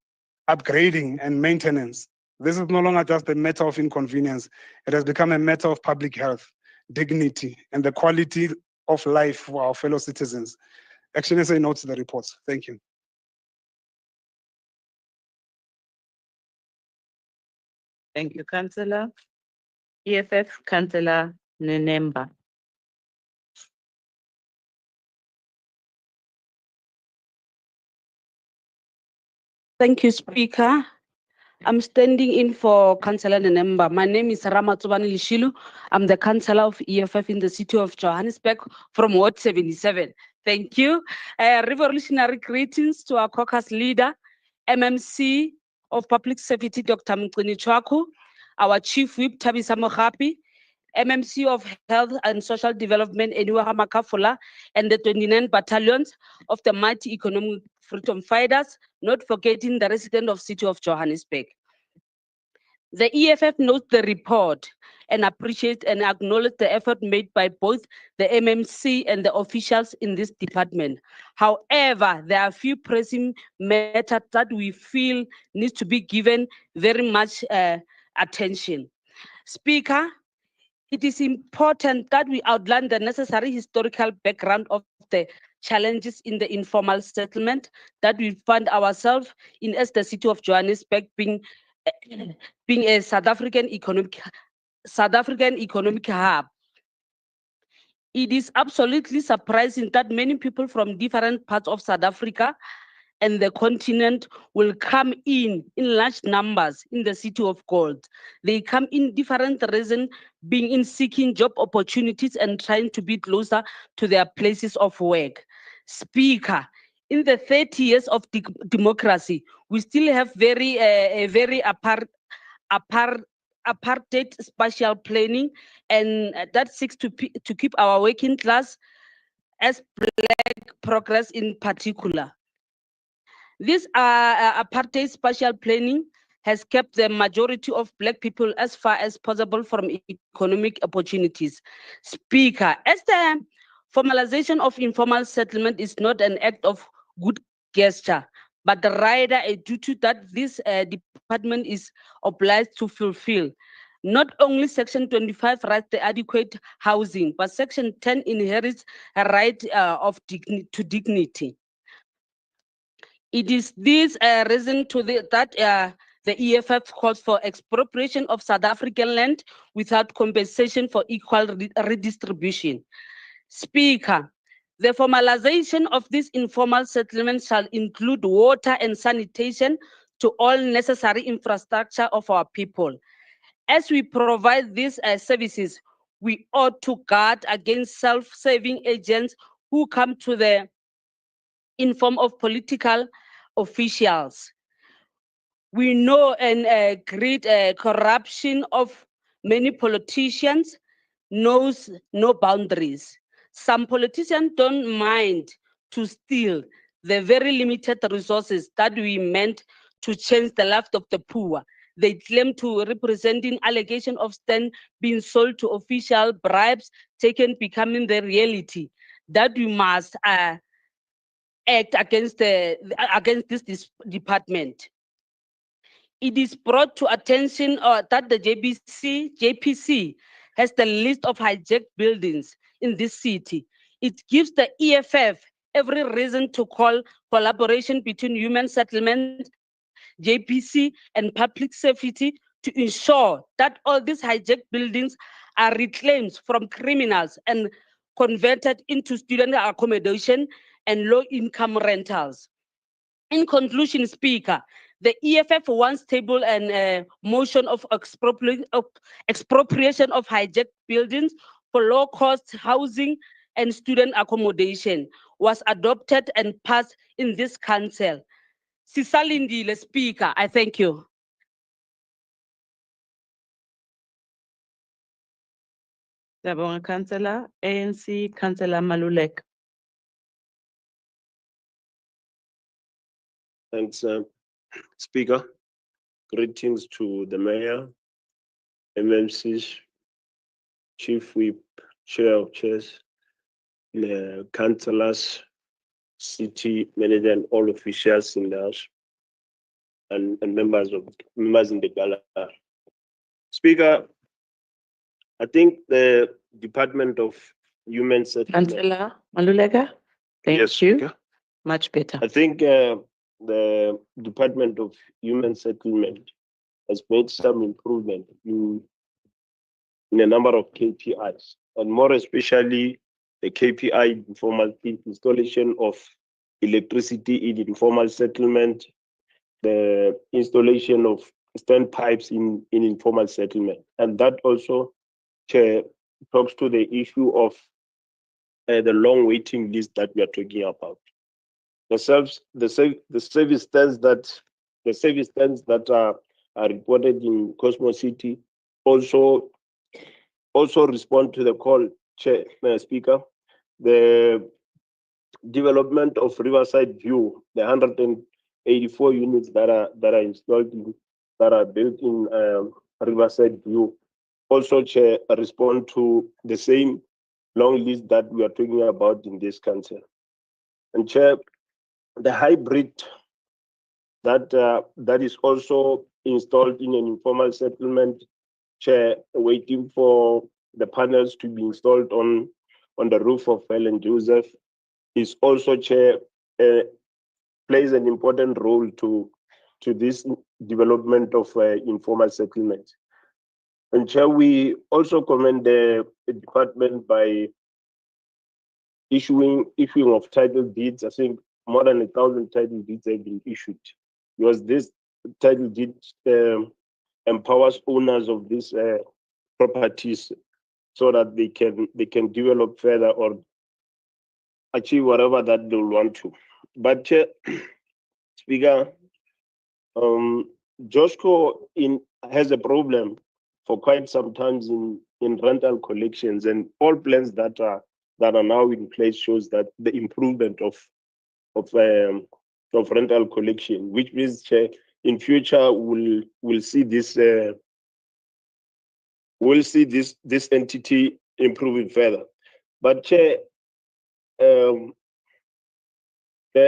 upgrading, and maintenance. This is no longer just a matter of inconvenience. It has become a matter of public health, dignity, and the quality of life for our fellow citizens. Action SA notes the reports. Thank you. Thank you, Councillor. EFF, Councillor Nenemba. Thank you, Speaker. I'm standing in for Councillor Nenemba. My name is Ramatsubani Lishilu. I'm the Councillor of EFF in the city of Johannesburg from Ward 77. Thank you. Revolutionary greetings to our caucus leader, MMC of Public Safety, Dr. Mthembu, our Chief Whip, Thabisa Mogapi, MMC of Health and Social Development, Ediwa Makafula, and the 29 battalions of the mighty economic freedom fighters, not forgetting the resident of city of Johannesburg. The EFF notes the report and appreciates and acknowledges the effort made by both the MMC and the officials in this department. However, there are a few pressing matters that we feel needs to be given very much attention. Speaker, it is important that we outline the necessary historical background of the challenges in the informal settlement that we find ourselves in as the city of Johannesburg being a South African economic hub. It is absolutely surprising that many people from different parts of South Africa and the continent will come in large numbers in the city of gold. They come in different reasons, being in seeking job opportunities and trying to be closer to their places of work. Speaker, in the 30 years of democracy, we still have very apartheid spatial planning, and that seeks to keep our working class as black progress in particular. This apartheid spatial planning has kept the majority of black people as far as possible from economic opportunities. Speaker, as the formalization of informal settlement is not an act of good gesture, but rather a duty that this department is obliged to fulfill. Not only Section 25 writes the adequate housing, but Section 10 inherits a right to dignity. It is this reason that the EFF calls for expropriation of South African land without compensation for equal redistribution. Speaker, the formalization of this informal settlement shall include water and sanitation to all necessary infrastructure of our people. As we provide these services, we ought to guard against self-serving agents who come to the in form of political officials. We know and great corruption of many politicians knows no boundaries. Some politicians don't mind to steal the very limited resources that we meant to change the life of the poor. They claim to representing allegation of stand being sold to official bribes taken becoming the reality that we must act against this department. It is brought to attention that the JPC has the list of hijacked buildings in this city. It gives the EFF every reason to call collaboration between human settlement, JPC, and public safety to ensure that all these hijacked buildings are reclaimed from criminals and converted into student accommodation and low-income rentals. In conclusion, Speaker, the EFF wants table and motion of expropriation of hijacked buildings for low-cost housing and student accommodation was adopted and passed in this council. Sisalindile, Speaker, I thank you. Siyabonga, Councillor. ANC, Councillor Maluleka. Thanks, Speaker. Greetings to the Mayor, MMCs, Chief Whip, Chair of Chairs, the councillors, city manager, and all officials in the house, and members in the Cllr. Speaker, I think the Department of Human Settlement. Councillor Maluleka, thank Yes, you. Speaker. Much better. I think the Department of Human Settlement has made some improvement in a number of KPIs, and more especially the KPI informal installation of electricity in informal settlement, the installation of standpipes in informal settlement. And that also talks to the issue of the long waiting list that we are talking about. The service stands that are reported in Cosmo City also respond to the call, Chair, Speaker. The development of Riverside View, the 184 units that are installed in that are built in Riverside View also, Chair, respond to the same long list that we are talking about in this council. And Chair, the hybrid that is also installed in an informal settlement, Chair, waiting for the panels to be installed on the roof of Helen Joseph, is also, Chair, plays an important role to this development of informal settlement. And Chair, we also commend the department by issuing of title deeds. I think more than 1,000 title deeds have been issued, because this title deed empowers owners of these properties so that they can develop further or achieve whatever that they want to. But Chair, Speaker, Joshco has a problem for quite some time in rental collections, and all plans that are now in place shows that the improvement of rental collection, which means in future we'll see this entity improving further. But Chair, the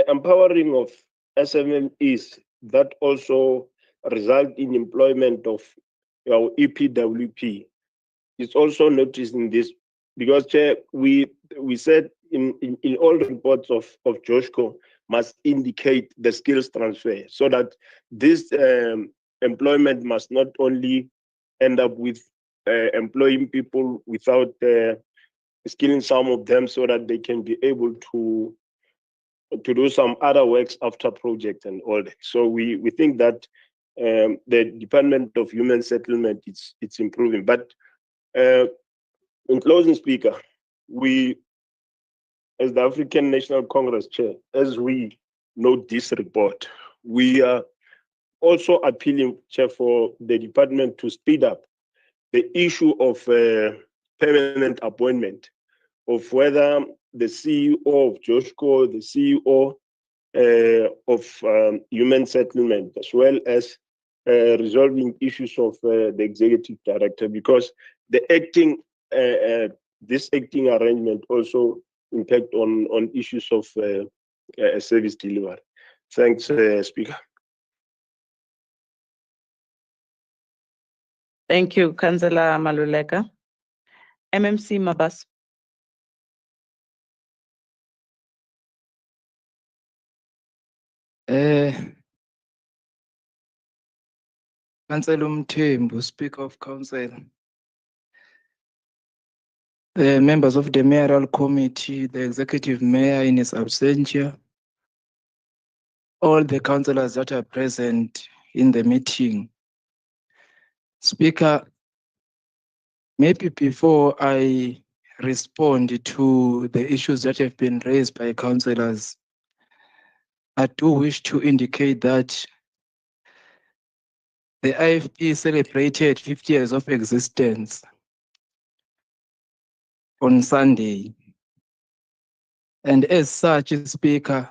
empowering of SMMEs that also result in employment of our EPWP is also noticed in this, because Chair, we said in all reports of Joshco must indicate the skills transfer, so that this employment must not only end up with employing people without skilling some of them, so that they can be able to do some other works after project and all that. So we think that the Department of Human Settlement, it's improving. But in closing, Speaker, we, as the African National Congress Chair, as we note this report, we are also appealing, Chair, for the department to speed up the issue of permanent appointment of whether the CEO of Joshco, the CEO of Human Settlement, as well as resolving issues of the executive director, because the this acting arrangement also impact on issues of service delivery. Thanks, Speaker. Thank you, Councillor Maluleka. MMC Mabas. Councillor Mthembu, Speaker of Council, the members of the Mayoral Committee, the Executive Mayor in his absentia, all the councillors that are present in the meeting. Speaker, maybe before I respond to the issues that have been raised by councillors, I do wish to indicate that the IFP celebrated 50 years of existence on Sunday. And as such, Speaker,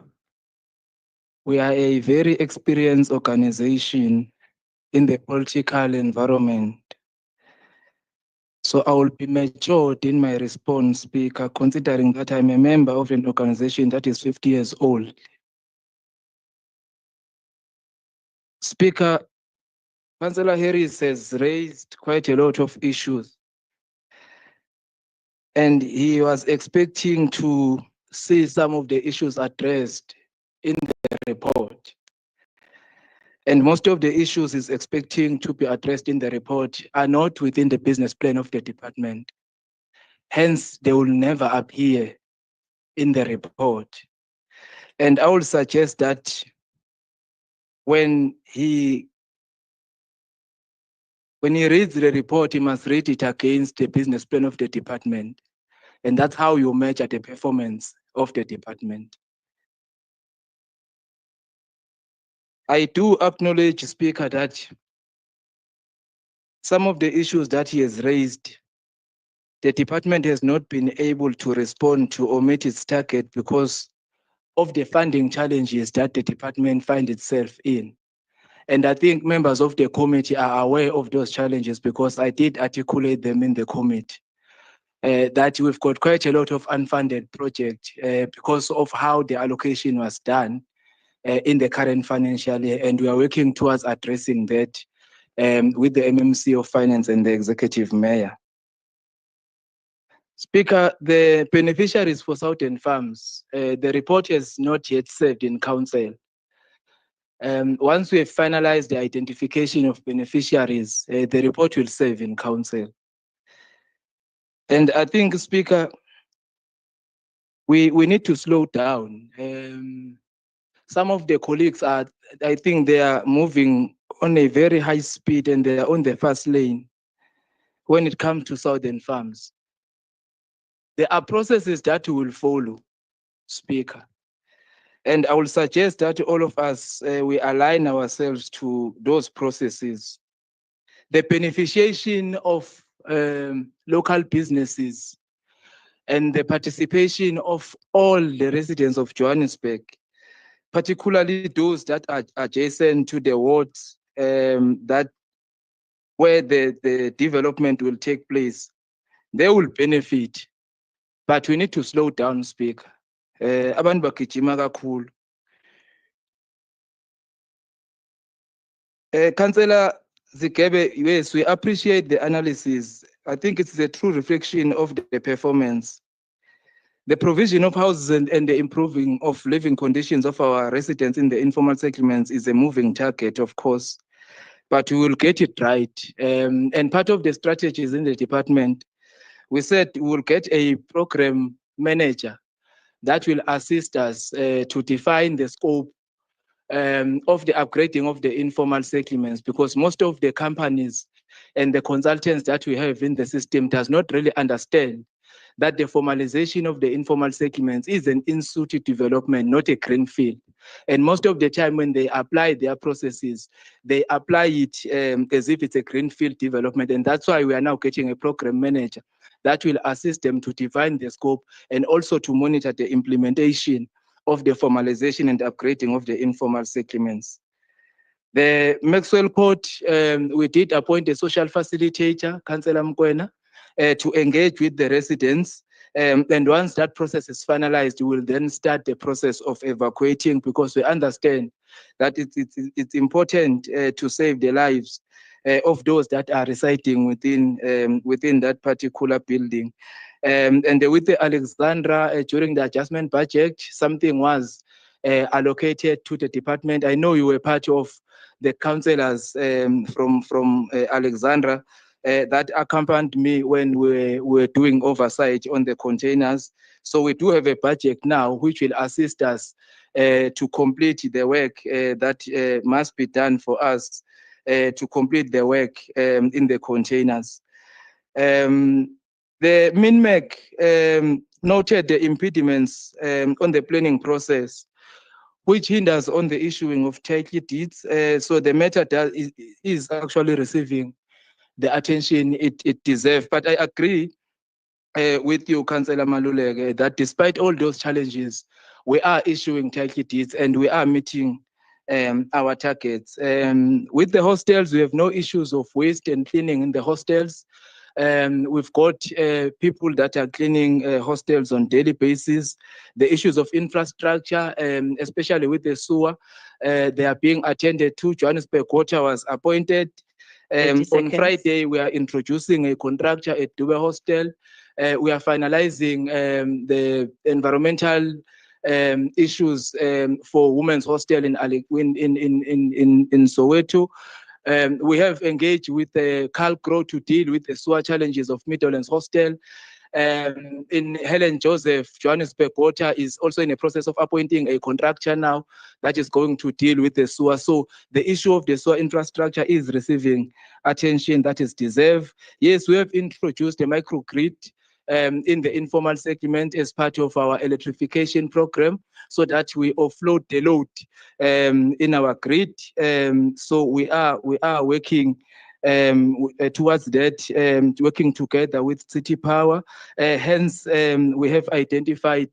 we are a very experienced organization in the political environment. So I will be matured in my response, Speaker, considering that I'm a member of an organization that is 50 years old. Speaker, Councillor Harris has raised quite a lot of issues, and he was expecting to see some of the issues addressed in the report. And most of the issues he's expecting to be addressed in the report are not within the business plan of the department. Hence, they will never appear in the report. And I would suggest that when he reads the report, he must read it against the business plan of the department. And that's how you measure the performance of the department. I do acknowledge, Speaker, that some of the issues that he has raised, the department has not been able to respond to or meet its target because of the funding challenges that the department finds itself in. And I think members of the committee are aware of those challenges because I did articulate them in the committee. That we've got quite a lot of unfunded projects because of how the allocation was done in the current financial year, and we are working towards addressing that with the MMC of Finance and the Executive Mayor. Speaker, the beneficiaries for Southern Farms, the report has not yet served in council. Once we have finalized the identification of beneficiaries, the report will serve in council. And I think, Speaker, we need to slow down. Some of the colleagues are, I think they are moving on a very high speed and they are on the fast lane when it comes to Southern Farms. There are processes that we will follow, Speaker. And I will suggest that all of us, we align ourselves to those processes. The beneficiation of local businesses and the participation of all the residents of Johannesburg, particularly those that are adjacent to the wards that where the development will take place, they will benefit. But we need to slow down, Speaker. Abantu bagijima kakhulu. Councillor Zigebe, yes, we appreciate the analysis. I think it's a true reflection of the performance. The provision of houses and the improving of living conditions of our residents in the informal settlements is a moving target, of course, but we will get it right. And part of the strategies in the department, we said we will get a program manager that will assist us to define the scope of the upgrading of the informal settlements, because most of the companies and the consultants that we have in the system does not really understand that the formalization of the informal settlements is an in-situ development, not a greenfield. And most of the time when they apply their processes, they apply it as if it's a greenfield development. And that's why we are now getting a program manager that will assist them to define the scope and also to monitor the implementation of the formalization and upgrading of the informal settlements. The Maxwell Court, we did appoint a social facilitator, Councillor Mkwena, to engage with the residents. And once that process is finalized, we will then start the process of evacuating, because we understand that it's important to save the lives of those that are residing within that particular building. And with the Alexandra, during the adjustment budget, something was allocated to the department. I know you were part of the councillors from Alexandra that accompanied me when we were doing oversight on the containers. So we do have a budget now which will assist us to complete the work that must be done for us to complete the work in the containers. The MINMEC noted the impediments on the planning process, which hinders on the issuing of title deeds. So the matter is actually receiving the attention it deserves. But I agree with you, Councillor Maluleke, that despite all those challenges, we are issuing title deeds and we are meeting our targets. With the hostels, we have no issues of waste and cleaning in the hostels. We've got people that are cleaning hostels on daily basis. The issues of infrastructure, especially with the sewer, they are being attended to. Johannesburg Water was appointed. On Friday, we are introducing a contractor at Dube Hostel. We are finalizing the environmental issues for women's hostel in Soweto. We have engaged with the Cllr to deal with the sewer challenges of Midlands Hostel. In Helen Joseph, Johannesburg Water is also in a process of appointing a contractor now that is going to deal with the sewer. So the issue of the sewer infrastructure is receiving attention that is deserved. Yes, we have introduced a microgrid in the informal segment as part of our electrification program, so that we offload the load in our grid. So we are working towards that, working together with City Power. Hence, we have identified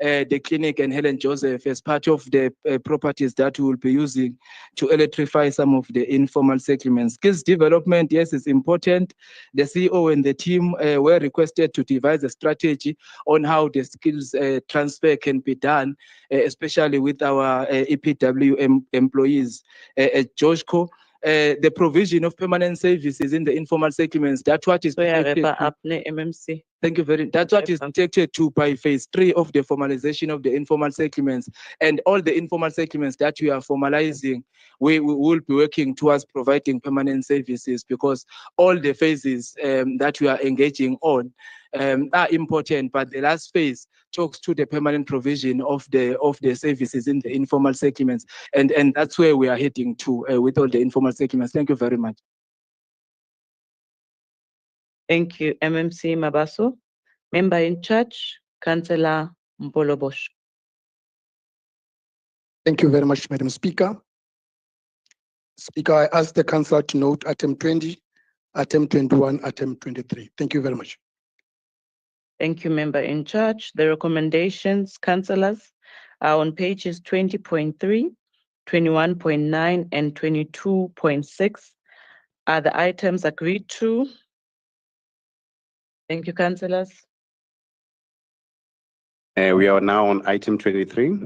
the clinic and Helen Joseph as part of the properties that we will be using to electrify some of the informal settlements. Skills development, yes, is important. The CEO and the team were requested to devise a strategy on how the skills transfer can be done, especially with our EPW employees at Joshko. The provision of permanent services in the informal settlements, that's what is MMC. Thank you very much. That's what is detected to by phase 3 of the formalization of the informal settlements. And all the informal settlements that we are formalizing, we will be working towards providing permanent services, because all the phases that we are engaging on are important, but the last phase talks to the permanent provision of the services in the informal settlements, and that's where we are heading to with all the informal settlements. Thank you very much. Thank you, MMC Mabaso. Member in charge, Councillor Mpolobosh. Thank you very much, Madam Speaker. Speaker, I ask the councillor to note item 20, item 21, item 23. Thank you very much. Thank you, member in charge. The recommendations, councillors, are on pages 20.3, 21.9, and 22.6. Are the items agreed to? Thank you, councillors. We are now on item 23,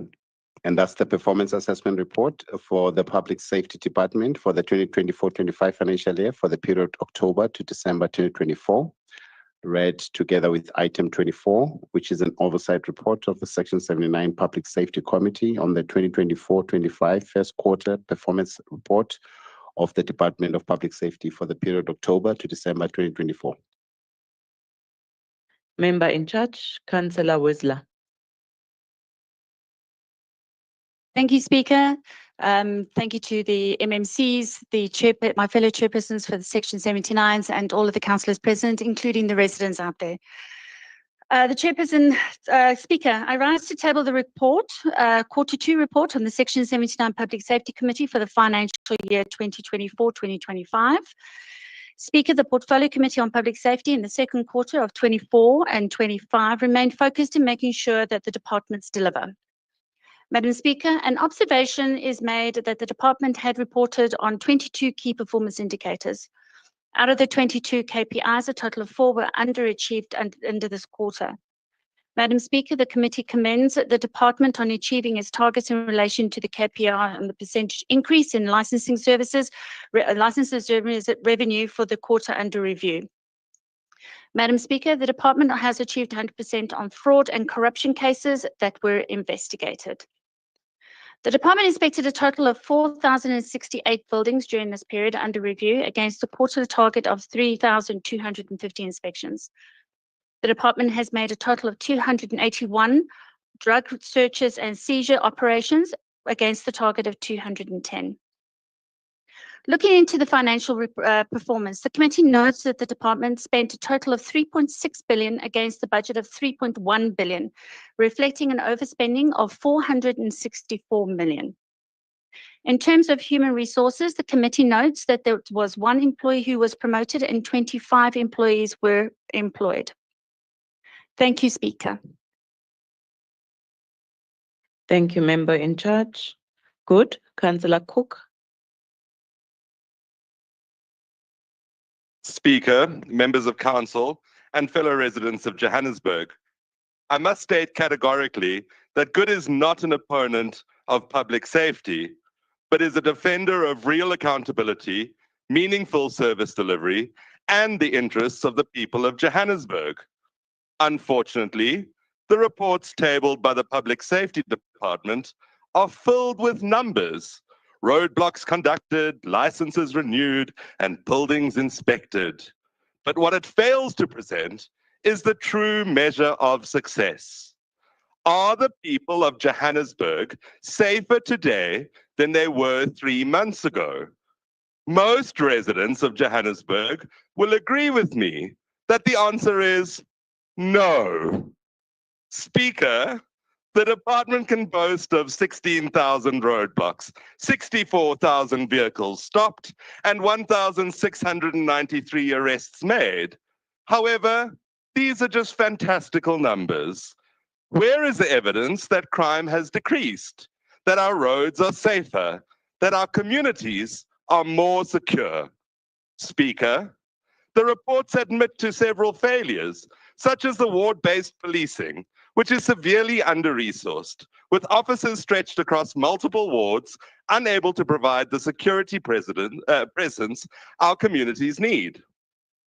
and that's the performance assessment report for the Public Safety Department for the 2024-25 financial year for the period October to December 2024. Read together with item 24, which is an oversight report of the Section 79 Public Safety Committee on the 2024-25 first quarter performance report of the Department of Public Safety for the period October to December 2024. Member in charge, Councillor Whistler. Thank you, Speaker. Thank you to the MMCs, my fellow chairpersons for the Section 79s, and all of the councillors present, including the residents out there. The chairperson, Speaker, I rise to table the report, Quarter 2 report on the Section 79 Public Safety Committee for the financial year 2024-2025. Speaker, the Portfolio Committee on Public Safety in the second quarter of 24 and 25 remained focused in making sure that the departments deliver. Madam Speaker, an observation is made that the department had reported on 22 key performance indicators. Out of the 22 KPIs, a total of 4 were underachieved under this quarter. Madam Speaker, the committee commends the department on achieving its targets in relation to the KPI and the percentage increase in licensing services, revenue for the quarter under review. Madam Speaker, the department has achieved 100% on fraud and corruption cases that were investigated. The department inspected a total of 4,068 buildings during this period under review against a quarterly target of 3,250 inspections. The department has made a total of 281 drug searches and seizure operations against the target of 210. Looking into the financial performance, the committee notes that the department spent a total of 3.6 billion against the budget of 3.1 billion, reflecting an overspending of 464 million. In terms of human resources, the committee notes that there was 1 employee who was promoted and 25 employees were employed. Thank you, Speaker. Thank you, member in charge. Good. Councillor Cook. Speaker, members of council, and fellow residents of Johannesburg, I must state categorically that Good is not an opponent of public safety, but is a defender of real accountability, meaningful service delivery, and the interests of the people of Johannesburg. Unfortunately, the reports tabled by the Public Safety Department are filled with numbers. Roadblocks conducted, licenses renewed, and buildings inspected. But what it fails to present is the true measure of success. Are the people of Johannesburg safer today than they were 3 months ago? Most residents of Johannesburg will agree with me that the answer is no. Speaker, the department can boast of 16,000 roadblocks, 64,000 vehicles stopped, and 1,693 arrests made. However, these are just fantastical numbers. Where is the evidence that crime has decreased, that our roads are safer, that our communities are more secure? Speaker, the reports admit to several failures, such as the ward-based policing, which is severely under-resourced, with officers stretched across multiple wards, unable to provide the security presence our communities need.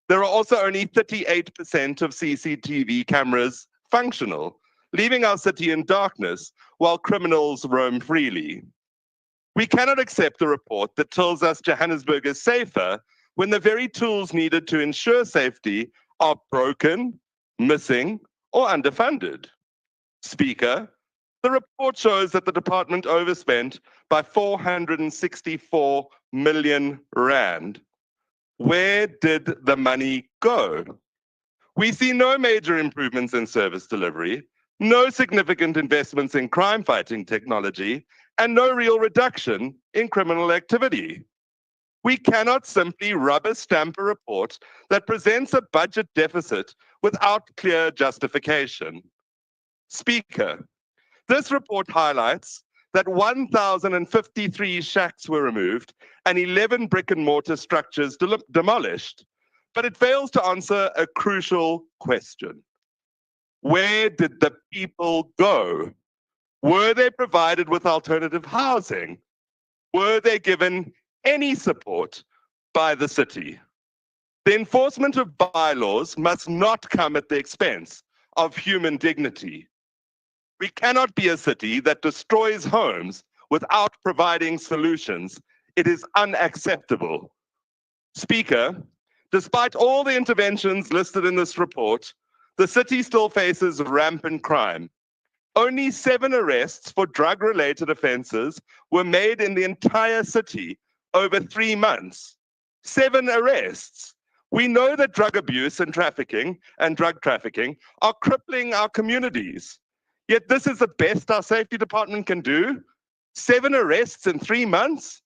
There are also only 38% of CCTV cameras functional, leaving our city in darkness while criminals roam freely. We cannot accept a report that tells us Johannesburg is safer when the very tools needed to ensure safety are broken, missing, or underfunded. Speaker, the report shows that the department overspent by 464 million rand. Where did the money go? We see no major improvements in service delivery, no significant investments in crime-fighting technology, and no real reduction in criminal activity. We cannot simply rubber stamp a report that presents a budget deficit without clear justification. Speaker, this report highlights that 1,053 shacks were removed and 11 brick and mortar structures demolished, but it fails to answer a crucial question. Where did the people go? Were they provided with alternative housing? Were they given any support by the city? The enforcement of bylaws must not come at the expense of human dignity. We cannot be a city that destroys homes without providing solutions. It is unacceptable. Speaker, despite all the interventions listed in this report, the city still faces rampant crime. Only 7 arrests for drug-related offenses were made in the entire city over 3 months. 7 arrests. We know that drug abuse and drug trafficking are crippling our communities. Yet this is the best our safety department can do? 7 arrests in 3 months?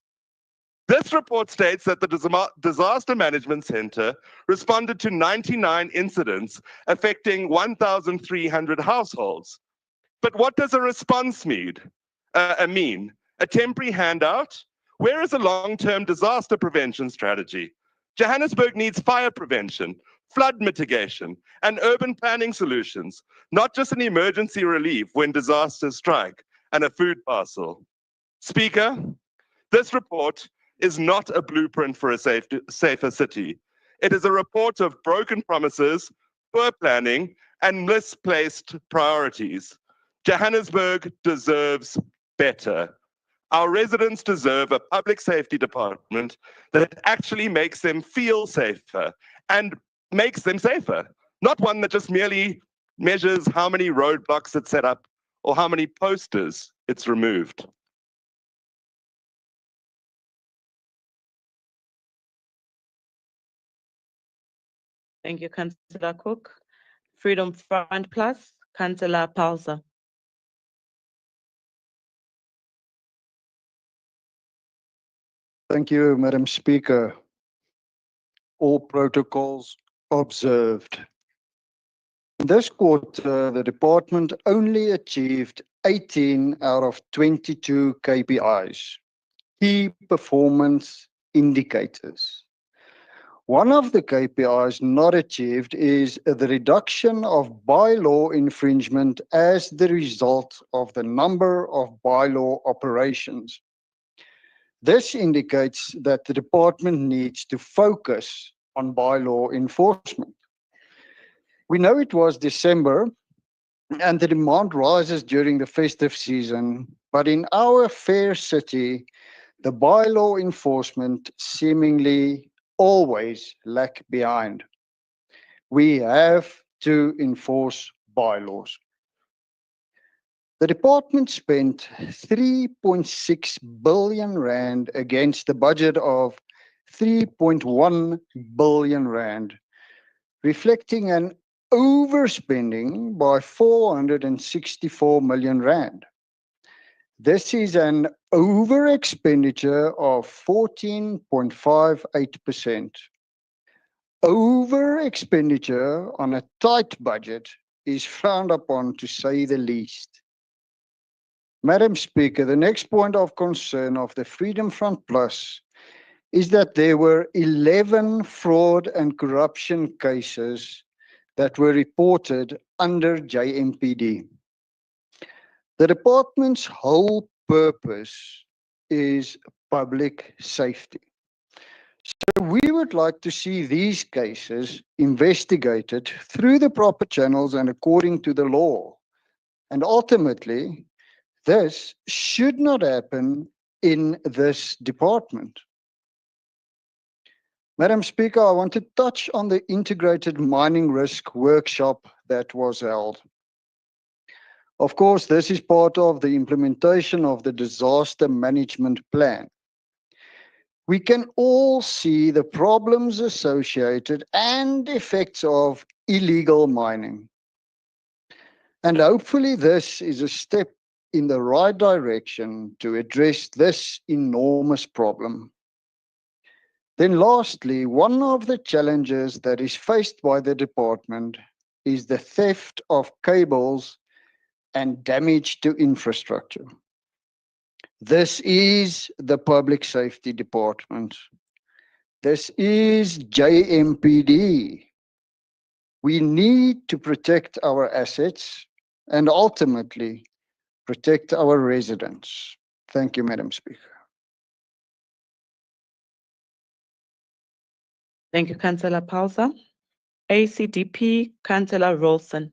This report states that the Disaster Management Center responded to 99 incidents affecting 1,300 households. But what does a response mean? A temporary handout? Where is a long-term disaster prevention strategy? Johannesburg needs fire prevention, flood mitigation, and urban planning solutions, not just an emergency relief when disasters strike and a food parcel. Speaker, this report is not a blueprint for a safer city. It is a report of broken promises, poor planning, and misplaced priorities. Johannesburg deserves better. Our residents deserve a public safety department that actually makes them feel safer and makes them safer, not one that just merely measures how many roadblocks it's set up or how many posters it's removed. Thank you, Councillor Cook. Freedom Front Plus, Councillor Pauser. Thank you, Madam Speaker. All protocols observed. In this quarter, the department only achieved 18 out of 22 KPIs, key performance indicators. One of the KPIs not achieved is the reduction of bylaw infringement as the result of the number of bylaw operations. This indicates that the department needs to focus on bylaw enforcement. We know it was December and the demand rises during the festive season, but in our fair city, the bylaw enforcement seemingly always lag behind. We have to enforce bylaws. The department spent 3.6 billion rand against the budget of 3.1 billion rand, reflecting an overspending by 464 million rand. This is an over expenditure of 14.58%. Over expenditure on a tight budget is frowned upon, to say the least. Madam Speaker, the next point of concern of the Freedom Front Plus is that there were 11 fraud and corruption cases that were reported under JMPD. The department's whole purpose is public safety. So we would like to see these cases investigated through the proper channels and according to the law. And ultimately, this should not happen in this department. Madam Speaker, I want to touch on the integrated mining risk workshop that was held. Of course, this is part of the implementation of the disaster management plan. We can all see the problems associated and effects of illegal mining. And hopefully this is a step in the right direction to address this enormous problem. Then lastly, one of the challenges that is faced by the department is the theft of cables and damage to infrastructure. This is the Public Safety Department. This is JMPD. We need to protect our assets and ultimately protect our residents. Thank you, Madam Speaker. Thank you, Councillor Pausa. ACDP, Councillor Rolson.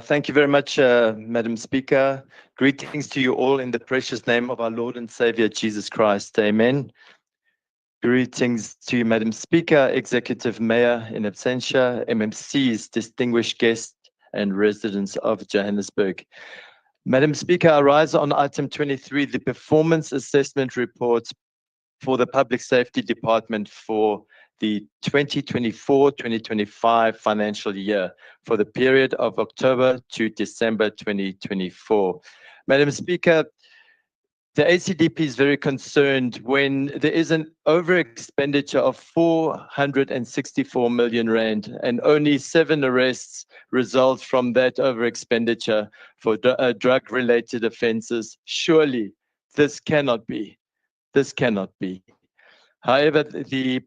Thank you very much, Madam Speaker. Greetings to you all in the precious name of our Lord and Savior, Jesus Christ. Amen. Greetings to you, Madam Speaker, Executive Mayor in absentia, MMCs, distinguished guests and residents of Johannesburg. Madam Speaker, I rise on item 23, the performance assessment report for the Public Safety Department for the 2024-2025 financial year for the period of October to December 2024. Madam Speaker, the ACDP is very concerned when there is an over-expenditure of 464 million rand and only 7 arrests result from that over-expenditure for drug-related offences. Surely this cannot be. This cannot be. However, the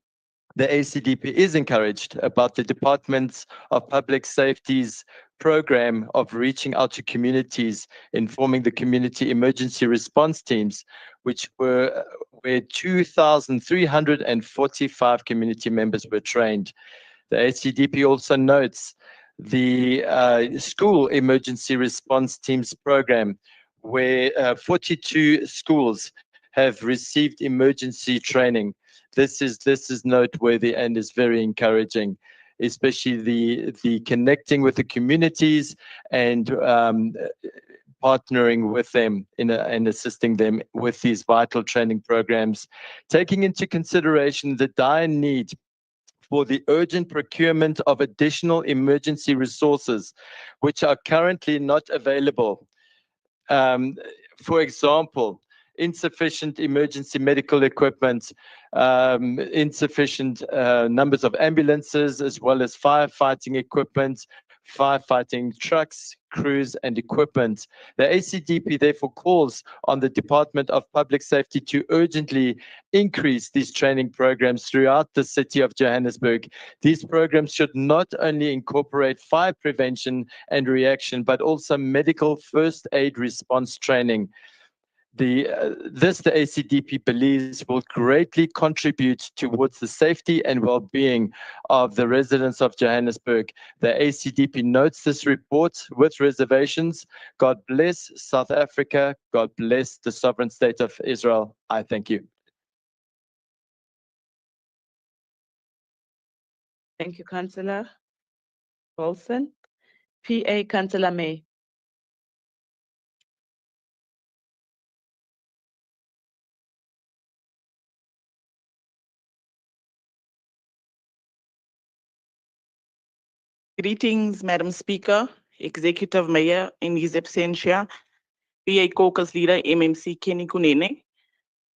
ACDP is encouraged about the Department of Public Safety's program of reaching out to communities, informing the community emergency response teams, where 2,345 community members were trained. The ACDP also notes the school emergency response teams program, where 42 schools have received emergency training. This is noteworthy and is very encouraging, especially the connecting with the communities and partnering with them and assisting them with these vital training programs, taking into consideration the dire need for the urgent procurement of additional emergency resources, which are currently not available. For example, insufficient emergency medical equipment, insufficient numbers of ambulances, as well as firefighting equipment, firefighting trucks, crews, and equipment. The ACDP therefore calls on the Department of Public Safety to urgently increase these training programs throughout the city of Johannesburg. These programs should not only incorporate fire prevention and reaction, but also medical first aid response training. The ACDP believes will greatly contribute towards the safety and well-being of the residents of Johannesburg. The ACDP notes this report with reservations. God bless South Africa. God bless the sovereign state of Israel. I thank you. Thank you, Councillor Wilson. PA, Councillor May. Greetings, Madam Speaker, Executive Mayor in his absentia, PA Caucus Leader MMC Kenny Kunene,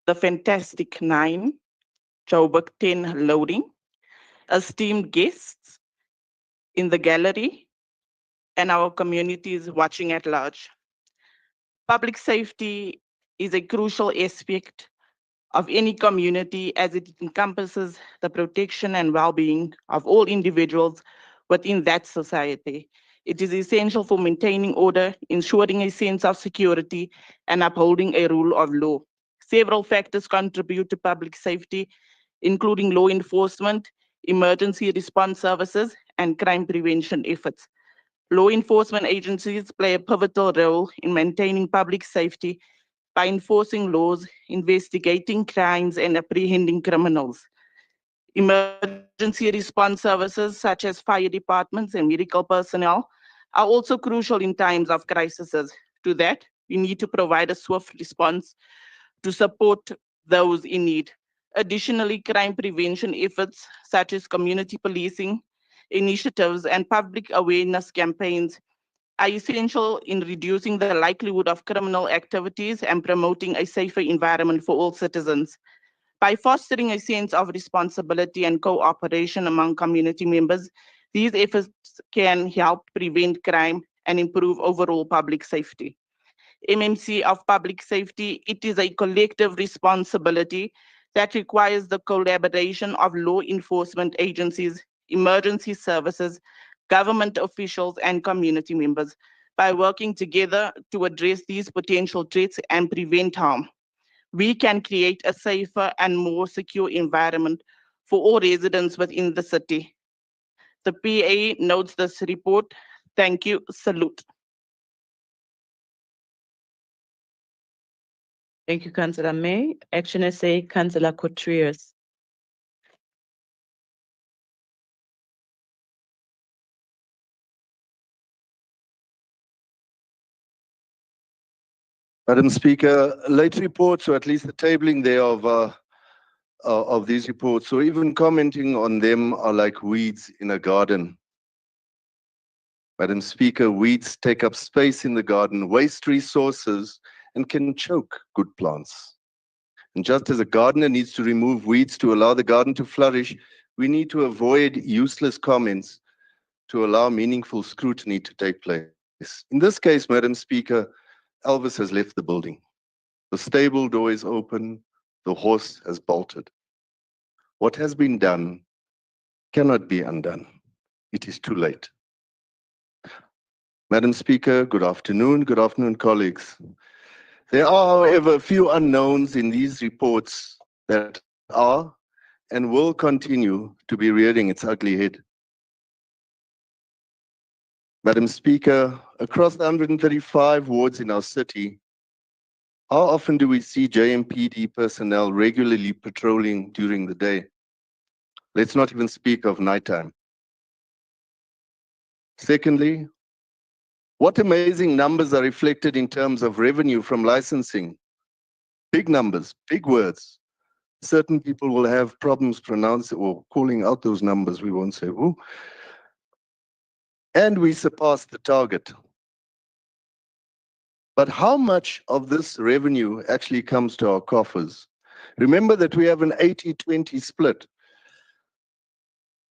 the Fantastic Nine, Joburg 10 Loading, esteemed guests, in the gallery, and our communities watching at large. Public safety is a crucial aspect of any community as it encompasses the protection and well-being of all individuals within that society. It is essential for maintaining order, ensuring a sense of security, and upholding a rule of law. Several factors contribute to public safety, including law enforcement, emergency response services, and crime prevention efforts. Law enforcement agencies play a pivotal role in maintaining public safety by enforcing laws, investigating crimes, and apprehending criminals. Emergency response services such as fire departments and medical personnel are also crucial in times of crises. To that, we need to provide a swift response to support those in need. Additionally, crime prevention efforts such as community policing initiatives and public awareness campaigns are essential in reducing the likelihood of criminal activities and promoting a safer environment for all citizens. By fostering a sense of responsibility and cooperation among community members, these efforts can help prevent crime and improve overall public safety. MMC of public safety, it is a collective responsibility that requires the collaboration of law enforcement agencies, emergency services, government officials, and community members. By working together to address these potential threats and prevent harm, we can create a safer and more secure environment for all residents within the city. The PA notes this report. Thank you. Salute. Thank you, Councillor May. Action SA, Councillor Cotriers. Madam Speaker, late reports, or at least the tabling there of these reports, or even commenting on them, are like weeds in a garden. Madam Speaker, weeds take up space in the garden, waste resources, and can choke good plants. And just as a gardener needs to remove weeds to allow the garden to flourish, we need to avoid useless comments to allow meaningful scrutiny to take place. In this case, Madam Speaker, Elvis has left the building. The stable door is open. The horse has bolted. What has been done cannot be undone. It is too late. Madam Speaker, good afternoon. Good afternoon, colleagues. There are, however, a few unknowns in these reports that are and will continue to be rearing its ugly head. Madam Speaker, across the 135 wards in our city, how often do we see JMPD personnel regularly patrolling during the day? Let's not even speak of nighttime. Secondly, what amazing numbers are reflected in terms of revenue from licensing? Big numbers, big words. Certain people will have problems pronouncing or calling out those numbers. We won't say who. And we surpassed the target. But how much of this revenue actually comes to our coffers? Remember that we have an 80-20 split.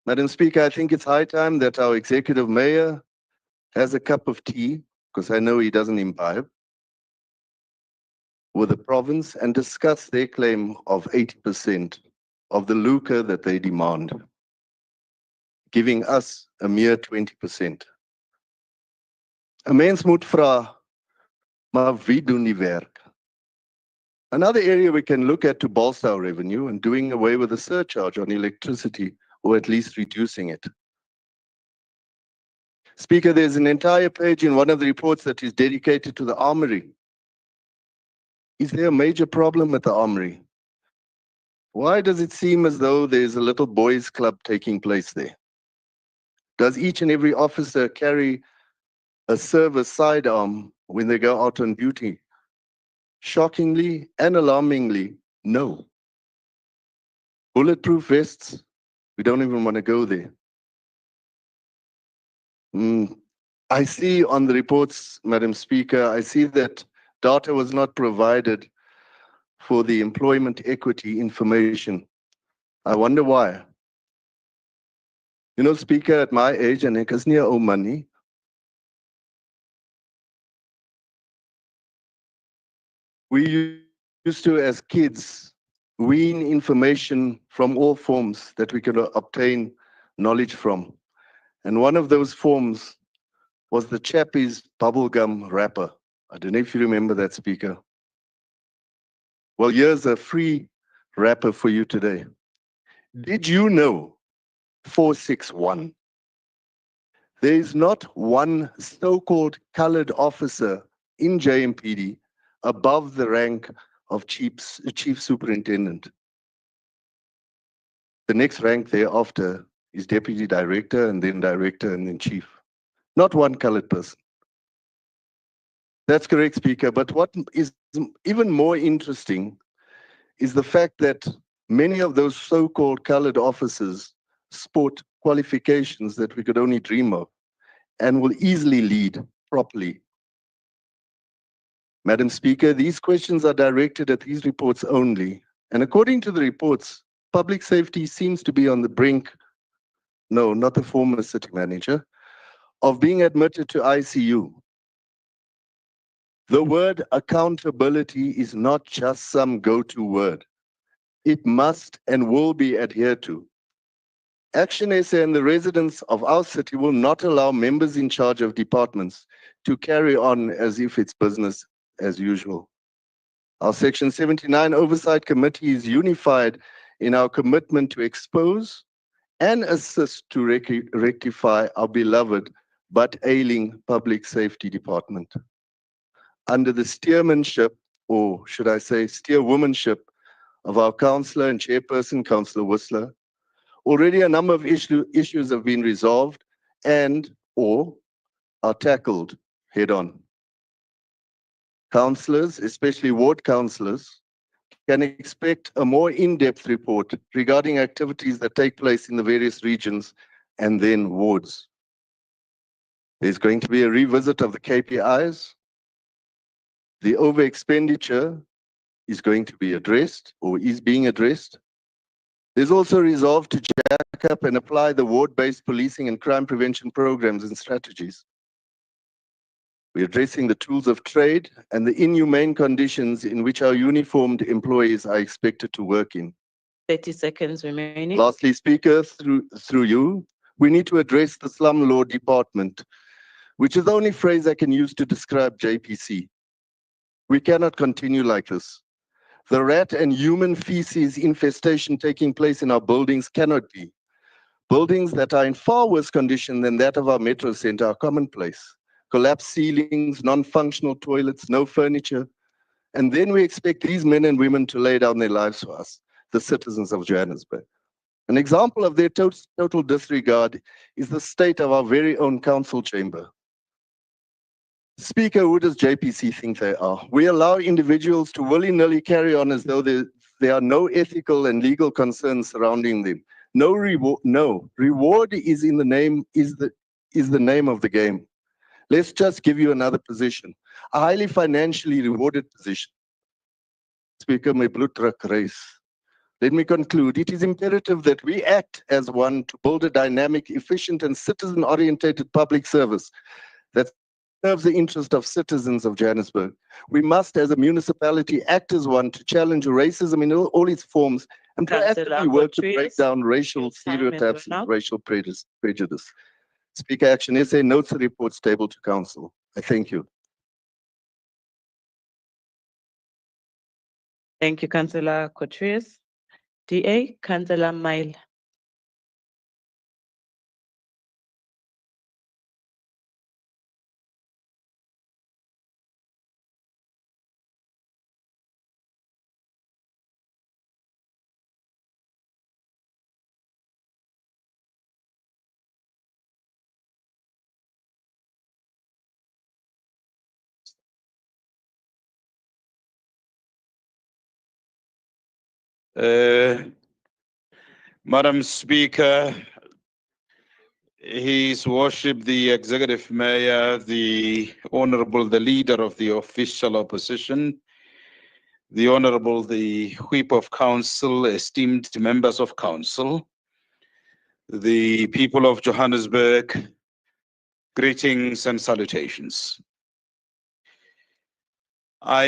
Madam Speaker, I think it's high time that our executive mayor has a cup of tea, because I know he doesn't imbibe, with the province and discuss their claim of 80% of the lucre that they demand, giving us a mere 20%. 'n Mens moet vra, maar wie doen die werk? Another area we can look at to bolster our revenue and doing away with the surcharge on electricity, or at least reducing it. Speaker, there's an entire page in one of the reports that is dedicated to the armory. Is there a major problem at the armory? Why does it seem as though there's a little boys' club taking place there? Does each and every officer carry a service sidearm when they go out on duty? Shockingly and alarmingly, no. Bulletproof vests, we don't even want to go there. I see on the reports, Madam Speaker, I see that data was not provided for the employment equity information. I wonder why. You know, Speaker, at my age, and it's near old money, we used to, as kids, wean information from all forms that we could obtain knowledge from. And one of those forms was the Chappie's bubblegum wrapper. I don't know if you remember that, Speaker. Well, here's a free wrapper for you today. Did you know, 461, there is not one so-called colored officer in JMPD above the rank of chief superintendent. The next rank thereafter is deputy director and then chief. Not one colored person. That's correct, Speaker. But what is even more interesting is the fact that many of those so-called colored officers sport qualifications that we could only dream of and will easily lead properly. Madam Speaker, these questions are directed at these reports only. And according to the reports, public safety seems to be on the brink, no, not the former city manager, of being admitted to ICU. The word accountability is not just some go-to word. It must and will be adhered to. Action SA and the residents of our city will not allow members in charge of departments to carry on as if it's business as usual. Our Section 79 Oversight Committee is unified in our commitment to expose and assist to rectify our beloved but ailing public safety department. Under the steermanship, or should I say steerwomanship, of our councillor and chairperson, Councillor Whistler, already a number of issues have been resolved and or are tackled head-on. Councillors, especially ward councillors, can expect a more in-depth report regarding activities that take place in the various regions and then wards. There's going to be a revisit of the KPIs. The over-expenditure is going to be addressed or is being addressed. There's also resolve to jack up and apply the ward-based policing and crime prevention programs and strategies. We're addressing the tools of trade and the inhumane conditions in which our uniformed employees are expected to work in. 30 seconds remaining. Lastly, Speaker, through you, we need to address the slum law department, which is the only phrase I can use to describe JPC. We cannot continue like this. The rat and human feces infestation taking place in our buildings cannot be. Buildings that are in far worse condition than that of our metro center are commonplace. Collapsed ceilings, non-functional toilets, no furniture. And then we expect these men and women to lay down their lives for us, the citizens of Johannesburg. An example of their total disregard is the state of our very own council chamber. Speaker, who does JPC think they are? We allow individuals to willy-nilly carry on as though there are no ethical and legal concerns surrounding them. No reward is in the name is the name of the game. Let's just give you another position, a highly financially rewarded position. Speaker, my blood truck race. Let me conclude. It is imperative that we act as one to build a dynamic, efficient, and citizen-oriented public service that serves the interest of citizens of Johannesburg. We must, as a municipality, act as one to challenge racism in all its forms and proactively work to break down racial stereotypes and racial prejudice. Speaker, Action SA notes the reports tabled to Council. I thank you. Thank you, Councillor Cotrius. DA, Councillor Mile. Madam Speaker, His Worship the Executive Mayor, the leader of the official opposition, the Honorable the Whip of Council, esteemed members of Council, the people of Johannesburg, greetings and salutations. I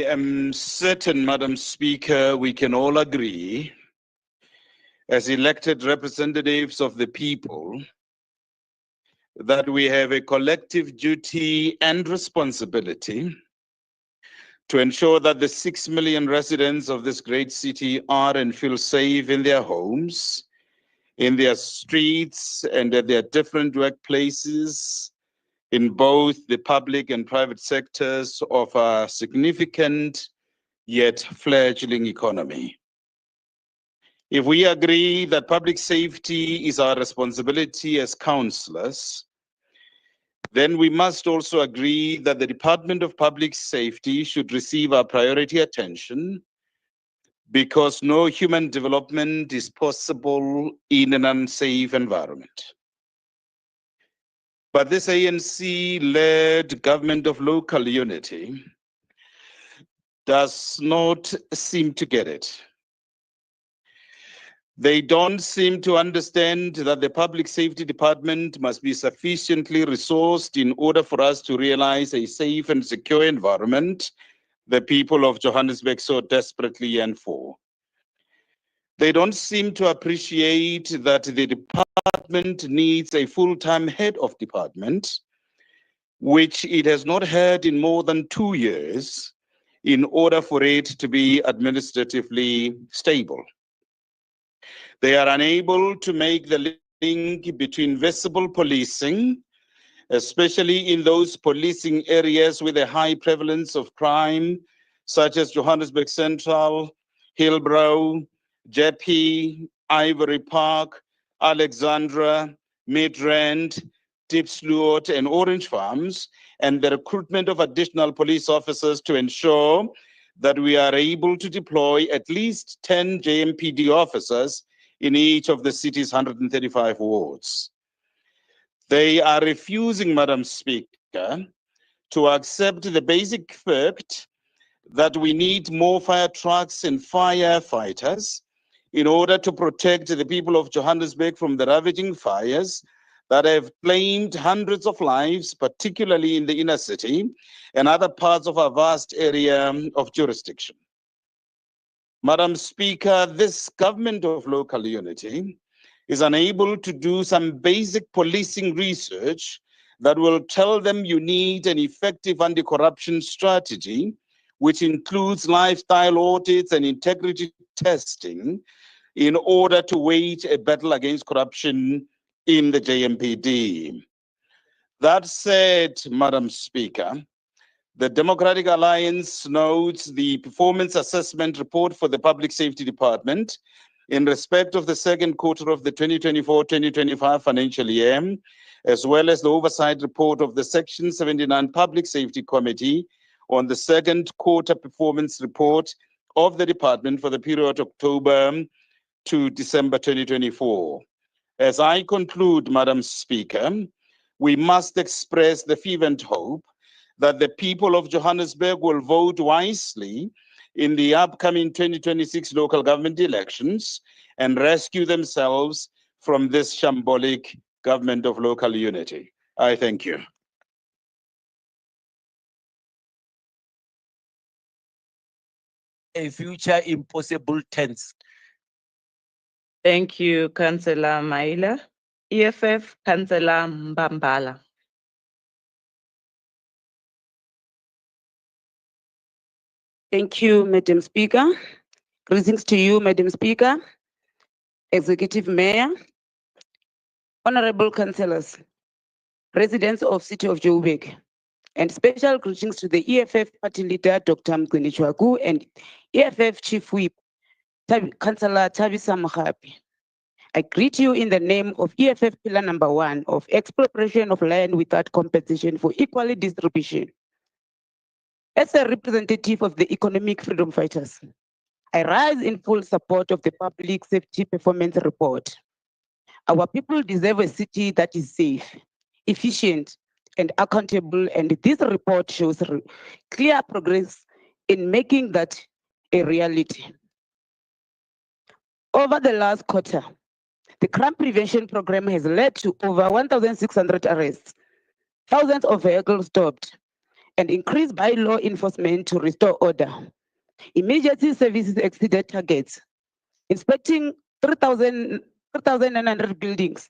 am certain, Madam Speaker, we can all agree, as elected representatives of the people, that we have a collective duty and responsibility to ensure that the 6 million residents of this great city are and feel safe in their homes, in their streets, and at their different workplaces, in both the public and private sectors of our significant yet fledgling economy. If we agree that public safety is our responsibility as councillors, then we must also agree that the Department of Public Safety should receive our priority attention, because no human development is possible in an unsafe environment. But this ANC-led government of local unity does not seem to get it. They don't seem to understand that the Public Safety Department must be sufficiently resourced in order for us to realize a safe and secure environment the people of Johannesburg so desperately yearn for. They don't seem to appreciate that the department needs a full-time head of department, which it has not had in more than 2 years, in order for it to be administratively stable. They are unable to make the link between visible policing, especially in those policing areas with a high prevalence of crime, such as Johannesburg Central, Hillbrow, Jeppe, Ivory Park, Alexandra, Midrand, Diepsloot, and Orange Farms, and the recruitment of additional police officers to ensure that we are able to deploy at least 10 JMPD officers in each of the city's 135 wards. They are refusing, Madam Speaker, to accept the basic fact that we need more fire trucks and firefighters in order to protect the people of Johannesburg from the ravaging fires that have claimed hundreds of lives, particularly in the inner city and other parts of our vast area of jurisdiction. Madam Speaker, this government of local unity is unable to do some basic policing research that will tell them you need an effective anti-corruption strategy, which includes lifestyle audits and integrity testing, in order to wage a battle against corruption in the JMPD. That said, Madam Speaker, the Democratic Alliance notes the performance assessment report for the Public Safety Department in respect of the second quarter of the 2024-2025 financial year, as well as the oversight report of the Section 79 Public Safety Committee on the second quarter performance report of the department for the period October to December 2024. As I conclude, Madam Speaker, we must express the fervent hope that the people of Johannesburg will vote wisely in the upcoming 2026 local government elections and rescue themselves from this shambolic government of local unity. I thank you. A future impossible tense. Thank you, Councillor Maila. EFF, Councillor Mbambala. Thank you, Madam Speaker. Greetings to you, Madam Speaker, Executive Mayor, Honorable Councillors, residents of City of Joburg, and special greetings to the EFF Party Leader, Dr. Mthembu, and EFF Chief Whip, Councillor Thabisa Mogapi. I greet you in the name of EFF Pillar Number 1 of expropriation of land without compensation for equal distribution. As a representative of the economic freedom fighters, I rise in full support of the Public Safety Performance Report. Our people deserve a city that is safe, efficient, and accountable, and this report shows clear progress in making that a reality. Over the last quarter, The crime prevention program has led to over 1,600 arrests, thousands of vehicles stopped, and increased by law enforcement to restore order. Emergency services exceeded targets, inspecting 3,900 buildings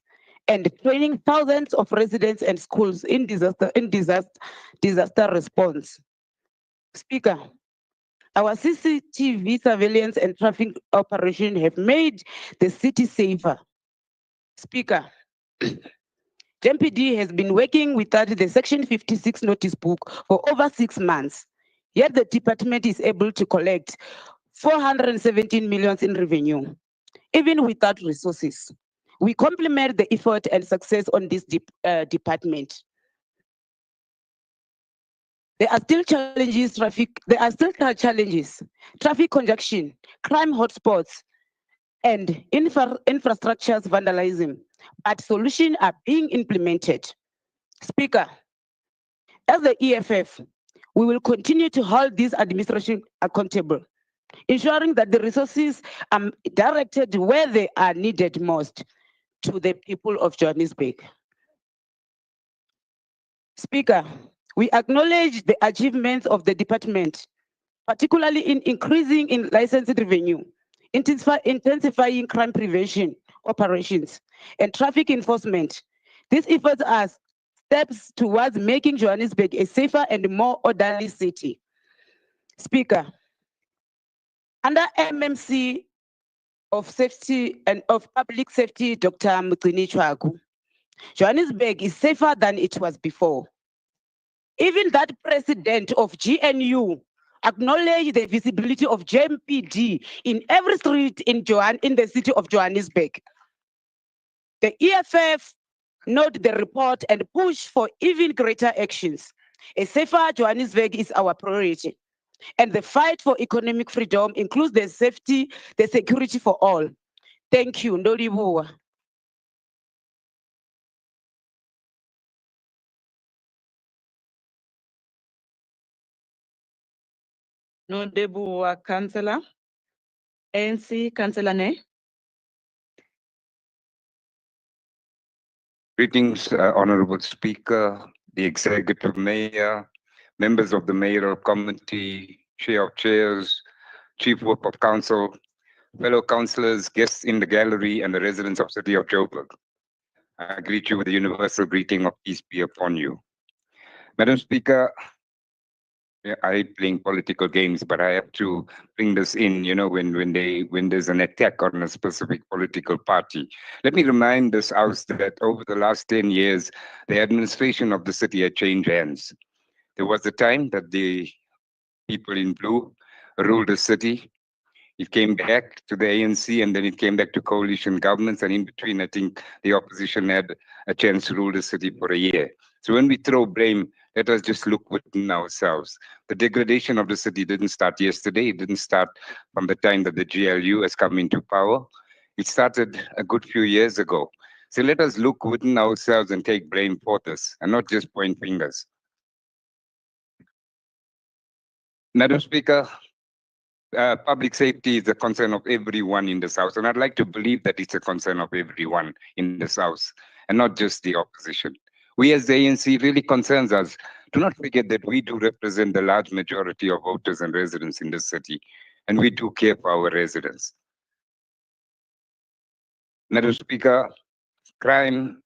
and training thousands of residents and schools in disaster response. Speaker, our CCTV surveillance and traffic operation have made the city safer. Speaker, JMPD has been working without the Section 56 notice book for over 6 months, yet the department is able to collect 417 million in revenue, even without resources. We compliment the effort and success on this department. There are still challenges, traffic congestion, crime hotspots, and infrastructures vandalism, but solutions are being implemented. Speaker, as the EFF, we will continue to hold this administration accountable, ensuring that the resources are directed where they are needed most, to the people of Johannesburg. Speaker, we acknowledge the achievements of the department, particularly in increasing in licensed revenue, intensifying crime prevention operations, and traffic enforcement. These efforts are steps towards making Johannesburg a safer and more orderly city. Speaker, under MMC of Safety and of Public Safety, Dr. Mthembu, Johannesburg is safer than it was before. Even that president of GNU acknowledged the visibility of JMPD in every street in the city of Johannesburg. The EFF note the report and push for even greater actions. A safer Johannesburg is our priority, and the fight for economic freedom includes the security for all. Thank you, Nobuhle. Nobuhle, Councillor. ANC, Councillor Ne. Greetings, Honorable Speaker, the Executive Mayor, members of the Mayoral Committee, Chair of Chairs, Chief Whip of Council, fellow councillors, guests in the gallery, and the residents of the City of Joburg. I greet you with the universal greeting of peace be upon you. Madam Speaker, I hate playing political games, but I have to bring this in, when there's an attack on a specific political party. Let me remind this House that over the last 10 years, the administration of the city had changed hands. There was a time that the people in blue ruled the city. It came back to the ANC, and then it came back to coalition governments, and in between, I think the opposition had a chance to rule the city for a year. So when we throw blame, let us just look within ourselves. The degradation of the city didn't start yesterday. It didn't start from the time that the GLU has come into power. It started a good few years ago. So let us look within ourselves and take blame for this, and not just point fingers. Madam Speaker, public safety is a concern of everyone in this House, and I'd like to believe that it's a concern of everyone in this House, and not just the opposition. We as the ANC really concerns us. Do not forget that we do represent the large majority of voters and residents in this city, and we do care for our residents. Madam Speaker, crime,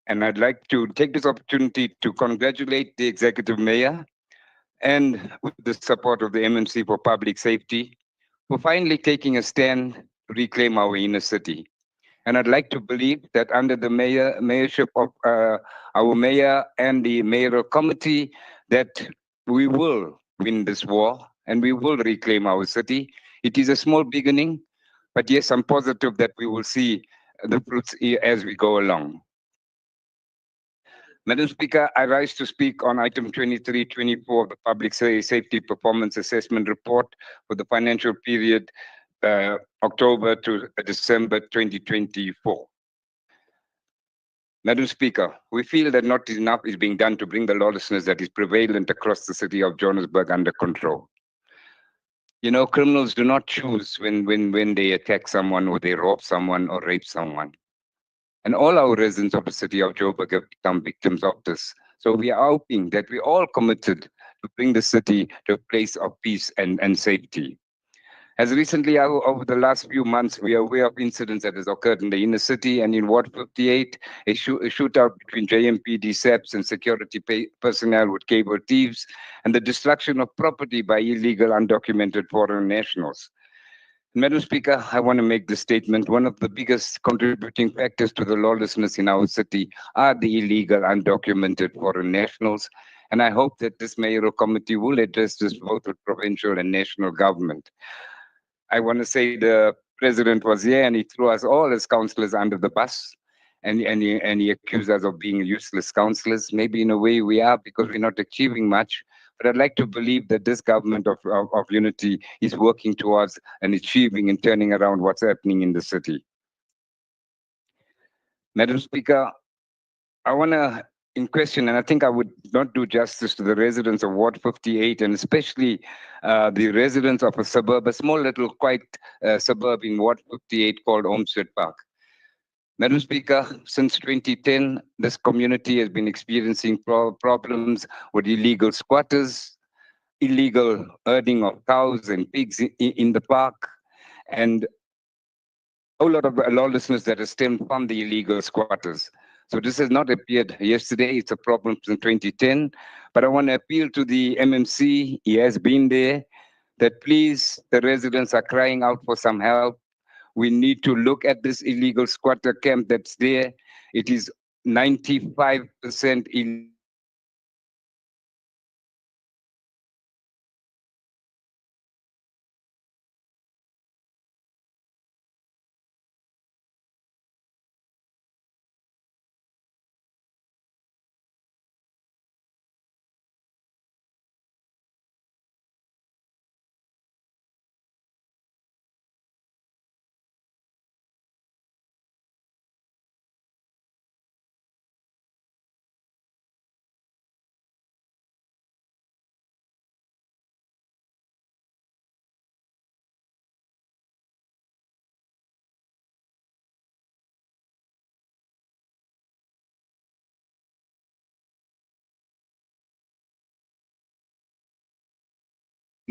and I'd like to take this opportunity to congratulate the Executive Mayor and with the support of the MMC for Public Safety for finally taking a stand to reclaim our inner city. And I'd like to believe that under the mayorship of our mayor and the mayoral committee, that we will win this war and we will reclaim our city. It is a small beginning, but yes, I'm positive that we will see the fruits as we go along. Madam Speaker, I rise to speak on item 2324 of the Public Safety Performance Assessment Report for the financial period October to December 2024. Madam Speaker, we feel that not enough is being done to bring the lawlessness that is prevalent across the city of Johannesburg under control. Criminals do not choose when they attack someone or they rob someone or rape someone. And all our residents of the city of Joburg have become victims of this. So we are hoping that we all committed to bring the city to a place of peace and safety. As recently, over the last few months, we are aware of incidents that has occurred in the inner city and in Ward 58, a shootout between JMPD SEPs and security personnel with cable thieves, and the destruction of property by illegal undocumented foreign nationals. Madam Speaker, I want to make this statement. One of the biggest contributing factors to the lawlessness in our city are the illegal undocumented foreign nationals. And I hope that this mayoral committee will address this both with provincial and national government. I want to say the president was here and he threw us all as councillors under the bus. And he accused us of being useless councillors. Maybe in a way we are, because we're not achieving much. But I'd like to believe that this government of unity is working towards and achieving and turning around what's happening in the city. Madam Speaker, I want to in question, and I think I would not do justice to the residents of Ward 58, and especially the residents of a suburb, a small little quiet suburb in Ward 58 called Homestead Park. Madam Speaker, since 2010, this community has been experiencing problems with illegal squatters, illegal herding of cows and pigs in the park, and a whole lot of lawlessness that has stemmed from the illegal squatters. So this has not appeared yesterday. It's a problem since 2010. But I want to appeal to the MMC. He has been there. That please, the residents are crying out for some help. We need to look at this illegal squatter camp that's there. It is 95% illegal.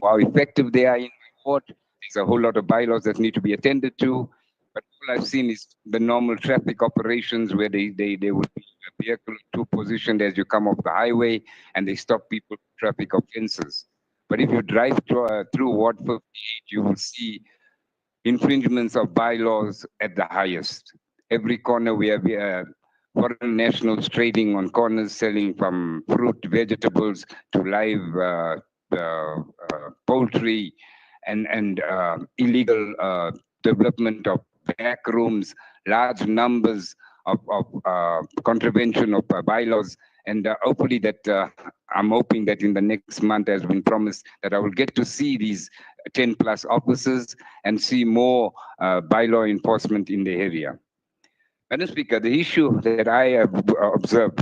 How effective they are in court. There's a whole lot of bylaws that need to be attended to. But all I've seen is the normal traffic operations where they would be a vehicle two positioned as you come off the highway and they stop people with traffic offenses. But if you drive through Ward 58, you will see infringements of bylaws at the highest. Every corner we have foreign nationals trading on corners, selling from fruit, vegetables to live poultry and illegal development of back rooms, large numbers of contravention of bylaws. And hopefully that I'm hoping that in the next month, as been promised, that I will get to see these 10 plus officers and see more bylaw enforcement in the area. Madam Speaker, the issue that I have observed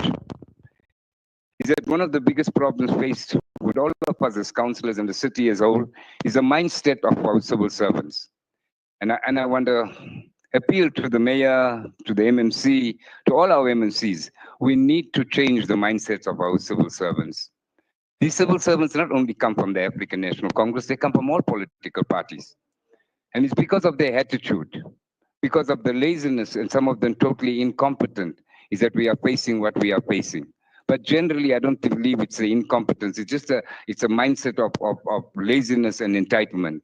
is that one of the biggest problems faced with all of us as councillors and the city as a whole is the mindset of our civil servants. And I want to appeal to the mayor, to the MMC, to all our MMCs. We need to change the mindsets of our civil servants. These civil servants not only come from the African National Congress, they come from all political parties. And it's because of their attitude, because of the laziness, and some of them totally incompetent, is that we are facing what we are facing. But generally, I don't believe it's the incompetence. It's just it's a mindset of laziness and entitlement.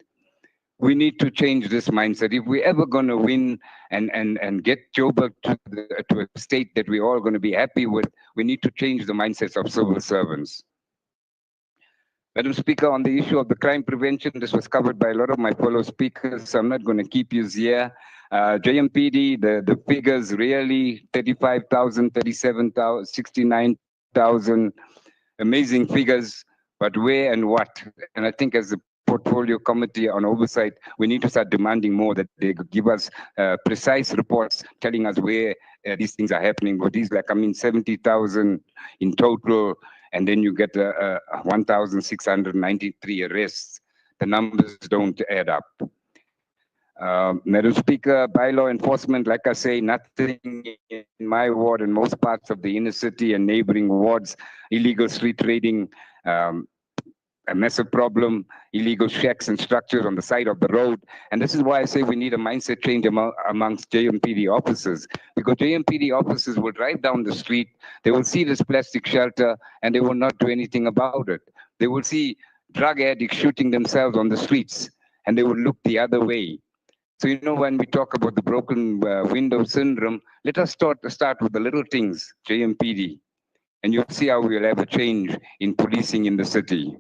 We need to change this mindset. If we're ever going to win and get Joburg to a state that we're all going to be happy with, we need to change the mindsets of civil servants. Madam Speaker, on the issue of the crime prevention, this was covered by a lot of my fellow speakers, so I'm not going to keep you here. JMPD, the figures really 35,000, 37,000, 69,000, amazing figures, but where and what? And I think as a portfolio committee on oversight, we need to start demanding more, that they give us precise reports telling us where these things are happening. But these, like, 70,000 in total, and then you get 1,693 arrests. The numbers don't add up. Madam Speaker, bylaw enforcement, like I say, nothing in my ward and most parts of the inner city and neighboring wards, illegal street trading, a massive problem, illegal shacks and structures on the side of the road. And this is why I say we need a mindset change amongst JMPD officers, because JMPD officers will drive down the street, they will see this plastic shelter, and they will not do anything about it. They will see drug addicts shooting themselves on the streets, and they will look the other way. So, you know, when we talk about the broken window syndrome, let us start with the little things, JMPD, and you'll see how we'll have a change in policing in the city.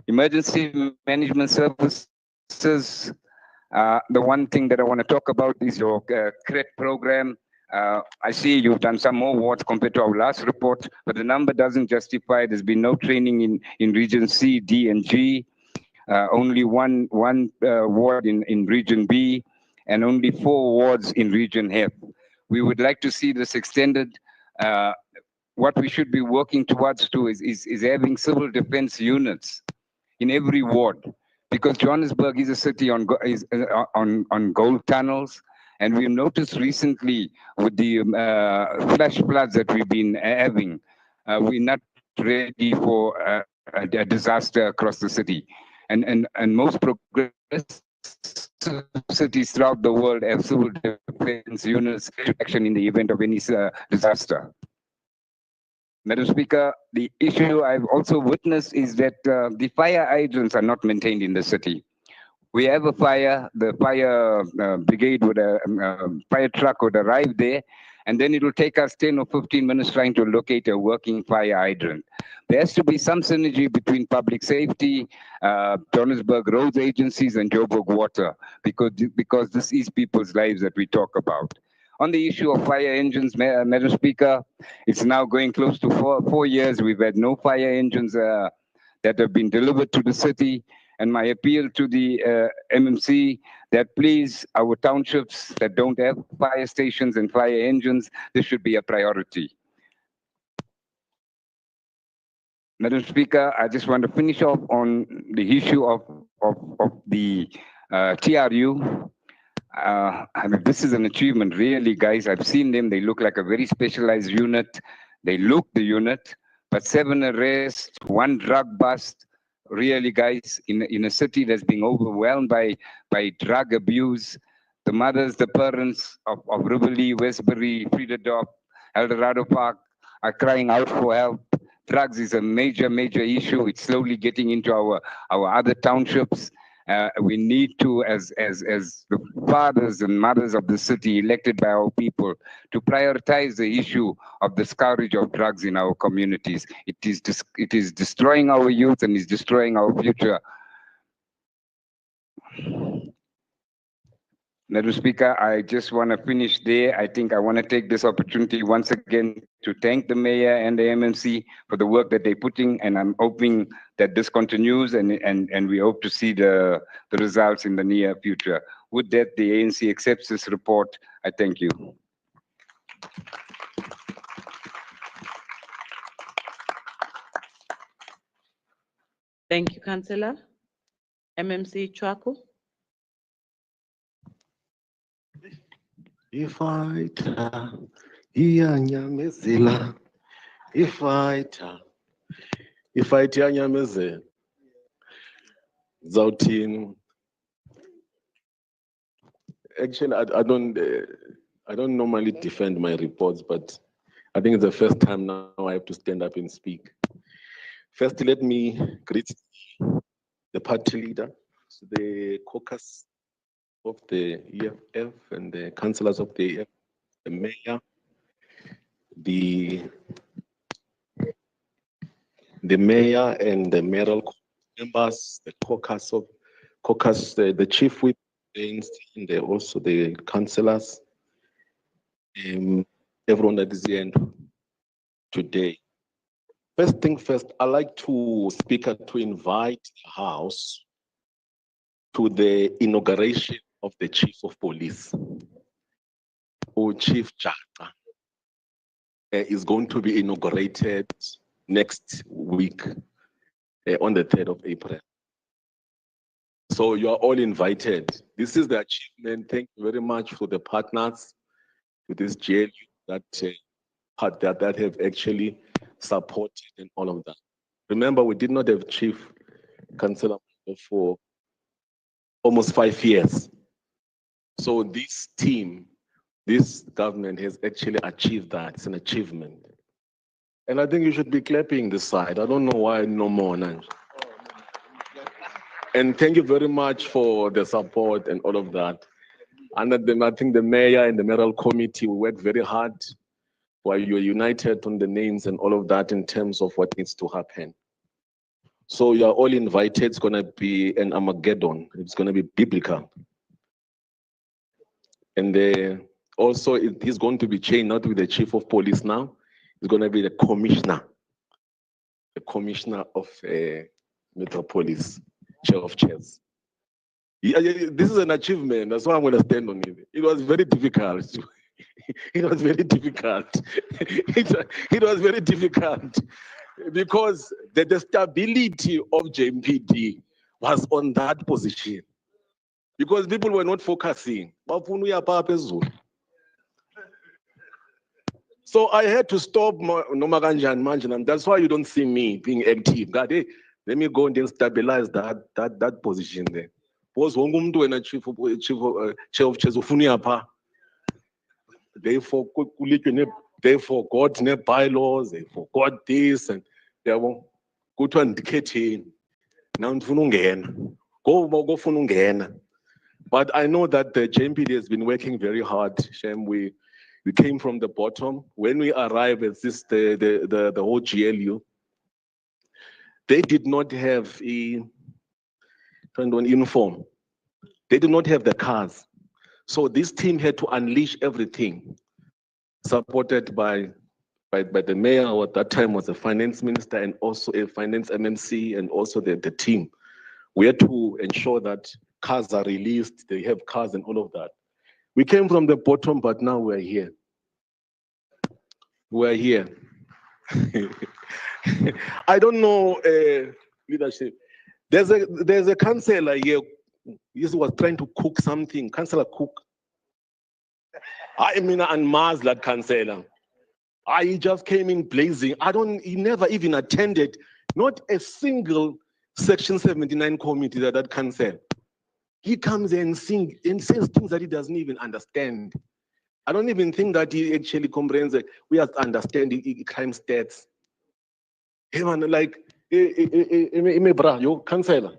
Emergency management services, the one thing that I want to talk about is your CRET program. I see you've done some more wards compared to our last report, but the number doesn't justify. There's been no training in Region C, D, and G. Only one ward in Region B, and only 4 wards in Region F. We would like to see this extended. What we should be working towards is having civil defense units in every ward, because Johannesburg is a city on gold tunnels, and we've noticed recently with the flash floods that we've been having, we're not ready for a disaster across the city, and most progressive cities throughout the world have civil defense units to action in the event of any disaster. Madam Speaker, the issue I've also witnessed is that the fire hydrants are not maintained in the city. We have a fire, the fire brigade with a fire truck would arrive there, and then it will take us 10 or 15 minutes trying to locate a working fire hydrant. There has to be some synergy between public safety, Johannesburg roads agencies, and Joburg water, because this is people's lives that we talk about. On the issue of fire engines, Madam Speaker, it's now going close to 4 years. We've had no fire engines that have been delivered to the city. And my appeal to the MMC that please, our townships that don't have fire stations and fire engines, this should be a priority. Madam Speaker, I just want to finish off on the issue of the TRU. I mean, this is an achievement, really, guys. I've seen them. They look like a very specialized unit. They look the unit, but 7 arrests, 1 drug bust. Really, guys, in a city that's being overwhelmed by drug abuse, the mothers, the parents of Rivoli, Westbury, Friederdorp, Eldorado Park are crying out for help. Drugs is a major, major issue. It's slowly getting into our other townships. We need to, as the fathers and mothers of the city elected by our people, to prioritize the issue of the scourge of drugs in our communities. It is destroying our youth and is destroying our future. Madam Speaker, I just want to finish there. I think I want to take this opportunity once again to thank the mayor and the MMC for the work that they're putting, and I'm hoping that this continues, and we hope to see the results in the near future. With that, the ANC accepts this report. I thank you. Thank you, Councillor. MMC Chwaku. Ifighter, iyanyamezela. Ifighter iyanyamezela. Zawuthini. Actually, I don't normally defend my reports, but I think it's the first time now I have to stand up and speak. First, let me greet the party leader, the caucus of the EFF and the councillors of the EFF, the mayor, the mayor and the mayoral members, the caucus, the chief whip, and also the councillors, everyone that is here today. First thing first, I'd like Speaker to invite the House to the inauguration of the Chief of Police, or Chief Jata, is going to be inaugurated next week on the 3rd of April. So you are all invited. This is the achievement. Thank you very much for the partners with this GLU that that have actually supported and all of that. Remember, we did not have chief councillor for almost 5 years. So this team, this government has actually achieved that. It's an achievement. And I think you should be clapping this side. I don't know why no more, Nanj. And thank you very much for the support and all of that. And then I think the mayor and the mayoral committee, we worked very hard while you're united on the names and all of that in terms of what needs to happen. So you're all invited. It's going to be an Armageddon. It's going to be biblical. And also, it is going to be changed, not with the chief of police now. It's going to be the commissioner of Metropolis, chair of chairs. Yeah, this is an achievement. That's why I'm going to stand on it. It was very difficult. It was very difficult. It was very difficult because the stability of JMPD was on that position. Because people were not focusing. So I had to stop and that's why you don't see me being active. God, hey, let me go and then stabilize that position there. Because when a chief of chairs of they forgot their bylaws, they forgot this, and they won't go to indicating. Now go. But I know that the JMPD has been working very hard. Shem, we came from the bottom. When we arrived at this the whole GLU, they did not have a uniform. They did not have the cars. So this team had to unleash everything, supported by the mayor, who at that time was a finance minister and also a finance MMC and also the team. We had to ensure that cars are released, they have cars and all of that. We came from the bottom, but now we're here. We're here. I don't know leadership. There's a councillor here. He was trying to cook something. Councillor cook. I mean, and Mars that councillor. He just came in blazing. He never even attended, not a single Section 79 committee that council. He comes and says things that he doesn't even understand. I don't even think that he actually comprehends it. We have to understand the crime stats. Hey man, like, yo, councillor,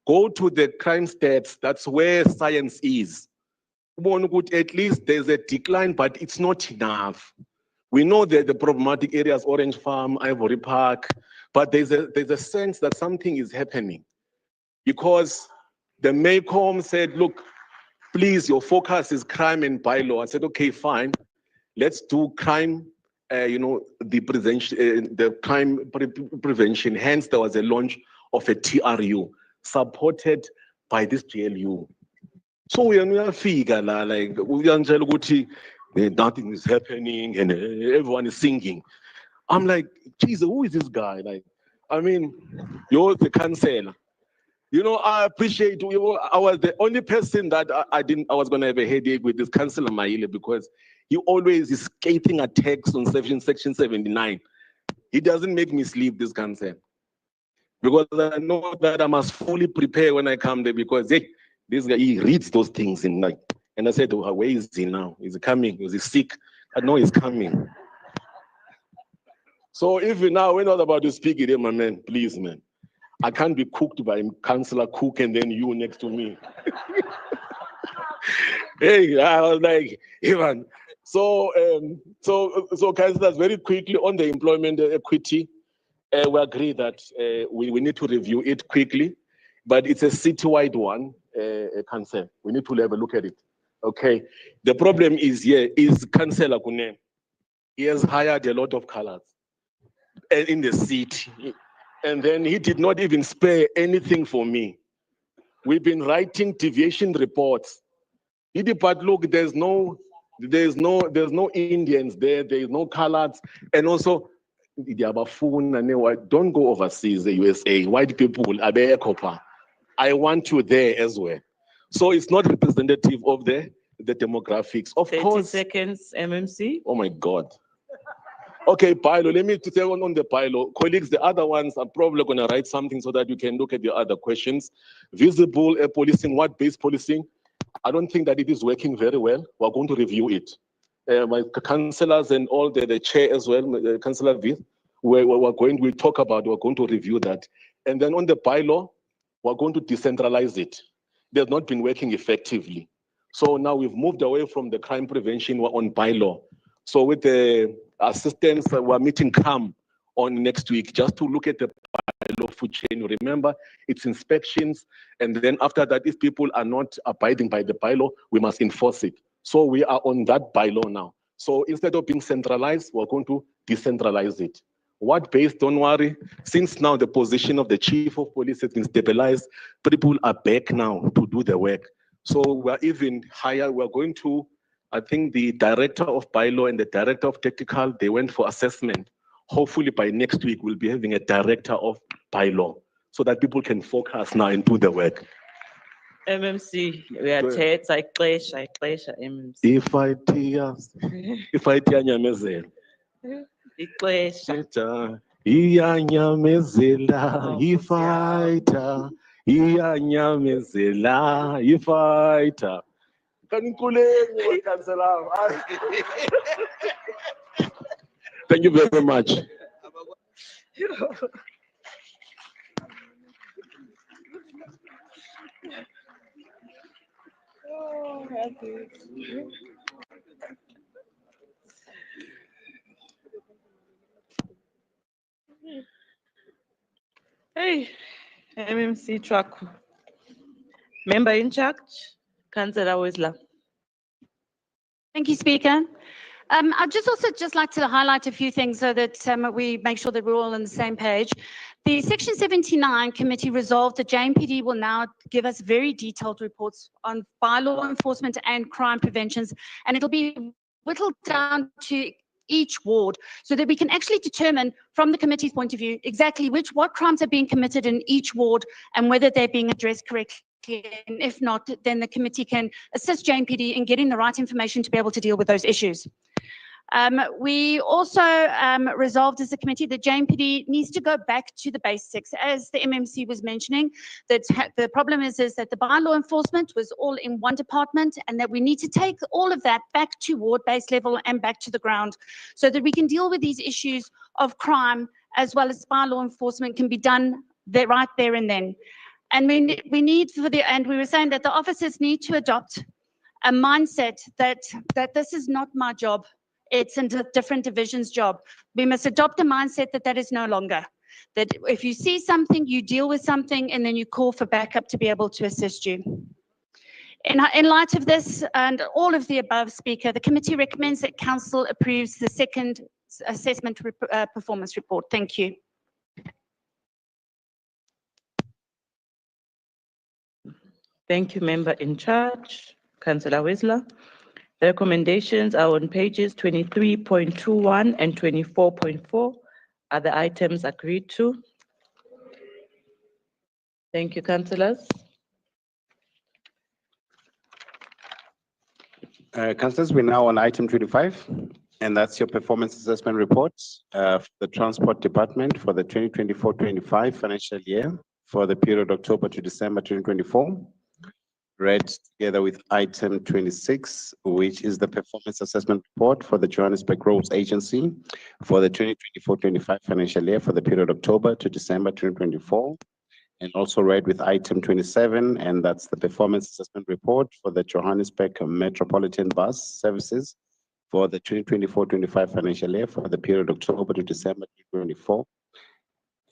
go to the crime stats. That's where science is. At least there's a decline, but it's not enough. We know that the problematic areas, Orange Farm, Ivory Park, but there's a sense that something is happening. Because the Maycom said, look, please, your focus is crime and bylaw. I said, okay, fine. Let's do crime, the crime prevention. Hence, there was a launch of a TRU supported by this GLU. So we are figure like nothing is happening and everyone is singing. I'm like, Jesus, who is this guy? Like, I mean, you're the councillor. I appreciate you. I was the only person that I was gonna have a headache with this councillor Maile because he always is scathing attacks on section 79. He doesn't make me sleep, this councillor. Because I know that I must fully prepare when I come there because this guy, he reads those things in night. And I said, oh, where is he now? Is he coming? Is he sick? I know he's coming. So if now we're not about to speak it, my man, please, man. I can't be cooked by Councillor Cook and then you next to me. Hey, I was like, Ivan. So councillors, very quickly on the employment equity, we agree that we need to review it quickly, but it's a citywide one, council. We need to have a look at it. Okay. The problem is here is Councillor Kunen. He has hired a lot of colors in the city. And then he did not even spare anything for me. We've been writing deviation reports. He did, but look, there's no Indians there, there's no colors. And also, Don't go overseas, the USA. White people are there, copper. I want you there as well. So it's not representative of the demographics. Of 30 course. seconds, MMC. Oh my God. Okay, Pilo, let me tell on the Pilo. Colleagues, the other ones are probably going to write something so that you can look at the other questions. Visible policing, what based policing? I don't think that it is working very well. We're going to review it. My councillors and all the chair as well, Councillor Vith, we're going to review that. And then on the bylaw, we're going to decentralize it. They've not been working effectively. So now we've moved away from the crime prevention on bylaw. So with the assistance, we're meeting CAM on next week just to look at the bylaw food chain. Remember, it's inspections. And then after that, if people are not abiding by the bylaw, we must enforce it. So we are on that bylaw now. So instead of being centralized, we're going to decentralize it. What based, don't worry, since now the position of the chief of police has been stabilized, people are back now to do the work. So we're even higher, we're going to, I think the director of bylaw and the director of technical, they went for assessment. Hopefully by next week, we'll be having a director of bylaw so that people can focus now and do the work. MMC, we are Ted, I clash, MMC. If I tear nyamezela. Ixesha. Iyanyamezela, ifighter. Iyanyamezela, ifighter. Kanikuleni, Councillor. Thank you very much. Hey, MMC truck. Member in charge, Councillor Whistler. Thank you, Speaker. I'd just like to highlight a few things so that we make sure that we're all on the same page. The Section 79 committee resolved that JMPD will now give us very detailed reports on bylaw enforcement and crime preventions, and it'll be whittled down to each ward so that we can actually determine from the committee's point of view exactly what crimes are being committed in each ward and whether they're being addressed correctly. And if not, then the committee can assist JMPD in getting the right information to be able to deal with those issues. We also resolved as a committee that JMPD needs to go back to the basics. As the MMC was mentioning, that the problem is that the bylaw enforcement was all in one department, and that we need to take all of that back to ward-based level and back to the ground so that we can deal with these issues of crime as well as bylaw enforcement can be done there, right there and then. And we need and we were saying that the officers need to adopt a mindset that this is not my job. It's a different division's job. We must adopt a mindset that is no longer. That if you see something, you deal with something, and then you call for backup to be able to assist you. In light of this and all of the above, Speaker, the committee recommends that Council approves the second assessment performance report. Thank you. Thank you, Member in charge, Councillor Whistler. The recommendations are on pages 23.21 and 24.4. Are the items agreed to? Thank you, councillors. Councillors, we're now on item 25, and that's your performance assessment reports for the Transport Department for the 2024-25 financial year for the period October to December 2024. Read together with item 26, which is the performance assessment report for the Johannesburg Roads Agency for the 2024-25 financial year for the period October to December 2024. And also read with item 27, and that's the performance assessment report for the Johannesburg Metropolitan Bus Services for the 2024-25 financial year for the period October to December 2024.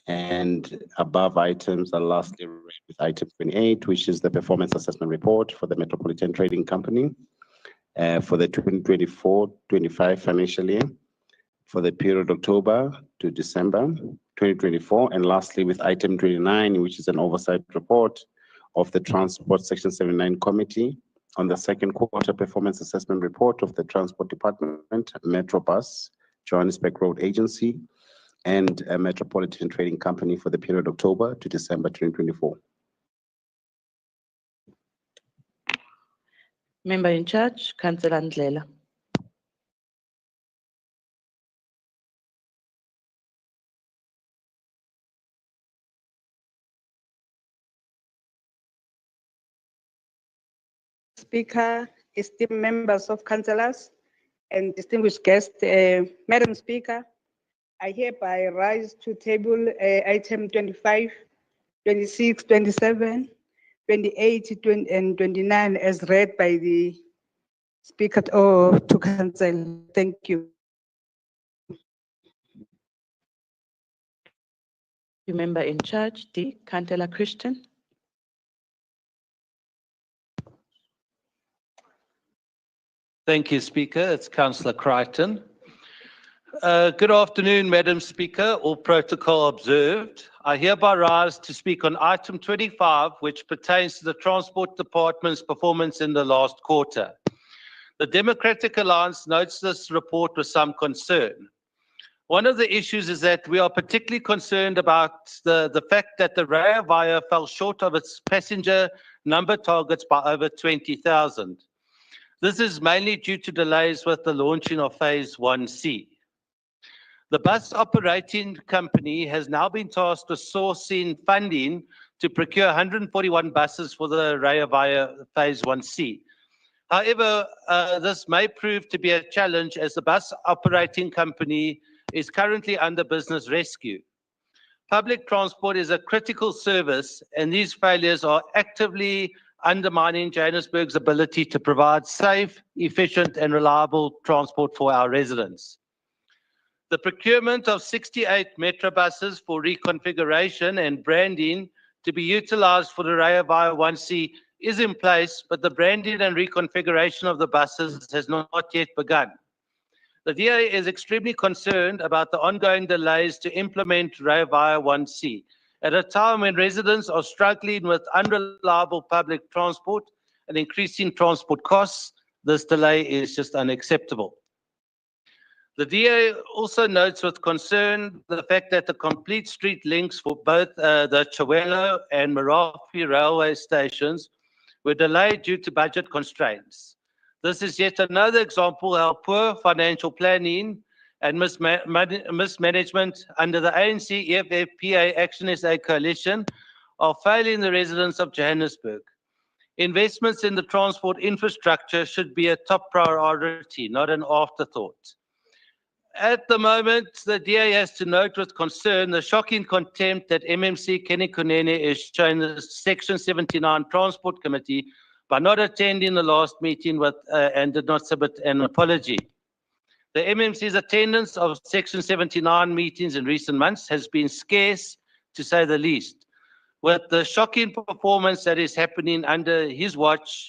And above items are lastly read with item 28, which is the performance assessment report for the Metropolitan Trading Company for the 2024-25 financial year for the period October to December 2024. And lastly, with item 29, which is an oversight report of the Transport Section 79 Committee on the second quarter performance assessment report of the Transport Department, Metro Bus, Johannesburg Road Agency, and a Metropolitan Trading Company for the period October to December 2024. Member in charge, Councillor Ndlela. Speaker, esteemed members of councillors, and distinguished guests, Madam Speaker, I hereby rise to table item 25, 26, 27, 28, 20, and 29 as read by the Speaker to Council. Thank you. You member in charge, D. Councillor Christian. Thank you, Speaker. It's Councillor Crichton. Good afternoon, Madam Speaker. All protocol observed. I hereby rise to speak on item 25, which pertains to the Transport Department's performance in the last quarter. The Democratic Alliance notes this report with some concern. One of the issues is that we are particularly concerned about the fact that the Rea Vaya fell short of its passenger number targets by over 20,000. This is mainly due to delays with the launching of Phase 1C. The bus operating company has now been tasked with sourcing funding to procure 141 buses for the Rea Vaya Phase 1C. However, this may prove to be a challenge as the bus operating company is currently under business rescue. Public transport is a critical service, and these failures are actively undermining Johannesburg's ability to provide safe, efficient, and reliable transport for our residents. The procurement of 68 Metro buses for reconfiguration and branding to be utilized for the Rea Vaya 1C is in place, but the branding and reconfiguration of the buses has not yet begun. The DA is extremely concerned about the ongoing delays to implement Rea Vaya 1C at a time when residents are struggling with unreliable public transport and increasing transport costs. This delay is just unacceptable. The DA also notes with concern the fact that the complete street links for both the Chiwelo and Marafi railway stations were delayed due to budget constraints. This is yet another example how poor financial planning and mismanagement under the ANC EFF-PA Action SA coalition are failing the residents of Johannesburg. Investments in the transport infrastructure should be a top priority, not an afterthought. At the moment, the DA has to note with concern the shocking contempt that MMC Kenny Kunene is showing the Section 79 Transport Committee by not attending the last meeting and did not submit an apology. The MMC's attendance of Section 79 meetings in recent months has been scarce, to say the least. With the shocking performance that is happening under his watch,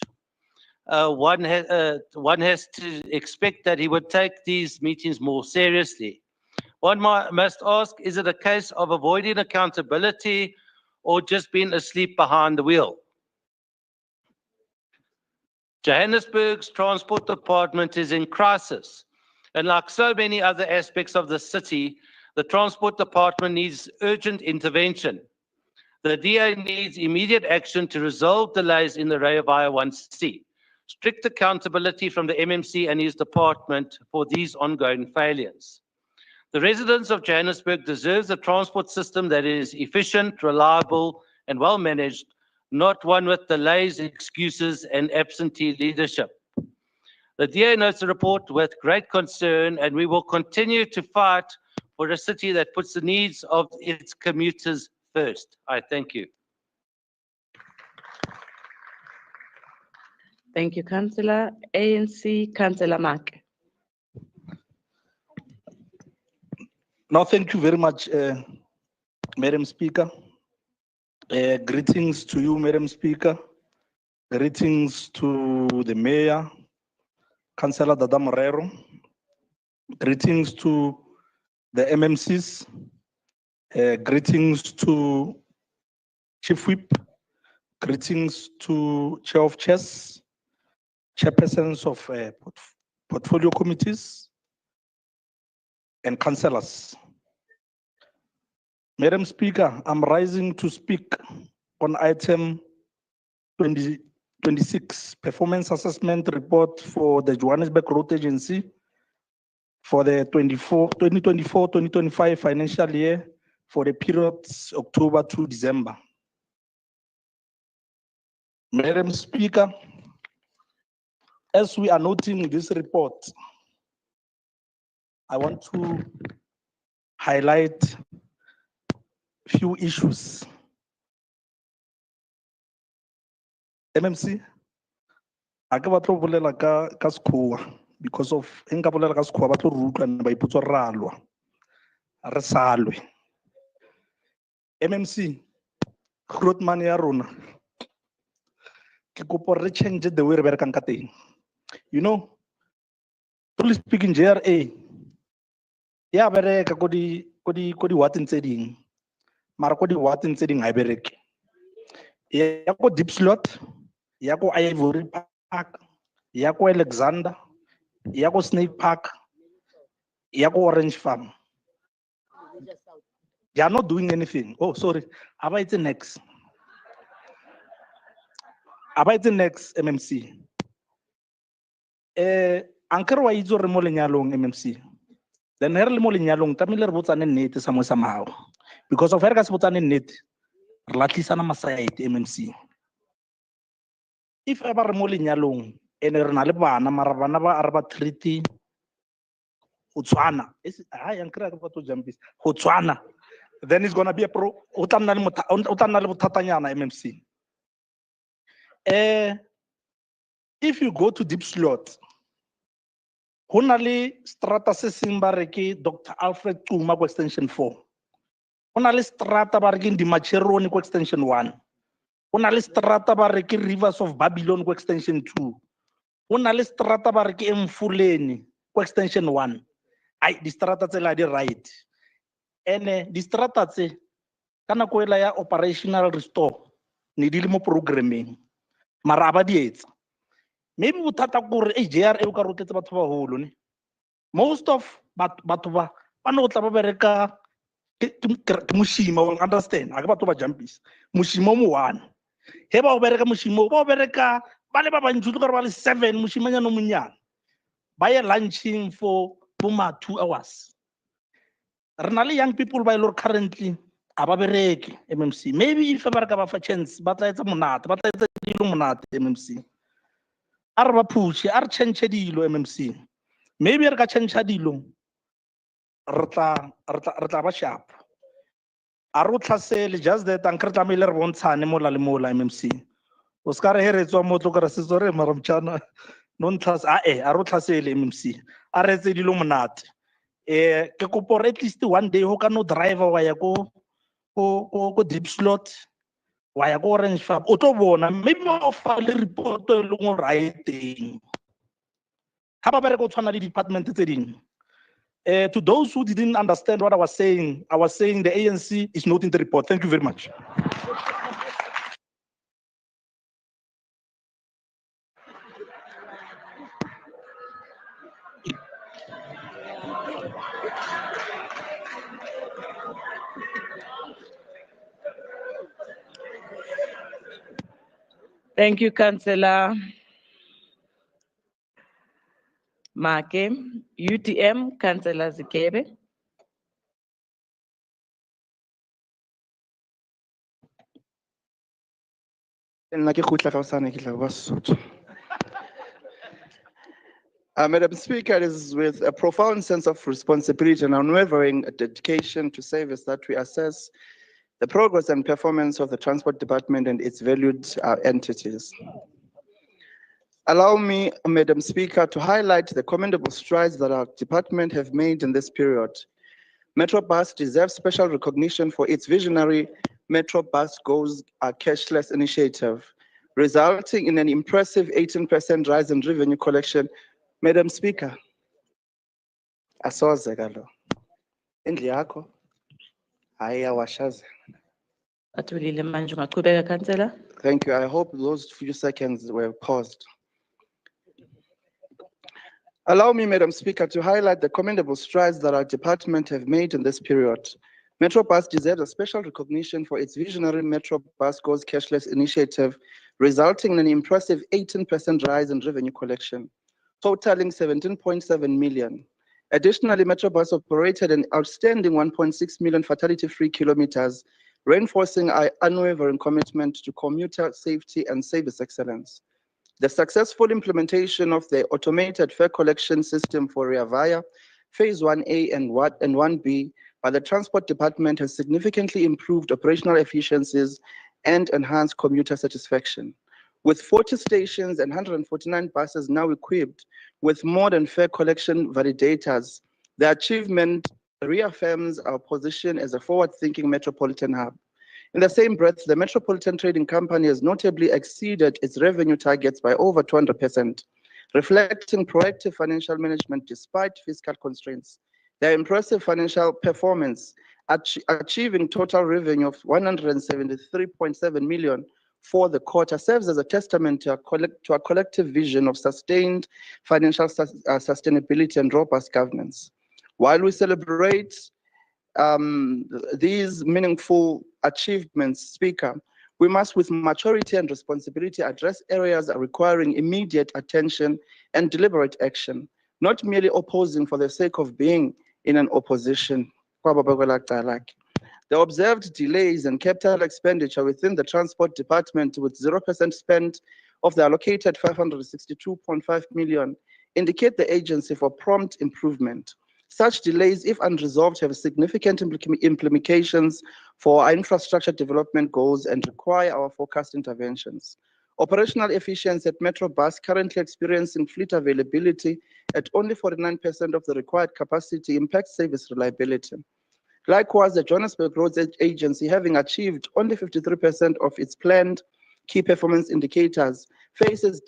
one has to expect that he would take these meetings more seriously. One must ask, is it a case of avoiding accountability or just being asleep behind the wheel? Johannesburg's Transport Department is in crisis, and like so many other aspects of the city, the Transport Department needs urgent intervention. The DA needs immediate action to resolve delays in the Rea Vaya 1C. Strict accountability from the MMC and his department for these ongoing failures. The residents of Johannesburg deserve a transport system that is efficient, reliable, and well managed, not one with delays, excuses, and absentee leadership. The DA notes the report with great concern, and we will continue to fight for a city that puts the needs of its commuters first. I thank you. Thank you, Councillor. ANC, Councillor Mark. No, thank you very much, Madam Speaker. Greetings to you, Madam Speaker. Greetings to the Mayor, Councillor Dada Morero. Greetings to the MMCs. Greetings to Chief Whip. Greetings to Chair of Chairs, Chairpersons of portfolio committees, and councillors. Madam Speaker, I'm rising to speak on item 26, performance assessment report for the Johannesburg Road Agency for the 2024-2025 financial year for the period October to December. Madam Speaker, as we are noting this report, I want to highlight few issues. MMC, a ke batlo bolela ka sekgowa because of nka bolela ka sekgowa ba tlo re utlwa ba ipotsa re a lwa re sa lwe. MMC growth money ya rona ke kopa re change the way re berekang ka teng. You know, truly speaking, JRA ya bereka ko di wateng tse ding mara ko di wateng tse ding ha e bereke. Ya ko deep slot, ya ko Ivory Park, ya ko Alexander, ya ko Snake Park, ya ko Orange Farm. They are not doing anything. Oh, sorry. About the next. About the next MMC. Anker wa itso re mo lenyalong MMC. Then her le mo lenyalong tamile re botsane nnete somehow. Because of her ka se botsane nnete, re latlisana masite MMC. If ever re mo lenyalong ene re na le bana mara bana ba are ba treat go tshwana. Ai ankere ka batho jumpis. Go tshwana. Then it's going to be a pro. Utanale MMC. If you go to deep slot, honali strata se simbareki Dr. Alfred Tuma ko extension 4. Honali strata bareki di Macheroni ko extension 1. Honali strata bareki Rivers of Babylon ko extension 2. Honali strata bareki Mfuleni ko extension 1. Ai di strata tsela di right. Ene di strata tse kana ko ela ya operational restore ni di le mo programming mara ba di etsa maybe bothata gore JRA o ka rotetse batho ba holo ne most of batho ba no tla ba bereka ke moshima o understand a ke batho ba jumpis moshima mo one he ba o bereka moshima ba o bereka ba le ba bantsi gore ba le 7 moshimanyana mo nyana ba ye lunching for boma 2 hours. Renali young people by Lord currently ababereki MMC. Maybe if ever ka ba fa chance ba tla etsa monate ba tla etsa dilo monate MMC. Are ba push are change dilo MMC. Maybe re ka change dilo re tla ba sharp. Are o tlhasele just that ankre tla mele re bontshane mola le mola MMC. O ska re heretswa motlo ka re se tsore mara mtshana non tlhas are o tlhasele MMC. Are etsa dilo monate. Ke kopo at least one day ho ka no driver wa ya ko deep slot wa ya ko Orange Farm o tlo bona maybe o fa le report e le go right ha ba bere go tshwana le department tse ding. To those who didn't understand what I was saying the ANC is not in the report. Thank you very much. Thank you, Councillor Make. UTM, Councillor Zikebe. Madam Speaker, it is with a profound sense of responsibility and unwavering dedication to service that we assess the progress and performance of the Transport Department and its valued entities. Allow me, Madam Speaker, to highlight the commendable strides that our department have made in this period. Metrobus deserves special recognition for its visionary Metrobus Goes Cashless initiative, resulting in an impressive 18% rise in revenue collection. Madam Speaker, asoze kalo. Indli yakho ayawashaze. Atulile manje ungaqhubeka Councillor. Thank you. I hope those few seconds were paused. Allow me, Madam Speaker, to highlight the commendable strides that our department have made in this period. Metro Bus deserves a special recognition for its visionary Metro Bus Goes Cashless initiative, resulting in an impressive 18% rise in revenue collection, totaling 17.7 million. Additionally, Metro Bus operated an outstanding 1.6 million fatality-free kilometers, reinforcing our unwavering commitment to commuter safety and service excellence. The successful implementation of the automated fare collection system for Rea Vaya, Phase 1A and 1B by the Transport Department has significantly improved operational efficiencies and enhanced commuter satisfaction. With 40 stations and 149 buses now equipped with modern fare collection validators, the achievement reaffirms our position as a forward-thinking metropolitan hub. In the same breath, the Metropolitan Trading Company has notably exceeded its revenue targets by over 200%, reflecting proactive financial management despite fiscal constraints. Their impressive financial performance, achieving total revenue of 173.7 million for the quarter, serves as a testament to our collective vision of sustained financial sustainability and robust governance. While we celebrate these meaningful achievements, Speaker, we must with maturity and responsibility address areas requiring immediate attention and deliberate action, not merely opposing for the sake of being in an opposition. The observed delays in capital expenditure within the Transport Department, with 0% spent of the allocated 562.5 million, indicate the agency for prompt improvement. Such delays, if unresolved, have significant implications for our infrastructure development goals and require our focused interventions. Operational efficiency at Metro Bus, currently experiencing fleet availability at only 49% of the required capacity, impacts service reliability. Likewise, the Johannesburg Roads Agency, having achieved only 53% of its planned key performance indicators, faces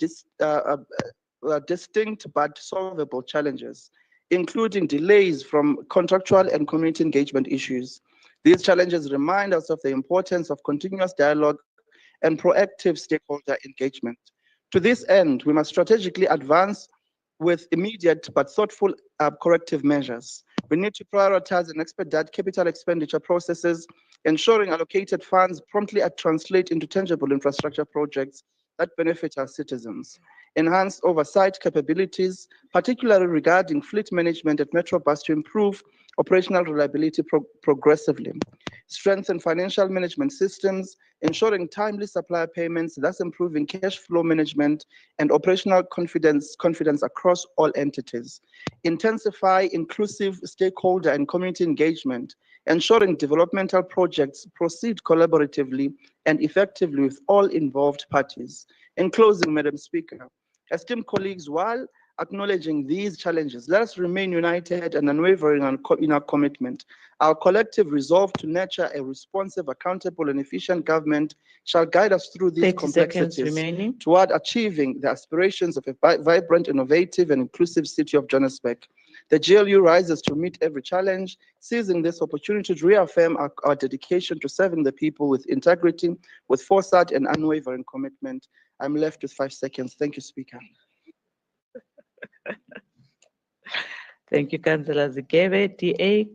distinct but solvable challenges, including delays from contractual and community engagement issues. These challenges remind us of the importance of continuous dialogue and proactive stakeholder engagement. To this end, we must strategically advance with immediate but thoughtful corrective measures. We need to prioritize and expedite capital expenditure processes, ensuring allocated funds promptly translate into tangible infrastructure projects that benefit our citizens. Enhanced oversight capabilities, particularly regarding fleet management at Metro Bus, to improve operational reliability progressively. Strengthen financial management systems, ensuring timely supplier payments, thus improving cash flow management and operational confidence across all entities. Intensify inclusive stakeholder and community engagement, ensuring developmental projects proceed collaboratively and effectively with all involved parties. In closing, Madam Speaker, esteemed colleagues, while acknowledging these challenges, let us remain united and unwavering in our commitment. Our collective resolve to nurture a responsive, accountable, and efficient government shall guide us through these complexities toward achieving the aspirations of a vibrant, innovative, and inclusive city of Johannesburg. The GLU rises to meet every challenge, seizing this opportunity to reaffirm our dedication to serving the people with integrity, with foresight, and unwavering commitment. I'm left with 5 seconds. Thank you, Speaker. Thank you, Councillor Zigebe. DA,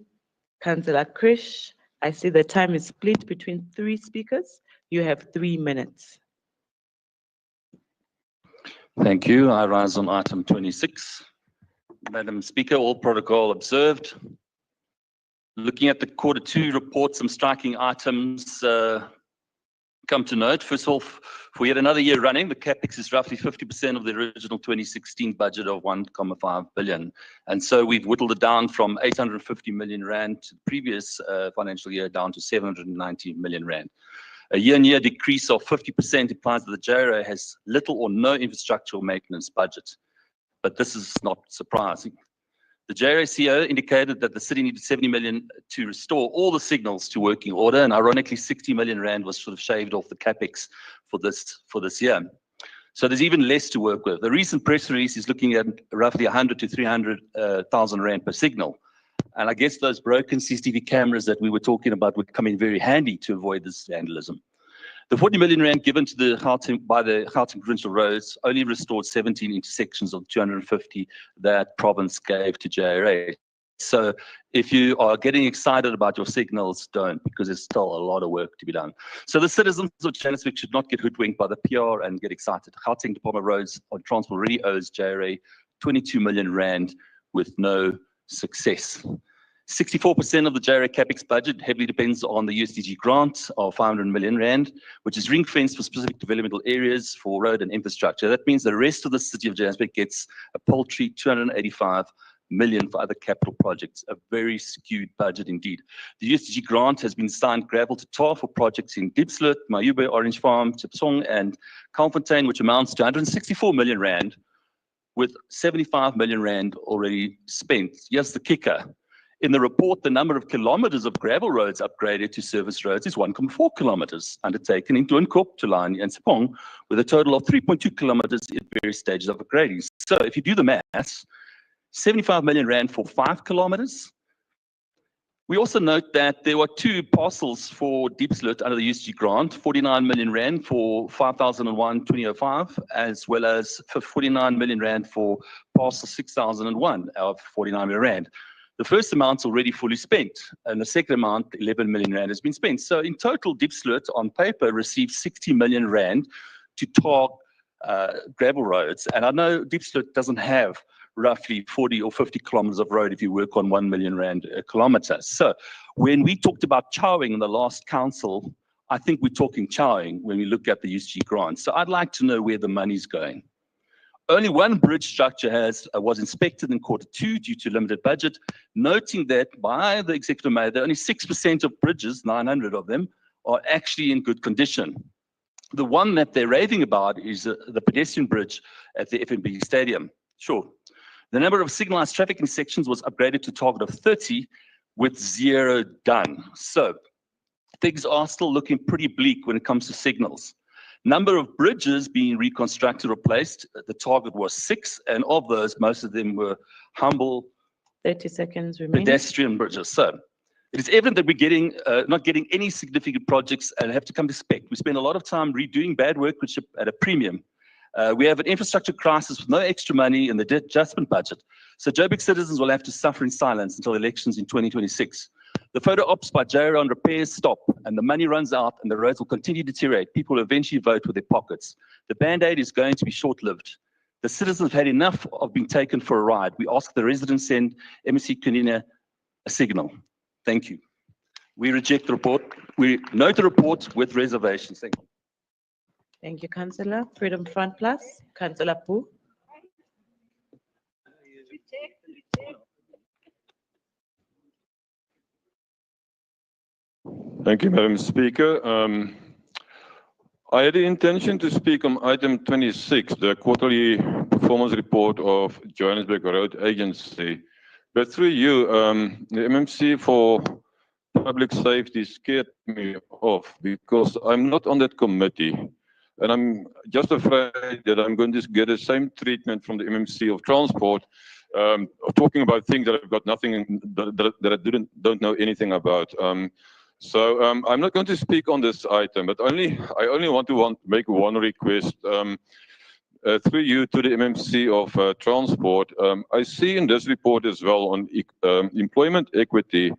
Councillor Krish. I see the time is split between 3 speakers. You have 3 minutes. Thank you. I rise on item 26. Madam Speaker, all protocol observed. Looking at the Q2 report, some striking items come to note. First of all, for yet another year running, the capex is roughly 50% of the original 2016 budget of 1.5 billion. And so we've whittled it down from 850 million rand to the previous financial year down to 790 million rand. A year-on-year decrease of 50% implies that the JRA has little or no infrastructural maintenance budget. But this is not surprising. The JRA CEO indicated that the city needed 70 million to restore all the signals to working order, and ironically 60 million rand was sort of shaved off the capex for this year. So there's even less to work with. The recent press release is looking at roughly 100 to 300,000 rand per signal. And I guess those broken CCTV cameras that we were talking about would come in very handy to avoid this vandalism. The 40 million rand given to by the Gauteng Provincial Roads only restored 17 intersections of 250 that province gave to JRA. So if you are getting excited about your signals, don't, because there's still a lot of work to be done. So the citizens of Johannesburg should not get hoodwinked by the PR and get excited. Gauteng Department of Roads and Transport already owes JRA 22 million rand with no success. 64% of the JRA CapEx budget heavily depends on the USDG grant of 500 million rand, which is ring-fenced for specific developmental areas for road and infrastructure. That means the rest of the city of Johannesburg gets a paltry 285 million for other capital projects, a very skewed budget indeed. The USDG grant has been signed gravel to tar for projects in Diepsloot, Mayube, Orange Farm, Chipsong, and Kalfontein, which amounts to 164 million rand, with 75 million rand already spent. Here's the kicker. In the report, the number of kilometers of gravel roads upgraded to service roads is 1.4 kilometers, undertaken in Doornkop, Tulani, and Sepong, with a total of 3.2 kilometers in various stages of upgrading. So if you do the maths, 75 million rand for 5 kilometers. We also note that there were 2 parcels for Diepsloot under the USG grant, 49 million rand for 5001-2005, as well as for 49 million rand for parcel 6001 of 49 million rand. The first amount's already fully spent, and the second amount, 11 million rand, has been spent. So in total, Diepsloot on paper received 60 million rand to tar gravel roads. And I know Diepsloot doesn't have roughly 40 or 50 kilometers of road if you work on 1 million rand a kilometer. So when we talked about chowing in the last council, I think we're talking chowing when we look at the USG grant. So I'd like to know where the money's going. Only one bridge structure was inspected in Q2 due to limited budget, noting that by the executive mayor, only 6% of bridges, 900 of them, are actually in good condition. The one that they're raving about is the pedestrian bridge at the FNB Stadium. Sure. The number of signalized traffic in sections was upgraded to a target of 30 with 0 done. So things are still looking pretty bleak when it comes to signals. Number of bridges being reconstructed, replaced, the target was 6, and of those, most of them were humble 30 seconds remaining. Pedestrian bridges. So it is evident that we're not getting any significant projects and have to come to spec. We spend a lot of time redoing bad workmanship at a premium. We have an infrastructure crisis with no extra money in the adjustment budget. So Joburg citizens will have to suffer in silence until elections in 2026. The photo ops by JRA on repairs stop, and the money runs out, and the roads will continue to deteriorate. People will eventually vote with their pockets. The band-aid is going to be short-lived. The citizens have had enough of being taken for a ride. We ask the residents send MSC Kunina a signal. Thank you. We reject the report. We note the report with reservations. Thank you. Thank you, Councillor. Freedom Front Plus, Councillor Pooh. Thank you, Madam Speaker. I had the intention to speak on item 26, the quarterly performance report of Johannesburg Road Agency. But through you, the MMC for Public Safety scared me off because I'm not on that committee. And I'm just afraid that I'm going to get the same treatment from the MMC of Transport, talking about things that I've got nothing, that I don't know anything about. So I'm not going to speak on this item, but I only want to make one request through you to the MMC of Transport. I see in this report as well on employment equity,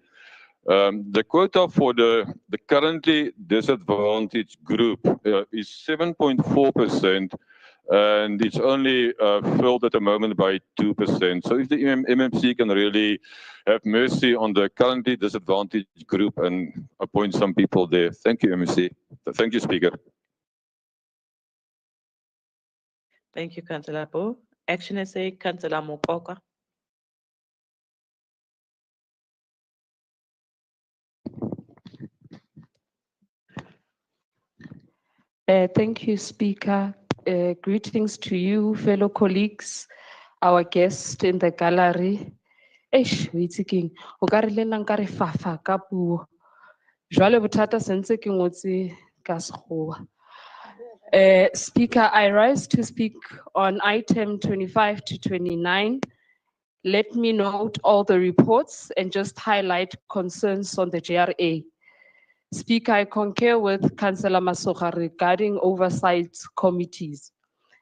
the quota for the currently disadvantaged group is 7.4%, and it's only filled at the moment by 2%. So if the MMC can really have mercy on the currently disadvantaged group and appoint some people there. Thank you, MMC. Thank you, Speaker. Thank you, Councillor Pooh. Action SA, Councillor Mokoka. Thank you, Speaker. Greetings to you, fellow colleagues, our guest in the gallery. Speaker, I rise to speak on item 25 to 29. Let me note all the reports and just highlight concerns on the JRA. Speaker, I concur with Councillor Masoga regarding oversight committees.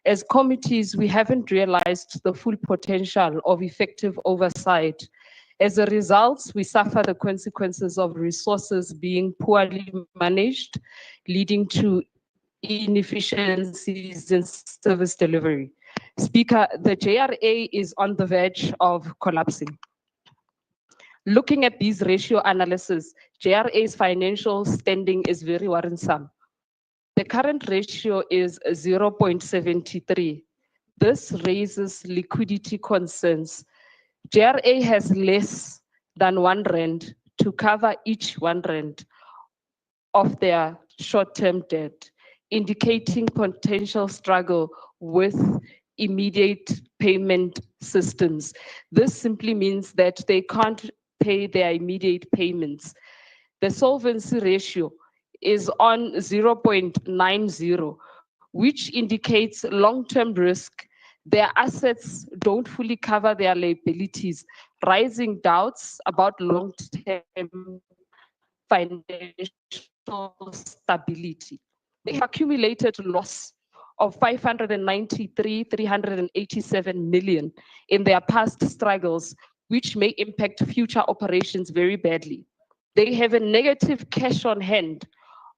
As committees, we haven't realized the full potential of effective oversight As a result, we suffer the consequences of resources being poorly managed, leading to inefficiencies in service delivery. Speaker, the JRA is on the verge of collapsing. Looking at these ratio analysis, JRA's financial standing is very worrisome. The current ratio is 0.73. This raises liquidity concerns. JRA has less than R1 to cover each R1 of their short-term debt, indicating potential struggle with immediate payment systems. This simply means that they can't pay their immediate payments. The solvency ratio is on 0.90, which indicates long-term risk. Their assets don't fully cover their liabilities, rising doubts about long-term financial stability. They have accumulated loss of 387 million in their past struggles, which may impact future operations very badly. They have a negative cash on hand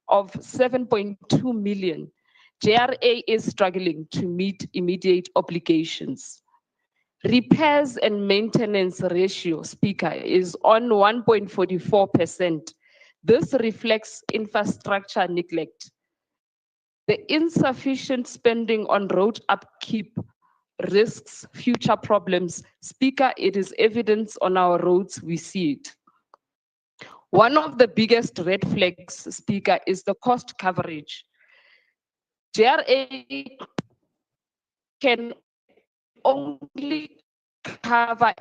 of 7.2 million. JRA is struggling to meet immediate obligations. Repairs and maintenance ratio, Speaker, is on 1.44%. This reflects infrastructure neglect. The insufficient spending on road upkeep risks future problems. Speaker, it is evidence on our roads, we see it. One of the biggest red flags, Speaker, is the cost coverage. JRA can only cover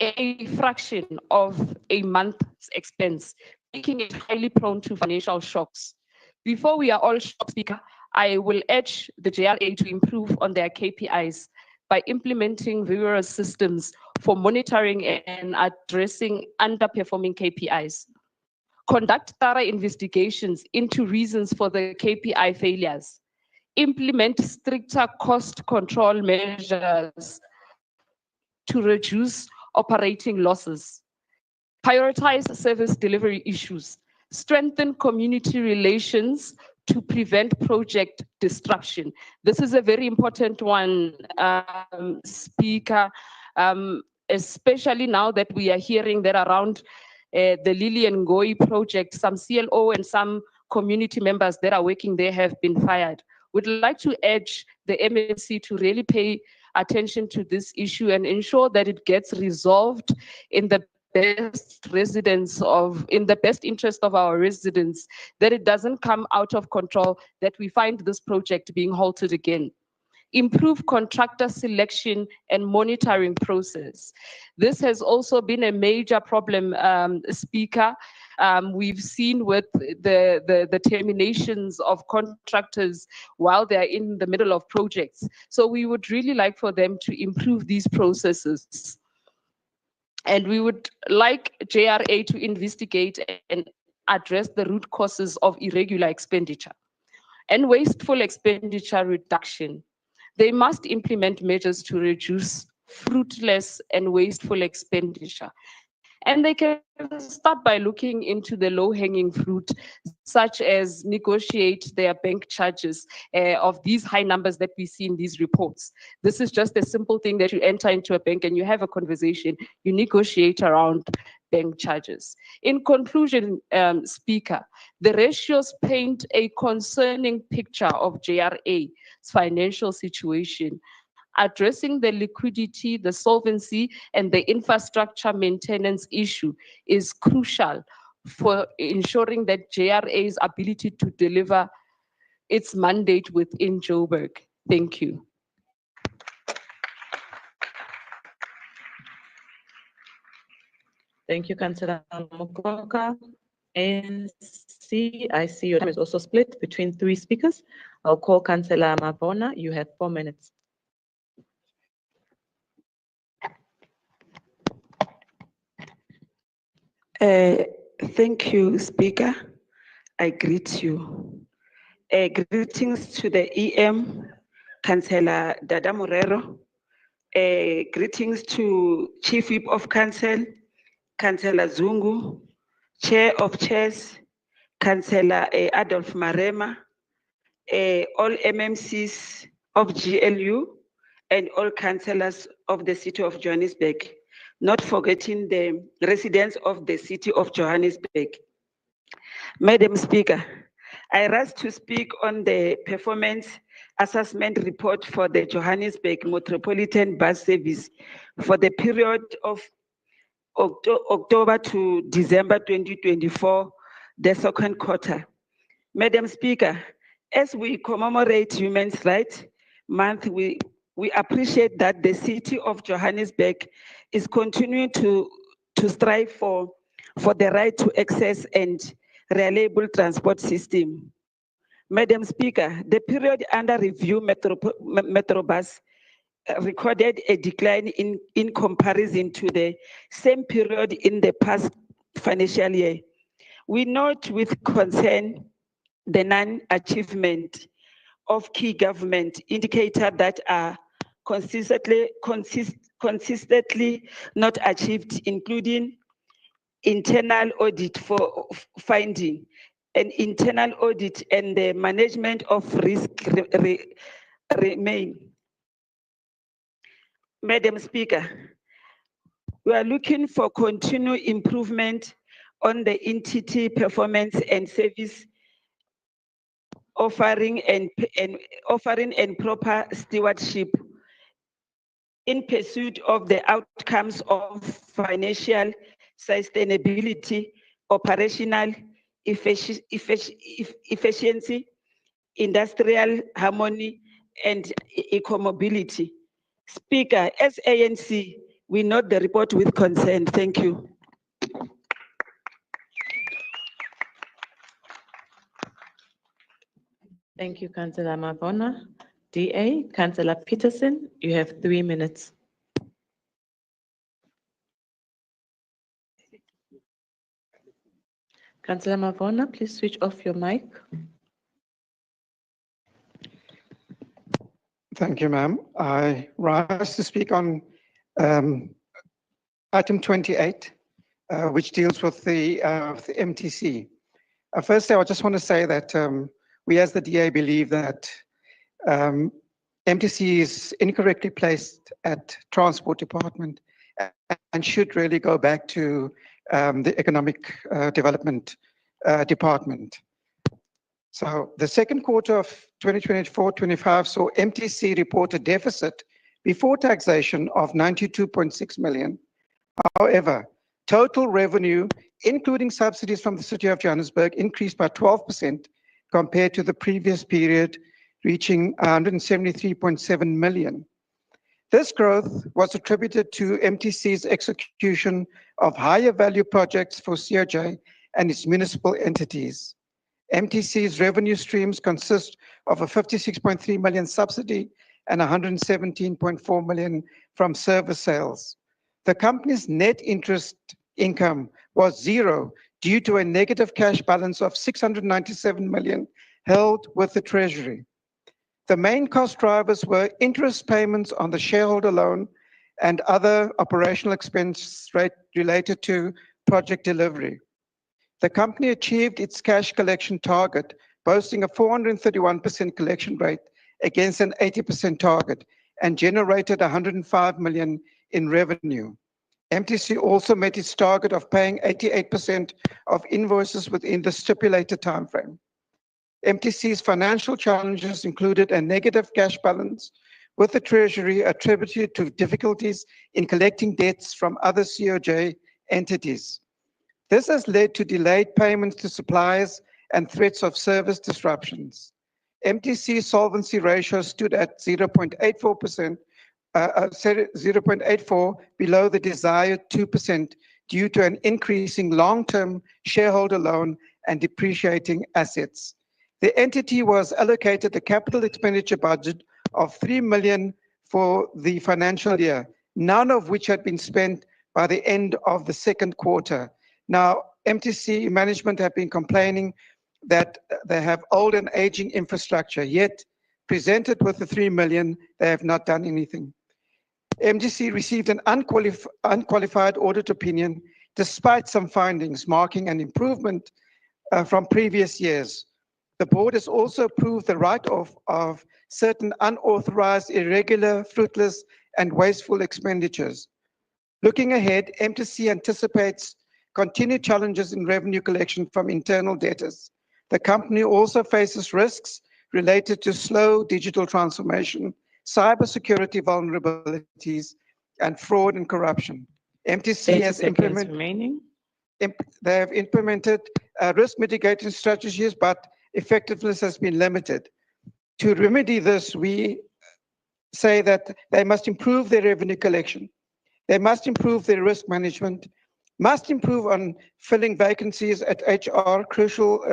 a fraction of a month's expense, making it highly prone to financial shocks. Before we are all shocked, Speaker, I will urge the JRA to improve on their KPIs by implementing various systems for monitoring and addressing underperforming KPIs. Conduct thorough investigations into reasons for the KPI failures. Implement stricter cost control measures to reduce operating losses. Prioritize service delivery issues. Strengthen community relations to prevent project disruption. This is a very important one, Speaker, especially now that we are hearing that around the Lily and Ngoi project, some CLO and some community members that are working there have been fired. We'd like to urge the MSC to really pay attention to this issue and ensure that it gets resolved in the best interest of our residents, that it doesn't come out of control, that we find this project being halted again. Improve contractor selection and monitoring process. This has also been a major problem, Speaker. We've seen with the terminations of contractors while they're in the middle of projects. So we would really like for them to improve these processes. And we would like JRA to investigate and address the root causes of irregular expenditure and wasteful expenditure reduction. They must implement measures to reduce fruitless and wasteful expenditure. And they can start by looking into the low-hanging fruit, such as negotiate their bank charges of these high numbers that we see in these reports. This is just a simple thing that you enter into a bank and you have a conversation, you negotiate around bank charges. In conclusion, Speaker, the ratios paint a concerning picture of JRA's financial situation. Addressing the liquidity, the solvency, and the infrastructure maintenance issue is crucial for ensuring that JRA's ability to deliver its mandate within Joburg. Thank you. Thank you, Councillor Mokoka. And I see your time is also split between 3 speakers. I'll call Councillor Mabona. You have 4 minutes. Thank you, Speaker. I greet you. Greetings to the EM, Councillor Dada Morero. Greetings to Chief Whip of Council, Councillor Zungu, Chair of Chairs, Councillor Adolf Marema, all MMCs of GLU, and all councillors of the City of Johannesburg, not forgetting the residents of the City of Johannesburg. Madam Speaker, I rise to speak on the performance assessment report for the Johannesburg Metropolitan Bus Service for the period of October to December 2024, the second quarter. Madam Speaker, as we commemorate Human Rights Month, we appreciate that the City of Johannesburg is continuing to strive for the right to access and reliable transport system. Madam Speaker, the period under review Metrobus recorded a decline in comparison to the same period in the past financial year. We note with concern the non-achievement of key government indicators that are consistently not achieved, including internal audit for finding, an internal audit and the management of risk remain. Madam Speaker, we are looking for continued improvement on the entity performance and service offering and proper stewardship in pursuit of the outcomes of financial sustainability, operational efficiency, industrial harmony, and eco-mobility. Speaker, as ANC, we note the report with concern. Thank you. Thank you, Councillor Mavona. DA, Councillor Peterson, you have 3 minutes. Councillor Mavona, please switch off your mic. Thank you, ma'am. I rise to speak on item 28, which deals with the MTC. Firstly, I just want to say that we as the DA believe that MTC is incorrectly placed at Transport Department and should really go back to the Economic Development Department. So the second quarter of 2024-25 saw MTC report a deficit before taxation of 92.6 million. However, total revenue, including subsidies from the City of Johannesburg, increased by 12% compared to the previous period, reaching 173.7 million. This growth was attributed to MTC's execution of higher value projects for COJ and its municipal entities. MTC's revenue streams consist of a 56.3 million subsidy and 117.4 million from service sales. The company's net interest income was zero due to a negative cash balance of 697 million held with the Treasury. The main cost drivers were interest payments on the shareholder loan and other operational expense related to project delivery. The company achieved its cash collection target, boasting a 431% collection rate against an 80% target, and generated 105 million in revenue. MTC also met its target of paying 88% of invoices within the stipulated timeframe. MTC's financial challenges included a negative cash balance with the Treasury attributed to difficulties in collecting debts from other COJ entities. This has led to delayed payments to suppliers and threats of service disruptions. MTC's solvency ratio stood at 0.84%, 0.84 below the desired 2% due to an increasing long-term shareholder loan and depreciating assets. The entity was allocated a capital expenditure budget of 3 million for the financial year, none of which had been spent by the end of the second quarter. Now, MTC management have been complaining that they have old and aging infrastructure, yet presented with the 3 million, they have not done anything. MTC received an unqualified audit opinion despite some findings marking an improvement from previous years. The board has also approved the write-off of certain unauthorized, irregular, fruitless, and wasteful expenditures. Looking ahead, MTC anticipates continued challenges in revenue collection from internal debtors. The company also faces risks related to slow digital transformation, cybersecurity vulnerabilities, and fraud and corruption. MTC 30 has seconds remaining. they have implemented risk mitigating strategies, but effectiveness has been limited. To remedy this, we say that they must improve their revenue collection. They must improve their risk management, must improve on filling vacancies at HR, crucial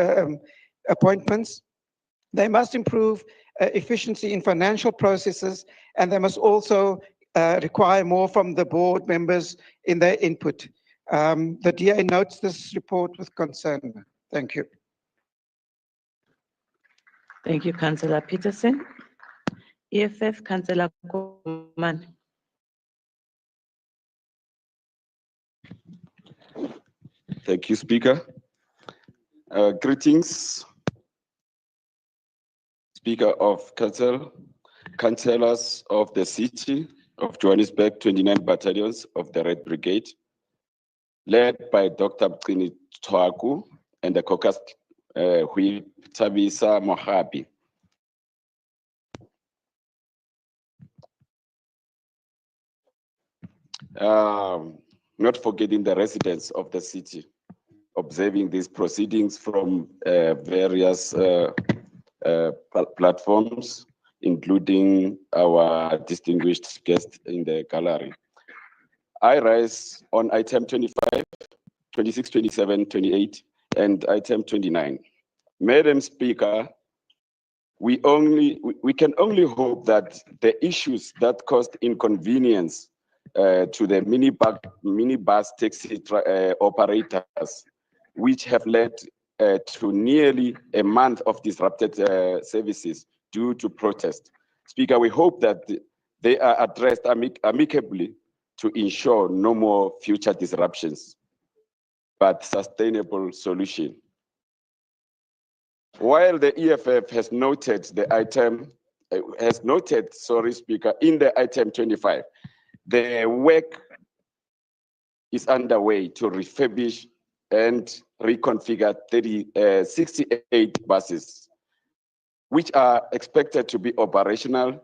appointments. They must improve efficiency in financial processes, and they must also require more from the board members in their input. The DA notes this report with concern. Thank you. Thank you, Councillor Peterson. EFF, Councillor Kuman. Thank you, Speaker. Greetings, Speaker of Council, councillors of the city of Johannesburg, 29 battalions of the Red Brigade, led by Dr. Mthini Twaku and the caucus whip Tabisa Mohabi. Not forgetting the residents of the city, observing these proceedings from various platforms, including our distinguished guests in the gallery. I rise on item 25, 26, 27, 28, and item 29. Madam Speaker, we can only hope that the issues that caused inconvenience to the minibus taxi operators, which have led to nearly a month of disrupted services due to protest. Speaker, we hope that they are addressed amicably to ensure no more future disruptions, but sustainable solution. While the EFF has noted the item, Speaker, in the item 25, the work is underway to refurbish and reconfigure 68 buses, which are expected to be operational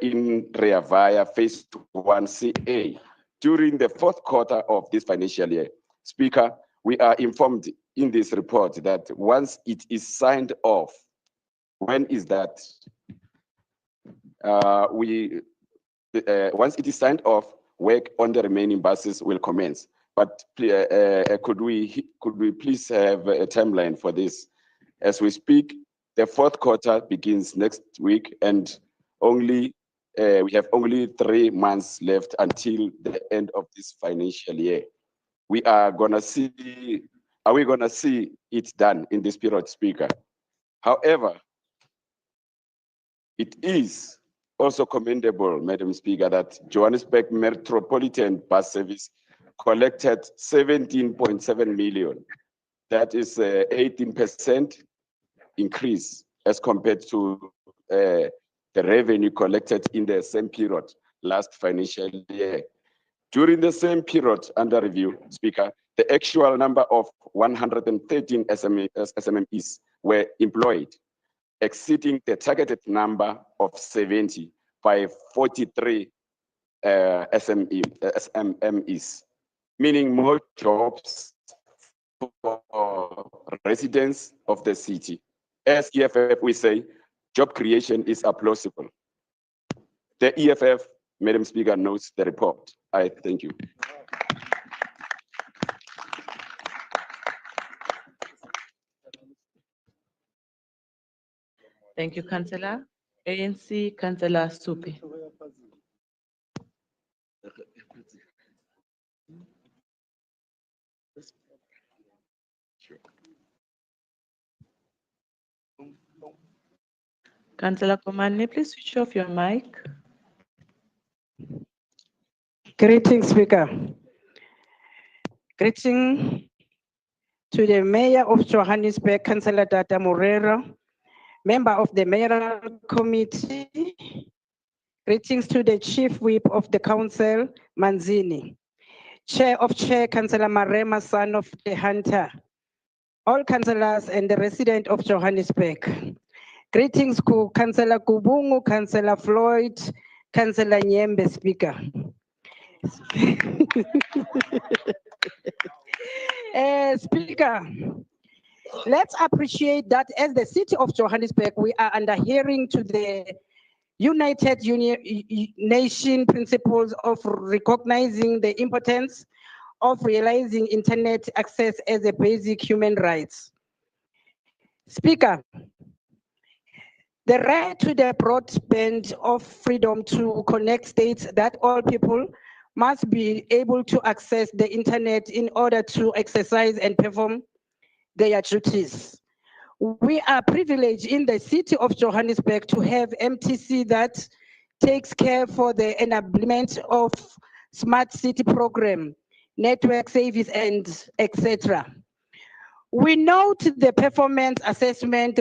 in Rea Vaya Phase 1CA during the fourth quarter of this financial year. Speaker, we are informed in this report that once it is signed off, when is that? Once it is signed off, work on the remaining buses will commence. But could we please have a timeline for this? As we speak, the fourth quarter begins next week, and we have only 3 months left until the end of this financial year. Are we gonna see it done in this period, Speaker? However, it is also commendable, Madam Speaker, that Johannesburg Metropolitan Bus Service collected 17.7 million. That is 18% increase as compared to the revenue collected in the same period last financial year. During the same period under review, Speaker, the actual number of 113 SMMEs were employed, exceeding the targeted number of 70 by 43 SMMEs, meaning more jobs for residents of the city. As EFF, we say, job creation is plausible. The EFF, Madam Speaker, notes the report. I thank you. Thank you, Councillor. ANC, Councillor Supi. Councillor Komane, please switch off your mic. Greetings, Speaker. Greeting to the Mayor of Johannesburg, Councillor Data Morera, member of the Mayoral Committee. Greetings to the Chief Whip of the Council, Manzini. Chair of Chair, Councillor Marema, son of the Hunter. All councillors and the resident of Johannesburg. Greetings to Councillor Kubungu, Councillor Floyd, Councillor Nyembe, Speaker. Speaker, let's appreciate that as the city of Johannesburg, we are adhering to the United Nations principles of recognizing the importance of realizing internet access as a basic human right. Speaker, the right to the broadband of freedom to connect states that all people must be able to access the internet in order to exercise and perform their duties. We are privileged in the city of Johannesburg to have MTC that takes care for the enablement of smart city program, network service, and etc. We note the performance assessment